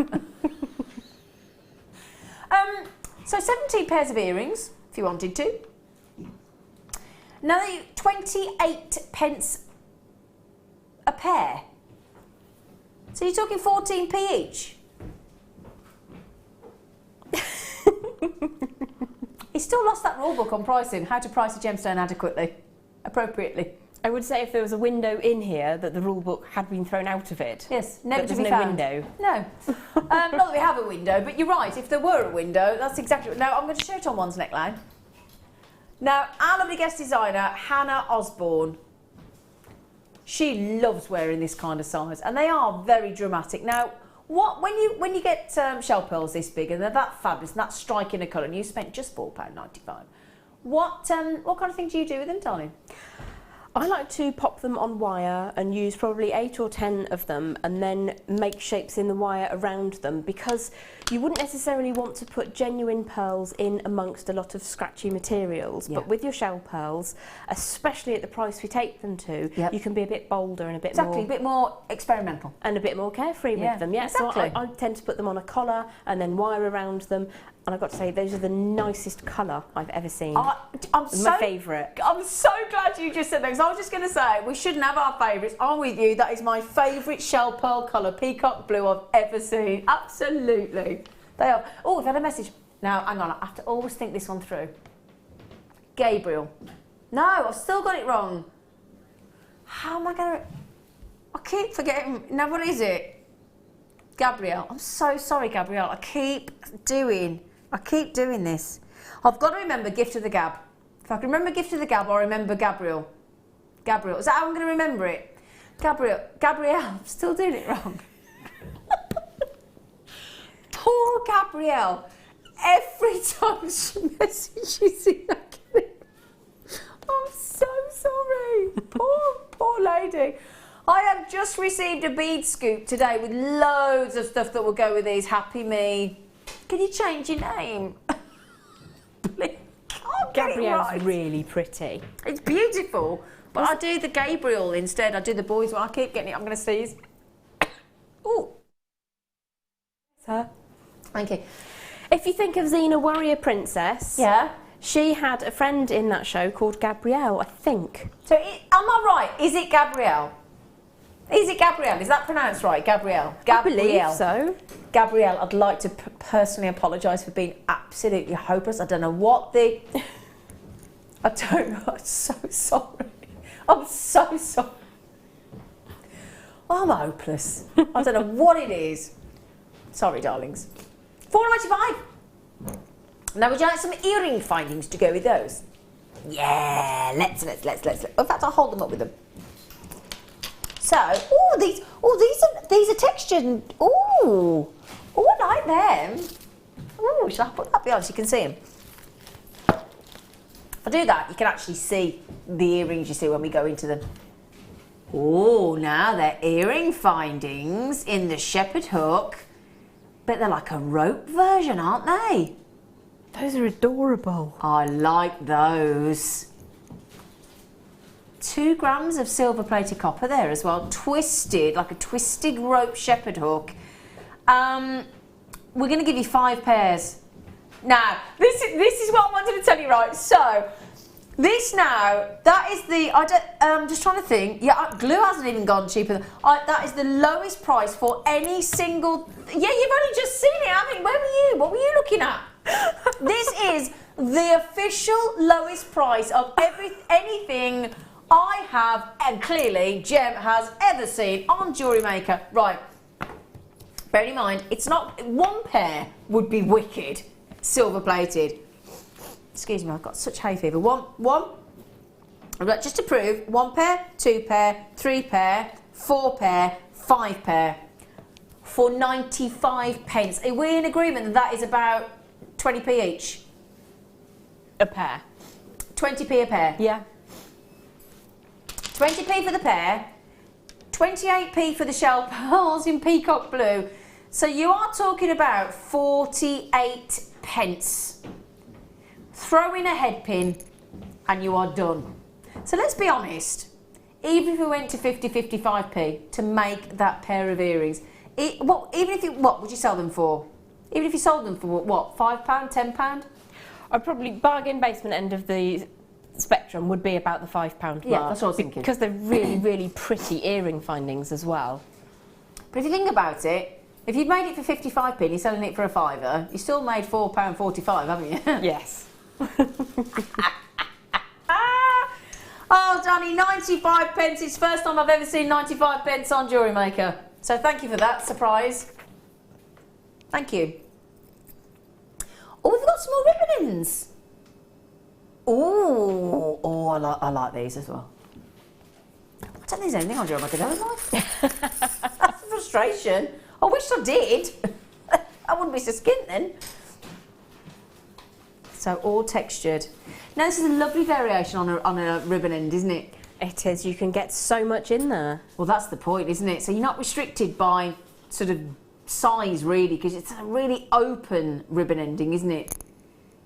So 17 pairs of earrings, if you wanted to. Now, 28p a pair. So you're talking 14p each. He still lost that rule book on pricing, how to price a gemstone adequately, appropriately. I would say if there was a window in here that the rule book had been thrown out of it. Yes, never to be found. Window. No. Not that we have a window, but you're right, if there were a window, that's exactly... Now, I'm going to show it on one's neckline. Now, our lovely guest designer, Hannah Osborne, she loves wearing this kind of size, and they are very dramatic. Now, when you get shell pearls this big and they're that fabulous and that striking a colour, and you spent just £4.95, what kind of thing do you do with them, darling? I like to pop them on wire and use probably 8 or 10 of them and then make shapes in the wire around them, because you wouldn't necessarily want to put genuine pearls in amongst a lot of scratchy materials, but with your shell pearls, especially at the price we take them to, you can be a bit bolder and a bit more... a bit more experimental. And a bit more carefree with them, exactly. So I tend to put them on a collar and then wire around them. And I've got to say, those are the nicest colour I've ever seen. My favourite. I'm so glad you just said that, because I was just going to say, we shouldn't have our favourites. I'm with you. That is my favourite shell pearl colour, peacock blue I've ever seen. Absolutely. They are. Oh, we've had a message. Now, hang on. I have to always think this one through. Gabriel. No, I've still got it wrong. How am I going to... I keep forgetting. Now, what is it? Gabrielle. I'm so sorry, Gabrielle. I keep doing this. I've got to remember Gift of the Gab. If I can remember Gift of the Gab, I'll remember Gabrielle. Gabrielle. Is that how I'm going to remember it? Gabrielle. I'm still doing it wrong. Poor Gabrielle. Every time she messages in, I'm so sorry. Poor lady. I have just received a bead scoop today with loads of stuff that will go with these. Happy me. Can you change your name? Gabrielle's really pretty. It's beautiful, but I do the Gabriel instead. I do the boys one. I keep getting it. I'm going to sneeze. Oh. Her. Thank you. If you think of Zena, Warrior Princess, she had a friend in that show called Gabrielle, I think. So, am I right? Is it Gabrielle? Is it Gabrielle? Is that pronounced right? Gabrielle? I believe so. Gabrielle, I'd like to personally apologise for being absolutely hopeless. I don't know what the... I don't know. I'm so sorry. I'm so sorry. I'm hopeless. I don't know what it is. Sorry, darlings. £4.95. Now, would you like some earring findings to go with those? Yeah, let's. In fact, I'll hold them up with them. So, these are textured. I like them. Shall I put that behind so you can see them? If I do that, you can actually see the earrings you see when we go into them. Oh, now they're earring findings in the shepherd hook, but they're like a rope version, aren't they? Those are adorable. I like those. 2 grams of silver plated copper there as well, twisted, like a twisted rope shepherd hook. We're going to give you 5 pairs. Now, this is what I wanted to tell you, right? So, this now, that is the, I'm just trying to think, glue hasn't even gone cheaper. That is the lowest price for any single, you've only just seen it, haven't you? Where were you? What were you looking at? This is the official lowest price of anything I have, and clearly Gem has ever seen on Jewellery Maker. Right, bearing in mind, it's not, 1 pair would be wicked, silver plated. Excuse me, I've got such hay fever. One, I've got, just to prove, 1 pair, 2 pair, 3 pair, 4 pair, 5 pair, for 95 pence. Are we in agreement that is about 20p each? A pair. 20p a pair? Yeah. 20p for the pair, 28p for the shell pearls in peacock blue. So you are talking about 48 pence. Throw in a head pin and you are done. So let's be honest, even if we went to 55p to make that pair of earrings, what would you sell them for? Even if you sold them for what, £5, £10? I'd probably bargain basement end of the spectrum would be about the £5 mark. Yeah, that's what I was thinking. Because they're really, really pretty earring findings as well. But if you think about it, if you've made it for 55p and you're selling it for a fiver, you still made £4.45, haven't you? Yes. Oh, Danny, 95 pence. It's the first time I've ever seen 95 pence on Jewellery Maker. So thank you for that surprise. Thank you. Oh, we've got some more ribbonings. Oh, I like these as well. I don't think there's anything on Jewellery Maker, don't I? That's a frustration. I wish I did. I wouldn't be so skint then. So all textured. Now this is a lovely variation on a ribbon end, isn't it? It is. You can get so much in there. Well, that's the point, isn't it? So you're not restricted by sort of size, really, because it's a really open ribbon ending, isn't it?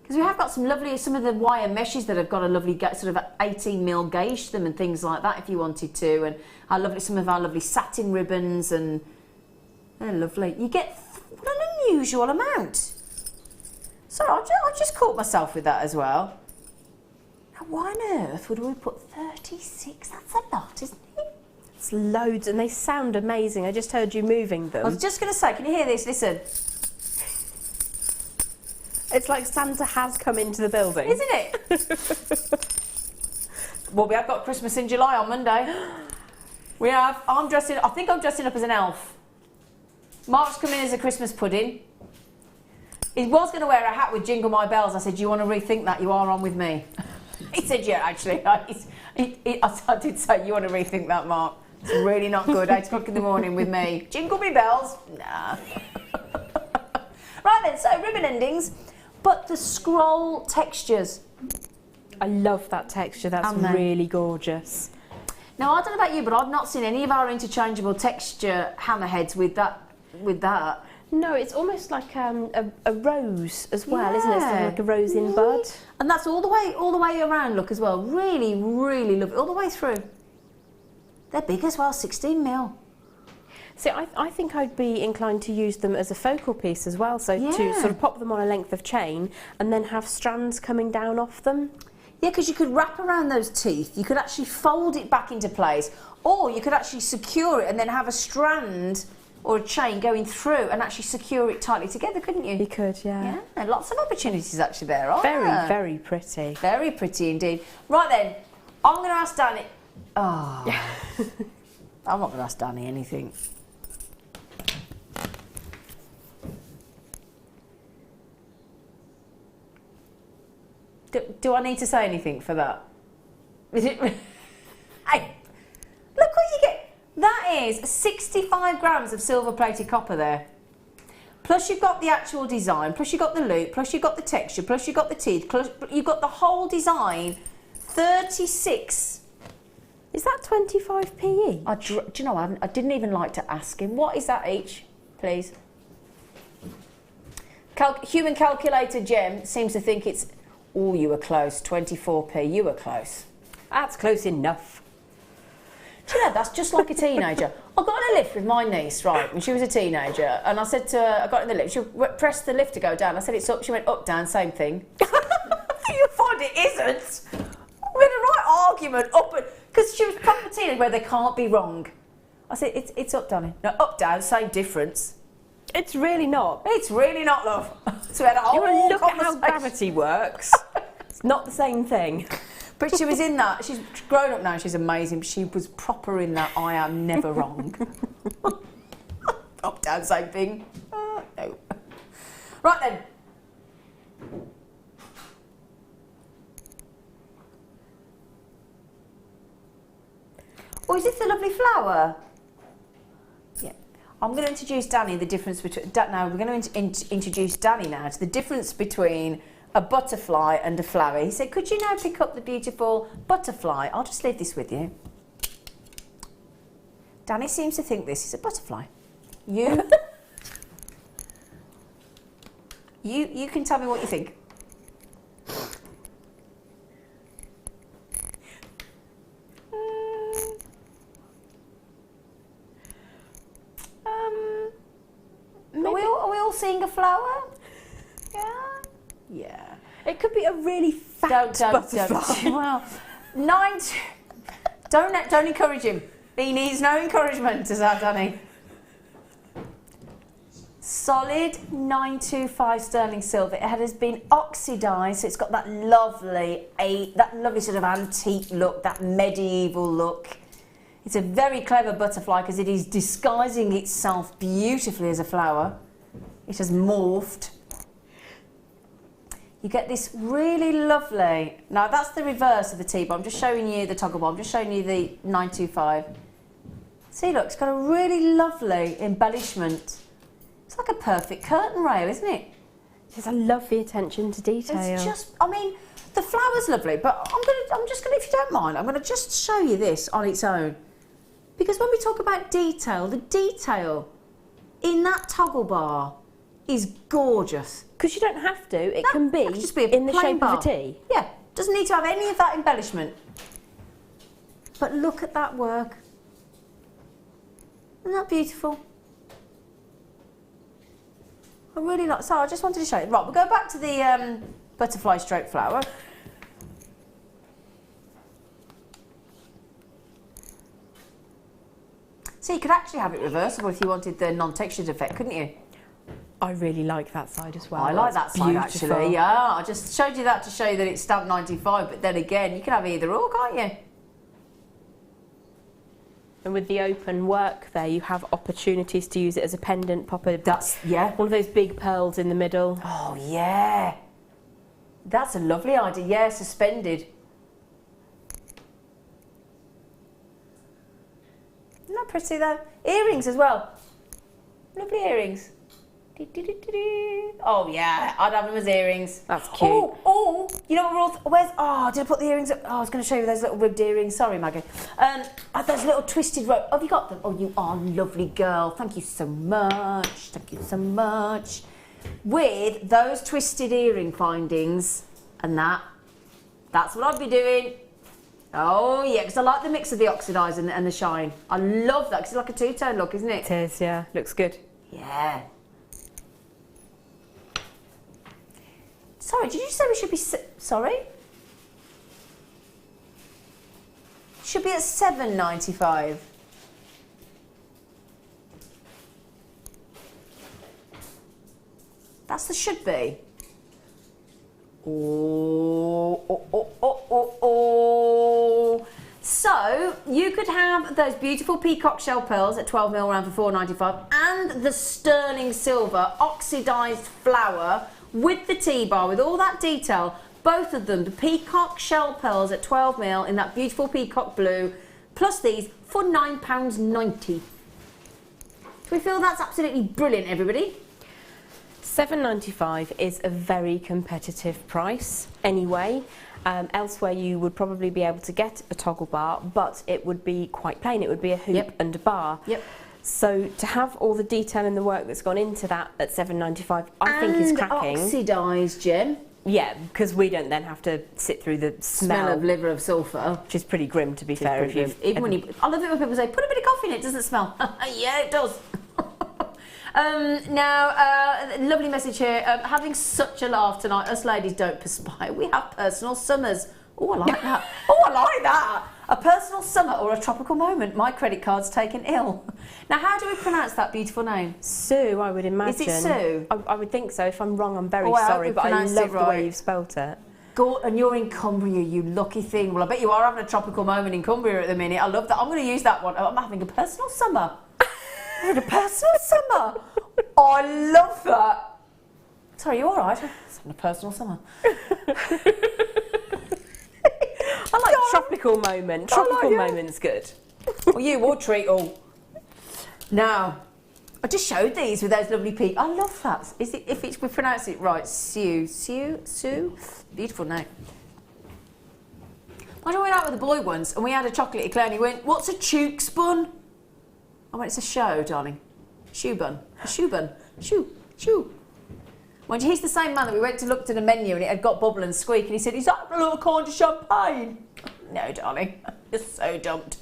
Because we have got some of the wire meshes that have got a lovely sort of 18mm gauge to them and things like that if you wanted to. And some of our lovely satin ribbons, and they're lovely. You get what an unusual amount. So I just caught myself with that as well. Now, why on earth would we put 36? That's a lot, isn't it? It's loads, and they sound amazing. I just heard you moving them. I was just going to say, can you hear this? Listen. It's like Santa has come into the building. Isn't it? Well, we have got Christmas in July on Monday. We have. I think I'm dressing up as an elf. Mark's coming in as a Christmas pudding. He was going to wear a hat with Jingle My Bells. I said, do you want to rethink that? You are on with me. He said, yeah, actually. I did say, you want to rethink that, Mark. It's really not good. 8 o'clock in the morning with me. Jingle me bells? Nah. Right then, so ribbon endings. But the scroll textures. I love that texture. That's really gorgeous. Now, I don't know about you, but I've not seen any of our interchangeable texture hammerheads with that. No, it's almost like a rose as well, isn't it? It's like a rose in bud. And that's all the way around look as well. Really, really lovely. All the way through. They're big as well, 16mm. See, I think I'd be inclined to use them as a focal piece as well, so to sort of pop them on a length of chain and then have strands coming down off them. Yeah, because you could wrap around those teeth, you could actually fold it back into place, or you could actually secure it and then have a strand or a chain going through and actually secure it tightly together, couldn't you? You could, yeah. Yeah, lots of opportunities actually there, aren't there? Very, very pretty. Very pretty indeed. Right then, I'm going to ask Danny... Oh, I'm not going to ask Danny anything. Do I need to say anything for that? Is it? Hey, look what you get. That is 65 grams of silver-plated copper there. Plus you've got the actual design, plus you've got the loop, plus you've got the texture, plus you've got the teeth, plus you've got the whole design. 36. Is that 25p each? Do you know, I didn't even like to ask him. What is that each, please? Human calculator Gem seems to think it's... Oh, you were close. 24p. You were close. That's close enough. Do you know, that's just like a teenager. I got in a lift with my niece, right, when she was a teenager, and I said to her, I got in the lift, she pressed the lift to go down. I said, it's up. She went, up, down, same thing. You find it isn't? We had a right argument up, because she was proper teenager where they can't be wrong. I said, it's up, darling. No, up, down, same difference. It's really not. It's really not, love. So we had a whole look at how gravity works. It's not the same thing. But she was in that. She's grown up now. She's amazing. But she was proper in that. I am never wrong. Up, down, same thing. No. Right then. Oh, is this the lovely flower? Yeah. I'm going to introduce Danny the difference between... Now, we're going to introduce Danny now to the difference between a butterfly and a flower. He said, could you now pick up the beautiful butterfly? I'll just leave this with you. Danny seems to think this is a butterfly. You can tell me what you think. Are we all seeing a flower? Yeah? Yeah. It could be a really fat butterfly. Well, don't encourage him. He needs no encouragement, does that, Danny? Solid 925 sterling silver. It has been oxidised, so it's got that lovely sort of antique look, that medieval look. It's a very clever butterfly because it is disguising itself beautifully as a flower. It has morphed. You get this really lovely... Now, that's the reverse of the T-bar. I'm just showing you the toggle bar. I'm just showing you the 925. See, look, it's got a really lovely embellishment. It's like a perfect curtain rail, isn't it? Yes, I love the attention to detail. It's just... I mean, The flower's lovely, but I'm just gonna, if you don't mind, I'm gonna just show you this on its own. Because when we talk about detail, the detail in that toggle bar is gorgeous. Because you don't have to, it can be just be a in the plain shape bar. of a T. Yeah, doesn't need to have any of that embellishment. But look at that work. Isn't that beautiful? I really like, so I just wanted to show you. Right, we'll go back to the butterfly stroke flower. So you could actually have it reversible if you wanted the non-textured effect, couldn't you? I really like that side as well. I like that side beautiful. actually, yeah. I just showed you that to show you that it's stamped 95, but then again, you can have either or, can't you? And with the open work there, you have opportunities to use it as a pendant, pop a... That's, yeah. One of those big pearls in the middle. Oh, yeah. That's a lovely idea, yeah, suspended. Isn't that pretty though? Earrings as well. Lovely earrings. Oh yeah, I'd have them as earrings. That's cute. Oh, you know what we're all, oh, did I put the earrings up? Oh, I was going to show you those little ribbed earrings. Sorry, Maggie. Those little twisted rope. Have you got them? Oh, you are a lovely girl. Thank you so much. Thank you so much. With those twisted earring findings and that's what I'd be doing. Oh yeah, because I like the mix of the oxidise and the shine. I love that because it's like a two-tone look, isn't it? It is, yeah. Looks good. Yeah. Sorry, did you say we should be... Sorry? Should be at $7.95. That's the should be. Oh. So, you could have those beautiful peacock shell pearls at 12mm round for $4.95 and the sterling silver oxidised flower with the T-bar, with all that detail, both of them, the peacock shell pearls at 12mm in that beautiful peacock blue, plus these for £9.90. Do we feel that's absolutely brilliant, everybody? $7.95 is a very competitive price anyway. Elsewhere you would probably be able to get a toggle bar, but it would be quite plain. It would be a hoop and a bar. Yep. So to have all the detail and the work that's gone into that at $7.95, I think is cracking. Oxidised, Jen. Yeah, because we don't then have to sit through the smell of liver of sulphur, which is pretty grim, to be fair. If you even when you, I love it when people say, "Put a bit of coffee in it, doesn't smell." Yeah, it does. Lovely message here. Having such a laugh tonight. Us ladies don't perspire. We have personal summers. Oh, I like that. Oh, I like that. A personal summer or a tropical moment. My credit card's taken ill. Now, how do we pronounce that beautiful name? Sue, I would imagine. Is it Sue? I would think so. If I'm wrong, I'm very sorry, but I love the way you've spelt it. And you're in Cumbria, you lucky thing. Well, I bet you are having a tropical moment in Cumbria at the minute. I love that. I'm going to use that one. I'm having a personal summer. A personal summer. I love that. Sorry, you all right? I'm having a personal summer. I like tropical moment. Tropical moment's good. Well, you will treat all. Now, I just showed these with those lovely peaks. I love that. Is it, if we pronounce it right, Sue. Beautiful name. I went out with a boy once and we had a chocolate eclair and he went, "What's a chooks bun?" I went, "It's a show, darling. Shoe bun. A shoe bun. Shoe. When he's the same man that we went to look at the menu and it had got bubble and squeak and he said, "Is that a little kind of champagne?" No, darling. You're so dumped.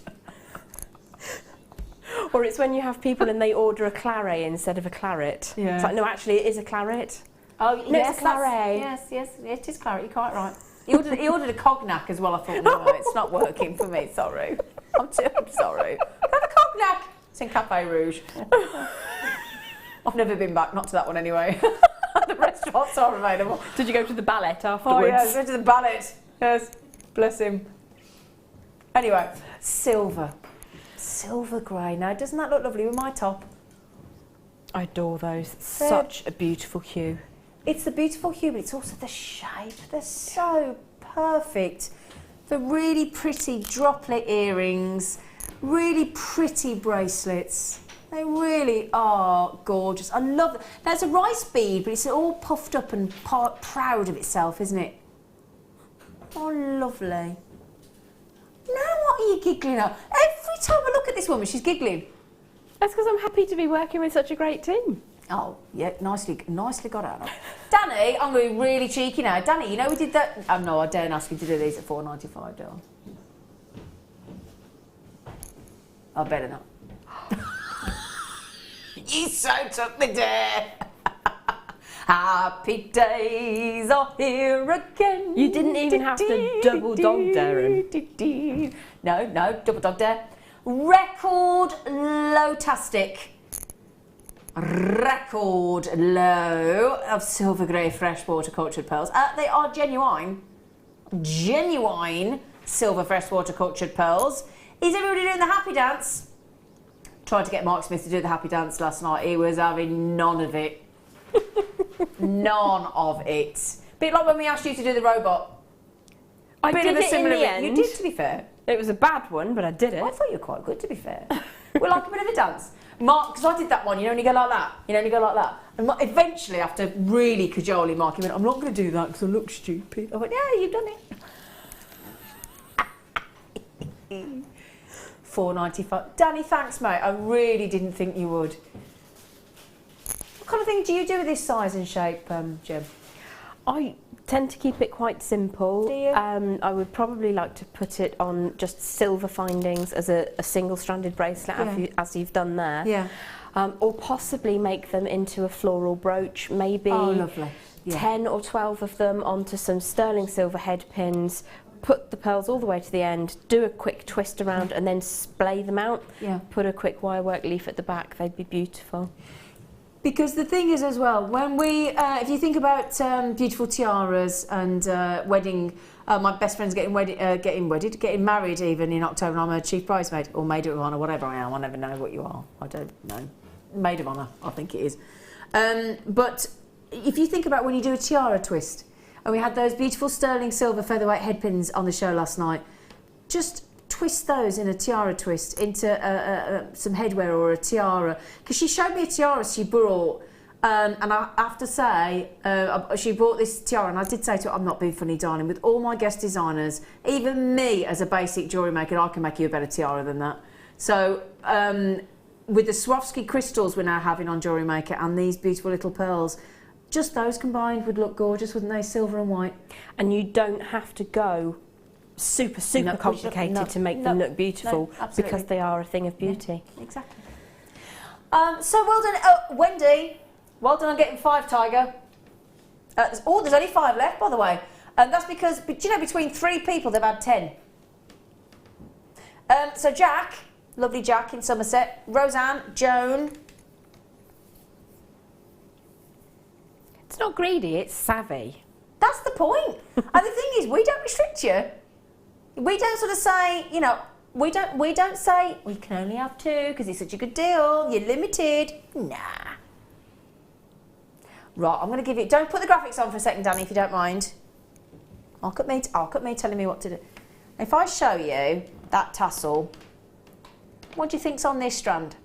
Or it's when you have people and they order a claret instead of a claret. Yeah. It's like, no, actually it is a claret. Oh, no, yes, it's a claret. Yes, it is claret. You're quite right. He ordered a cognac as well. I thought, no, it's not working for me. Sorry. I'm sorry. Have a cognac. It's in Café Rouge. I've never been back. Not to that one anyway. The restaurants are available. Did you go to the ballet afterwards? Oh, yeah, I went to the ballet. Yes, bless him. Anyway, silver grey. Now, doesn't that look lovely with my top? I adore those. Such a beautiful hue. It's the beautiful hue, but it's also the shape. They're so perfect. The really pretty droplet earrings, really pretty bracelets. They really are gorgeous. I love it. There's a rice bead, but it's all puffed up and proud of itself, isn't it? Oh, lovely. Now what are you giggling at? Every time I look at this woman, she's giggling. That's because I'm happy to be working with such a great team. Oh, yeah, nicely got out of. Danny, I'm going to be really cheeky now. Danny, you know we did that... Oh, no, I daren't ask you to do these at $4.95, do I? I better not. You so took the dare. Happy days are here again. You didn't even have to double dog dare. No, double dog dare. Record low-tastic. Record low of silver grey freshwater cultured pearls. They are genuine silver freshwater cultured pearls. Is everybody doing the happy dance? Tried to get Mark Smith to do the happy dance last night. He was having none of it. None of it. Bit like when we asked you to do the robot. I did it in the end. You did, to be fair. It was a bad one, but I did it. I thought you were quite good, to be fair. We like a bit of a dance. Mark, because I did that one, you know, when you go like that. You know, when you go like that. And eventually, after really cajoling Mark, he went, I'm not going to do that because I look stupid. I went, yeah, you've done it. $4.95. Danny, thanks, mate. I really didn't think you would. What kind of thing do you do with this size and shape, Jim? I tend to keep it quite simple. Do you? I would probably like to put it on just silver findings as a single-stranded bracelet, as you've done there. Yeah. Or possibly make them into a floral brooch, maybe 10 or 12 of them onto some sterling silver head pins, put the pearls all the way to the end, do a quick twist around and then splay them out. Yeah. Put a quick wirework leaf at the back, they'd be beautiful. Because the thing is as well, when we, if you think about beautiful tiaras and wedding, my best friend's getting married even in October, and I'm a chief bridesmaid or maid of honour, whatever I am. I never know what you are. I don't know. Maid of honour, I think it is. But if you think about when you do a tiara twist, and we had those beautiful sterling silver featherweight head pins on the show last night, just twist those in a tiara twist into some headwear or a tiara. Because she showed me a tiara she brought, and I have to say, she brought this tiara, and I did say to her, I'm not being funny, darling, with all my guest designers, even me as a basic jewellery maker, I can make you a better tiara than that. So, with the Swarovski crystals we're now having on Jewellery Maker and these beautiful little pearls, just those combined would look gorgeous, wouldn't they? Silver and white. And you don't have to go super complicated to make them look beautiful, because they are a thing of beauty. Yeah, exactly. So well done, Wendy. Well done on getting 5, Tiger. There's only 5 left, by the way. And that's because, you know, between 3 people, they've had 10. So Jack, lovely Jack in Somerset, Roseanne, Joan. It's not greedy, it's savvy. That's the point. And the thing is, we don't restrict you. We don't sort of say, you know, we don't say, we can only have 2 because it's such a good deal, you're limited. Nah. Right, I'm going to give you, don't put the graphics on for a second, Danny, if you don't mind. Look at me telling me what to do. If I show you that tassel, what do you think's on this strand?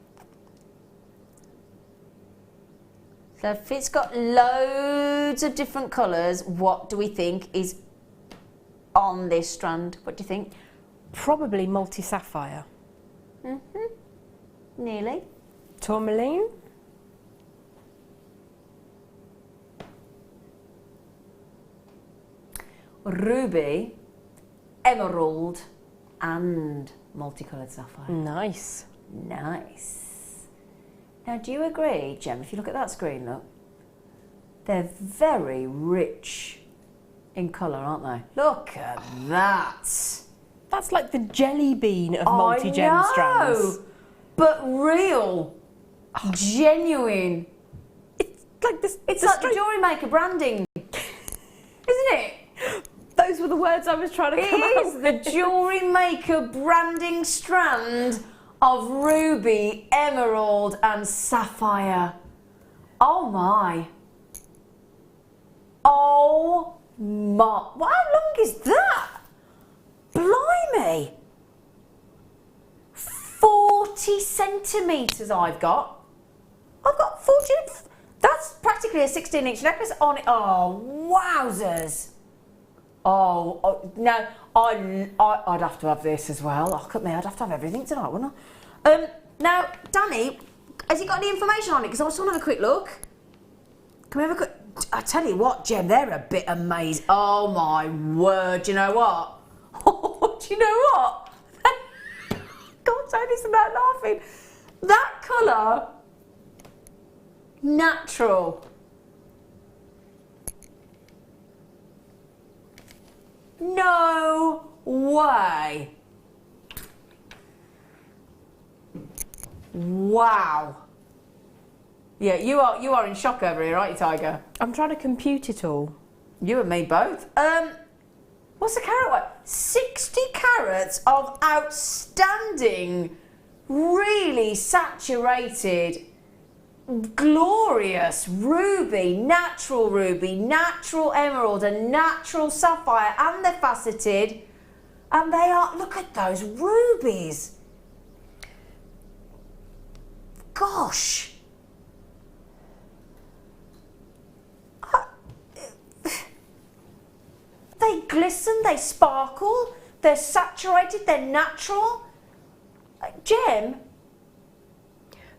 So if it's got loads of different colours, what do we think is on this strand? What do you think? Probably multi-sapphire. Nearly. Tourmaline. Ruby, emerald and multicoloured sapphire. Nice. Nice. Now, do you agree, Jem, if you look at that screen, look, they're very rich in colour, aren't they? Look at that. That's like the jelly bean of multi-gem strands. But real. Genuine. It's like this. It's like the Jewellery Maker branding. Isn't it? Those were the words I was trying to come up with. It is the Jewellery Maker branding strand of ruby, emerald and sapphire. Oh my. Oh my. How long is that? Blimey. 40 centimetres I've got. I've got 40. That's practically a 16-inch necklace on it. Oh, wowzers. Oh, no, I'd have to have this as well. Oh, cut me, I'd have to have everything tonight, wouldn't I? Now, Danny, has he got any information on it? Because I just want to have a quick look. Can we have a quick... I tell you what, Jem, they're a bit amazing. Oh, my word, do you know what? Do you know what? Can't say this without laughing. That colour, natural. No way. Wow. Yeah, you are in shock over here, aren't you, Tiger? I'm trying to compute it all. You and me both. What's the carat weight? 60 carats of outstanding, really saturated, glorious ruby, natural emerald, and natural sapphire, and they're faceted, and they are, look at those rubies. Gosh. They glisten, they sparkle, they're saturated, they're natural. Jem?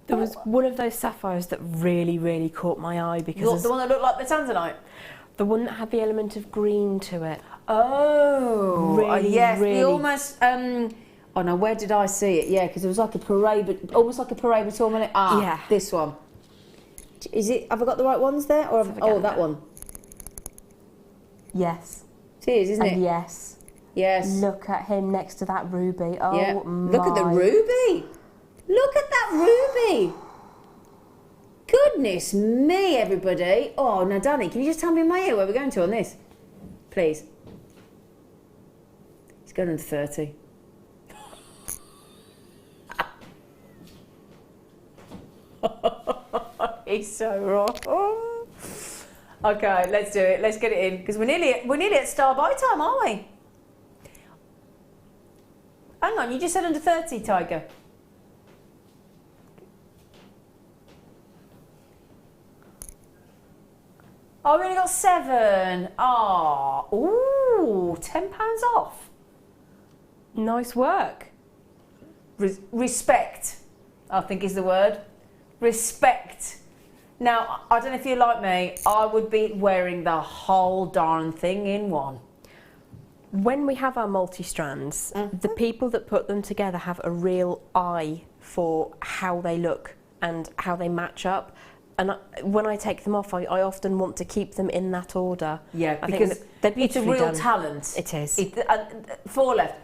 There was one of those sapphires that really caught my eye because... The one that looked like the tanzanite? The one that had the element of green to it. Oh, really, yes, really... they almost... oh no, where did I see it? Yeah, because it was like a parade, almost like a parade tourmaline. Ah, yeah. This one. Is it? Have I got the right ones there? Or that one. Yes. It is, isn't it? Yes. Yes. Look at him next to that ruby. Oh yeah. my. Look at the ruby. Look at that ruby. Goodness me, everybody. Oh, now, Danny, can you just tell me in my ear where we're going to on this? Please. It's going under 30. He's so wrong. Okay, let's do it. Let's get it in because we're nearly at star by time, aren't we? Hang on, you just said under 30, Tiger. Oh, we only got 7. Oh, ooh, £10 off. Nice work. Respect, I think is the word. Respect. Now, I don't know if you're like me, I would be wearing the whole darn thing in one. When we have our multi-strands, the people that put them together have a real eye for how they look and how they match up. And when I take them off, I often want to keep them in that order. Yeah, I because think they're beautifully it's a real done. talent. It is. 4 left.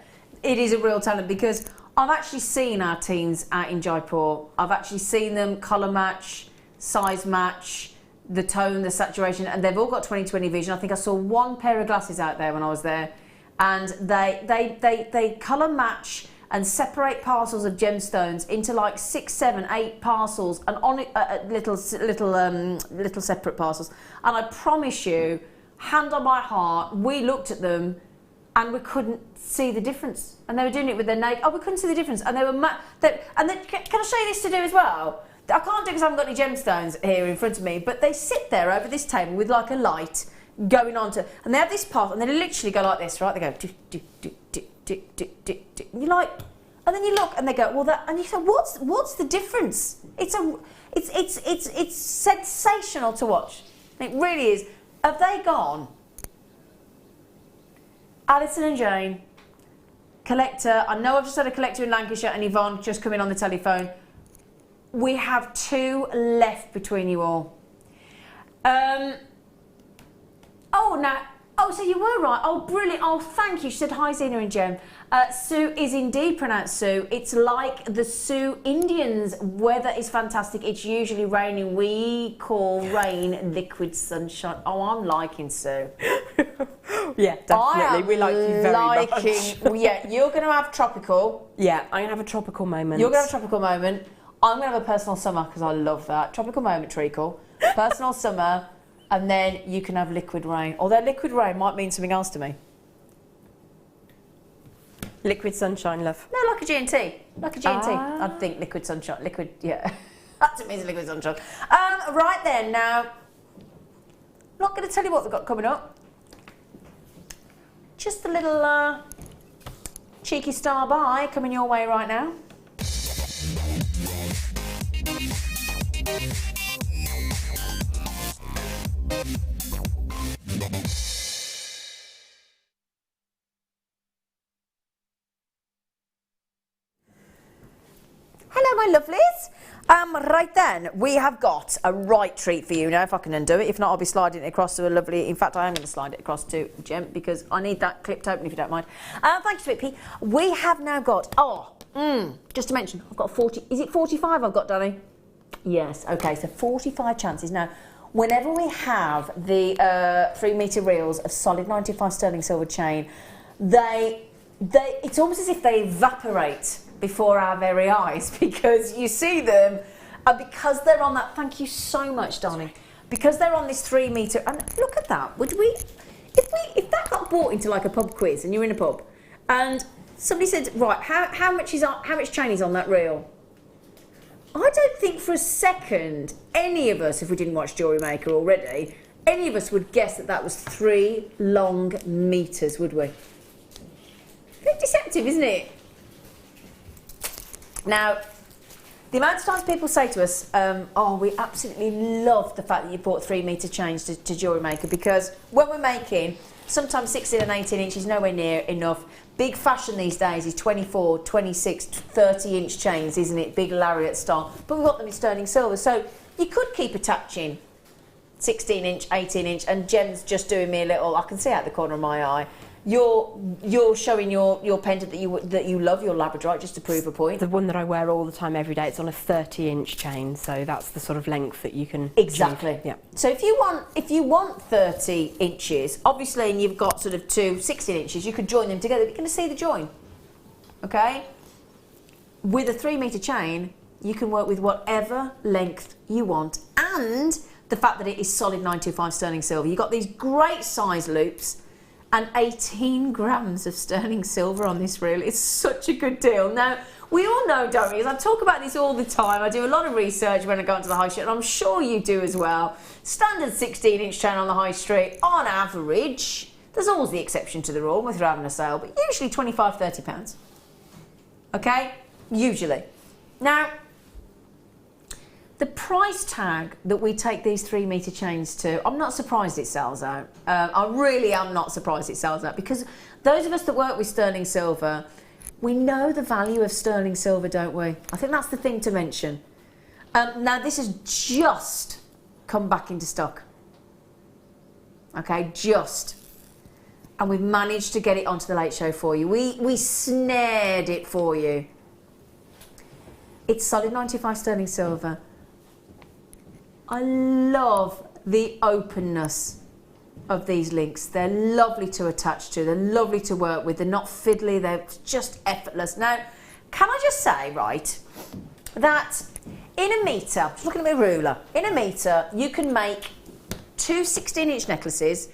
It is a real talent because I've actually seen our teams out in Jaipur. I've actually seen them colour match, size match, the tone, the saturation, and they've all got 20/20 vision. I think I saw one pair of glasses out there when I was there, and they colour match and separate parcels of gemstones into like 6, 7, 8 parcels, and on it little separate parcels. And I promise you, hand on my heart, we looked at them and we couldn't see the difference. And they were doing it with their naked. Oh, we couldn't see the difference. And they were can I show you this to do as well? I can't do it because I haven't got any gemstones here in front of me, but they sit there over this table with like a light going on to, and they have this part, and they literally go like this, right? They go do do do do do do do do. And you're like, and then you look, and they go, well, that, and you say, what's the difference? It's sensational to watch. It really is. Have they gone? Alison and Jane, collector. I know I've just had a collector in Lancashire and Yvonne just come in on the telephone. We have 2 left between you all. So you were right. Oh, brilliant. Oh, thank you. She said, hi, Zena and Jem. Sioux is indeed pronounced Sioux. It's like the Sioux Indians. Weather is fantastic. It's usually raining. We call rain liquid sunshine. Oh, I'm liking Sioux. Yeah, definitely. We like you very much. Yeah, you're going to have tropical. Yeah, I'm going to have a tropical moment. You're going to have a tropical moment. I'm going to have a personal summer because I love that. Tropical moment, treacle. Personal summer. And then you can have liquid rain. Although liquid rain might mean something else to me. Liquid sunshine, love. No, like a G&T. Like a G&T. I'd think liquid sunshine. Liquid, yeah. That means liquid sunshine. Right then, now, I'm not going to tell you what we've got coming up. just a little cheeky star buy coming your way right now. Hello, my lovelies. Right then, we have got a right treat for you now, if I can undo it. If not, I'll be sliding it across to a lovely... In fact, I am going to slide it across to Jem because I need that clipped open, if you don't mind. Thank you, Sweet Pea. We have now got... just to mention, I've got 40... Is it 45 I've got, Danny? Yes, OK, so 45 chances. Now, whenever we have the 3-metre reels of solid 95 sterling silver chain, it's almost as if they evaporate before our very eyes, because you see them, and because they're on that... Thank you so much, darling. Because they're on this 3-metre... And look at that. Would we... If that got bought into like a pub quiz and you're in a pub and somebody said, right, how much chain is on that reel? I don't think for a second any of us, if we didn't watch Jewellery Maker already, any of us would guess that that was 3 long metres, would we? A bit deceptive, isn't it? Now, the amount of times people say to us, we absolutely love the fact that you bought 3-metre chains to Jewellery Maker, because when we're making, sometimes 16 and 18 inches, nowhere near enough. Big fashion these days is 24, 26, 30-inch chains, isn't it? Big lariat style. But we've got them in sterling silver. So you could keep attaching 16-inch, 18-inch, and Jem's just doing me a little, I can see out the corner of my eye, you're showing your pendant that you love, your labradorite, just to prove a point. The one that I wear all the time, every day, it's on a 30-inch chain, so that's the sort of length that you can exactly achieve. Yeah. So if you want 30 inches, obviously, and you've got sort of 2 16 inches, you could join them together. You're going to see the join, okay? With a 3-metre chain, you can work with whatever length you want, and the fact that it is solid 925 sterling silver. You've got these great size loops. And 18 grams of sterling silver on this reel. It's such a good deal. Now, we all know, don't we, as I talk about this all the time, I do a lot of research when I go onto the high street, and I'm sure you do as well. Standard 16-inch chain on the high street, on average, there's always the exception to the rule if you're having a sale, but usually £25, £30. Okay? Usually. Now, the price tag that we take these 3-metre chains to, I'm not surprised it sells out. I really am not surprised it sells out, because those of us that work with sterling silver, we know the value of sterling silver, don't we? I think that's the thing to mention. Now, this has just come back into stock. Okay, just. And we've managed to get it onto the Late Show for you. We snared it for you. It's solid 95 sterling silver. I love the openness of these links. They're lovely to attach to. They're lovely to work with. They're not fiddly. They're just effortless. Now, can I just say, right, that in a metre, just looking at my ruler, in a metre, you can make 2 16-inch necklaces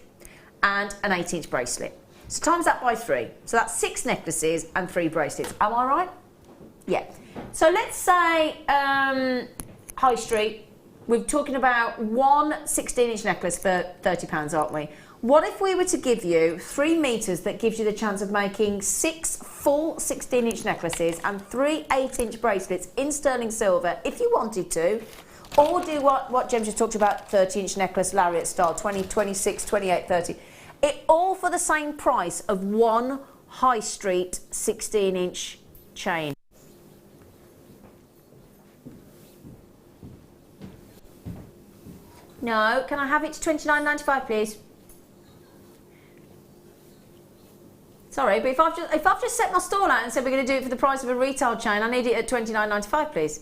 and an 8-inch bracelet. So times that by 3. So that's 6 necklaces and 3 bracelets. Am I right? Yeah. So let's say high street. We're talking about 1 16-inch necklace for £30, aren't we? What if we were to give you 3 metres that gives you the chance of making 6 full 16-inch necklaces and 3 8-inch bracelets in sterling silver, if you wanted to, or do what Jem just talked about, 30-inch necklace, lariat style, 20, 26, 28, 30. It all for the same price of 1 high street 16-inch chain. No, can I have it to $29.95, please? Sorry, but if I've just set my stall out and said we're going to do it for the price of a retail chain, I need it at $29.95, please.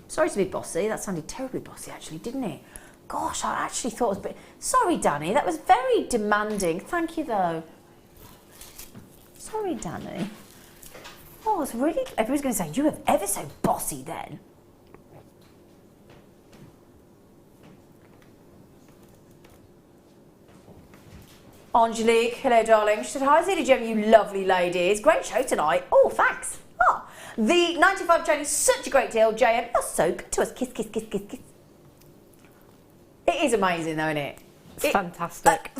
Sorry to be bossy. That sounded terribly bossy, actually, didn't it? Gosh, I actually thought it was a bit... Sorry, Danny, that was very demanding. Thank you, though. Sorry, Danny. Oh, it's really... Everybody's going to say, you were ever so bossy then. Angelique, hello darling. She said, hi Zena Jem, you lovely ladies. Great show tonight. Oh, thanks. Oh, the 95 chain is such a great deal. JM, you're so good to us. Kiss, kiss, kiss, kiss, kiss. It is amazing though, isn't it? It's fantastic.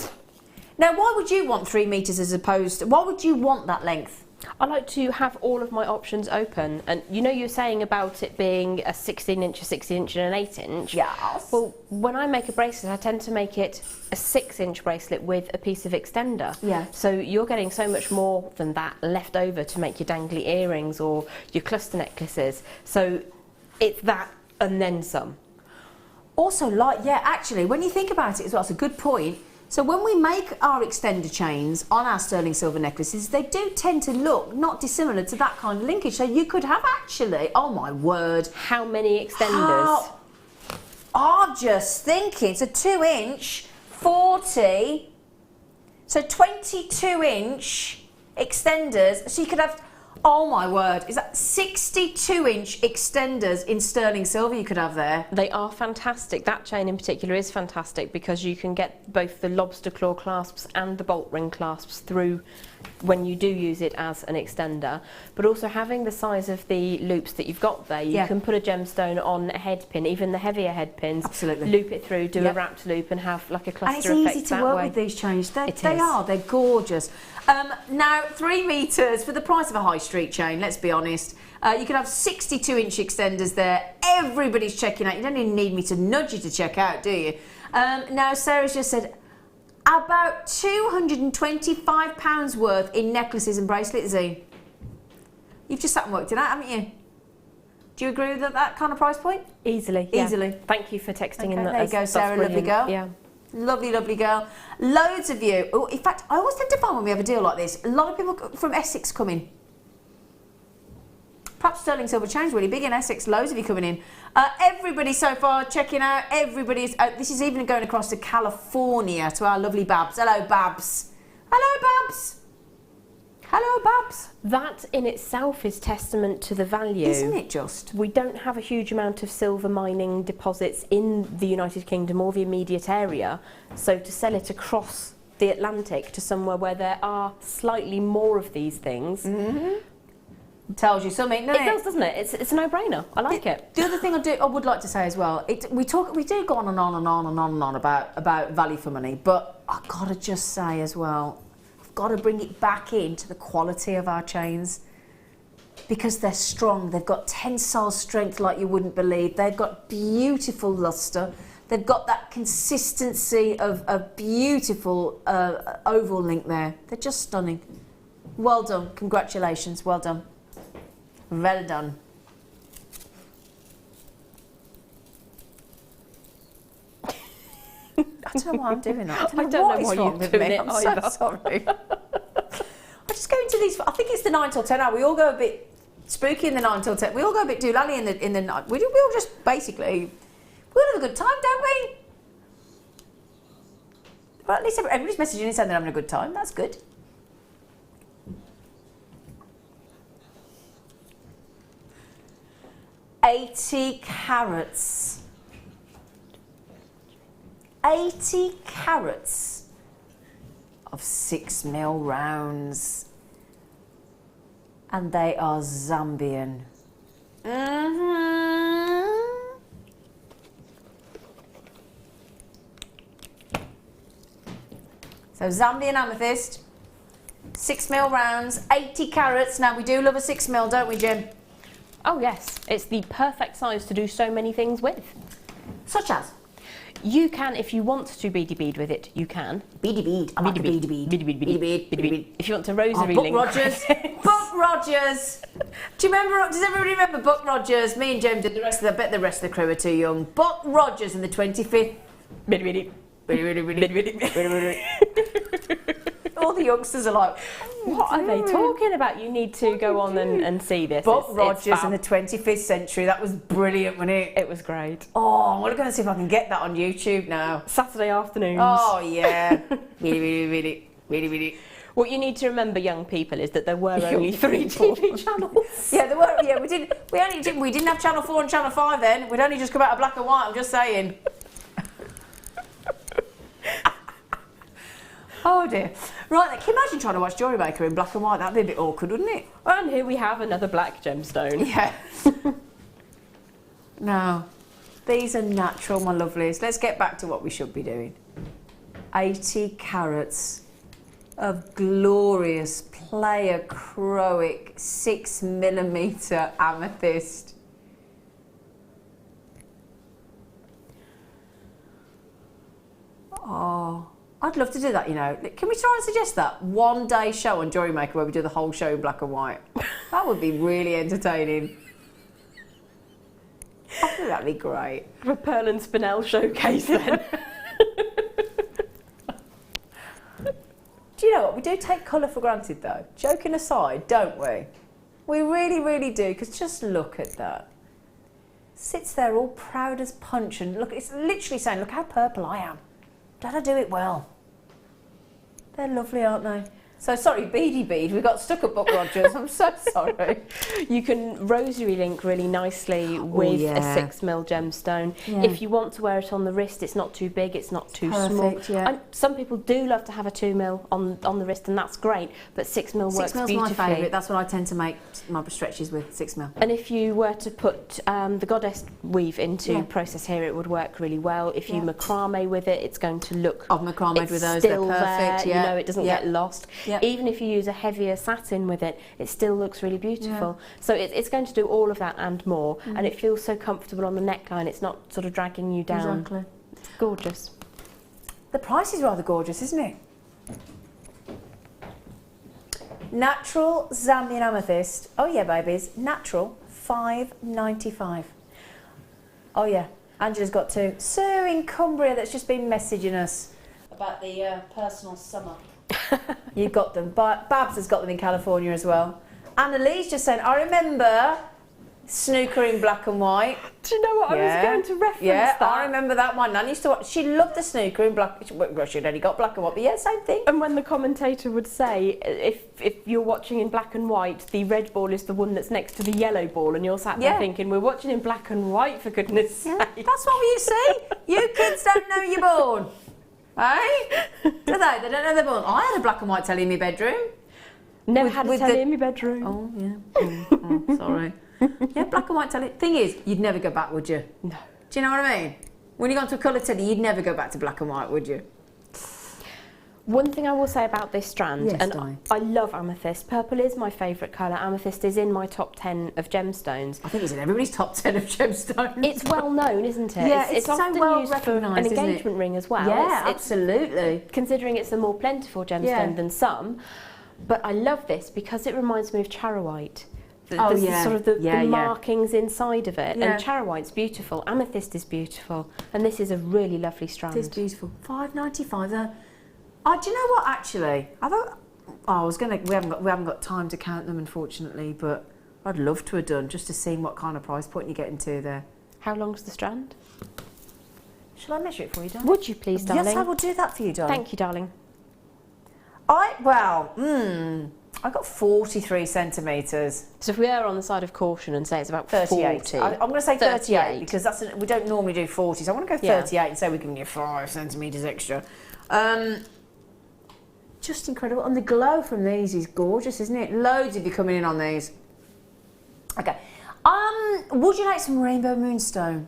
Now, why would you want 3 metres as opposed to... Why would you want that length? I like to have all of my options open, and you know you're saying about it being a 16-inch, a 16-inch and an 8-inch. Yes. Well, when I make a bracelet, I tend to make it a 6-inch bracelet with a piece of extender. Yeah. So you're getting so much more than that left over to make your dangly earrings or your cluster necklaces. So it's that and then some. Also, like, yeah, actually, when you think about it as well, it's a good point. So when we make our extender chains on our sterling silver necklaces, they do tend to look not dissimilar to that kind of linkage. So you could have actually, oh my word. How many extenders? I'm just thinking, it's a 2-inch, 40, so 22-inch extenders. So you could have, oh my word, is that 62-inch extenders in sterling silver you could have there? They are fantastic. That chain in particular is fantastic because you can get both the lobster claw clasps and the bolt ring clasps through when you do use it as an extender. But also having the size of the loops that you've got there, you can put a gemstone on a head pin, even the heavier head pins. Absolutely. Loop it through, do a wrapped loop and have like a cluster and effect it's easy to that work way. with these chains. They is. are, they're gorgeous. Now, 3 metres for the price of a high street chain, let's be honest. You can have 62-inch extenders there. Everybody's checking out. You don't even need me to nudge you to check out, do you? Now, Sarah's just said about £225 worth in necklaces and bracelets, Zee. You've just sat and worked it out, haven't you? Do you agree with that kind of price point? Easily, yeah. Easily. Thank you for texting in that. There you go, Sarah, lovely girl. Yeah. Lovely, lovely girl. Loads of you. Oh, in fact, I always tend to find when we have a deal like this, a lot of people from Essex come in. Perhaps sterling silver chain's really big in Essex. Loads of you coming in. Everybody so far checking out. Everybody's. This is even going across to California to our lovely Babs. Hello, Babs. Hello, Babs. Hello, Babs. That in itself is testament to the value. Isn't it just? We don't have a huge amount of silver mining deposits in the United Kingdom or the immediate area, so to sell it across the Atlantic to somewhere where there are slightly more of these things tells you something, doesn't it? It does, doesn't it? It's a no-brainer. I like it. The other thing I would like to say as well, we do go on and on and on and on and on about value for money, but I've got to just say as well, got to bring it back into the quality of our chains because they're strong. They've got tensile strength like you wouldn't believe. They've got beautiful luster. They've got that consistency of a beautiful oval link there. They're just stunning. Well done. Congratulations. Well done. Well done. I don't know why I'm doing that. I don't know why you're doing it. I'm so sorry. I just go into these. I think it's the 9 till 10 hour. We all go a bit spooky in the 9 till 10. We all go a bit doolally in the night. We all just basically we all have a good time, don't we? Well, at least everybody's messaging and saying they're having a good time. That's good. $80 carats. 80 carats of 6mm rounds, and they are Zambian. So Zambian amethyst, 6mm rounds, 80 carats. Now we do love a 6mm, don't we, Jim? Oh yes, it's the perfect size to do so many things with. Such as? You can, if you want to beady bead with it, you can. Beady bead. I like a beady bead. Beady bead. Beady bead. Beady bead. If you want to rosary Buck link. Rogers. Buck Rogers. Do you remember? Does everybody remember Buck Rogers? Me and Jim did the rest of the. I bet the rest of the crew are too young. Buck Rogers in the 25th. Beady beady. Beady beady. Beady beady. Beady beady. All the youngsters are like, what are they talking about? You need to go on and see this. Buck Rogers in the 25th century. That was brilliant, wasn't it? It was great. Oh, I'm going to see if I can get that on YouTube now. Saturday afternoons. Oh, yeah. Really. What you need to remember, young people, is that there were only 3 TV channels. Yeah, there were. Yeah, we didn't have Channel 4 and Channel 5 then. We'd only just come out of black and white. I'm just saying. Oh dear. Right then, can you imagine trying to watch Jewellery Maker in black and white? That'd be a bit awkward, wouldn't it? And here we have another black gemstone. Yeah. No. These are natural, my lovelies. Let's get back to what we should be doing. 80 carats of glorious pleochroic 6mm amethyst. Oh, I'd love to do that, you know. Can we try and suggest that? One day show on Jewellery Maker where we do the whole show in black and white. That would be really entertaining. I think that'd be great. A Pearl and Spinel showcase then. Do you know what? We do take colour for granted though. Joking aside, don't we? We really, really do, because just look at that. Sits there all proud as punch and look, it's literally saying, look how purple I am. Did I do it well? They're lovely, aren't they? So sorry, beady bead, we got stuck at Buck Rogers. I'm so sorry. You can rosary link really nicely with a 6mm gemstone. Yeah. If you want to wear it on the wrist, it's not too big, it's not too small. Yeah. And some people do love to have a 2mm on the wrist, and that's great, but 6mm works 6mm beautifully. is my favourite, that's what I tend to make my stretches with, 6mm. And if you were to put the goddess weave into process here, it would work really well. If you macrame with it, it's going to look... I've macrameed with those, still they're perfect. there, you know, it doesn't get lost. Yeah. Even if you use a heavier satin with it, it still looks really beautiful. So it's going to do all of that and more, and it feels so comfortable on the neckline. It's not sort of dragging you down. Exactly. It's gorgeous. The price is rather gorgeous, isn't it? Natural Zambian amethyst. Oh yeah, babies. Natural, $5.95. Oh yeah. Angela's got two. Sue in Cumbria that's just been messaging us about the personal summer. You've got them. Babs has got them in California as well. Annalee's just saying, I remember snooker in black and white. Do you know what? I was going to reference that. I remember that. My nan used to watch. She loved the snooker in black. Well, she'd only got black and white, but yeah, same thing. And when the commentator would say, if you're watching in black and white, the red ball is the one that's next to the yellow ball, and you're sat there thinking, we're watching in black and white, for goodness sake. That's what you see. You kids don't know you're born. Eh? Do they? They don't know they're born. I had a black and white telly in my bedroom. Never had a telly in my bedroom. Oh, yeah. Sorry. Yeah, black and white telly. Thing is, you'd never go back, would you? No. Do you know what I mean? When you go to a colour telly, you'd never go back to black and white, would you? One thing I will say about this strand, Yes, and darling. I love amethyst. Purple is my favourite colour. Amethyst is in my top 10 of gemstones. I think it's in everybody's top 10 of gemstones. It's well known, isn't it? Yeah, it's so often well used for an recognised, isn't it? engagement ring as well. Yeah, absolutely. Considering it's a more plentiful gemstone than some. But I love this because it reminds me of charoite. Sort of the markings inside of it. Yeah. And charoite's beautiful, amethyst is beautiful, and this is a really lovely strand. It is beautiful. $5.95. Do you know what? Actually, we haven't got time to count them, unfortunately. But I'd love to have done just to see what kind of price point you're getting to there. How long's the strand? Shall I measure it for you, darling? Would you please, darling? Yes, I will do that for you, darling. Thank you, darling. I got 43 centimetres. So if we are on the side of caution and say it's about 38. 40. I'm going to say 38 because we don't normally do 40. So I want to go 38 and say we're giving you 5 centimetres extra. Just incredible. And the glow from these is gorgeous, isn't it? Loads of you coming in on these. Okay. Would you like some rainbow moonstone?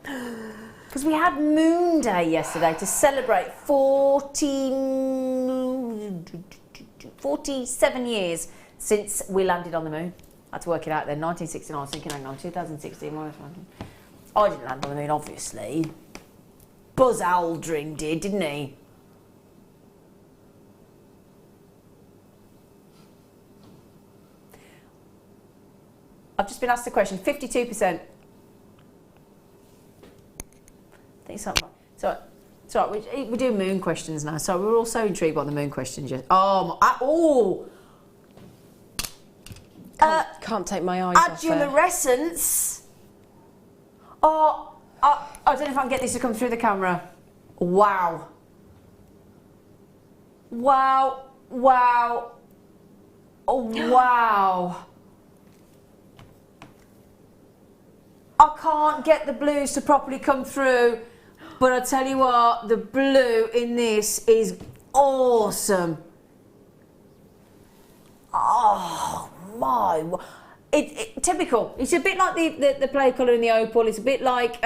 Because we had Moon Day yesterday to celebrate 47 years since we landed on the moon. I had to work it out then. 1969. I was thinking, hang on, 2016. I didn't land on the moon, obviously. Buzz Aldrin did, didn't he? I've just been asked a question. 52%. I think something. So we do moon questions now. So we're all so intrigued by the moon questions yet. Can't take my eyes off her. Adularescence. I don't know if I can get this to come through the camera. Wow. Wow. Wow. Oh, wow. I can't get the blues to properly come through, but I tell you what, the blue in this is awesome. Oh my! typical. It's a bit like the play colour in the opal. It's a bit like,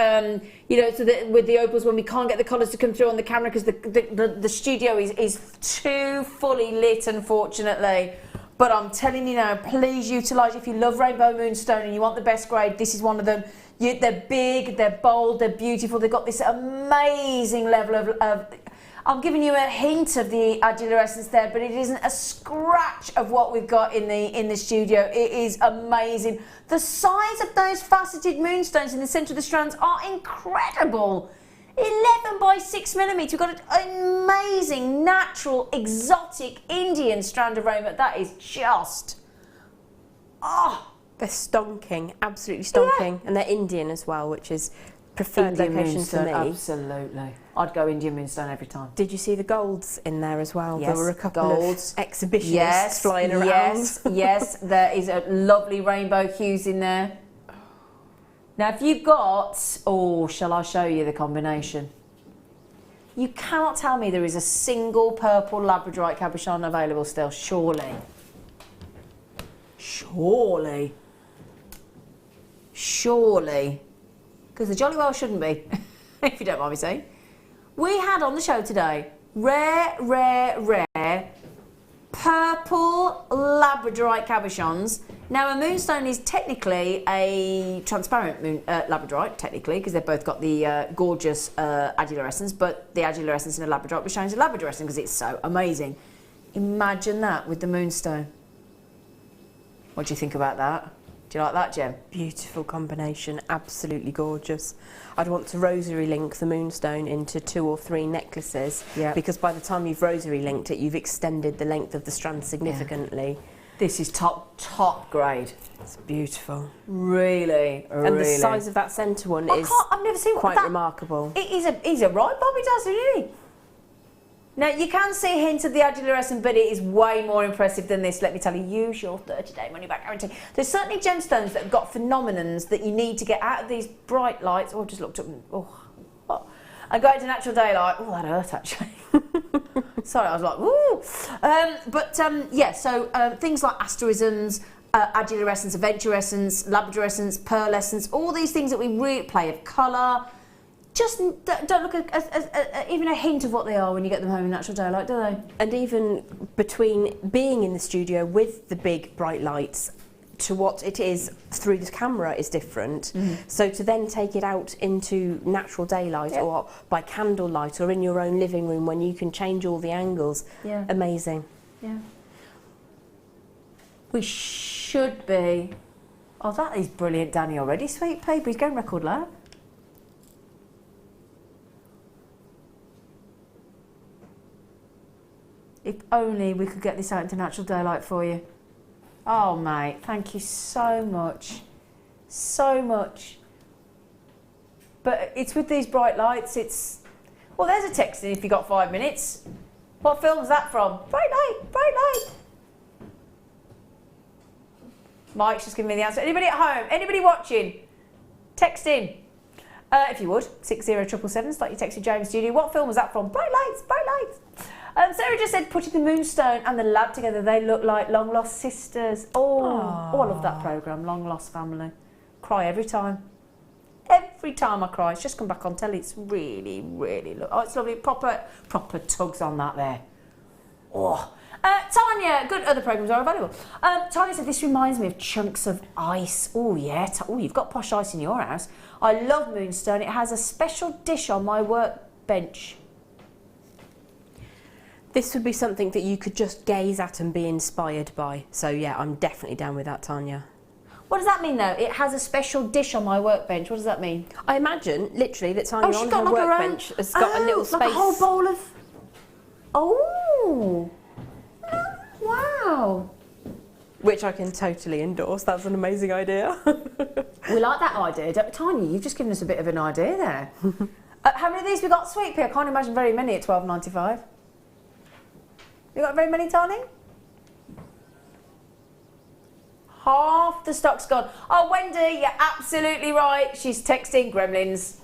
you know, so that with the opals when we can't get the colours to come through on the camera because the studio is too fully lit, unfortunately. But I'm telling you now, please utilise, if you love Rainbow Moonstone and you want the best grade, this is one of them. They're big, they're bold, they're beautiful. They've got this amazing level of I'm giving you a hint of the Adula Essence there, but it isn't a scratch of what we've got in the studio. It is amazing. The size of those faceted moonstones in the centre of the strands are incredible. 11 by 6mm. We've got an amazing, natural, exotic Indian strand of rainbow. That is just, they're stonking, absolutely stonking, and they're Indian as well, which is preferred Indian location moonstone, for me. absolutely. I'd go Indian moonstone every time. Did you see the golds in there as well? Yes, there were a couple golds. of exhibitionists flying around. Yes, there is a lovely rainbow hues in there. Now, if you've got, shall I show you the combination? You cannot tell me there is a single purple labradorite cabochon available still, surely. Surely. Surely. Because the jolly well shouldn't be, if you don't mind me saying. We had on the show today rare purple labradorite cabochons. Now, a moonstone is technically a transparent labradorite, technically, because they've both got the gorgeous Adula Essence, but the Adula Essence in a labradorite was shown as a Labrador Essence because it's so amazing. Imagine that with the moonstone. What do you think about that? Do you like that, Jem? Beautiful combination, absolutely gorgeous. I'd want to rosary link the moonstone into 2 or 3 necklaces, because by the time you've rosary linked it, you've extended the length of the strand significantly. Yeah. This is top grade. It's beautiful. Really. And the size of that centre one is I've never seen quite remarkable. He's a right Bobby does, isn't he? Now, you can see hints of the Adula Essence, but it is way more impressive than this, let me tell you. Use your 30-day money-back guarantee. There's certainly gemstones that have got phenomenons that you need to get out of these bright lights. I've just looked up and, and go into natural daylight. Oh, that hurt, actually. Sorry, I was like, woo! Things like asterisms, Adula Essence, Adventure Essence, Labrador Essence, Pearl Essence, all these things that we really play of colour, just don't look at even a hint of what they are when you get them home in natural daylight, do they? And even between being in the studio with the big bright lights to what it is through the camera is different. So to then take it out into natural daylight or by candlelight or in your own living room when you can change all the angles, amazing. Yeah. We should be. Oh, that is brilliant, Danny, already. Sweet paper. He's going record low. If only we could get this out into natural daylight for you. Oh, mate, thank you so much. So much. But it's with these bright lights, it's... Well, there's a text in if you got 5 minutes. What film's that from? Bright light, bright light. Mike's just giving me the answer. Anybody at home? Anybody watching? Text in. If you would, 60777, like you texted James Studio. What film was that from? Bright lights, bright lights. Sarah just said, putting the moonstone and the lab together, they look like long lost sisters. I love that programme, Long Lost Family. Cry every time. Every time I cry. It's just come back on telly. It's really, really it's lovely. Proper tugs on that there. Tanya, good other programmes are available. Tanya said, this reminds me of chunks of ice. Oh, yeah. You've got posh ice in your house. I love moonstone. It has a special dish on my workbench. This would be something that you could just gaze at and be inspired by. So yeah, I'm definitely down with that, Tanya. What does that mean though? It has a special dish on my workbench. What does that mean? I imagine, literally, that Tanya on her workbench has got a little space. Like a whole bowl of... Oh! Wow! Which I can totally endorse. That's an amazing idea. We like that idea. Tanya, you've just given us a bit of an idea there. How many of these we got, Sweet Pea? I can't imagine very many at $12.95. You got very many, darling? Half the stock's gone. Oh, Wendy, you're absolutely right. She's texting Gremlins.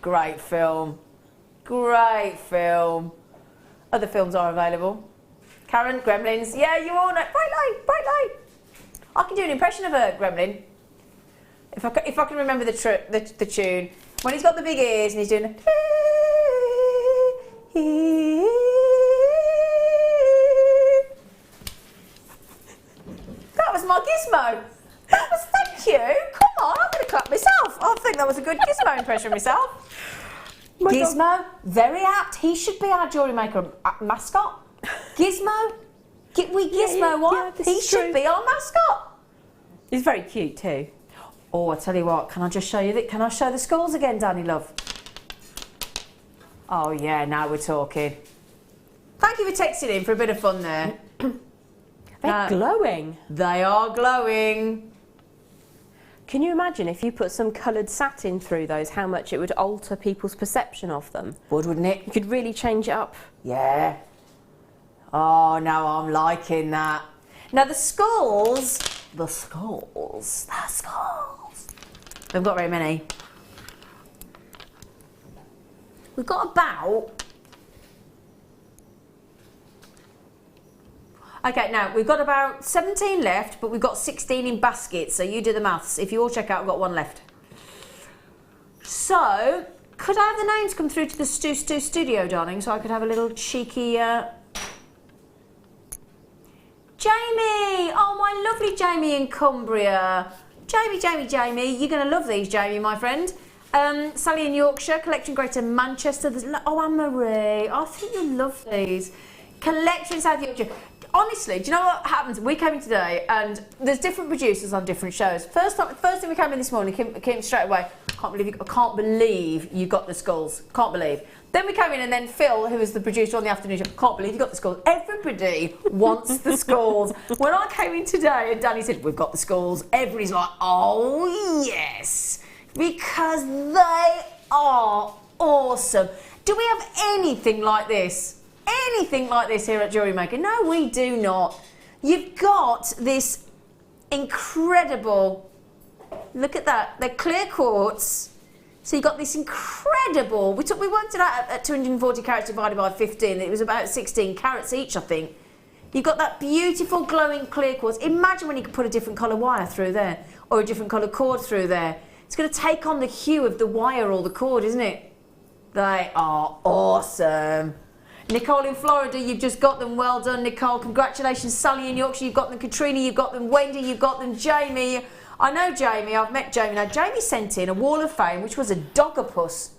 Great film. Great film. Other films are available. Karen, Gremlins. Yeah, you all know. Bright light, bright light. I can do an impression of a gremlin. If I can remember the tune. When he's got the big ears and he's doing That was my gizmo. That was, thank you. Come on, I'm going to clap myself. I think that was a good gizmo impression of myself. Gizmo, very apt. He should be our Jewellery Maker mascot. Gizmo, we Gizmo one. He should be our mascot. He's very cute too. Oh, I tell you what, can I just show you that? Can I show the skulls again, Danny love? Oh yeah, now we're talking. Thank you for texting in for a bit of fun there. They're glowing. They are glowing. Can you imagine if you put some coloured satin through those, how much it would alter people's perception of them? Wouldn't it? You could really change it up. Yeah. Oh, now I'm liking that. Now the skulls. We've got very many. We've got about... Okay, now we've got about 17 left, but we've got 16 in baskets, so you do the maths. If you all check out, we've got one left. So, could I have the names come through to the studio, darling, so I could have a little cheeky... Jamie! Oh, my lovely Jamie in Cumbria. Jamie, you're going to love these, Jamie, my friend. Sally in Yorkshire, Collection Greater Manchester. Oh, Anne-Marie, I think you'll love these. Collection South Yorkshire. Honestly, do you know what happens? We came in today and there's different producers on different shows. First thing we came in this morning, came straight away, I can't believe you got the skulls. Can't believe. Then we came in and then Phil, who was the producer on the afternoon show, can't believe you got the skulls. Everybody wants the skulls. When I came in today and Danny said, we've got the skulls, everybody's like, oh yes, because they are awesome. Do we have anything like this? Anything like this here at Jewellery Maker? No, we do not. You've got this incredible, look at that, they're clear quartz. So you've got this incredible, we worked it out at 240 carats divided by 15, it was about 16 carats each, I think. You've got that beautiful glowing clear quartz. Imagine when you could put a different colour wire through there, or a different colour cord through there. It's going to take on the hue of the wire or the cord, isn't it? They are awesome. Nicole in Florida, you've just got them. Well done, Nicole. Congratulations. Sally in Yorkshire, you've got them. Katrina, you've got them. Wendy, you've got them. Jamie, I know Jamie. I've met Jamie. Now, Jamie sent in a wall of fame, which was a dogopus.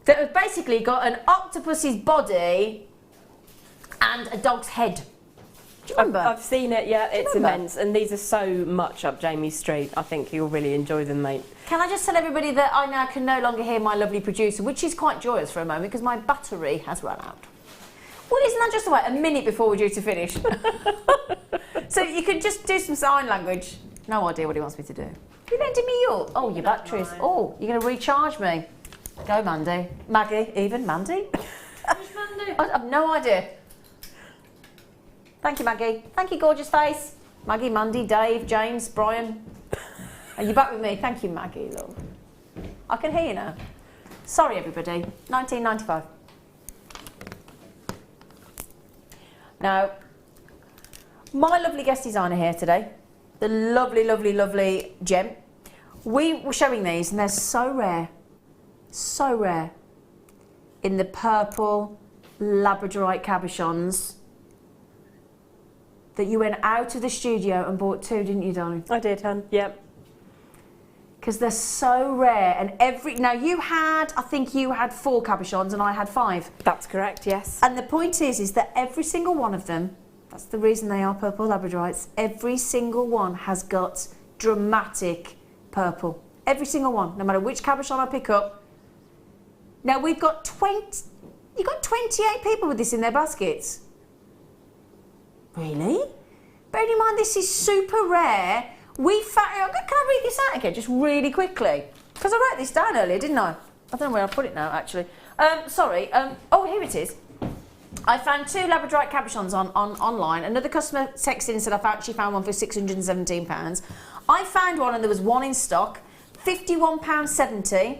That had basically got an octopus's body and a dog's head. Do you remember? I've seen it, yeah, it's immense. And these are so much up Jamie's street. I think you'll really enjoy them, mate. Can I just tell everybody that I now can no longer hear my lovely producer, which is quite joyous for a moment because my battery has run out. Well, isn't that just about a minute before we're due to finish? So you could just do some sign language. No idea what he wants me to do. You lending me your... Oh, your batteries. Oh, you're going to recharge me. Go, Mandy. Maggie, even. Mandy? Mandy? I have no idea. Thank you, Maggie. Thank you, gorgeous face. Maggie, Mandy, Dave, James, Brian. Are you back with me? Thank you, Maggie, love. I can hear you now. Sorry, everybody. 1995. Now, my lovely guest designer here today, the lovely, lovely, lovely Gem. We were showing these, and they're so rare, in the purple labradorite cabochons. That you went out of the studio and bought two, didn't you, darling? I did, hon. Yep. Because they're so rare, and now you had, I think you had 4 cabochons and I had 5. That's correct, yes. And the point is that every single one of them, that's the reason they are purple labradorites, every single one has got dramatic purple. Every single one, no matter which cabochon I pick up. Now we've got 28 people with this in their baskets. Really? Bearing in mind this is super rare, can I read this out again, just really quickly? Because I wrote this down earlier, didn't I? I don't know where I put it now, actually. Oh, here it is. I found 2 labradorite cabochons online. Another customer texted in and said she found one for £617. I found one and there was one in stock, £51.70.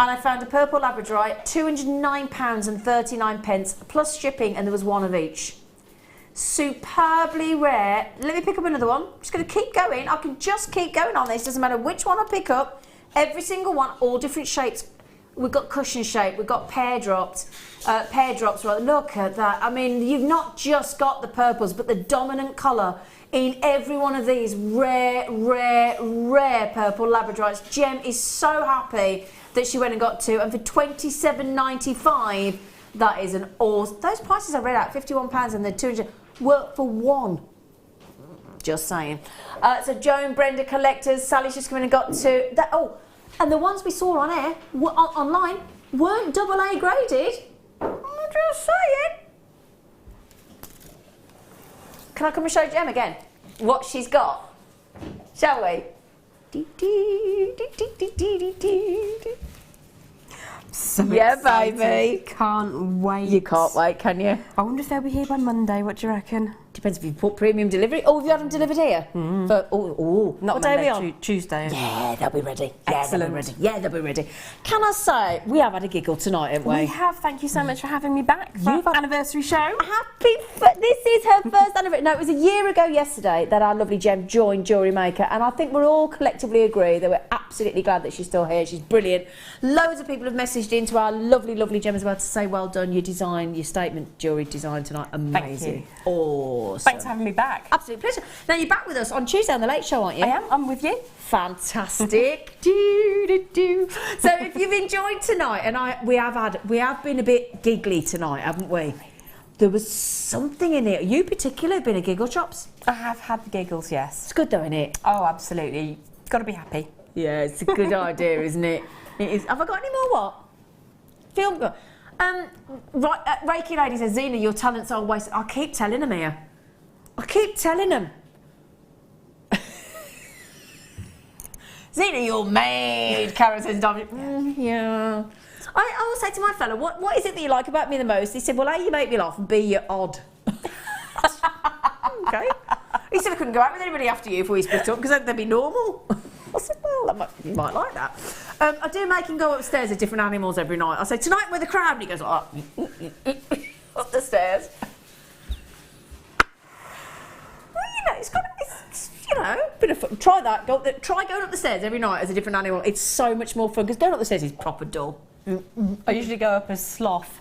And I found a purple labradorite, £209.39 plus shipping, and there was one of each. superbly rare. Let me pick up another one. I'm just going to keep going. I can just keep going on this. Doesn't matter which one I pick up. Every single one, all different shapes. We've got cushion shape. We've got pear drops. Right? Look at that. I mean, you've not just got the purples, but the dominant colour in every one of these rare purple labradorites. Gem is so happy that she went and got two, and for £27.95, that is an awesome. Those prices I read out, £51 and the 200 work for one. Just saying. So Joan, Brenda collectors, Sally's just come in and got two. And the ones we saw on air, online, weren't AA graded. I'm just saying. Can I come and show Gem again what she's got? Shall we? So yeah, excited. baby. Can't wait. You can't wait, can you? I wonder if they'll be here by Monday. What do you reckon? Depends if you put premium delivery. Oh, have you had them delivered here? Not what Monday, day are we on? Tuesday. Yeah, they'll be ready. Excellent. Yeah, they'll be ready. Can I say, we have had a giggle tonight, haven't we? We have. Thank you so much for having me back for our anniversary show. This is her first anniversary. No, it was a year ago yesterday that our lovely Gem joined Jewellery Maker, and I think we're all collectively agree that we're absolutely glad that she's still here. She's brilliant. Loads of people have messaged into our lovely Gem as well to say well done, your design, your statement jewellery design tonight, amazing. Thank you. Awesome. Thanks for having me back. Absolute pleasure. Now you're back with us on Tuesday on the Late Show, aren't you? I am. I'm with you. Fantastic. So if you've enjoyed tonight, and we have been a bit giggly tonight, haven't we? There was something in it. You particularly have been a giggle chops. I have had the giggles, yes. It's good though, isn't it? Oh, absolutely. Got to be happy. Yeah, it's a good idea, isn't it? It is. Have I got any more? What? Film good. Reiki lady says, Zena, your talents are wasted. I keep telling them here. I keep telling them. Zena, you're made. Karen says, yeah. I always say to my fella, what is it that you like about me the most? He said, well, A, you make me laugh, and B, you're odd. Okay. He said I couldn't go out with anybody after you if we split up because then they'd be normal. I said, well, you might like that. I do make him go upstairs with different animals every night. I say, tonight we're the crowd, and he goes, up the stairs. Well, it's got a bit of fun. Try that. Try going up the stairs every night as a different animal. It's so much more fun because going up the stairs is proper dull. I usually go up as sloth.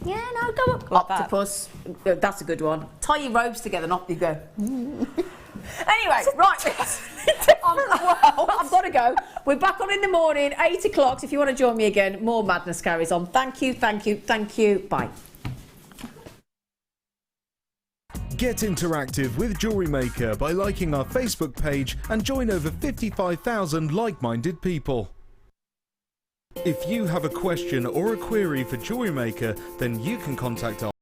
Yeah, no, go up. Like octopus. That's a good one. Tie your robes together and off you go. Anyway, right. I've got to go. We're back on in the morning, 8 o'clock. So if you want to join me again, more madness carries on. Thank you. Bye. Get interactive with Jewellery Maker by liking our Facebook page and join over 55,000 like-minded people. If you have a question or a query for Jewellery Maker, then you can contact our